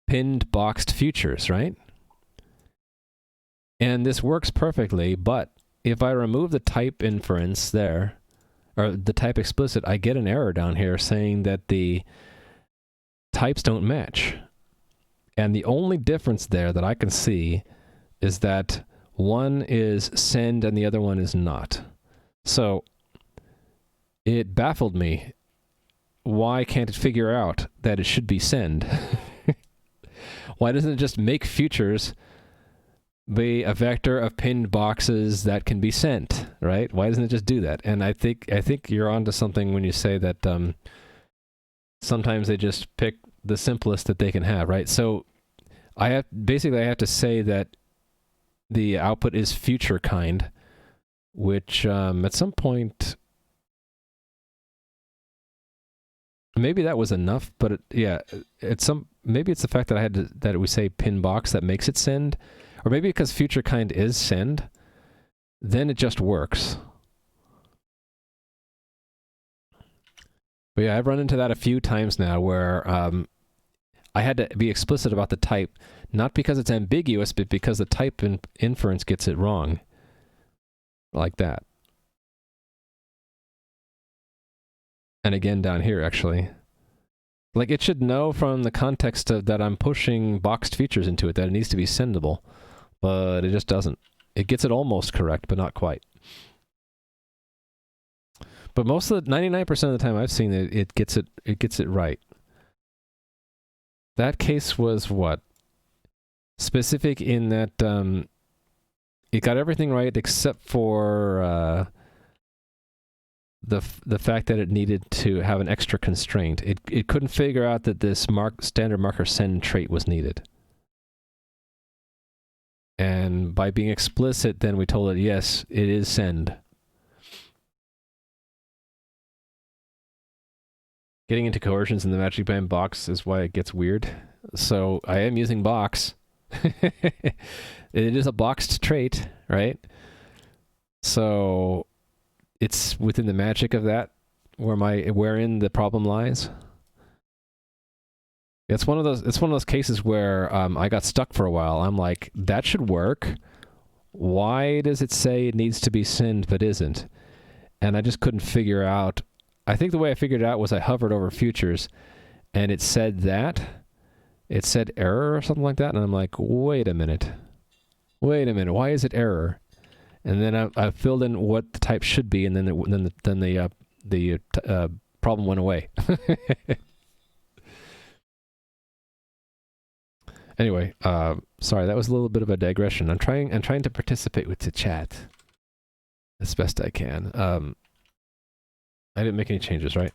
pinned boxed futures, right? And this works perfectly, but if I remove the type inference there, or the type explicit, I get an error down here saying that the types don't match. And the only difference there that I can see is that one is send and the other one is not. So it baffled me. Why can't it figure out that it should be send? Why doesn't it just make futures be a vector of pinned boxes that can be sent, right? Why doesn't it just do that? And I think you're onto something when you say that sometimes they just pick the simplest that they can have, right? So I have to say that the output is future kind, which at some point maybe that was enough, but maybe it's the fact that that we say pin box that makes it send, or maybe because future kind is send, then it just works. But yeah, I've run into that a few times now where I had to be explicit about the type, not because it's ambiguous, but because the type inference gets it wrong. Like that. And again down here, actually. Like, it should know from the context of that I'm pushing boxed features into it that it needs to be sendable, but it just doesn't. It gets it almost correct, but not quite. But most of the 99% of the time I've seen it gets it right. That case was what? Specific in that it got everything right except for the fact that it needed to have an extra constraint. It couldn't figure out that this standard marker send trait was needed. And by being explicit, then we told it, yes, it is send. Getting into coercions in the magic band box is why it gets weird. So I am using box. It is a boxed trait, right? So it's within the magic of that wherein the problem lies. It's one of those cases where I got stuck for a while. I'm like, that should work. Why does it say it needs to be send but isn't? And I just couldn't figure out. I think the way I figured it out was I hovered over futures and it said that. It said error or something like that. And I'm like, wait a minute. Why is it error? And then I filled in what the type should be, and then the problem went away. Anyway, sorry, that was a little bit of a digression. I'm trying to participate with the chat as best I can. I didn't make any changes, right?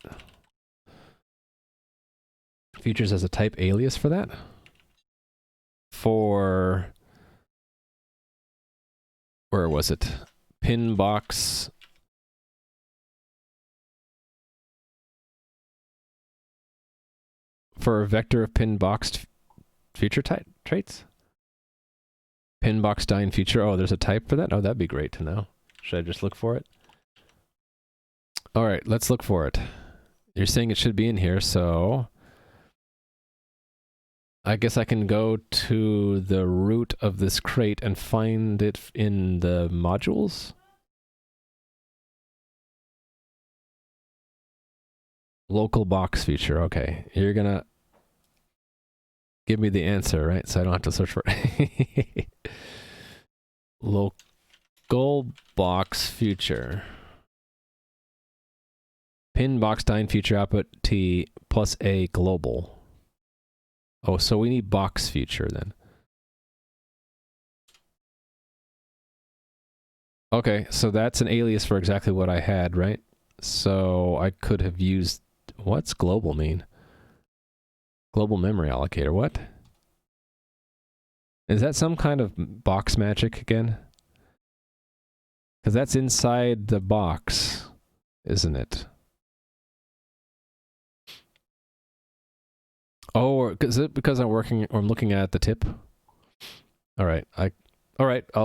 Features as a type alias for that? For... where was it? Pin box. For a vector of pin boxed feature traits? Pin box dyne feature. Oh, there's a type for that? Oh, that'd be great to know. Should I just look for it? All right, let's look for it. You're saying it should be in here, so I guess I can go to the root of this crate and find it in the modules. Local box feature. Okay, you're gonna give me the answer, right? So I don't have to search for it. Local box feature. Pin box dyne feature output T plus A global. Oh, so we need box feature then. Okay, so that's an alias for exactly what I had, right? So I could have used... what's global mean? Global memory allocator, what? Is that some kind of box magic again? Because that's inside the box, isn't it? Oh, is it because I'm looking at the tip? All right,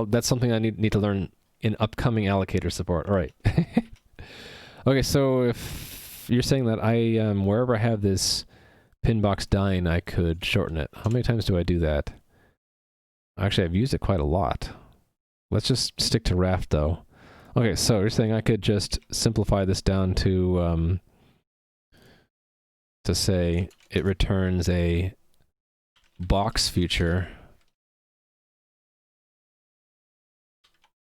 that's something I need to learn in upcoming allocator support. All right. Okay, so if you're saying that I wherever I have this pin box dying, I could shorten it. How many times do I do that? Actually, I've used it quite a lot. Let's just stick to Raft though. Okay, so you're saying I could just simplify this down to say it returns a box feature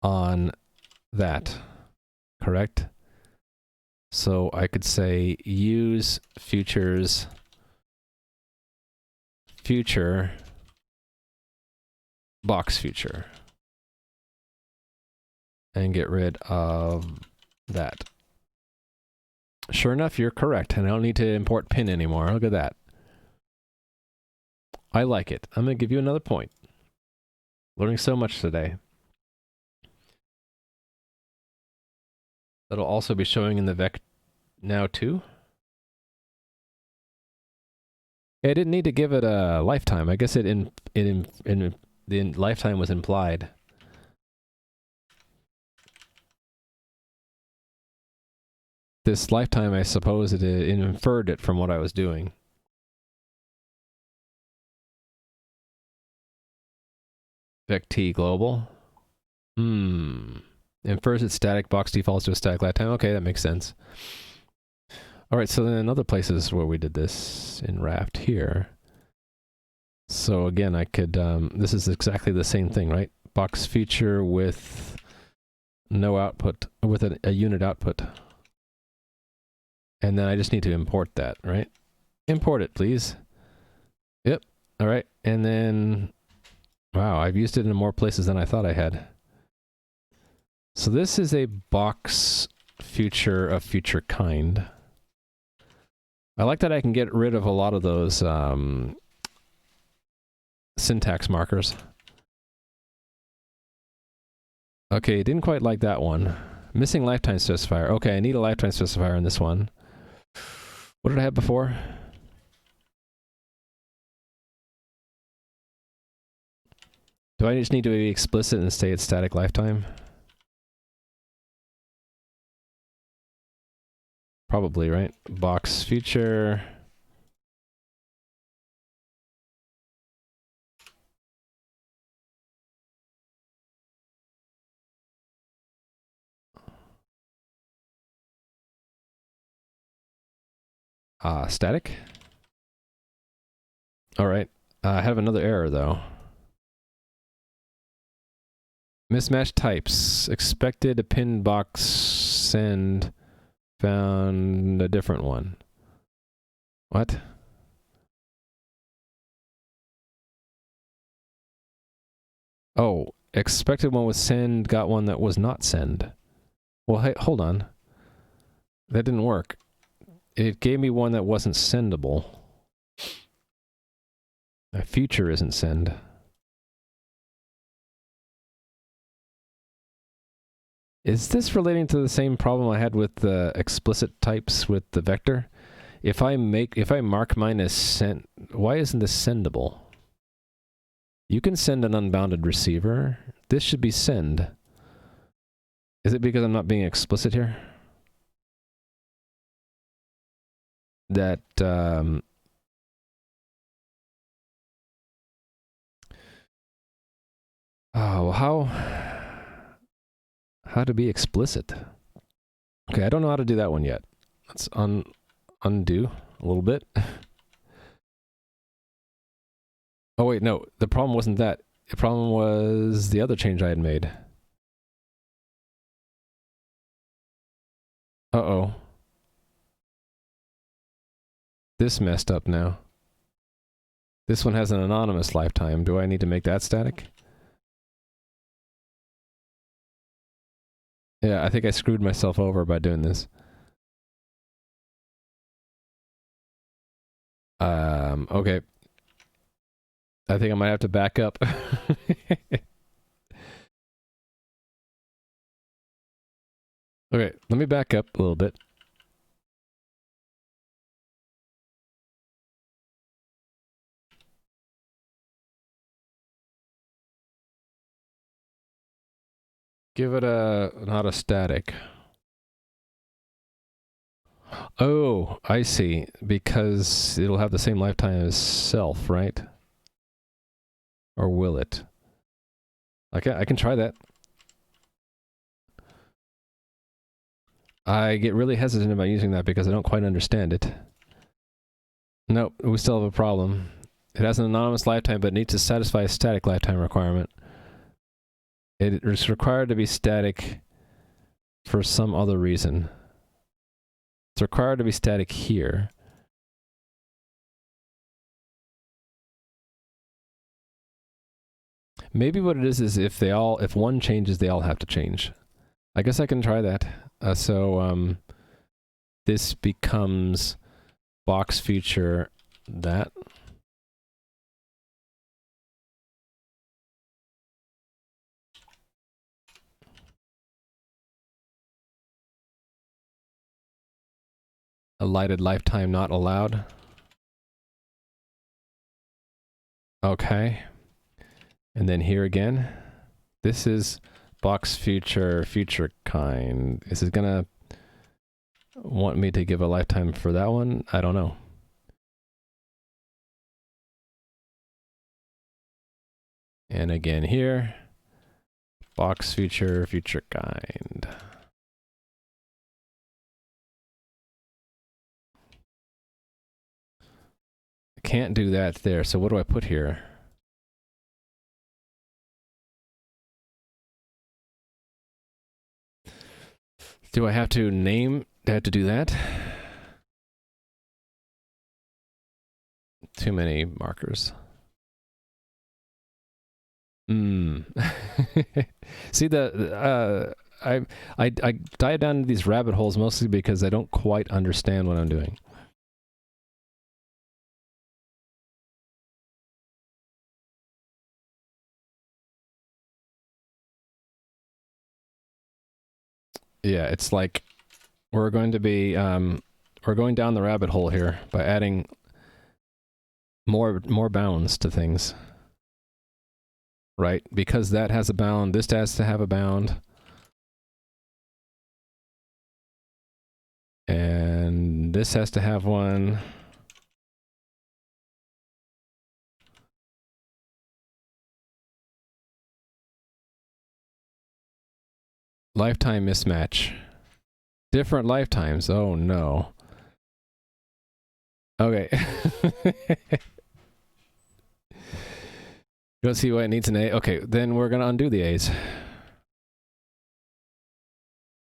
on that, correct? So I could say use features future box feature and get rid of that. Sure enough, you're correct, and I don't need to import pin anymore. Look at that. I like it. I'm going to give you another point. Learning so much today. That'll also be showing in the vec now too. I didn't need to give it a lifetime. I guess the lifetime was implied. This lifetime, I suppose it inferred it from what I was doing. Vec-t global. Infers its static box defaults to a static lifetime. Okay, that makes sense. All right, so then in other places where we did this in Raft here. So again, I could, this is exactly the same thing, right? Box feature with no output, with a unit output. And then I just need to import that, right? Import it, please. Yep. All right. And then, wow, I've used it in more places than I thought I had. So this is a box feature of future kind. I like that I can get rid of a lot of those syntax markers. Okay, didn't quite like that one. Missing lifetime specifier. Okay, I need a lifetime specifier in this one. What did I have before? Do I just need to be explicit and say it's static lifetime? Probably, right? Box feature. Static? Alright. I have another error, though. Mismatched types. Expected a pin box send. Found a different one. What? Oh, expected one was send, got one that was not send. Well, hey, hold on. That didn't work. It gave me one that wasn't sendable. A future isn't send. Is this relating to the same problem I had with the explicit types with the vector? If I mark mine as send, why isn't this sendable? You can send an unbounded receiver. This should be send. Is it because I'm not being explicit here? That, oh, how to be explicit? Okay, I don't know how to do that one yet. Let's undo a little bit. Oh wait, no, the problem wasn't that. The problem was the other change I had made. Uh-oh. This messed up now. This one has an anonymous lifetime. Do I need to make that static? Yeah, I think I screwed myself over by doing this. Okay. I think I might have to back up. Okay, let me back up a little bit. Give it not a static. Oh, I see. Because it'll have the same lifetime as self, right? Or will it? Okay, I can try that. I get really hesitant about using that because I don't quite understand it. Nope, we still have a problem. It has an anonymous lifetime, but needs to satisfy a static lifetime requirement. It is required to be static for some other reason. It's required to be static here. Maybe what it is if one changes, they all have to change. I guess I can try that. This becomes box feature that. A lighted lifetime not allowed. Okay. And then here again. This is box future kind. Is it gonna want me to give a lifetime for that one? I don't know. And again here. Box future kind. Can't do that there, so what do I put here? Do I have to name? Do I have to do that? Too many markers. See I dive down into these rabbit holes mostly because I don't quite understand what I'm doing. Yeah, it's like we're going to be we're going down the rabbit hole here by adding more bounds to things. Right? Because that has a bound, this has to have a bound. And this has to have one. Lifetime mismatch. Different lifetimes. Oh no. Okay. You don't see why it needs an A? Okay, then we're gonna undo the A's.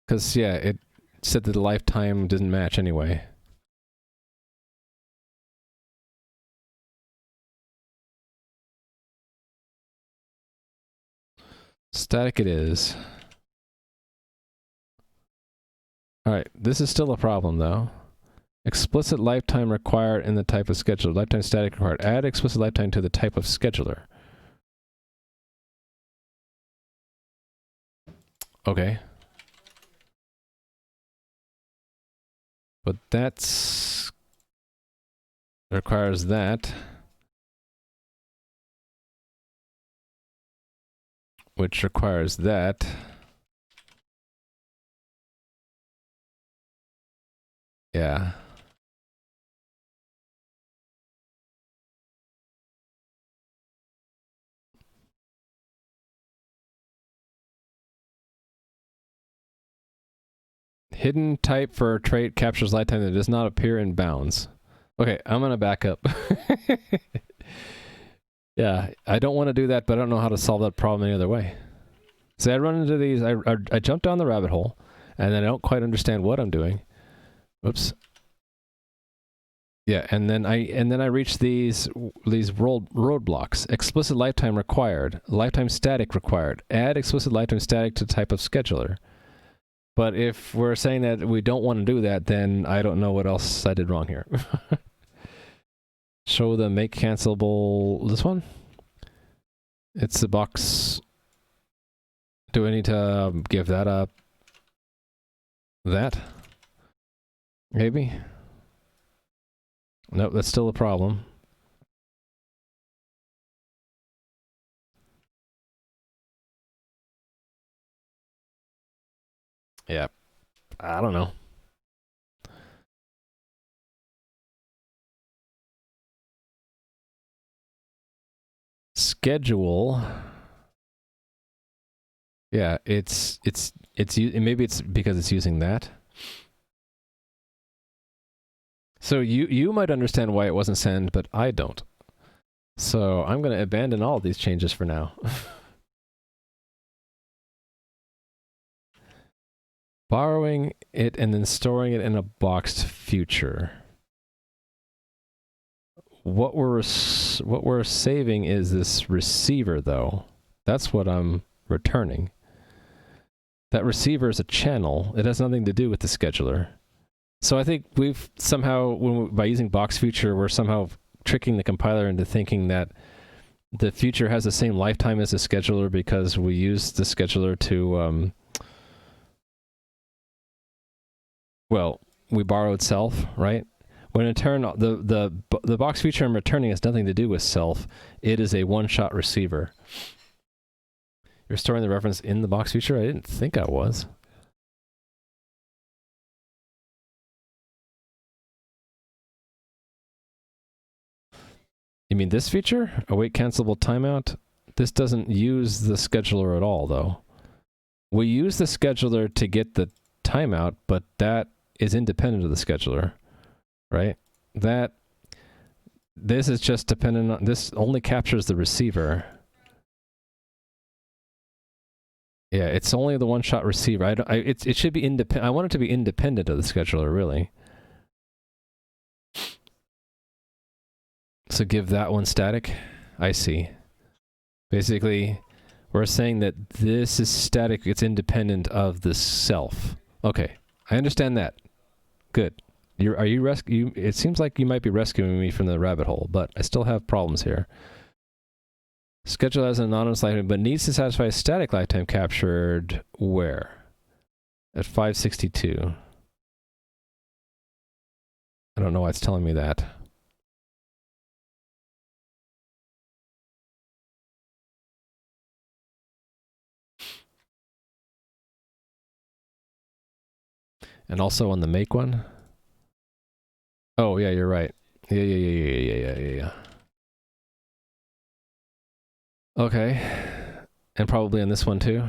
Because, yeah, it said that the lifetime didn't match anyway. Static it is. Alright, this is still a problem, though. Explicit lifetime required in the type of scheduler. Lifetime static required. Add explicit lifetime to the type of scheduler. Okay. But that's... requires that. Which requires that. Yeah. Hidden type for a trait captures lifetime that does not appear in bounds. Okay, I'm gonna back up. Yeah, I don't want to do that, but I don't know how to solve that problem any other way. See, I run into these, I jump down the rabbit hole, and then I don't quite understand what I'm doing. Oops. Yeah, and then I reach these roadblocks. Explicit lifetime required. Lifetime static required. Add explicit lifetime static to type of scheduler. But if we're saying that we don't want to do that, then I don't know what else I did wrong here. Show the make cancelable, this one? It's the box. Do I need to give that up? That? Maybe? Nope, that's still a problem. Yeah. I don't know. schedule, yeah, maybe it's because it's using that. So you might understand why it wasn't send, but I don't. So I'm going to abandon all of these changes for now. Borrowing it and then storing it in a boxed future. What we're saving is this receiver, though. That's what I'm returning. That receiver is a channel. It has nothing to do with the scheduler. So I think we've somehow, by using box future, we're somehow tricking the compiler into thinking that the future has the same lifetime as the scheduler because we use the scheduler to, well, we borrowed self, right? When in turn, the box future I'm returning has nothing to do with self. It is a one-shot receiver. You're storing the reference in the box future? I didn't think I was. You mean this feature? Await cancelable timeout? This doesn't use the scheduler at all, though. We use the scheduler to get the timeout, but that is independent of the scheduler, right? This is just dependent on, this only captures the receiver. Yeah, it's only the one-shot receiver. It should be independent. I want it to be independent of the scheduler, really. So give that one static? I see. Basically, we're saying that this is static, it's independent of the self. Okay, I understand that. Good. It seems like you might be rescuing me from the rabbit hole, but I still have problems here. Schedule as an anonymous lifetime, but needs to satisfy static lifetime captured where? At 562. I don't know why it's telling me that. And also on the make one? Oh, yeah, you're right. Yeah. Okay. And probably on this one too.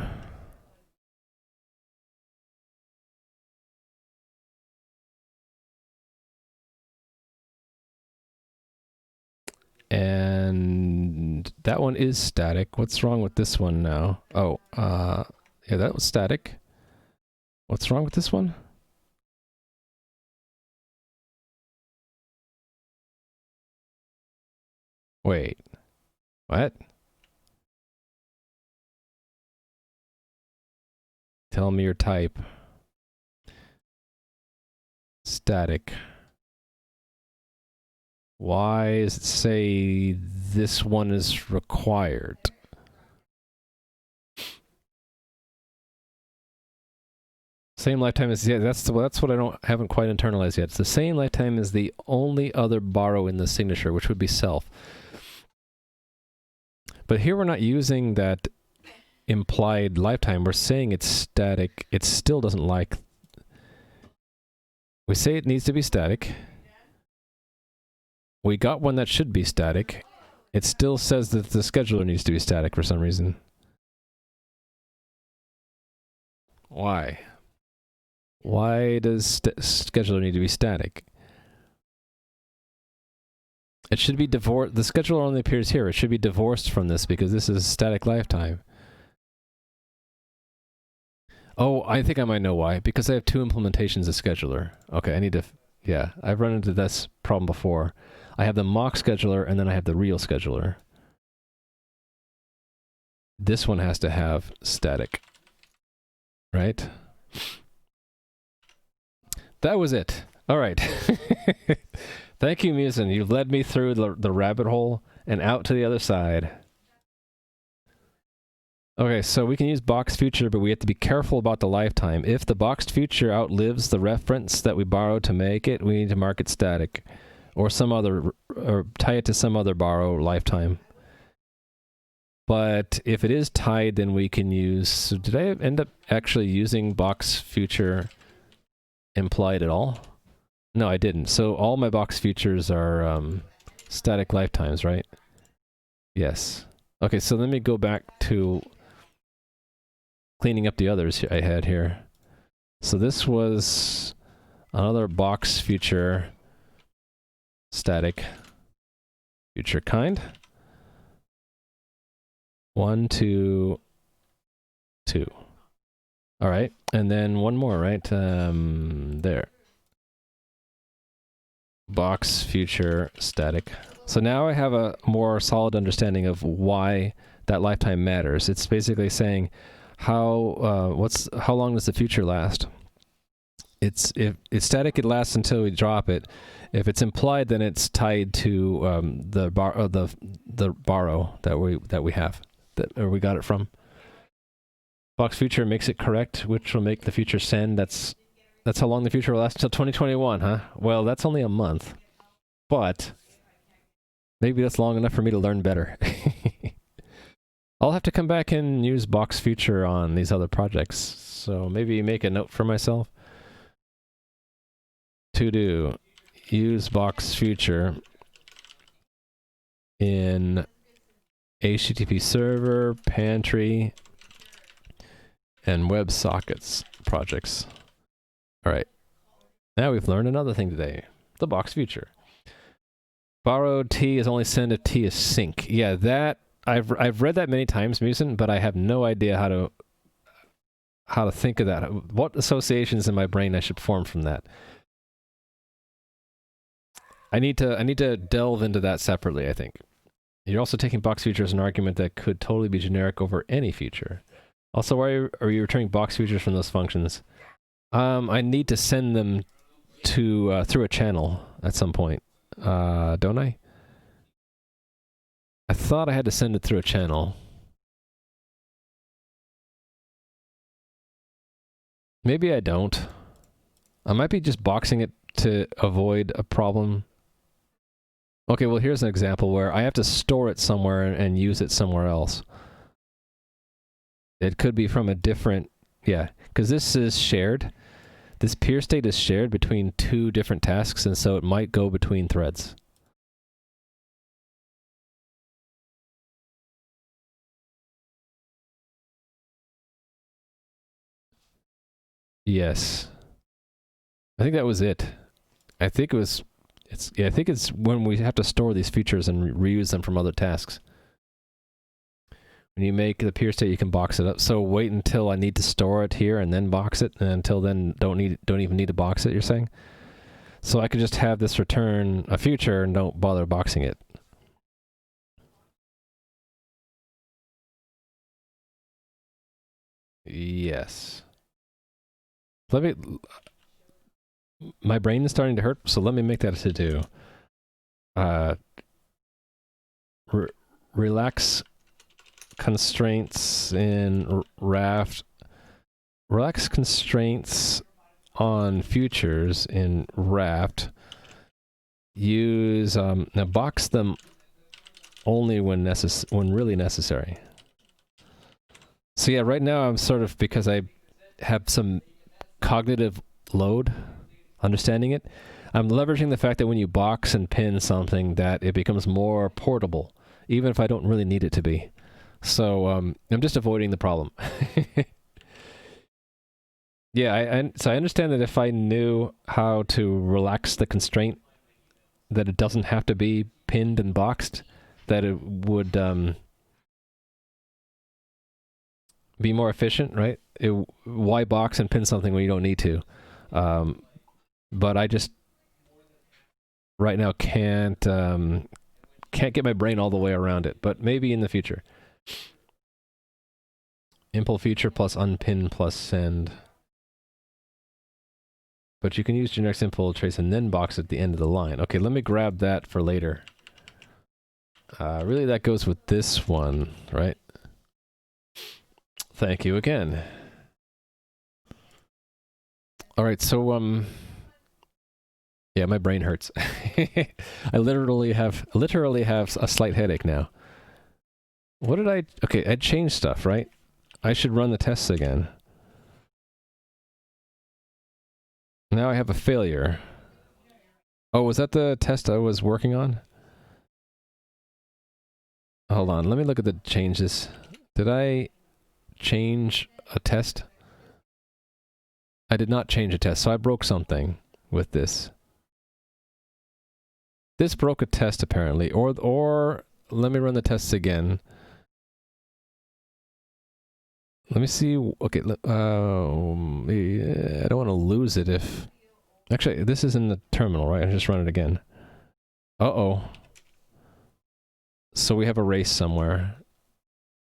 And that one is static. What's wrong with this one now? Oh, yeah, that was static. What's wrong with this one? Wait. What? Tell me your type. Static. Why does it say this one is required? Same lifetime as, yeah, that's what I haven't quite internalized yet. It's the same lifetime as the only other borrow in the signature, which would be self. But here we're not using that implied lifetime. We're saying it's static. It still doesn't like. We say it needs to be static. We got one that should be static. It still says that the scheduler needs to be static for some reason. Why? Why does scheduler need to be static? It should be divorced. The scheduler only appears here. It should be divorced from this because this is static lifetime. Oh, I think I might know why. Because I have two implementations of scheduler. Okay, I need to... Yeah, I've run into this problem before. I have the mock scheduler and then I have the real scheduler. This one has to have static. Right? That was it. All right. Thank you, Musin. You've led me through the rabbit hole and out to the other side. Okay, so we can use boxed future, but we have to be careful about the lifetime. If the boxed future outlives the reference that we borrowed to make it, we need to mark it static. Or some other, or tie it to some other borrow lifetime. But if it is tied, then we can use... So did I end up actually using box future implied at all? No, I didn't. So all my box futures are static lifetimes, right? Yes. Okay, so let me go back to cleaning up the others I had here. So this was another box future static future kind. 1, 2, 2. All right, and then one more, right? There. Box future static. So now I have a more solid understanding of why that lifetime matters. It's basically saying how long does the future last? If it's static, it lasts until we drop it. If it's implied, then it's tied to the borrow that we have or we got it from. Box future makes it correct, which will make the future send. That's how long the future will last until 2021, huh? Well, that's only a month, but maybe that's long enough for me to learn better. I'll have to come back and use box future on these other projects. So maybe make a note for myself. To do, use box future in HTTP server, pantry, and WebSockets projects. All right. Now we've learned another thing today. The box future. Borrowed T is only send if T is sync. Yeah, that I've read that many times, Musin, but I have no idea how to think of that. What associations in my brain I should form from that. I need to delve into that separately, I think. You're also taking box future as an argument that could totally be generic over any feature. Also, why are you returning box features from those functions? I need to send them to through a channel at some point, don't I? I thought I had to send it through a channel. Maybe I don't. I might be just boxing it to avoid a problem. Okay, well, here's an example where I have to store it somewhere and use it somewhere else. It could be from a different, yeah, because this is shared. This peer state is shared between two different tasks, and so it might go between threads. Yes. I think that was it. I think it was, I think it's when we have to store these features and reuse them from other tasks. When you make the peer state, you can box it up. So wait until I need to store it here and then box it, and until then don't even need to box it, you're saying? So I could just have this return a future and don't bother boxing it. Yes. Let me, my brain is starting to hurt, so let me make that a to-do. Relax constraints in Raft. Relax constraints on futures in Raft. Use now box them only when really necessary. So yeah, right now I'm sort of, because I have some cognitive load understanding it, I'm leveraging the fact that when you box and pin something, that it becomes more portable, even if I don't really need it to be. So I'm just avoiding the problem. Yeah, so I understand that if I knew how to relax the constraint, that it doesn't have to be pinned and boxed, that it would be more efficient, right? Why box and pin something when you don't need to? But I just right now can't get my brain all the way around it. But maybe in the future. Impl feature plus unpin plus send. But you can use generic simple trace and then box at the end of the line. Okay, let me grab that for later. Really, that goes with this one, right? Thank you again. All right, so yeah, my brain hurts. I literally have a slight headache now. What did I? Okay, I changed stuff, right? I should run the tests again. Now I have a failure. Oh, was that the test I was working on? hold on. Let me look at the changes. Did I change a test? I did not change a test, so I broke something with this. This broke a test apparently, or let me run the tests again. Let me see. Okay, I don't want to lose it if... Actually, this is in the terminal, right? I just run it again. Uh-oh. So we have a race somewhere.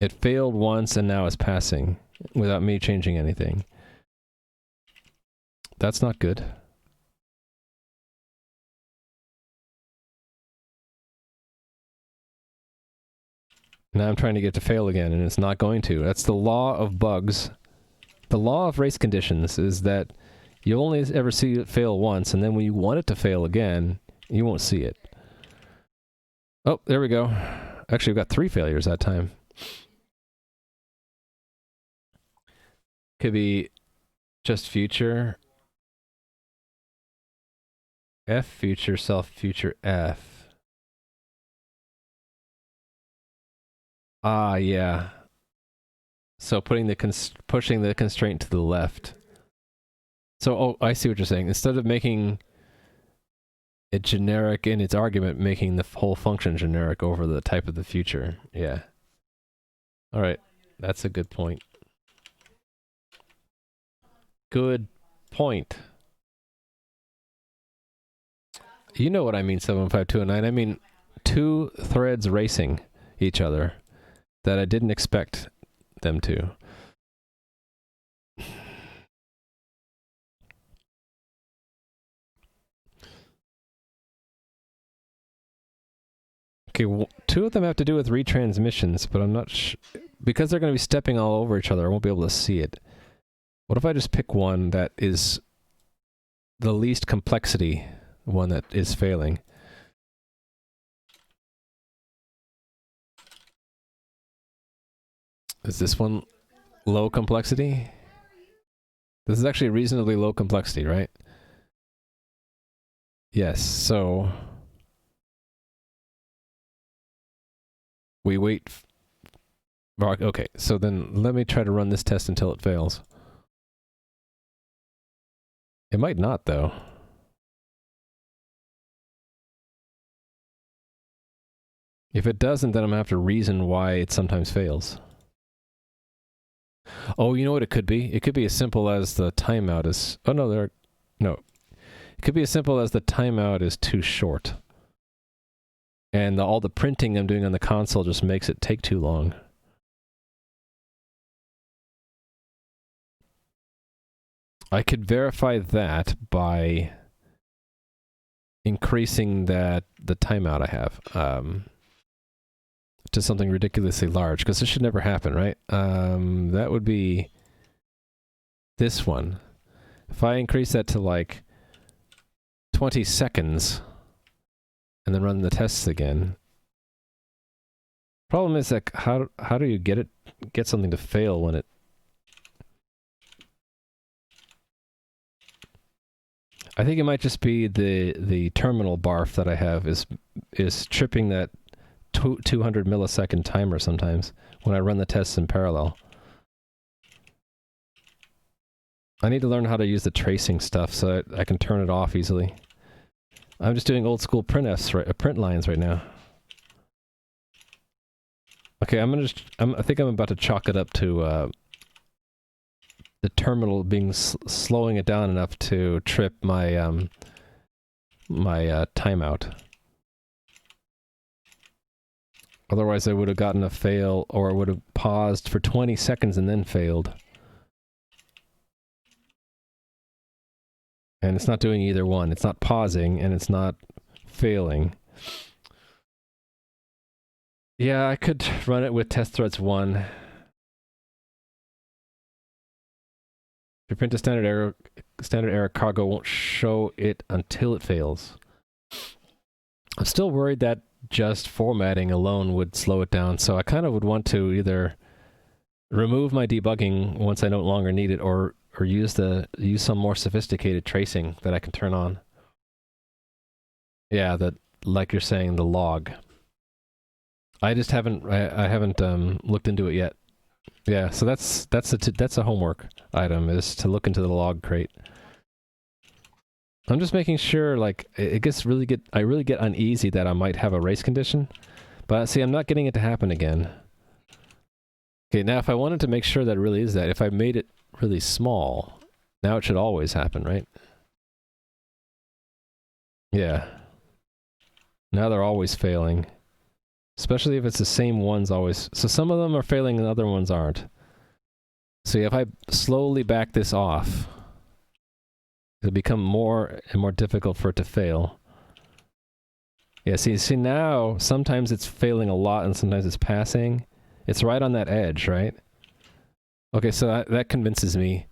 It failed once and now it's passing without me changing anything. That's not good. Now I'm trying to get it to fail again, and it's not going to. That's the law of bugs. The law of race conditions is that you only ever see it fail once, and then when you want it to fail again, you won't see it. Oh, there we go. Actually, we've got 3 failures that time. Could be just future. F future, self future F. Ah, yeah. So pushing the constraint to the left. So, oh, I see what you're saying. Instead of making it generic in its argument, making the whole function generic over the type of the future. Yeah. All right. That's a good point. Good point. You know what I mean, 75209. I mean 2 threads racing each other that I didn't expect them to. Okay, 2 of them have to do with retransmissions, but I'm not because they're going to be stepping all over each other, I won't be able to see it. What if I just pick one that is the least complexity, one that is failing? Is this one low complexity? This is actually reasonably low complexity, right? Yes, so we wait. Okay, so then let me try to run this test until it fails. It might not, though. If it doesn't, then I'm going to have to reason why it sometimes fails. Oh, you know what it could be? It could be as simple as the timeout is... Oh, no, no. It could be as simple as the timeout is too short. And all the printing I'm doing on the console just makes it take too long. I could verify that by increasing the timeout I have to something ridiculously large, because this should never happen, right? That would be this one. If I increase that to like 20 seconds and then run the tests again. Problem is that how do you get something to fail when it... I think it might just be the terminal barf that I have is tripping that 200 millisecond timer sometimes when I run the tests in parallel. I need to learn how to use the tracing stuff so I can turn it off easily. I'm just doing old school print lines right now. Okay, I think I'm about to chalk it up to the terminal being slowing it down enough to trip my my timeout. Otherwise, I would have gotten a fail, or would have paused for 20 seconds and then failed. And it's not doing either one. It's not pausing, and it's not failing. Yeah, I could run it with test threads 1. If you print a standard error cargo won't show it until it fails. I'm still worried that just formatting alone would slow it down, so I kind of would want to either remove my debugging once I no longer need it, or use some more sophisticated tracing that I can turn on. Yeah, like you're saying, the log. I just haven't I haven't looked into it yet. Yeah, so that's a homework item, is to look into the log crate. I'm just making sure, like, it gets I really get uneasy that I might have a race condition. But see, I'm not getting it to happen again. Okay, now if I wanted to make sure that it really is that, if I made it really small, now it should always happen, right? Yeah. Now they're always failing. Especially if it's the same ones always. So some of them are failing and other ones aren't. So if I slowly back this off, it'll become more and more difficult for it to fail. Yeah, see now, sometimes it's failing a lot and sometimes it's passing. It's right on that edge, right? Okay, so that convinces me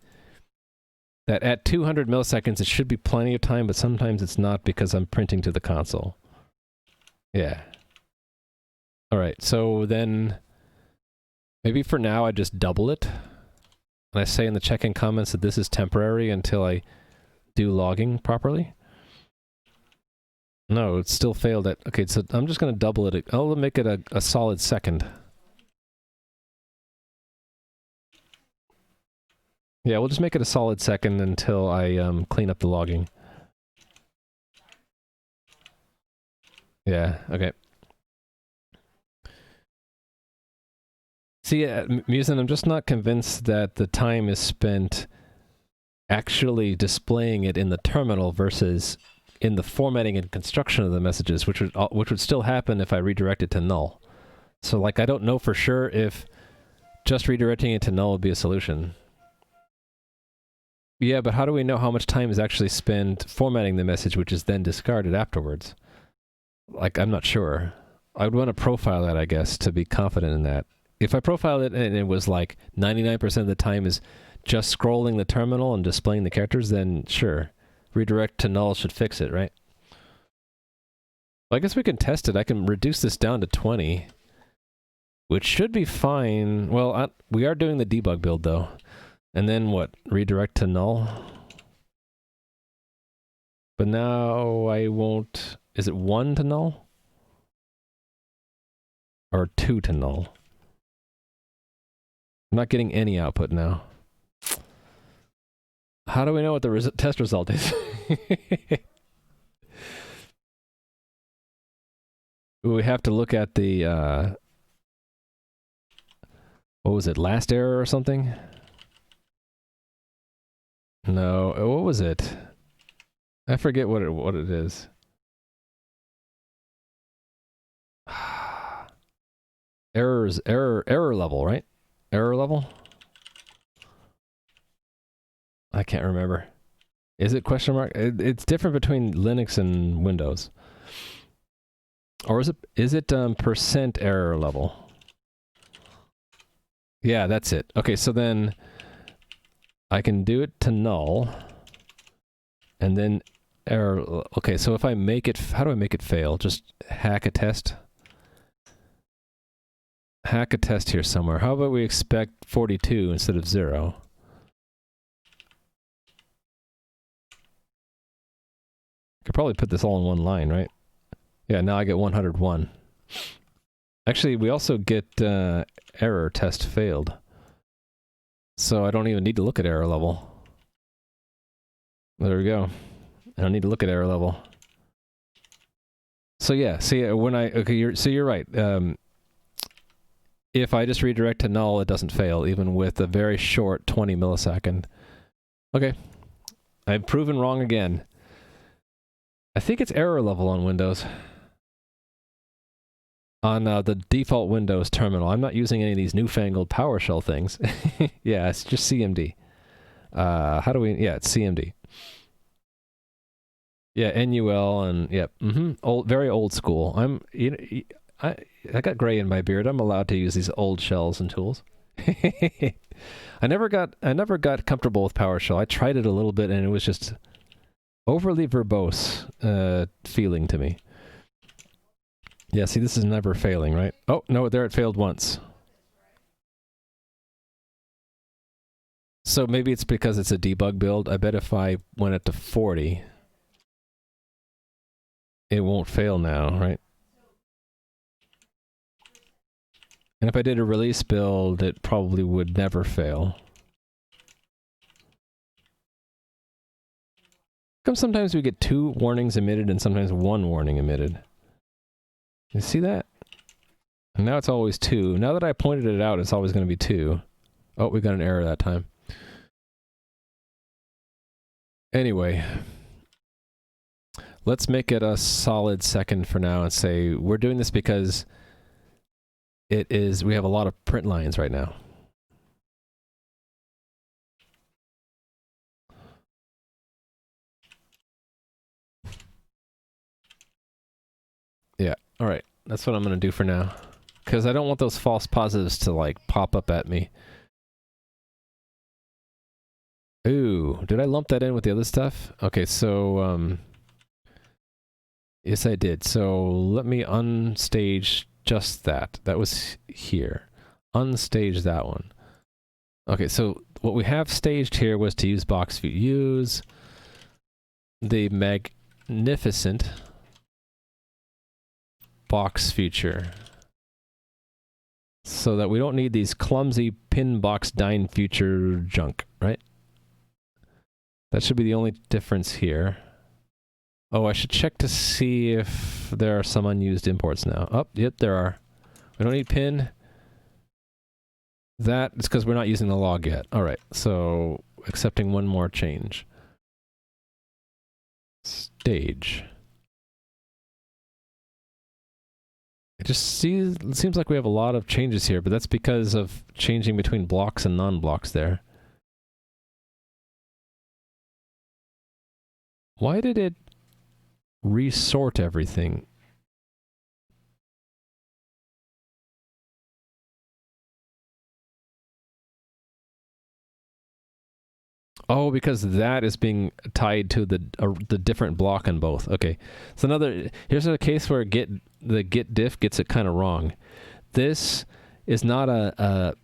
that at 200 milliseconds it should be plenty of time, but sometimes it's not because I'm printing to the console. Yeah. Alright, so then maybe for now I just double it. And I say in the check-in comments that this is temporary until I do logging properly. No, it still failed at... Okay, so I'm just going to double it. I'll make it a solid second. Yeah, we'll just make it a solid second until I clean up the logging. Yeah, okay. See, Musin, I'm just not convinced that the time is spent actually displaying it in the terminal versus in the formatting and construction of the messages, which would still happen if I redirect it to null. So, like, I don't know for sure if just redirecting it to null would be a solution. Yeah, but how do we know how much time is actually spent formatting the message, which is then discarded afterwards? Like, I'm not sure. I would want to profile that, I guess, to be confident in that. If I profiled it and it was like 99% of the time is just scrolling the terminal and displaying the characters, then sure. Redirect to null should fix it, right? Well, I guess we can test it. I can reduce this down to 20, which should be fine. Well, we are doing the debug build, though. And then what? Redirect to null? But now I won't... Is it 1 to null? Or 2 to null? I'm not getting any output now. How do we know what the test result is? We have to look at the... what was it? Last error or something? No, what was it? I forget what it is. Error level, right? Error level? I can't remember. Is it question mark? It's different between Linux and Windows. Or is it percent error level? Yeah, that's it. Okay, so then I can do it to null. And then error... Okay, so if I make it... How do I make it fail? Just hack a test? Hack a test here somewhere. How about we expect 42 instead of 0? I could probably put this all in one line, right? Yeah, now I get 101. Actually, we also get error test failed. So I don't even need to look at error level. There we go. I don't need to look at error level. So yeah, see, when you're right. If I just redirect to null, it doesn't fail, even with a very short 20 millisecond. Okay. I've proven wrong again. I think it's error level on Windows. On the default Windows terminal. I'm not using any of these newfangled PowerShell things. Yeah, it's just CMD. How do we... Yeah, it's CMD. Yeah, NUL and... Yep. Very old school. I got gray in my beard. I'm allowed to use these old shells and tools. I never got comfortable with PowerShell. I tried it a little bit and it was just overly verbose feeling to me. Yeah, see, this is never failing, right? Oh, no, there it failed once. So maybe it's because it's a debug build. I bet if I went it to 40, it won't fail now, right? And if I did a release build, it probably would never fail. How come sometimes we get 2 warnings emitted and sometimes 1 warning emitted? You see that? And now it's always 2. Now that I pointed it out, it's always going to be 2. Oh, we got an error that time. Anyway, let's make it a solid second for now and say we're doing this because we have a lot of print lines right now. Yeah, all right. That's what I'm going to do for now. Because I don't want those false positives to, like, pop up at me. Ooh, did I lump that in with the other stuff? Okay, so, yes, I did. So let me unstage just that. That was here. Unstage that one. Okay, so what we have staged here was to use box view. Use the magnificent box feature. So that we don't need these clumsy pin box dine feature junk, right? That should be the only difference here. Oh, I should check to see if there are some unused imports now. Oh, yep, there are. We don't need pin. That is because we're not using the log yet. All right, so accepting one more change. Stage. It seems like we have a lot of changes here, but that's because of changing between blocks and non-blocks there. Why did it resort everything? Oh, because that is being tied to the different block on both. Okay, so here's a case where the git diff gets it kind of wrong. This is not that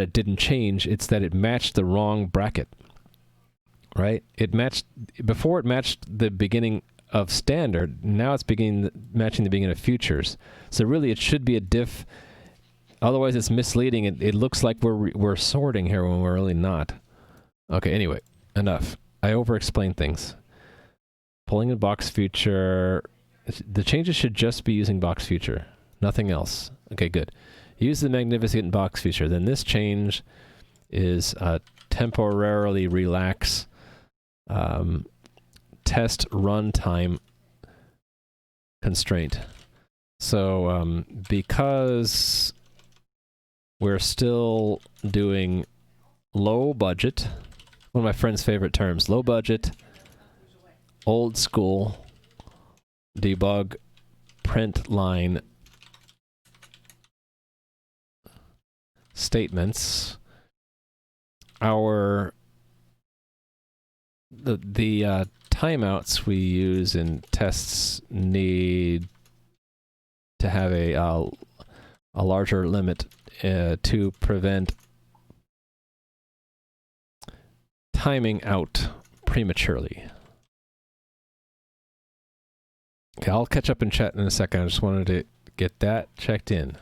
it didn't change; it's that it matched the wrong bracket. Right? Before it matched the beginning of standard. Now it's matching the beginning of futures. So really, it should be a diff. Otherwise, it's misleading. It looks like we're sorting here when we're really not. Okay. Anyway. Enough. I over-explain things. Pulling in box feature. The changes should just be using box feature. Nothing else. Okay, good. Use the magnificent box feature. Then this change is temporarily relax test runtime constraint. So because we're still doing low budget, one of my friend's favorite terms, low budget, old school, debug, print line statements, the timeouts we use in tests need to have a larger limit to prevent timing out prematurely. Okay, I'll catch up in chat in a second. I just wanted to get that checked in.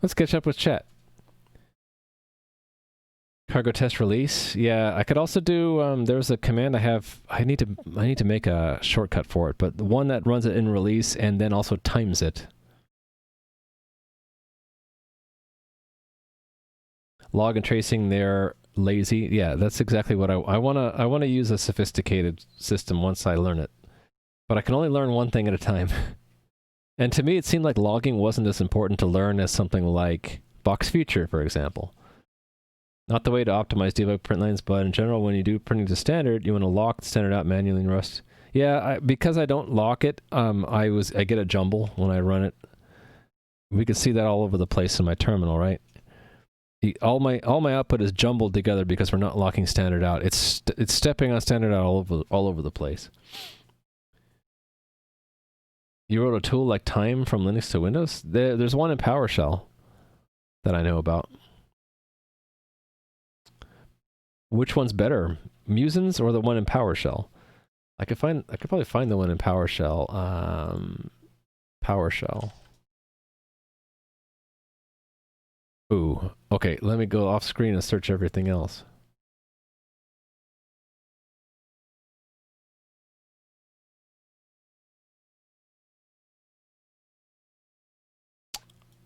Let's catch up with chat. Cargo test release. Yeah, I could also do. There's a command I need to make a shortcut for it, but the one that runs it in release and then also times it. Log and tracing, they're lazy. Yeah, that's exactly what I wanna use a sophisticated system once I learn it. But I can only learn one thing at a time. And to me, it seemed like logging wasn't as important to learn as something like box feature, for example. Not the way to optimize debug print lines, but in general, when you do printing to standard, you want to lock the standard out manually in Rust. Yeah, because I don't lock it, I get a jumble when I run it. We can see that all over the place in my terminal, right? All my output is jumbled together because we're not locking standard out. It's stepping on standard out all over the place. You wrote a tool like Time from Linux to Windows? There's one in PowerShell that I know about. Which one's better, Musins or the one in PowerShell? I could probably find the one in PowerShell. PowerShell. Ooh. Okay, let me go off screen and search everything else.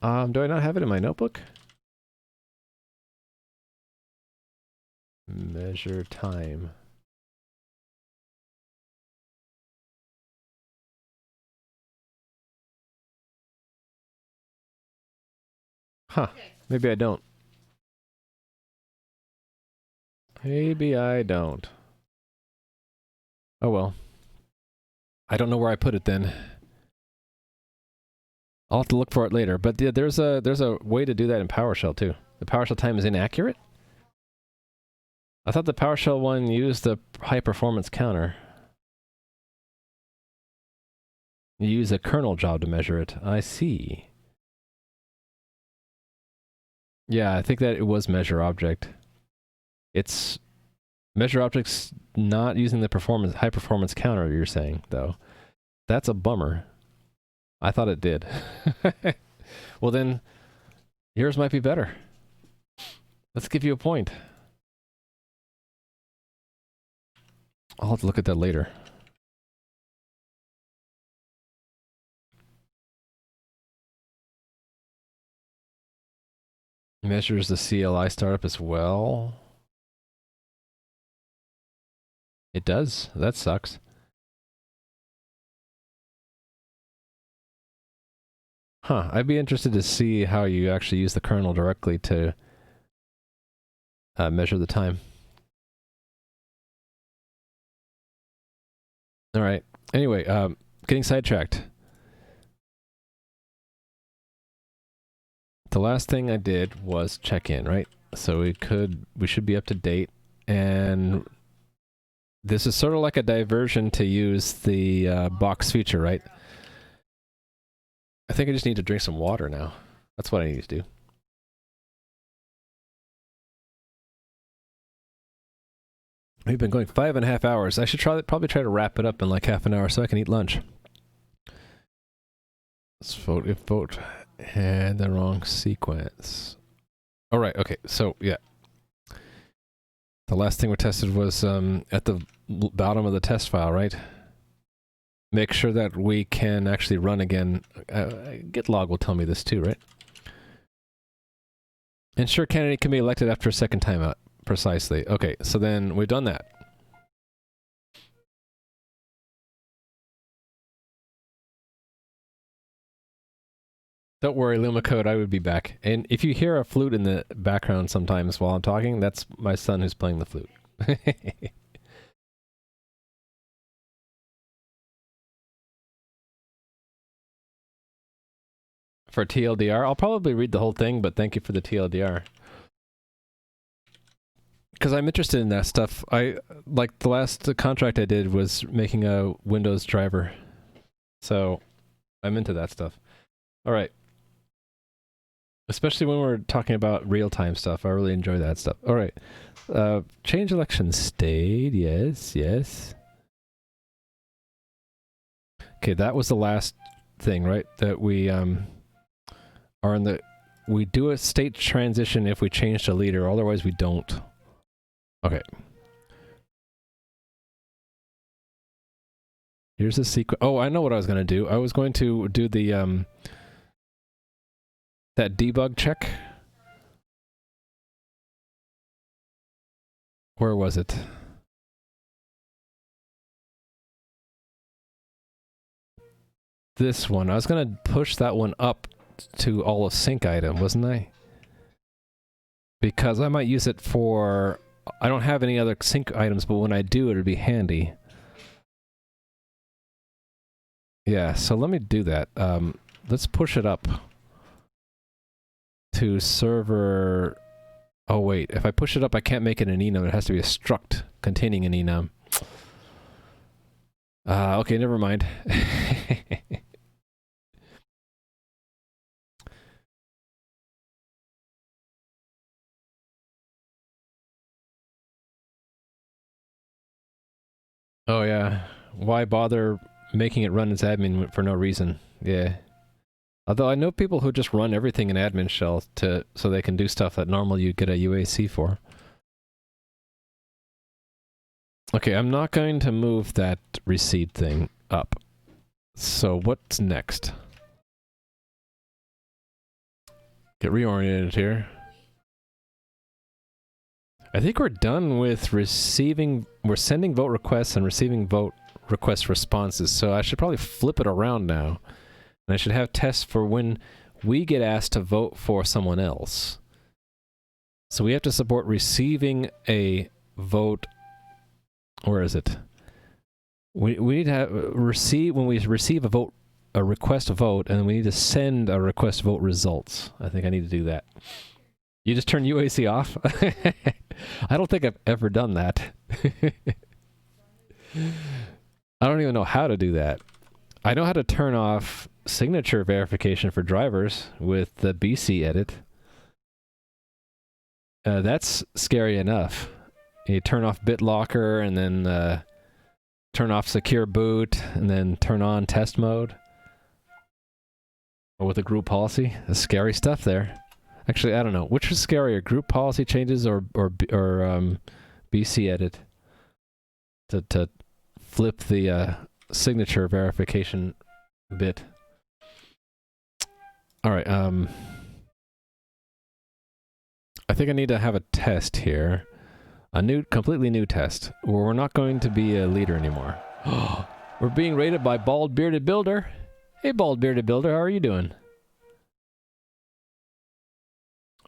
Do I not have it in my notebook? Measure time. Huh. Maybe I don't. Maybe I don't. Oh well. I don't know where I put it then. I'll have to look for it later. But yeah, there's a way to do that in PowerShell too. The PowerShell time is inaccurate? I thought the PowerShell one used the high performance counter. You use a kernel job to measure it. I see. Yeah, I think that it was measure object. It's measure object's not using the high performance counter you're saying, though. That's a bummer. I thought it did. Well then, yours might be better. Let's give you a point. I'll have to look at that later. Measures the CLI startup as well. It does? That sucks. Huh, I'd be interested to see how you actually use the kernel directly to measure the time. Alright, anyway, getting sidetracked. The last thing I did was check in, right? So we should be up to date, and this is sort of like a diversion to use the box feature, right? I think I just need to drink some water now. That's what I need to do. We've been going 5.5 hours. I should probably try to wrap it up in like half an hour so I can eat lunch. Let's vote if vote had the wrong sequence. All right, okay, so yeah. The last thing we tested was at the bottom of the test file, right? Make sure that we can actually run again. GitLog will tell me this too, right? Ensure candidate can be elected after a second timeout. Precisely. Okay, so then we've done that. Don't worry, LumaCode, I would be back. And if you hear a flute in the background sometimes while I'm talking, that's my son who's playing the flute. For TLDR, I'll probably read the whole thing, but thank you for the TLDR. Because I'm interested in that stuff. Like the last contract I did was making a Windows driver. So I'm into that stuff. All right. Especially when we're talking about real-time stuff. I really enjoy that stuff. All right. Change election state. Yes, yes. Okay, that was the last thing, right? That we are in the... We do a state transition if we change the leader. Otherwise, we don't. Okay. Here's the sequence. Oh, I know what I was going to do. I was going to do the... that debug check. Where was it? This one. I was going to push that one up to all of sync item, wasn't I? Because I might use it for... I don't have any other sync items, but when I do, it'll be handy. Yeah, so let me do that. Let's push it up to server... Oh wait, if I push it up, I can't make it an enum. It has to be a struct containing an enum. Okay, never mind. Oh yeah, why bother making it run as admin for no reason? Yeah. Although I know people who just run everything in admin shell so they can do stuff that normally you'd get a UAC for. Okay, I'm not going to move that receipt thing up. So what's next? Get reoriented here. I think we're done with receiving... We're sending vote requests and receiving vote request responses, so I should probably flip it around now. And I should have tests for when we get asked to vote for someone else. So we have to support receiving a vote... Where is it? We need to have when we receive a request to vote, and then we need to send a request to vote results. I think I need to do that. You just turn UAC off? I don't think I've ever done that. I don't even know how to do that. I know how to turn off signature verification for drivers with the BC edit. That's scary enough. You turn off BitLocker and then turn off secure boot and then turn on test mode. Or with a group policy. That's scary stuff there. Actually, I don't know. Which is scarier, group policy changes or BC edit? To flip the signature verification bit. Alright, I think I need to have a test here. A completely new test, where we're not going to be a leader anymore. We're being rated by Bald Bearded Builder. Hey, Bald Bearded Builder, how are you doing?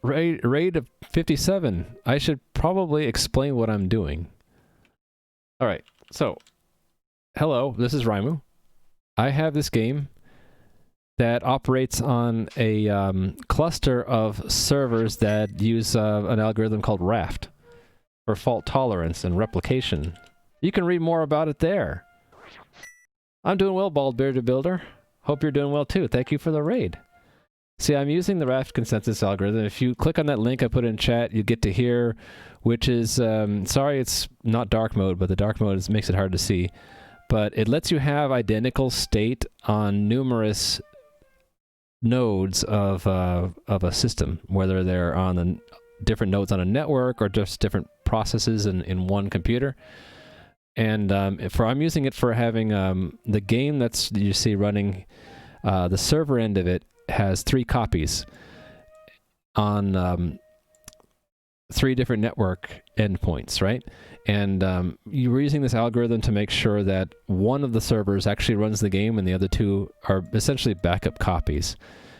Raid of 57. I should probably explain what I'm doing. Alright, so, hello, this is Raimu. I have this game that operates on a cluster of servers that use an algorithm called Raft. For fault tolerance and replication. You can read more about it there. I'm doing well, Bald Bearded Builder. Hope you're doing well too. Thank you for the raid. See, I'm using the Raft consensus algorithm. If you click on that link I put in chat, you get to hear, which is, sorry it's not dark mode, but the dark mode makes it hard to see. But it lets you have identical state on numerous nodes of a system, whether they're on the different nodes on a network or just different processes in one computer. And I'm using it for having the game that's you see running, the server end of it has 3 copies on 3 different network endpoints, right? And you were using this algorithm to make sure that one of the servers actually runs the game and the other 2 are essentially backup copies.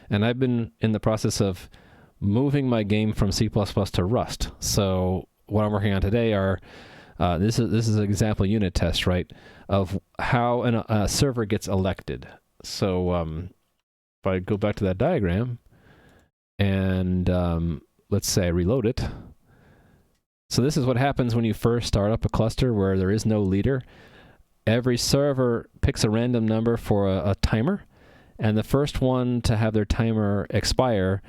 And I've been in the process of moving my game from C++ to Rust. So what I'm working on today are, this is an example unit test, right, of how a server gets elected. So if I go back to that diagram, and let's say I reload it. So this is what happens when you first start up a cluster where there is no leader. Every server picks a random number for a timer, and the first one to have their timer expire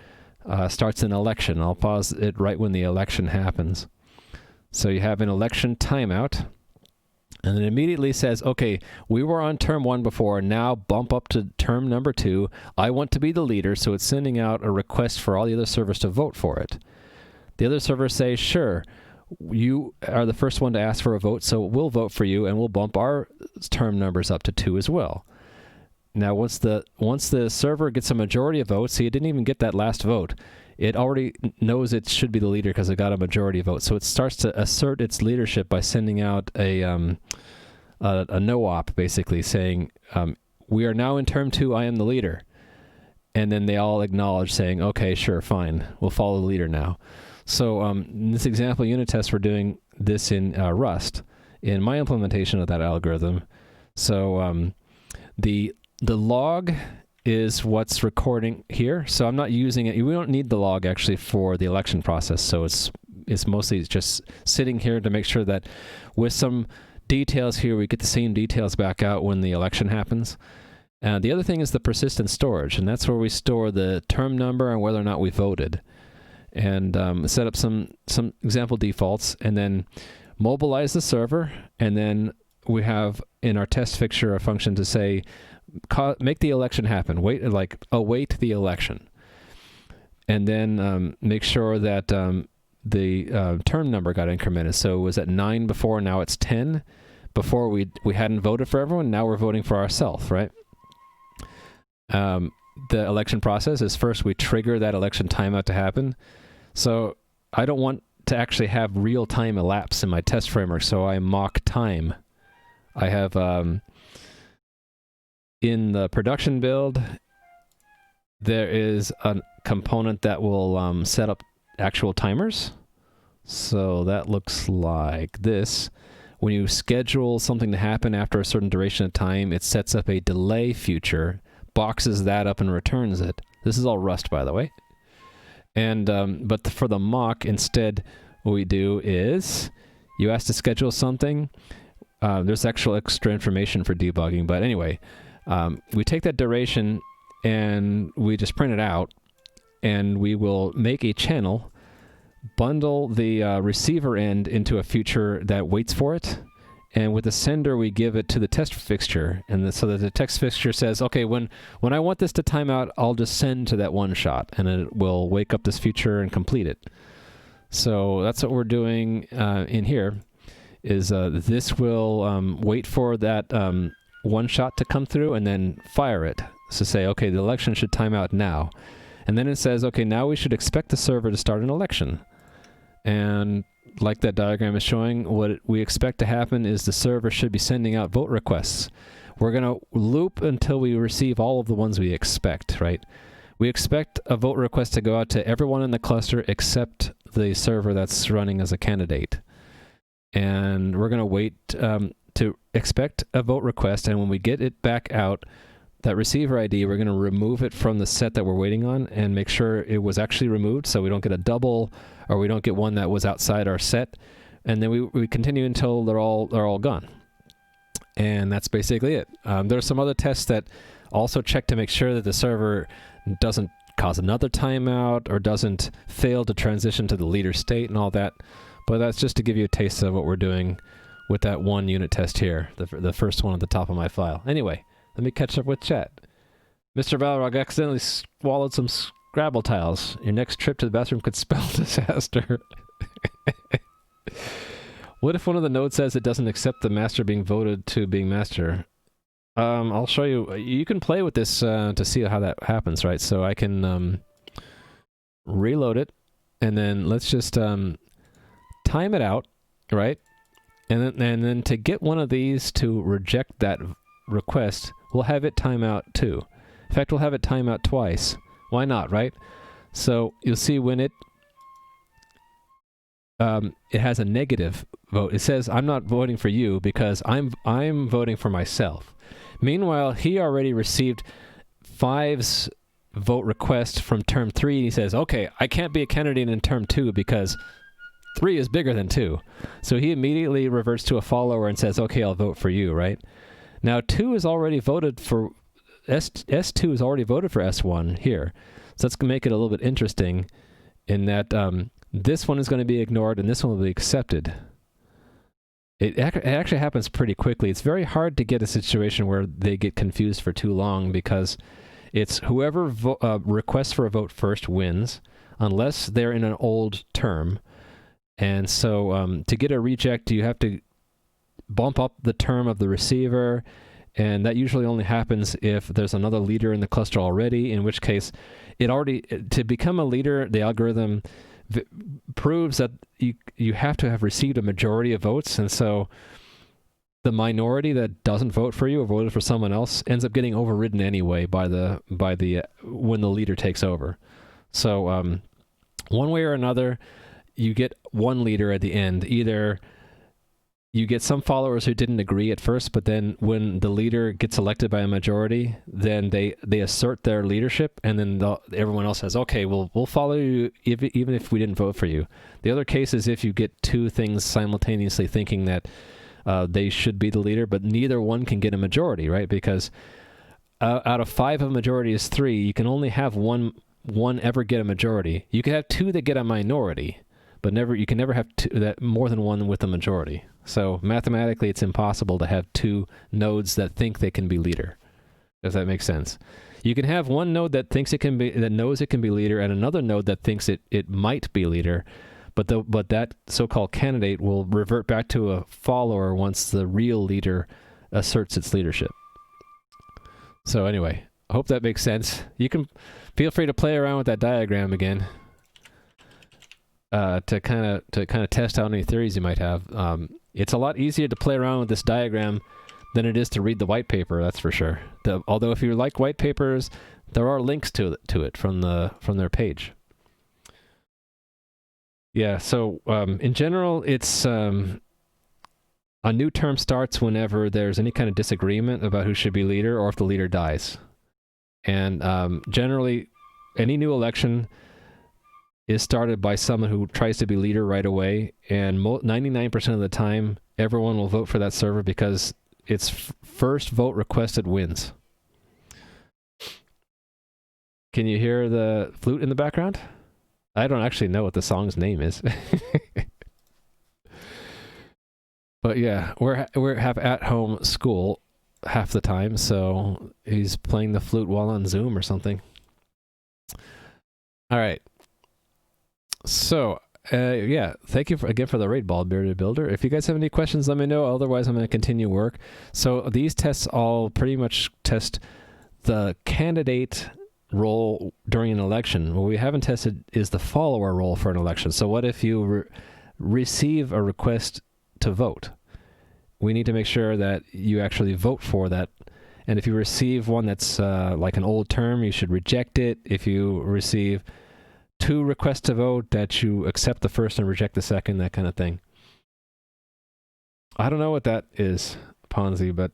starts an election. I'll pause it right when the election happens. So you have an election timeout, and it immediately says, okay, we were on term 1 before, now bump up to term number 2. I want to be the leader, so it's sending out a request for all the other servers to vote for it. The other servers say, sure, you are the first one to ask for a vote, so we'll vote for you, and we'll bump our term numbers up to 2 as well. Now, once the server gets a majority of votes, see, it didn't even get that last vote. It already knows it should be the leader because it got a majority of votes. So it starts to assert its leadership by sending out a no-op, basically, saying, we are now in term 2, I am the leader. And then they all acknowledge, saying, okay, sure, fine, we'll follow the leader now. So in this example unit test, we're doing this in Rust, in my implementation of that algorithm. So the log is what's recording here. So I'm not using it. We don't need the log actually for the election process. So it's mostly just sitting here to make sure that with some details here, we get the same details back out when the election happens. The other thing is the persistent storage, and that's where we store the term number and whether or not we voted. And set up some example defaults, and then mobilize the server, and then we have in our test fixture a function to say, make the election happen. Await the election. And then make sure that the term number got incremented. So it was at 9 before, now it's 10. Before we hadn't voted for everyone, now we're voting for ourselves, right? The election process is first we trigger that election timeout to happen. So I don't want to actually have real time elapse in my test framework, so I mock time. I have in the production build, there is a component that will set up actual timers. So that looks like this. When you schedule something to happen after a certain duration of time, it sets up a delay future, boxes that up and returns it. This is all Rust, by the way. And but for the mock, instead, what we do is you ask to schedule something. There's actual extra information for debugging, but anyway, we take that duration and we just print it out, and we will make a channel, bundle the receiver end into a future that waits for it, and with the sender we give it to the test fixture, and so that the test fixture says, okay, when I want this to time out, I'll just send to that one shot, and it will wake up this future and complete it. So that's what we're doing in here, is this will wait for that one shot to come through and then fire it. So say, okay, the election should time out now. And then it says, okay, now we should expect the server to start an election. And like that diagram is showing, what we expect to happen is the server should be sending out vote requests. We're going to loop until we receive all of the ones we expect, right? We expect a vote request to go out to everyone in the cluster except the server that's running as a candidate. And we're going to wait to expect a vote request, and when we get it back out, that receiver ID, we're going to remove it from the set that we're waiting on and make sure it was actually removed, so we don't get a double, or we don't get one that was outside our set. And then we continue until they're all gone. And that's basically it. There are some other tests that also check to make sure that the server doesn't cause another timeout or doesn't fail to transition to the leader state and all that. But that's just to give you a taste of what we're doing with that one unit test here, the first one at the top of my file. Anyway, let me catch up with chat. Mr. Balrog accidentally swallowed some Scrabble tiles. Your next trip to the bathroom could spell disaster. What if one of the nodes says it doesn't accept the master being voted to being master? I'll show you. You can play with this to see how that happens, right? So I can reload it, and then let's just time it out, right? And then to get one of these to reject that request, we'll have it time out too. In fact, we'll have it time out twice. Why not, right? So you'll see when it has a negative vote. It says, I'm not voting for you because I'm voting for myself. Meanwhile, he already received 5's vote request from term 3, and he says, okay, I can't be a candidate in term 2 because 3 is bigger than 2. So he immediately reverts to a follower and says, okay, I'll vote for you, right? Now 2 is already voted for, S2 is already voted for S1 here. So let's make it a little bit interesting in that this one is going to be ignored and this one will be accepted. It actually happens pretty quickly. It's very hard to get a situation where they get confused for too long because it's whoever requests for a vote first wins, unless they're in an old term. And so to get a reject, you have to bump up the term of the receiver, and that usually only happens if there's another leader in the cluster already, in which case to become a leader, the algorithm proves that you have to have received a majority of votes, and so the minority that doesn't vote for you or voted for someone else ends up getting overridden anyway by the when the leader takes over. So one way or another, you get one leader at the end. Either you get some followers who didn't agree at first, but then when the leader gets elected by a majority, then they assert their leadership, and then everyone else says, okay, we'll follow you even if we didn't vote for you. The other case is if you get two things simultaneously thinking that they should be the leader, but neither one can get a majority, right? Because out of 5, a majority is 3. You can only have one ever get a majority. You can have 2 that get a minority, but you can never have more than one with a majority. So mathematically, it's impossible to have 2 nodes that think they can be leader. Does that make sense? You can have one node that thinks it can be, that knows it can be leader, and another node that thinks it might be leader, but that so-called candidate will revert back to a follower once the real leader asserts its leadership. So anyway, I hope that makes sense. You can feel free to play around with that diagram again to kind of test out any theories you might have. It's a lot easier to play around with this diagram than it is to read the white paper, that's for sure. Although if you like white papers, there are links to it from their page. Yeah, so in general, it's a new term starts whenever there's any kind of disagreement about who should be leader or if the leader dies. And generally, any new election is started by someone who tries to be leader right away, and 99% of the time, everyone will vote for that server because its first vote requested wins. Can you hear the flute in the background? I don't actually know what the song's name is. But yeah, we have at-home school half the time, so he's playing the flute while on Zoom or something. All right. So, yeah, thank you again for the raid, Ball Bearded Builder. If you guys have any questions, let me know. Otherwise, I'm going to continue work. So these tests all pretty much test the candidate role during an election. What we haven't tested is the follower role for an election. So what if you receive a request to vote? We need to make sure that you actually vote for that. And if you receive one that's like an old term, you should reject it. If you receive 2 requests to vote, that you accept the first and reject the second, that kind of thing. I don't know what that is, Ponzi, but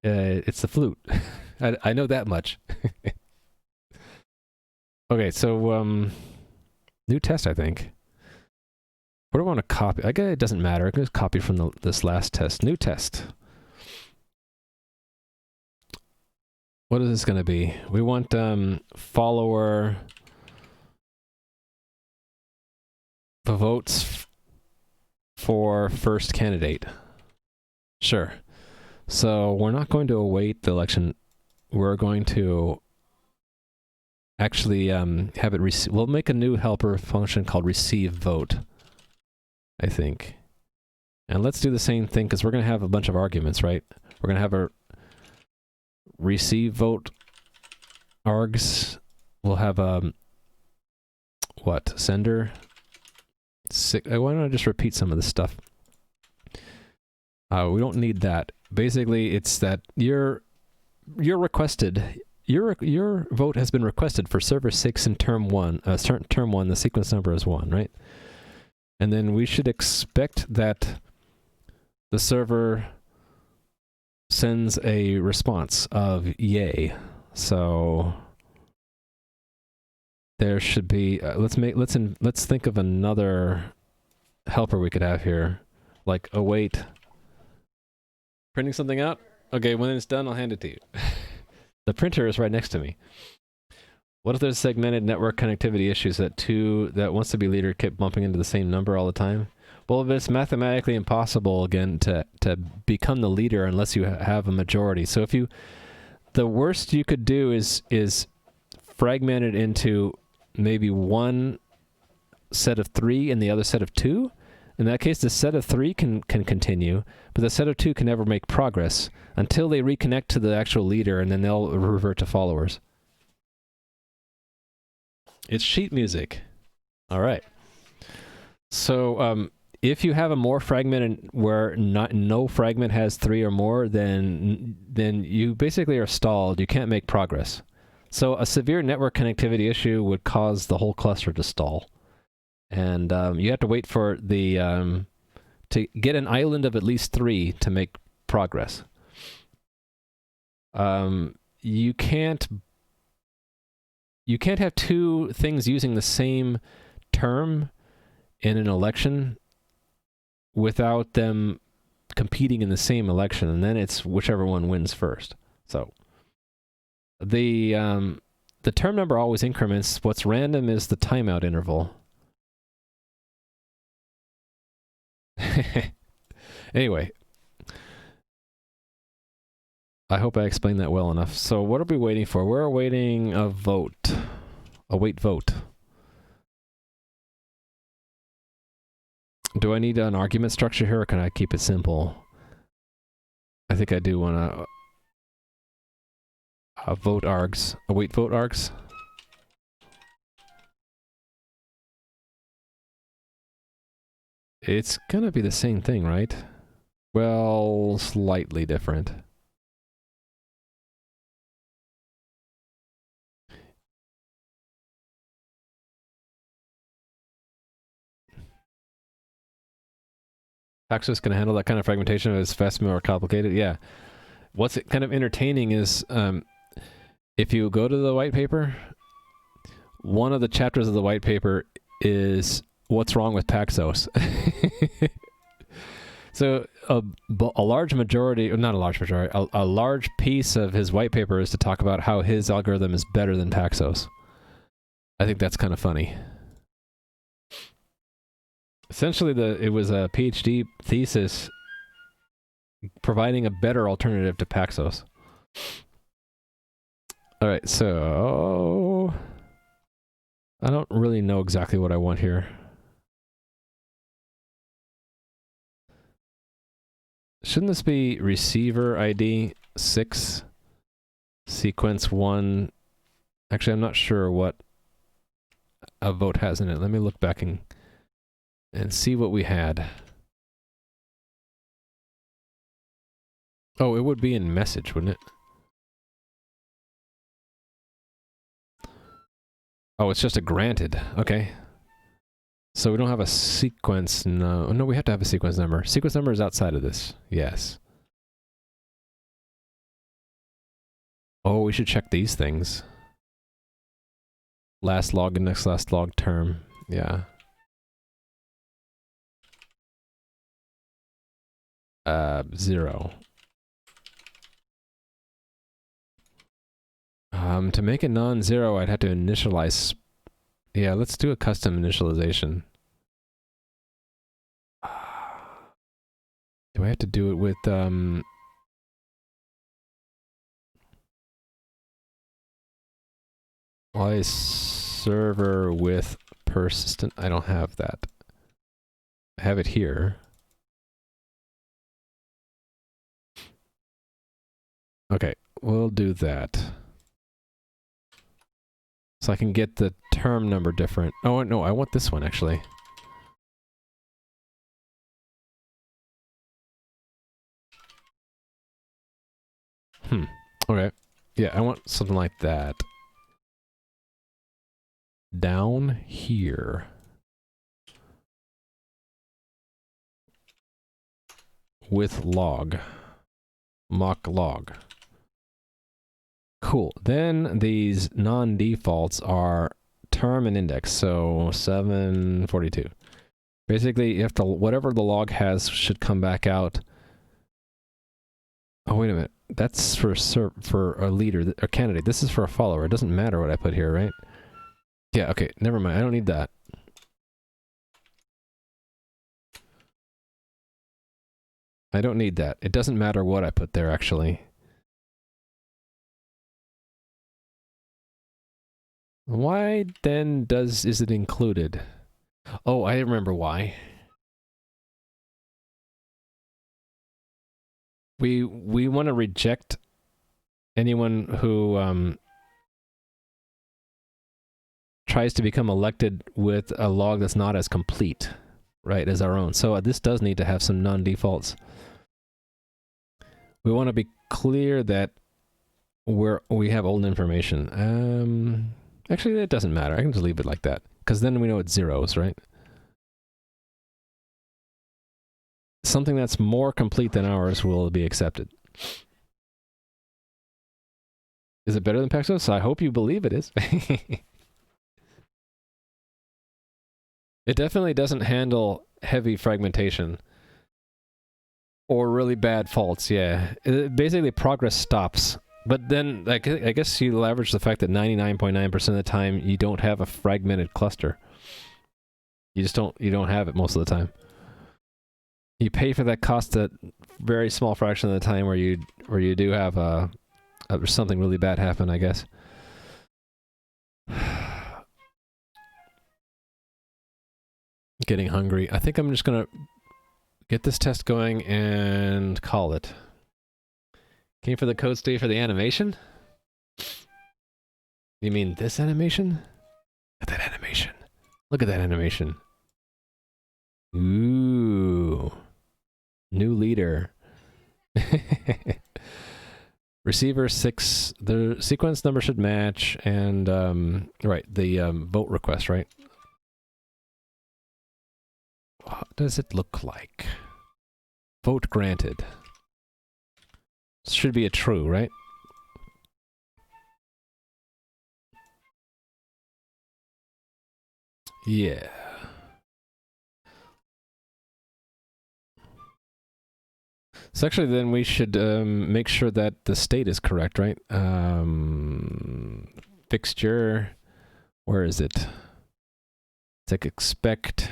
it's the flute. I know that much. Okay, so new test, I think. What do I want to copy? I guess it doesn't matter. I can just copy from this last test. New test. What is this going to be? We want follower votes for first candidate. Sure. So we're not going to await the election. We're going to actually have it we'll make a new helper function called receive vote, I think. And let's do the same thing because we're going to have a bunch of arguments, right? We're going to have a receive vote args. We'll have what? Sender. Why don't I just repeat some of this stuff? We don't need that. Basically, it's that you're requested. Your vote has been requested for server 6 in term 1. Term 1, the sequence number is 1, right? And then we should expect that the server sends a response of yay. So there should be let's think of another helper we could have here, like await. Printing something out? Okay, when it's done, I'll hand it to you. The printer is right next to me. What if there's segmented network connectivity issues that wants to be leader keep bumping into the same number all the time? Well, if it's mathematically impossible, again, to become the leader unless you have a majority. So if the worst you could do is fragment it into maybe one set of 3 and the other set of 2. In that case, the set of 3 can continue, but the set of 2 can never make progress until they reconnect to the actual leader, and then they'll revert to followers. It's sheet music. All right. So if you have a more fragmented where no fragment has 3 or more, then you basically are stalled. You can't make progress. So a severe network connectivity issue would cause the whole cluster to stall. And you have to wait for the to get an island of at least 3 to make progress. You can't have 2 things using the same term in an election without them competing in the same election, and then it's whichever one wins first. So the term number always increments. What's random is the timeout interval. Anyway, I hope I explained that well enough. So what are we waiting for? We're awaiting a vote. Await vote. Do I need an argument structure here, or can I keep it simple? I think I do want to vote args. Await vote args. It's gonna be the same thing, right? Well, slightly different. Paxos can handle that kind of fragmentation. It's fast, more complicated. Yeah. What's kind of entertaining is if you go to the white paper, one of the chapters of the white paper is what's wrong with Paxos. So a large majority, or not a large majority, a large piece of his white paper is to talk about how his algorithm is better than Paxos. I think that's kind of funny. Essentially, it was a PhD thesis providing a better alternative to Paxos. All right, so I don't really know exactly what I want here. Shouldn't this be receiver ID 6, sequence 1? Actually, I'm not sure what a vote has in it. Let me look back and see what we had. Oh, it would be in message, wouldn't it? Oh, it's just a granted. Okay. So we don't have a sequence. No, we have to have a sequence number. Sequence number is outside of this. Yes. Oh, we should check these things. Last log index, last log term. Yeah. 0. To make it non-zero, I'd have to initialize. Yeah, let's do a custom initialization. Do I have to do it with why server with persistent? I don't have that. I have it here. Okay, we'll do that. So I can get the term number different. Oh, no, I want this one, actually. Okay. Yeah, I want something like that. Down here. With log. Mock log. Cool. Then these non-defaults are term and index. So 742. Basically, you have to, whatever the log has should come back out. Oh, wait a minute. That's for a leader, or candidate. This is for a follower. It doesn't matter what I put here, right? Yeah, okay. Never mind. I don't need that. I don't need that. It doesn't matter what I put there, actually. Why then is it included? Oh, I remember why. We want to reject anyone who tries to become elected with a log that's not as complete, right, as our own. So this does need to have some non-defaults. We want to be clear that we have old information. Actually, it doesn't matter. I can just leave it like that, because then we know it's zeros, right? Something that's more complete than ours will be accepted. Is it better than Paxos? I hope you believe it is. It definitely doesn't handle heavy fragmentation or really bad faults, yeah. Basically, progress stops. But then, I guess you leverage the fact that 99.9% of the time, you don't have a fragmented cluster. You just don't have it most of the time. You pay for that cost a very small fraction of the time where you do have something really bad happen, I guess. Getting hungry. I think I'm just gonna get this test going and call it. Came for the code state for the animation? You mean this animation? Look at that animation. Look at that animation. Ooh. New leader. Receiver 6. The sequence number should match, and, right, the vote request, right? What does it look like? Vote granted. This should be a true, right? Yeah. So actually then we should make sure that the state is correct, right? Fixture, where is it? It's like expect.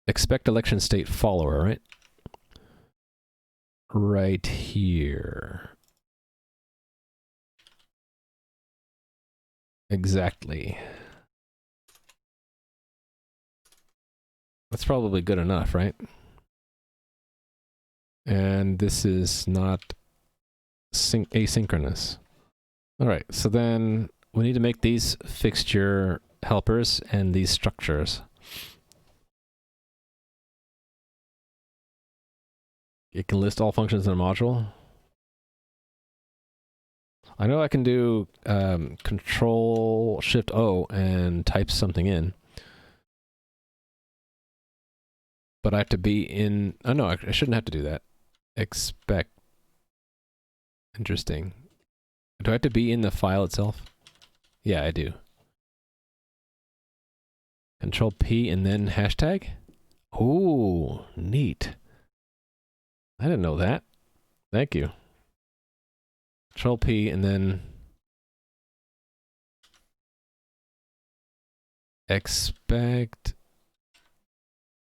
Expect election state follower, right? Right here. Exactly. That's probably good enough, right? And this is not asynchronous. All right, so then we need to make these fixture helpers and these structures. It can list all functions in a module. I know I can do Control Shift O and type something in, but I have to be in. Oh no, I shouldn't have to do that. Expect. Interesting. Do I have to be in the file itself? Yeah, I do. Control P and then hashtag? Ooh, neat. I didn't know that. Thank you. Control P and then expect.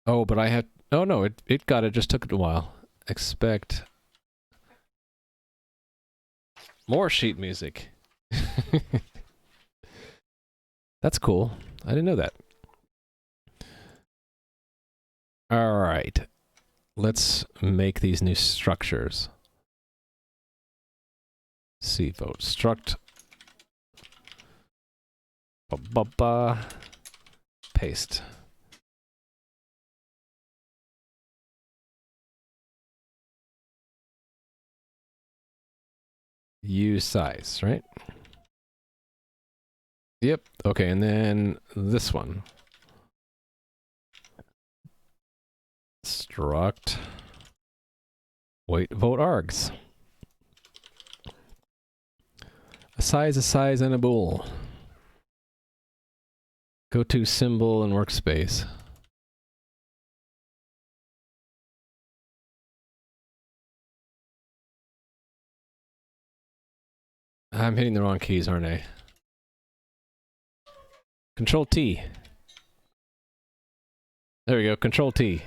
Oh, but I had. Oh no, it got it. Just took it a while. Expect more sheet music. That's cool. I didn't know that. All right. Let's make these new structures. C vote struct. Paste. Use size, right? Yep. Okay, and then this one. Struct. Wait, vote args. A size, and a bool. Go to symbol and workspace. I'm hitting the wrong keys, aren't I? Control T. There we go, Control T.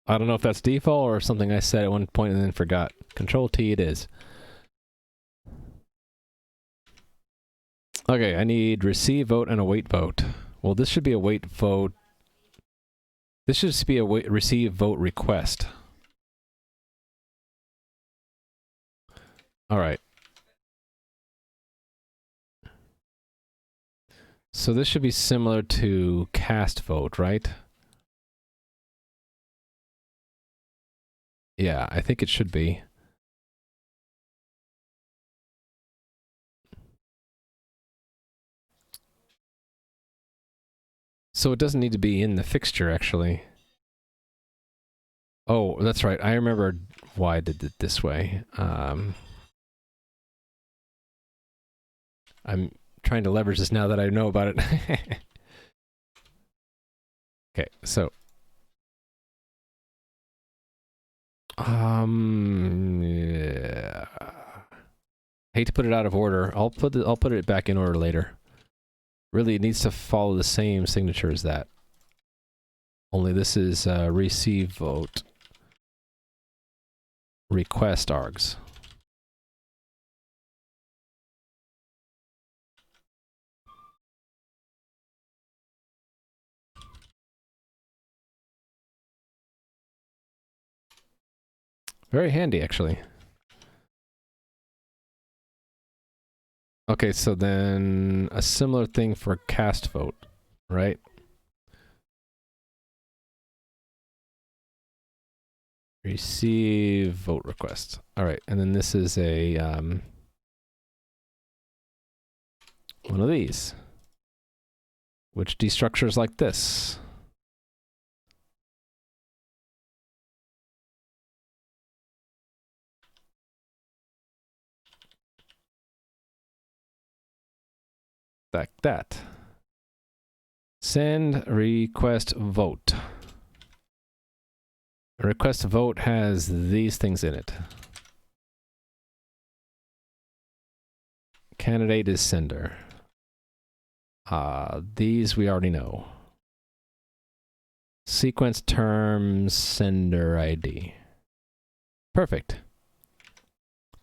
I don't know if that's default or something I said at one point and then forgot. Control T it is. Okay, I need receive vote and await vote. Well, this should be a wait vote. This should just be a wait, receive vote request. All right. So this should be similar to cast vote, right? Yeah, I think it should be. So it doesn't need to be in the fixture, actually. Oh, that's right. I remember why I did it this way. I'm trying to leverage this now that I know about it. Okay, so yeah. Hate to put it out of order. I'll put it back in order later. Really, it needs to follow the same signature as that. Only this is receive vote request args. Very handy, actually. Okay, so then a similar thing for cast vote, right? Receive vote request. All right, and then this is a one of these, which destructures like this. Like that. Send request vote. A request vote has these things in it. Candidate is sender. These we already know. Sequence terms, sender ID. Perfect.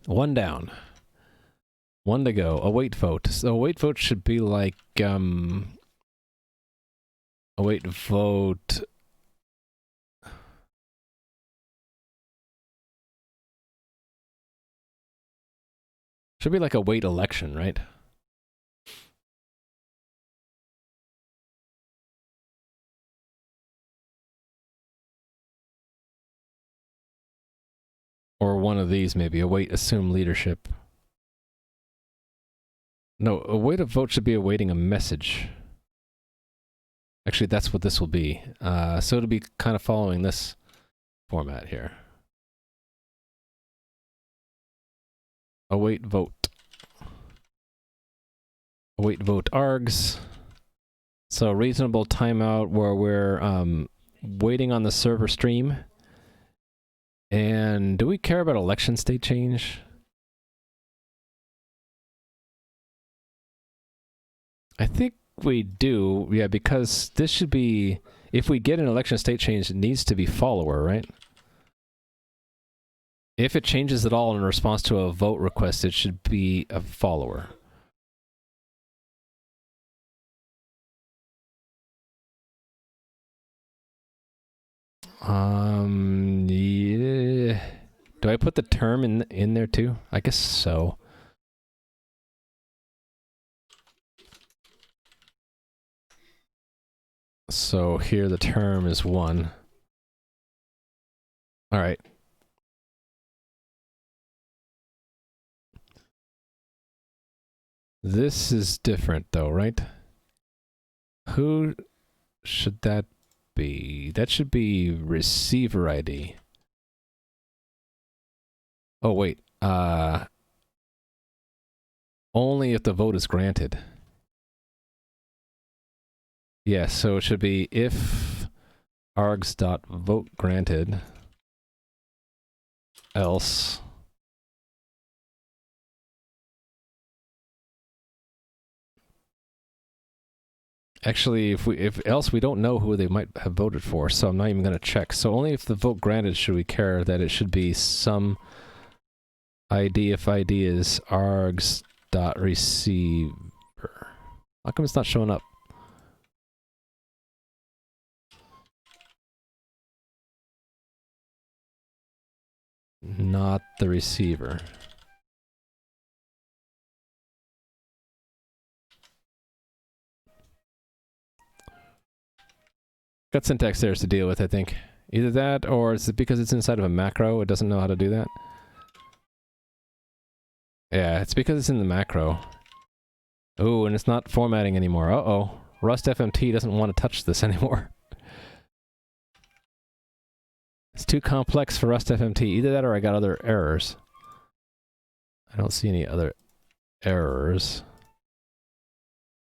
One down. One to go. Await vote. So await vote should be like await vote. Should be like await election, right? Or one of these maybe. Await assume leadership. No, await a vote should be awaiting a message. Actually, that's what this will be. So it'll be kind of following this format here. Await vote. Await vote args. So reasonable timeout where we're waiting on the server stream. And do we care about election state change? I think we do, yeah, because this should be, if we get an election state change, it needs to be follower, right? If it changes at all in response to a vote request, it should be a follower. Yeah. Do I put the term in there too? I guess so. So here the term is 1. All right. This is different though, right? Who should that be? That should be receiver ID. Oh, wait. Only if the vote is granted. Yeah, so it should be if args.vote granted, else actually if else we don't know who they might have voted for, so I'm not even going to check. So only if the vote granted should we care that it should be some ID if ID is args.receiver. How come it's not showing up? Not the receiver. Got syntax errors to deal with, I think. Either that, or is it because it's inside of a macro, it doesn't know how to do that? Yeah, it's because it's in the macro. Oh, and it's not formatting anymore. Uh-oh. Rust FMT doesn't want to touch this anymore. It's too complex for Rust FMT. Either that or I got other errors. I don't see any other errors.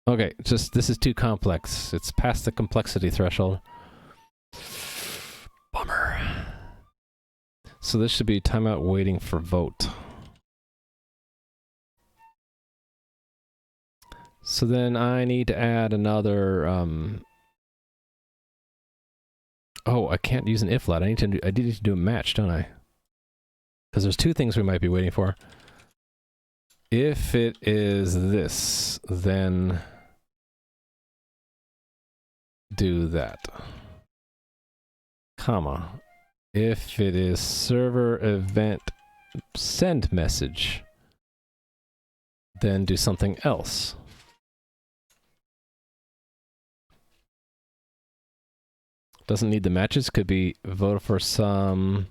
Okay, just this is too complex. It's past the complexity threshold. Bummer. So this should be timeout waiting for vote. So then I need to add another, oh, I can't use an if let. I need to do a match, don't I? Because there's two things we might be waiting for. If it is this, then do that. Comma. If it is server event send message, then do something else. Doesn't need the matches, could be vote for some.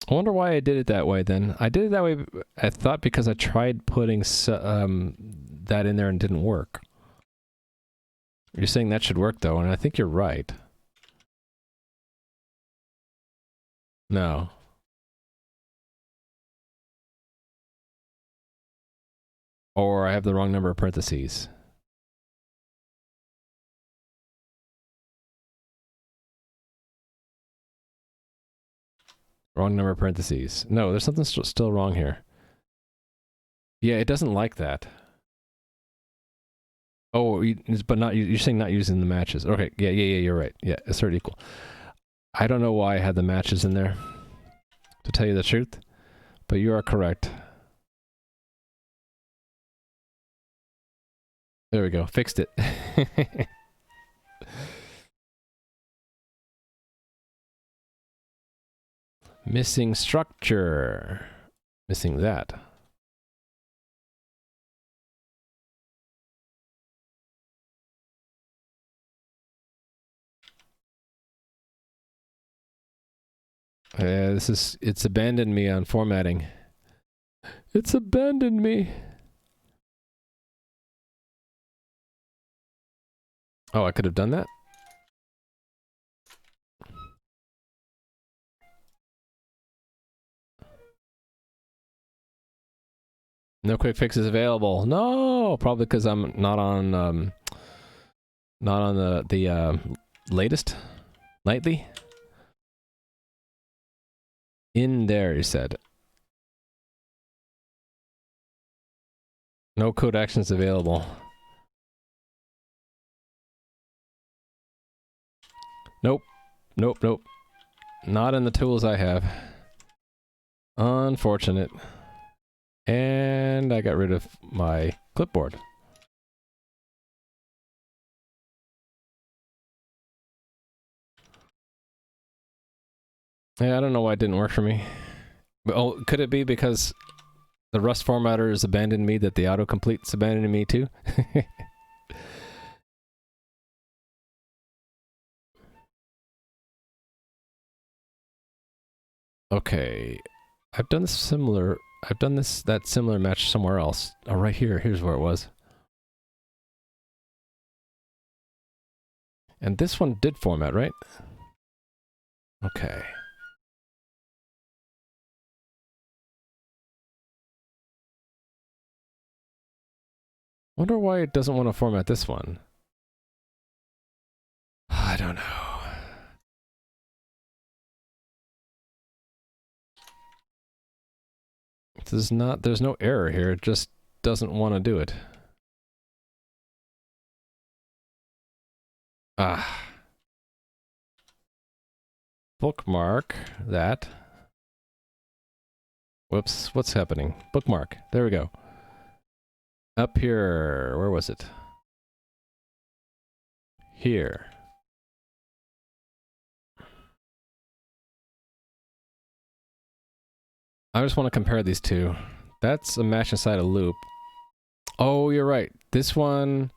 I wonder why I did it that way then. I did it that way, I thought, because I tried putting that in there and didn't work. You're saying that should work though, and I think you're right. No. Or I have the wrong number of parentheses. Wrong number of parentheses. No, there's something still wrong here. Yeah, it doesn't like that. Oh, but not you're saying not using the matches. Okay, yeah, you're right. Yeah, assert equal. I don't know why I had the matches in there, to tell you the truth, but you are correct. There we go, fixed it. Missing structure. Missing that. It's abandoned me on formatting. It's abandoned me. Oh, I could have done that? No quick fixes available. No, probably because I'm not on the latest nightly. In there, you said. No code actions available. Nope. Nope. Not in the tools I have. Unfortunate. And I got rid of my clipboard. Yeah, I don't know why it didn't work for me. But, oh, could it be because the Rust formatter has abandoned me that the autocomplete's abandoning me too? Okay. I've done that similar match somewhere else. Oh, right here. Here's where it was. And this one did format, right? Okay. Wonder why it doesn't want to format this one. I don't know. There's no error here. It just doesn't want to do it. Ah. Bookmark that. Whoops, what's happening? Bookmark. There we go. Up here. Where was it? Here. I just want to compare these two. That's a match inside a loop. Oh, you're right. This one...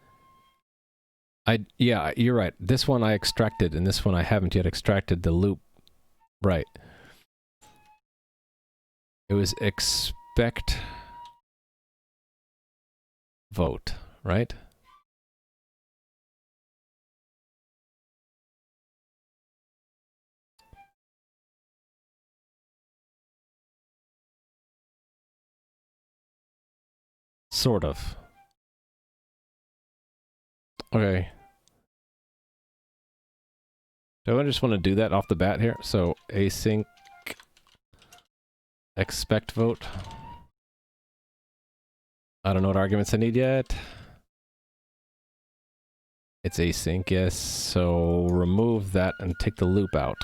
yeah, you're right. This one I extracted, and this one I haven't yet extracted the loop. Right. It was expect... vote, right? Sort of. Okay. Do I just want to do that off the bat here? So async Expect vote. I don't know what arguments I need yet. It's async, yes. So remove that and take the loop out.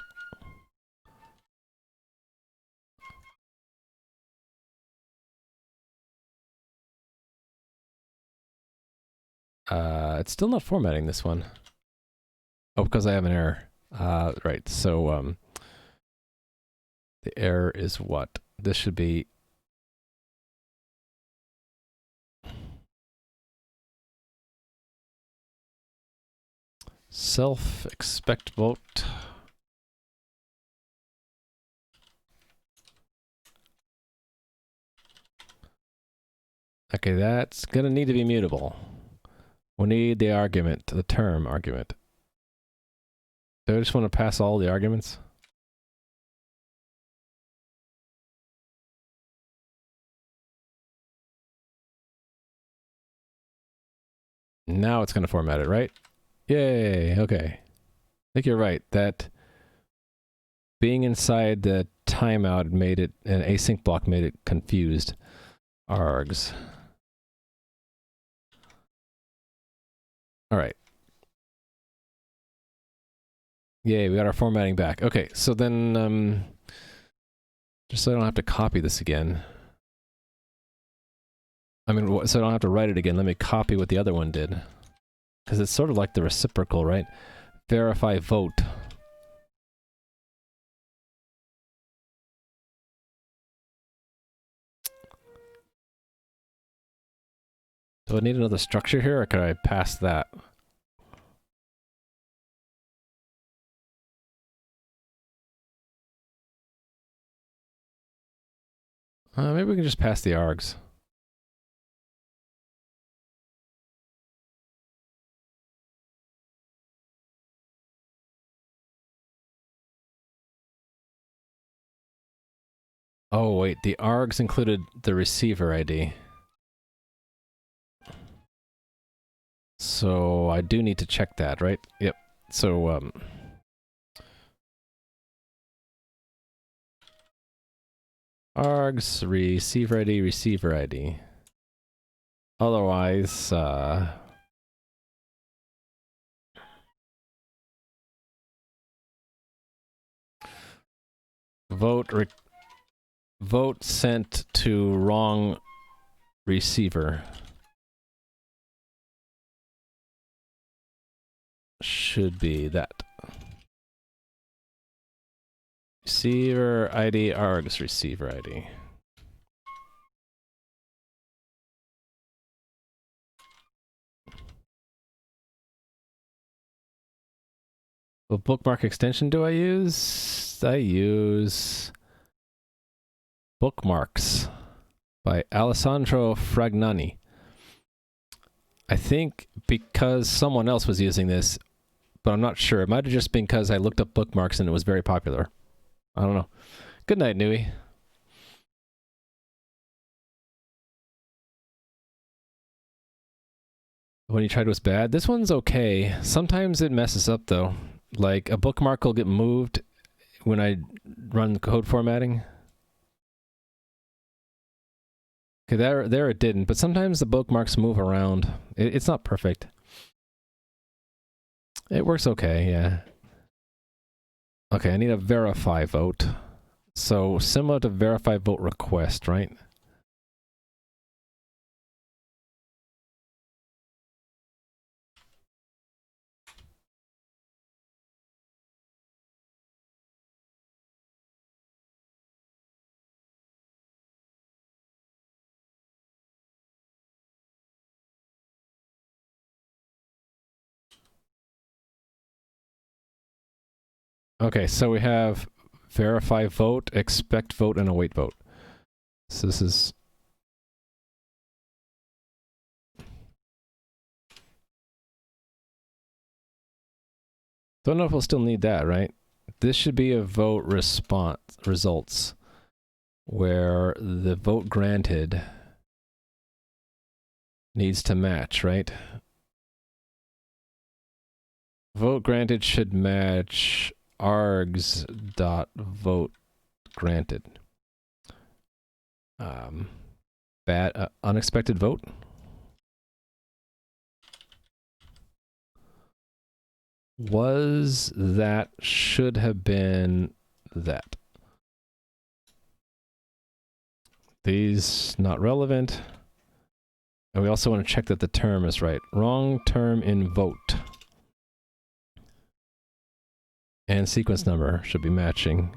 It's still not formatting this one. Oh, because I have an error. Right. So the error is what? This should be self expect vote. Okay, that's gonna need to be mutable. We need the argument, the term argument. Do I just want to pass all the arguments? Now it's gonna format it, right? Yay, okay. I think you're right, that being inside the timeout made it, an async block made it confused. Args. All right. Yay, we got our formatting back. Okay, so then, just so I don't have to copy this again. I mean, so I don't have to write it again, let me copy what the other one did. Because it's sort of like the reciprocal, right? Verify vote. Do I need another structure here, or could I pass that? Maybe we can just pass the args. Oh, wait, the args included the receiver ID. So I do need to check that, right? Yep. So, args, receiver ID. Otherwise, vote sent to wrong receiver. Should be that. Receiver ID, args receiver ID. What bookmark extension do I use? I use Bookmarks by Alessandro Fragnani. I think because someone else was using this, but I'm not sure. It might have just been because I looked up bookmarks and it was very popular. I don't know. Good night, Nui. When you tried was bad. This one's okay. Sometimes it messes up though. Like a bookmark will get moved when I run the code formatting. Okay, there it didn't, but sometimes the bookmarks move around. It's not perfect. It works okay, yeah. Okay, I need a verify vote. So similar to verify vote request, right? Okay, so we have verify vote, expect vote, and await vote. So this is... Don't know if we'll still need that, right? This should be a vote response results where the vote granted needs to match, right? Vote granted should match args dot vote granted. bad unexpected vote. Was that should have been that. These not relevant. And we also want to check that the term is right. Wrong term in vote. And sequence number should be matching.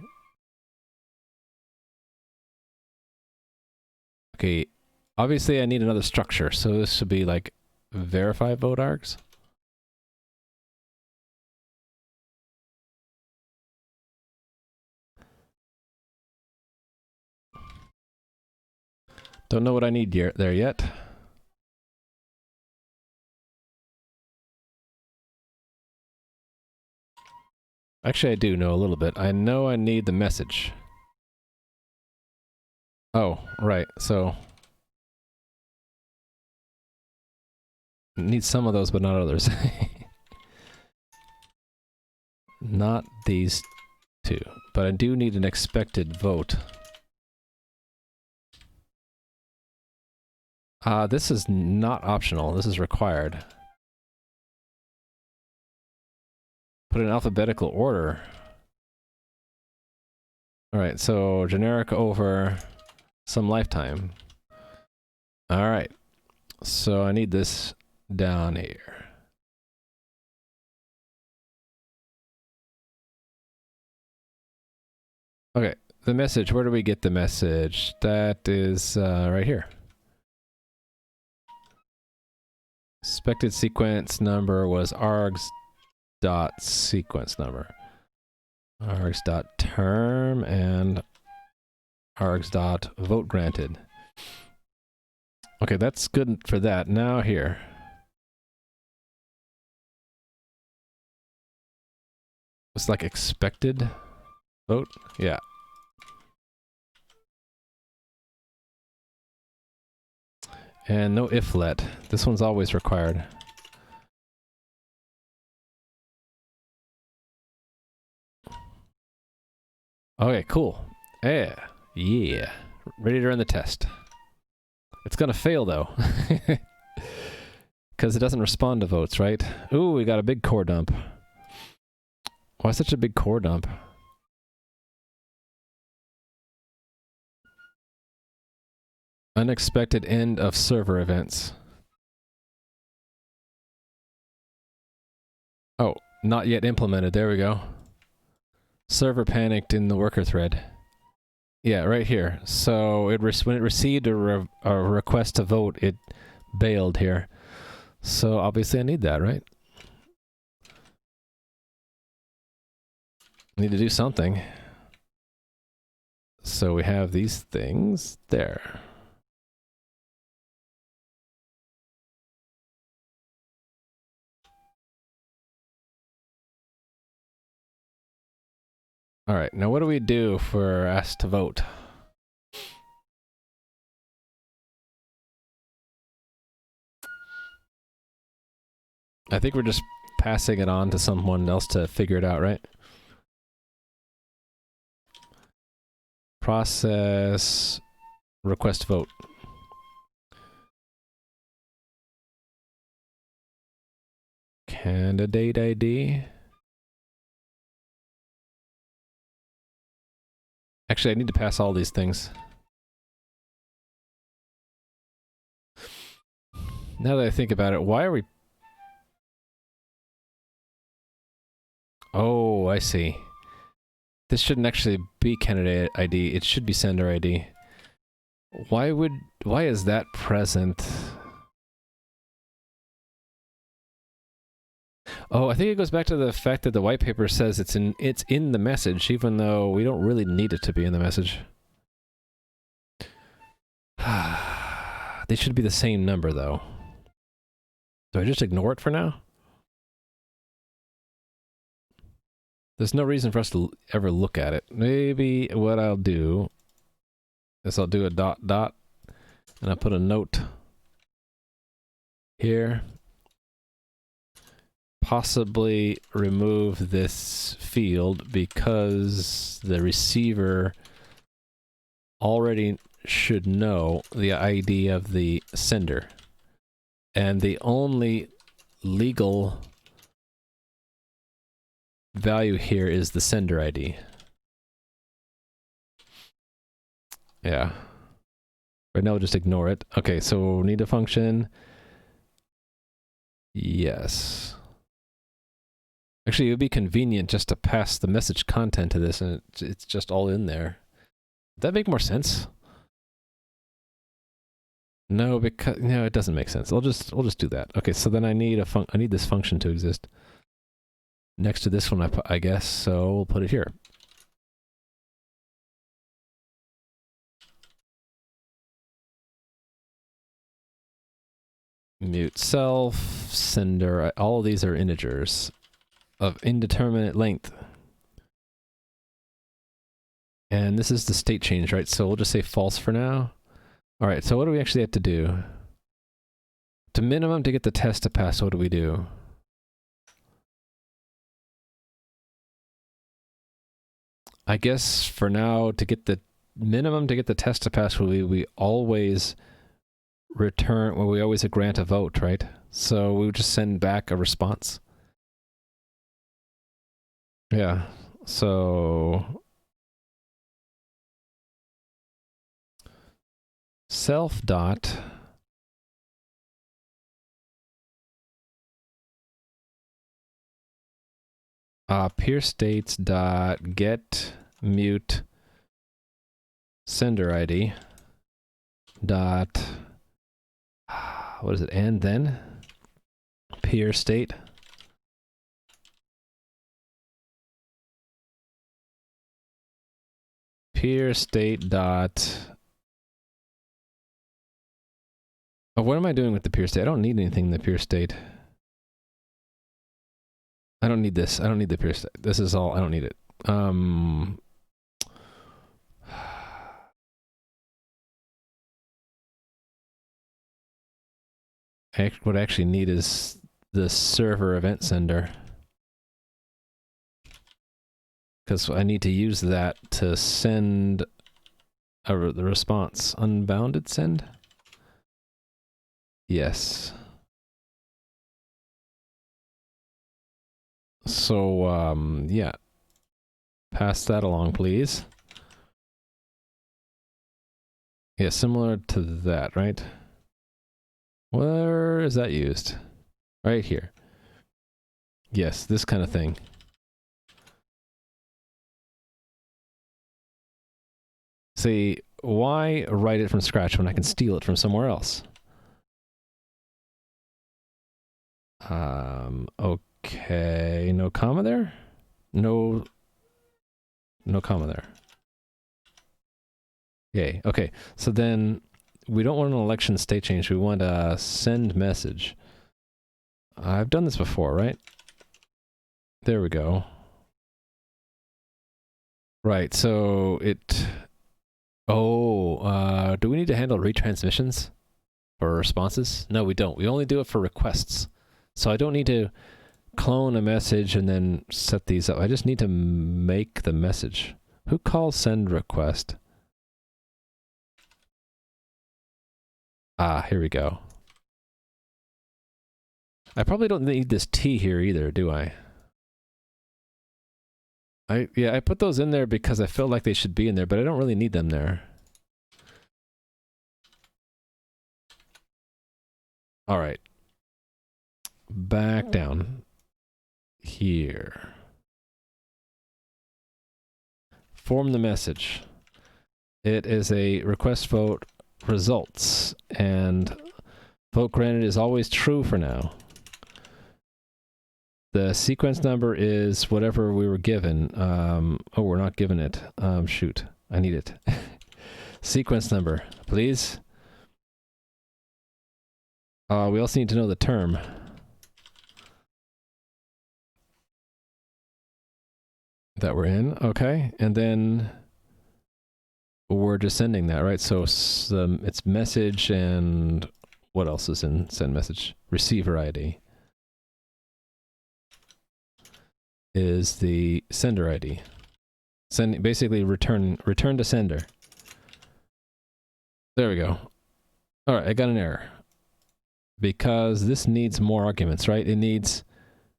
Okay, obviously I need another structure, so this should be like verify vote args. Don't know what I need there yet. Actually, I do know a little bit. I know I need the message. Oh, right. So need some of those, but not others. Not these two, but I do need an expected vote. This is not optional. This is required. Put in alphabetical order. Alright, so generic over some lifetime. Alright, so I need this down here. Okay, the message, where do we get the message? That is right here. Expected sequence number was args.sequence number. args.term and args.vote granted. Okay, that's good for that. Now here. It's like expected vote? Yeah. And no if let. This one's always required. Okay, cool. Yeah. Yeah. Ready to run the test. It's gonna fail though. Because it doesn't respond to votes, right? Ooh, we got a big core dump. Why such a big core dump? Unexpected end of server events. Oh, not yet implemented. There we go. Server panicked in the worker thread. Yeah, right here. So when it received a request to vote, it bailed here. So obviously I need that, right? I need to do something. So we have these things there. All right, now what do we do if we're asked to vote? I think we're just passing it on to someone else to figure it out, right? Process, request vote. Candidate ID. Actually, I need to pass all these things. Now that I think about it, why are we... Oh, I see. This shouldn't actually be candidate ID, it should be sender ID. Why is that present? Oh, I think it goes back to the fact that the white paper says it's in the message, even though we don't really need it to be in the message. They should be the same number, though. Do I just ignore it for now? There's no reason for us to ever look at it. Maybe what I'll do is I'll do a ... and I'll put a note here. Possibly remove this field because the receiver already should know the ID of the sender. And the only legal value here is the sender ID. Yeah. Right now, we'll just ignore it. Okay, so need a function. Yes. Actually, it would be convenient just to pass the message content to this, and it's just all in there. Does that make more sense? No, because no, it doesn't make sense. We'll just do that. Okay, so then I need this function to exist next to this one, I guess. So we'll put it here. Mute self, sender. All of these are integers of indeterminate length. And this is the state change, right? So we'll just say false for now. All right, so what do we actually have to do? To minimum to get the test to pass, what do we do? I guess for now, to get the minimum to get the test to pass, we always return, well, we always grant a vote, right? So we would just send back a response. Yeah, so self dot peer states dot get mute sender ID dot what is it, and then peer state dot what am I doing with the peer state? I don't need anything in the peer state. I don't need this. I don't need the peer state. This is all. I don't need it. What I actually need is the server event sender, because I need to use that to send the response. Unbounded send? Yes. So, yeah. Pass that along, please. Yeah, similar to that, right? Where is that used? Right here. Yes, this kind of thing. See, why write it from scratch when I can steal it from somewhere else? Okay, no comma there? No comma there. Yay, okay. So then we don't want an election state change. We want a send message. I've done this before, right? There we go. Right, so it... Oh, do we need to handle retransmissions for responses? No, we don't. We only do it for requests. So I don't need to clone a message and then set these up. I just need to make the message. Who calls send request? Ah, here we go. I probably don't need this T here either, do I? Yeah, I put those in there because I felt like they should be in there, but I don't really need them there. All right. Back down. Here. Form the message. It is a request vote results, and vote granted is always true for now. The sequence number is whatever we were given. Oh, we're not given it. Shoot, I need it. Sequence number, please. We also need to know the term. That we're in, okay. And then we're just sending that, right? So it's message and what else is in send message? Receiver ID is the sender ID. Basically return to sender. There we go. All right, I got an error. Because this needs more arguments, right? It needs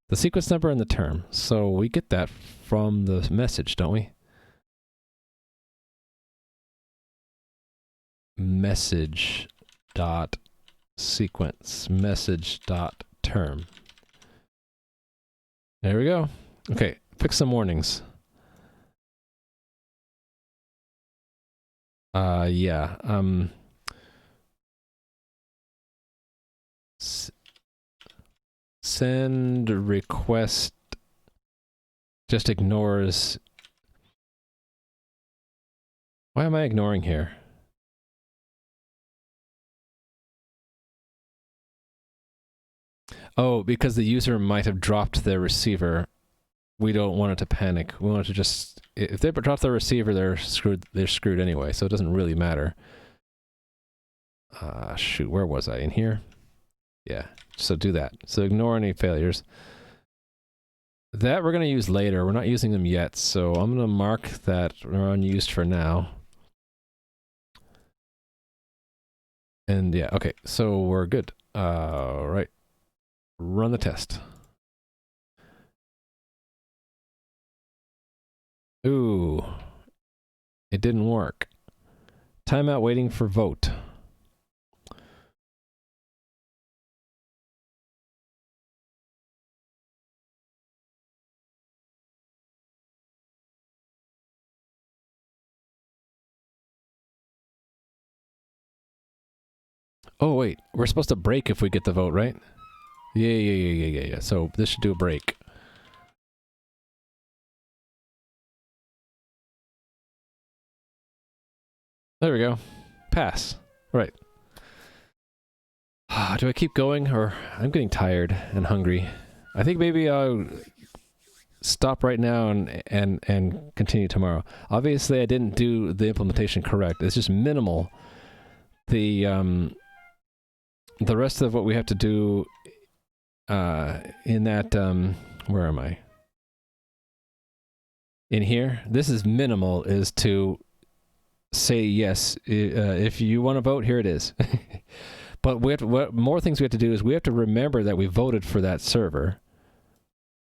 the sequence number and the term. So we get that from the message, don't we? Message dot sequence, message dot term. There we go. Okay, pick some warnings. Yeah. Send request just ignores. Why am I ignoring here? Oh, because the user might have dropped their receiver. We don't want it to panic. We want it to just, if they drop their receiver, they're screwed. They're screwed anyway. So it doesn't really matter. Shoot, where was I? In here? Yeah. So do that. So ignore any failures. That we're going to use later. We're not using them yet. So I'm going to mark that they're unused for now. And yeah, okay. So we're good. Right. Run the test. Ooh. It didn't work. Timeout waiting for vote. Oh, wait. We're supposed to break if we get the vote, right? Yeah. So this should do a break. There we go. Pass. Right. Do I keep going, or I'm getting tired and hungry? I think maybe I'll stop right now and continue tomorrow. Obviously, I didn't do the implementation correct. It's just minimal. The rest of what we have to do in that where am I? In here, this is minimal. Is to say yes if you want to vote. Here it is. But what more things we have to do is we have to remember that we voted for that server.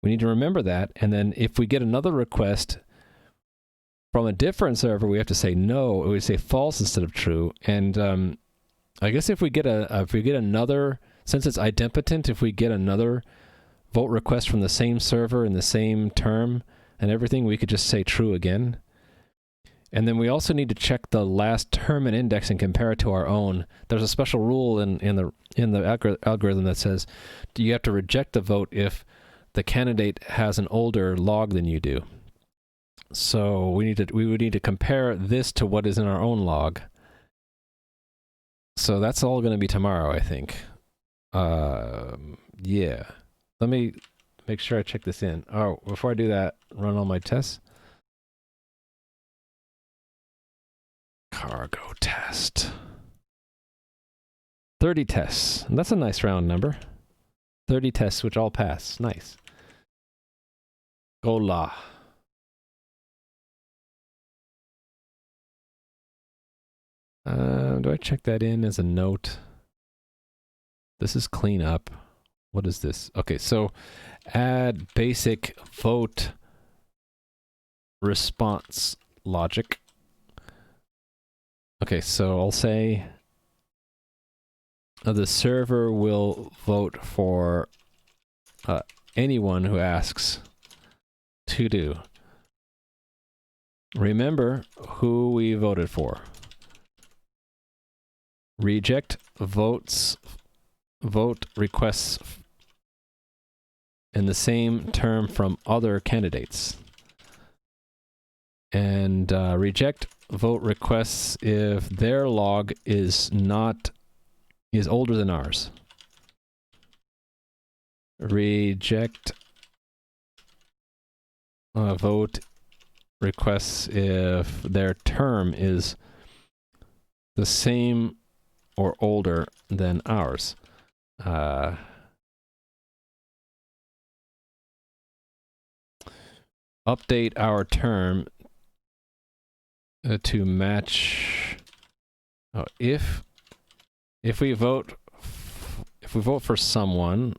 We need to remember that, and then if we get another request from a different server, we have to say no. We say false instead of true. And I guess if we get another, since it's idempotent, if we get another vote request from the same server in the same term and everything, we could just say true again. And then we also need to check the last term and index and compare it to our own. There's a special rule in the algorithm that says you have to reject the vote if the candidate has an older log than you do. So we would need to compare this to what is in our own log. So that's all going to be tomorrow, I think. Yeah. Let me make sure I check this in. Oh, before I do that, run all my tests. Cargo test. 30 tests. And that's a nice round number. 30 tests, which all pass. Nice. Gola. Do I check that in as a note? This is cleanup. What is this? Okay, so add basic vote response logic. Okay, so I'll say the server will vote for anyone who asks to do. Remember who we voted for. Reject vote requests in the same term from other candidates. And reject vote requests if their log is older than ours. Reject vote requests if their term is the same or older than ours. Update our term to match Oh, if we vote for someone,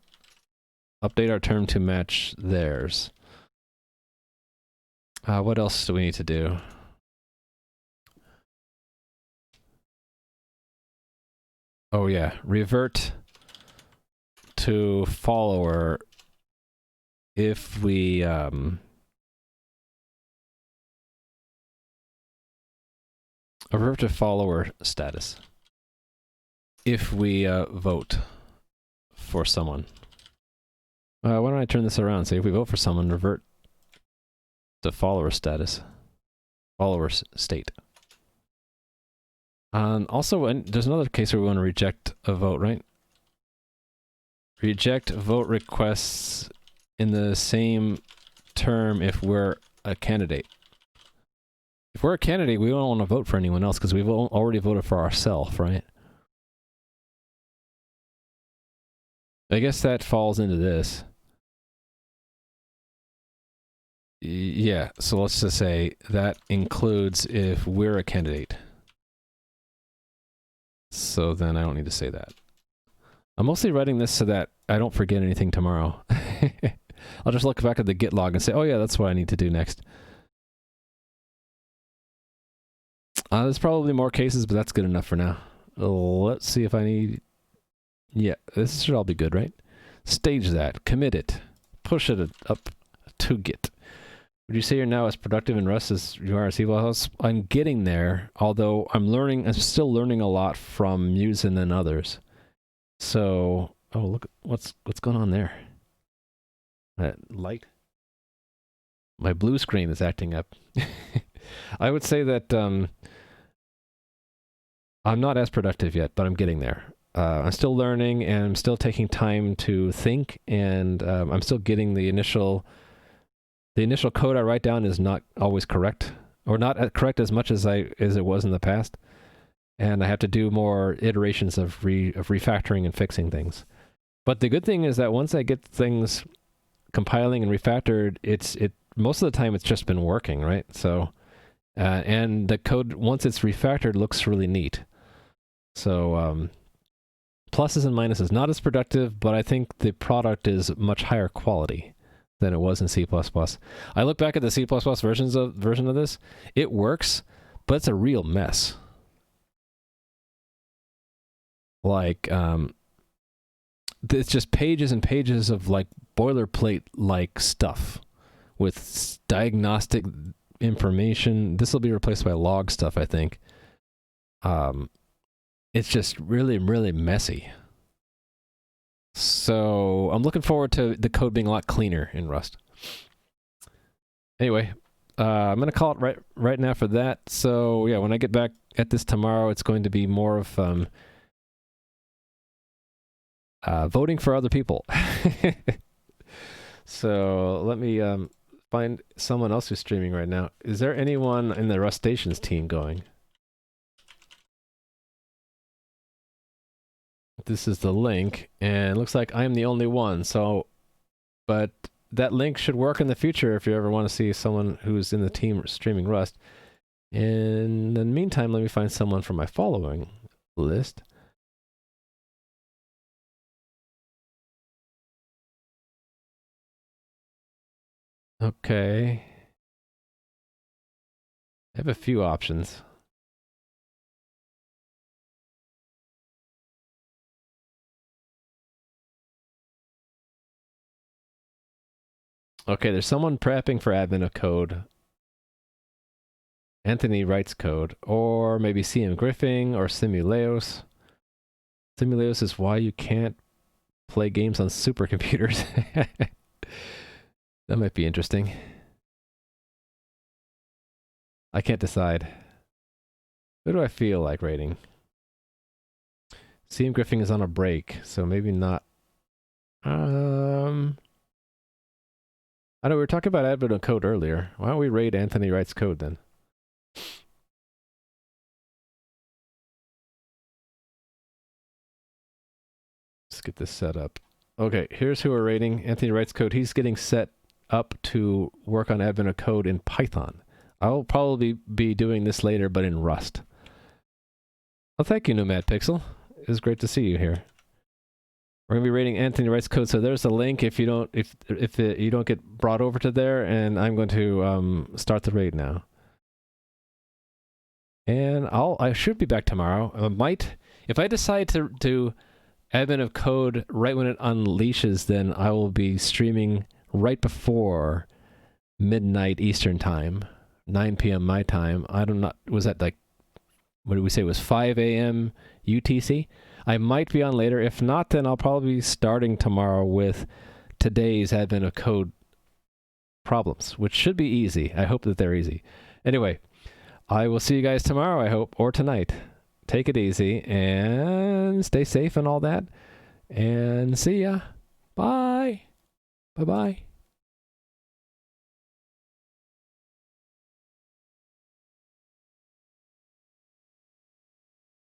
update our term to match theirs. What else do we need to do? Oh yeah, revert to follower if we revert to follower status if we vote for someone. Why don't I turn this around? Say if we vote for someone, revert to follower status, follower state. Also, there's another case where we want to reject a vote, right? Reject vote requests in the same term if we're a candidate. If we're a candidate, we don't want to vote for anyone else because we've already voted for ourselves, right? I guess that falls into this. Yeah, so let's just say that includes if we're a candidate. So then I don't need to say that. I'm mostly writing this so that I don't forget anything tomorrow. I'll just look back at the Git log and say, oh yeah, that's what I need to do next. There's probably more cases, but that's good enough for now. Let's see if I need... Yeah, this should all be good, right? Stage that, commit it, push it up to Git. Would you say you're now as productive in Rust as you are in C++? I'm getting there, although I'm still learning a lot from Musin and others. So, oh look, what's going on there? That light? My blue screen is acting up. I would say that I'm not as productive yet, but I'm getting there. I'm still learning, and I'm still taking time to think, and I'm still getting the initial code I write down is not always correct, or not correct as much as it was in the past, and I have to do more iterations of refactoring and fixing things. But the good thing is that once I get things compiling and refactored, most of the time it's just been working, right? So, and the code once it's refactored looks really neat. So pluses and minuses, not as productive, but I think the product is much higher quality than it was in C++. I look back at the C++ version of this, it works, but it's a real mess. Like, it's just pages and pages of like boilerplate-like stuff with diagnostic information. This will be replaced by log stuff, I think. It's just really, really messy. So I'm looking forward to the code being a lot cleaner in Rust. Anyway, I'm going to call it right now for that. So yeah, when I get back at this tomorrow, it's going to be more of voting for other people. So let me find someone else who's streaming right now. Is there anyone in the Rust Stations team going? This is the link, and it looks like I'm the only one. So, but that link should work in the future if you ever want to see someone who's in the team streaming Rust. In the meantime, let me find someone from my following list. Okay. I have a few options. Okay, there's someone prepping for admin of code. Anthony writes code, or maybe CM Griffing or Simuleos. Simuleos is why you can't play games on supercomputers. That might be interesting. I can't decide. Who do I feel like rating? CM Griffing is on a break, so maybe not. I know we were talking about admin of code earlier. Why don't we rate Anthony writes code then? Let's get this set up. Okay, here's who we're rating. Anthony writes code. He's getting set up to work on admin of code in Python. I'll probably be doing this later, but in Rust. Well, thank you, Nomad Pixel. It was great to see you here. We're gonna be rating Anthony Wright's code, so there's a link if you don't you don't get brought over to there, and I'm going to start the raid now. And I should be back tomorrow. I might, if I decide to do admin of code right when it unleashes, then I will be streaming right before midnight Eastern time, 9 p.m. my time. I don't know. Was that like, what did we say? It was 5 a.m. UTC? I might be on later. If not, then I'll probably be starting tomorrow with today's admin of code problems, which should be easy. I hope that they're easy. Anyway, I will see you guys tomorrow, I hope, or tonight. Take it easy and stay safe and all that. And see ya. Bye. Bye-bye.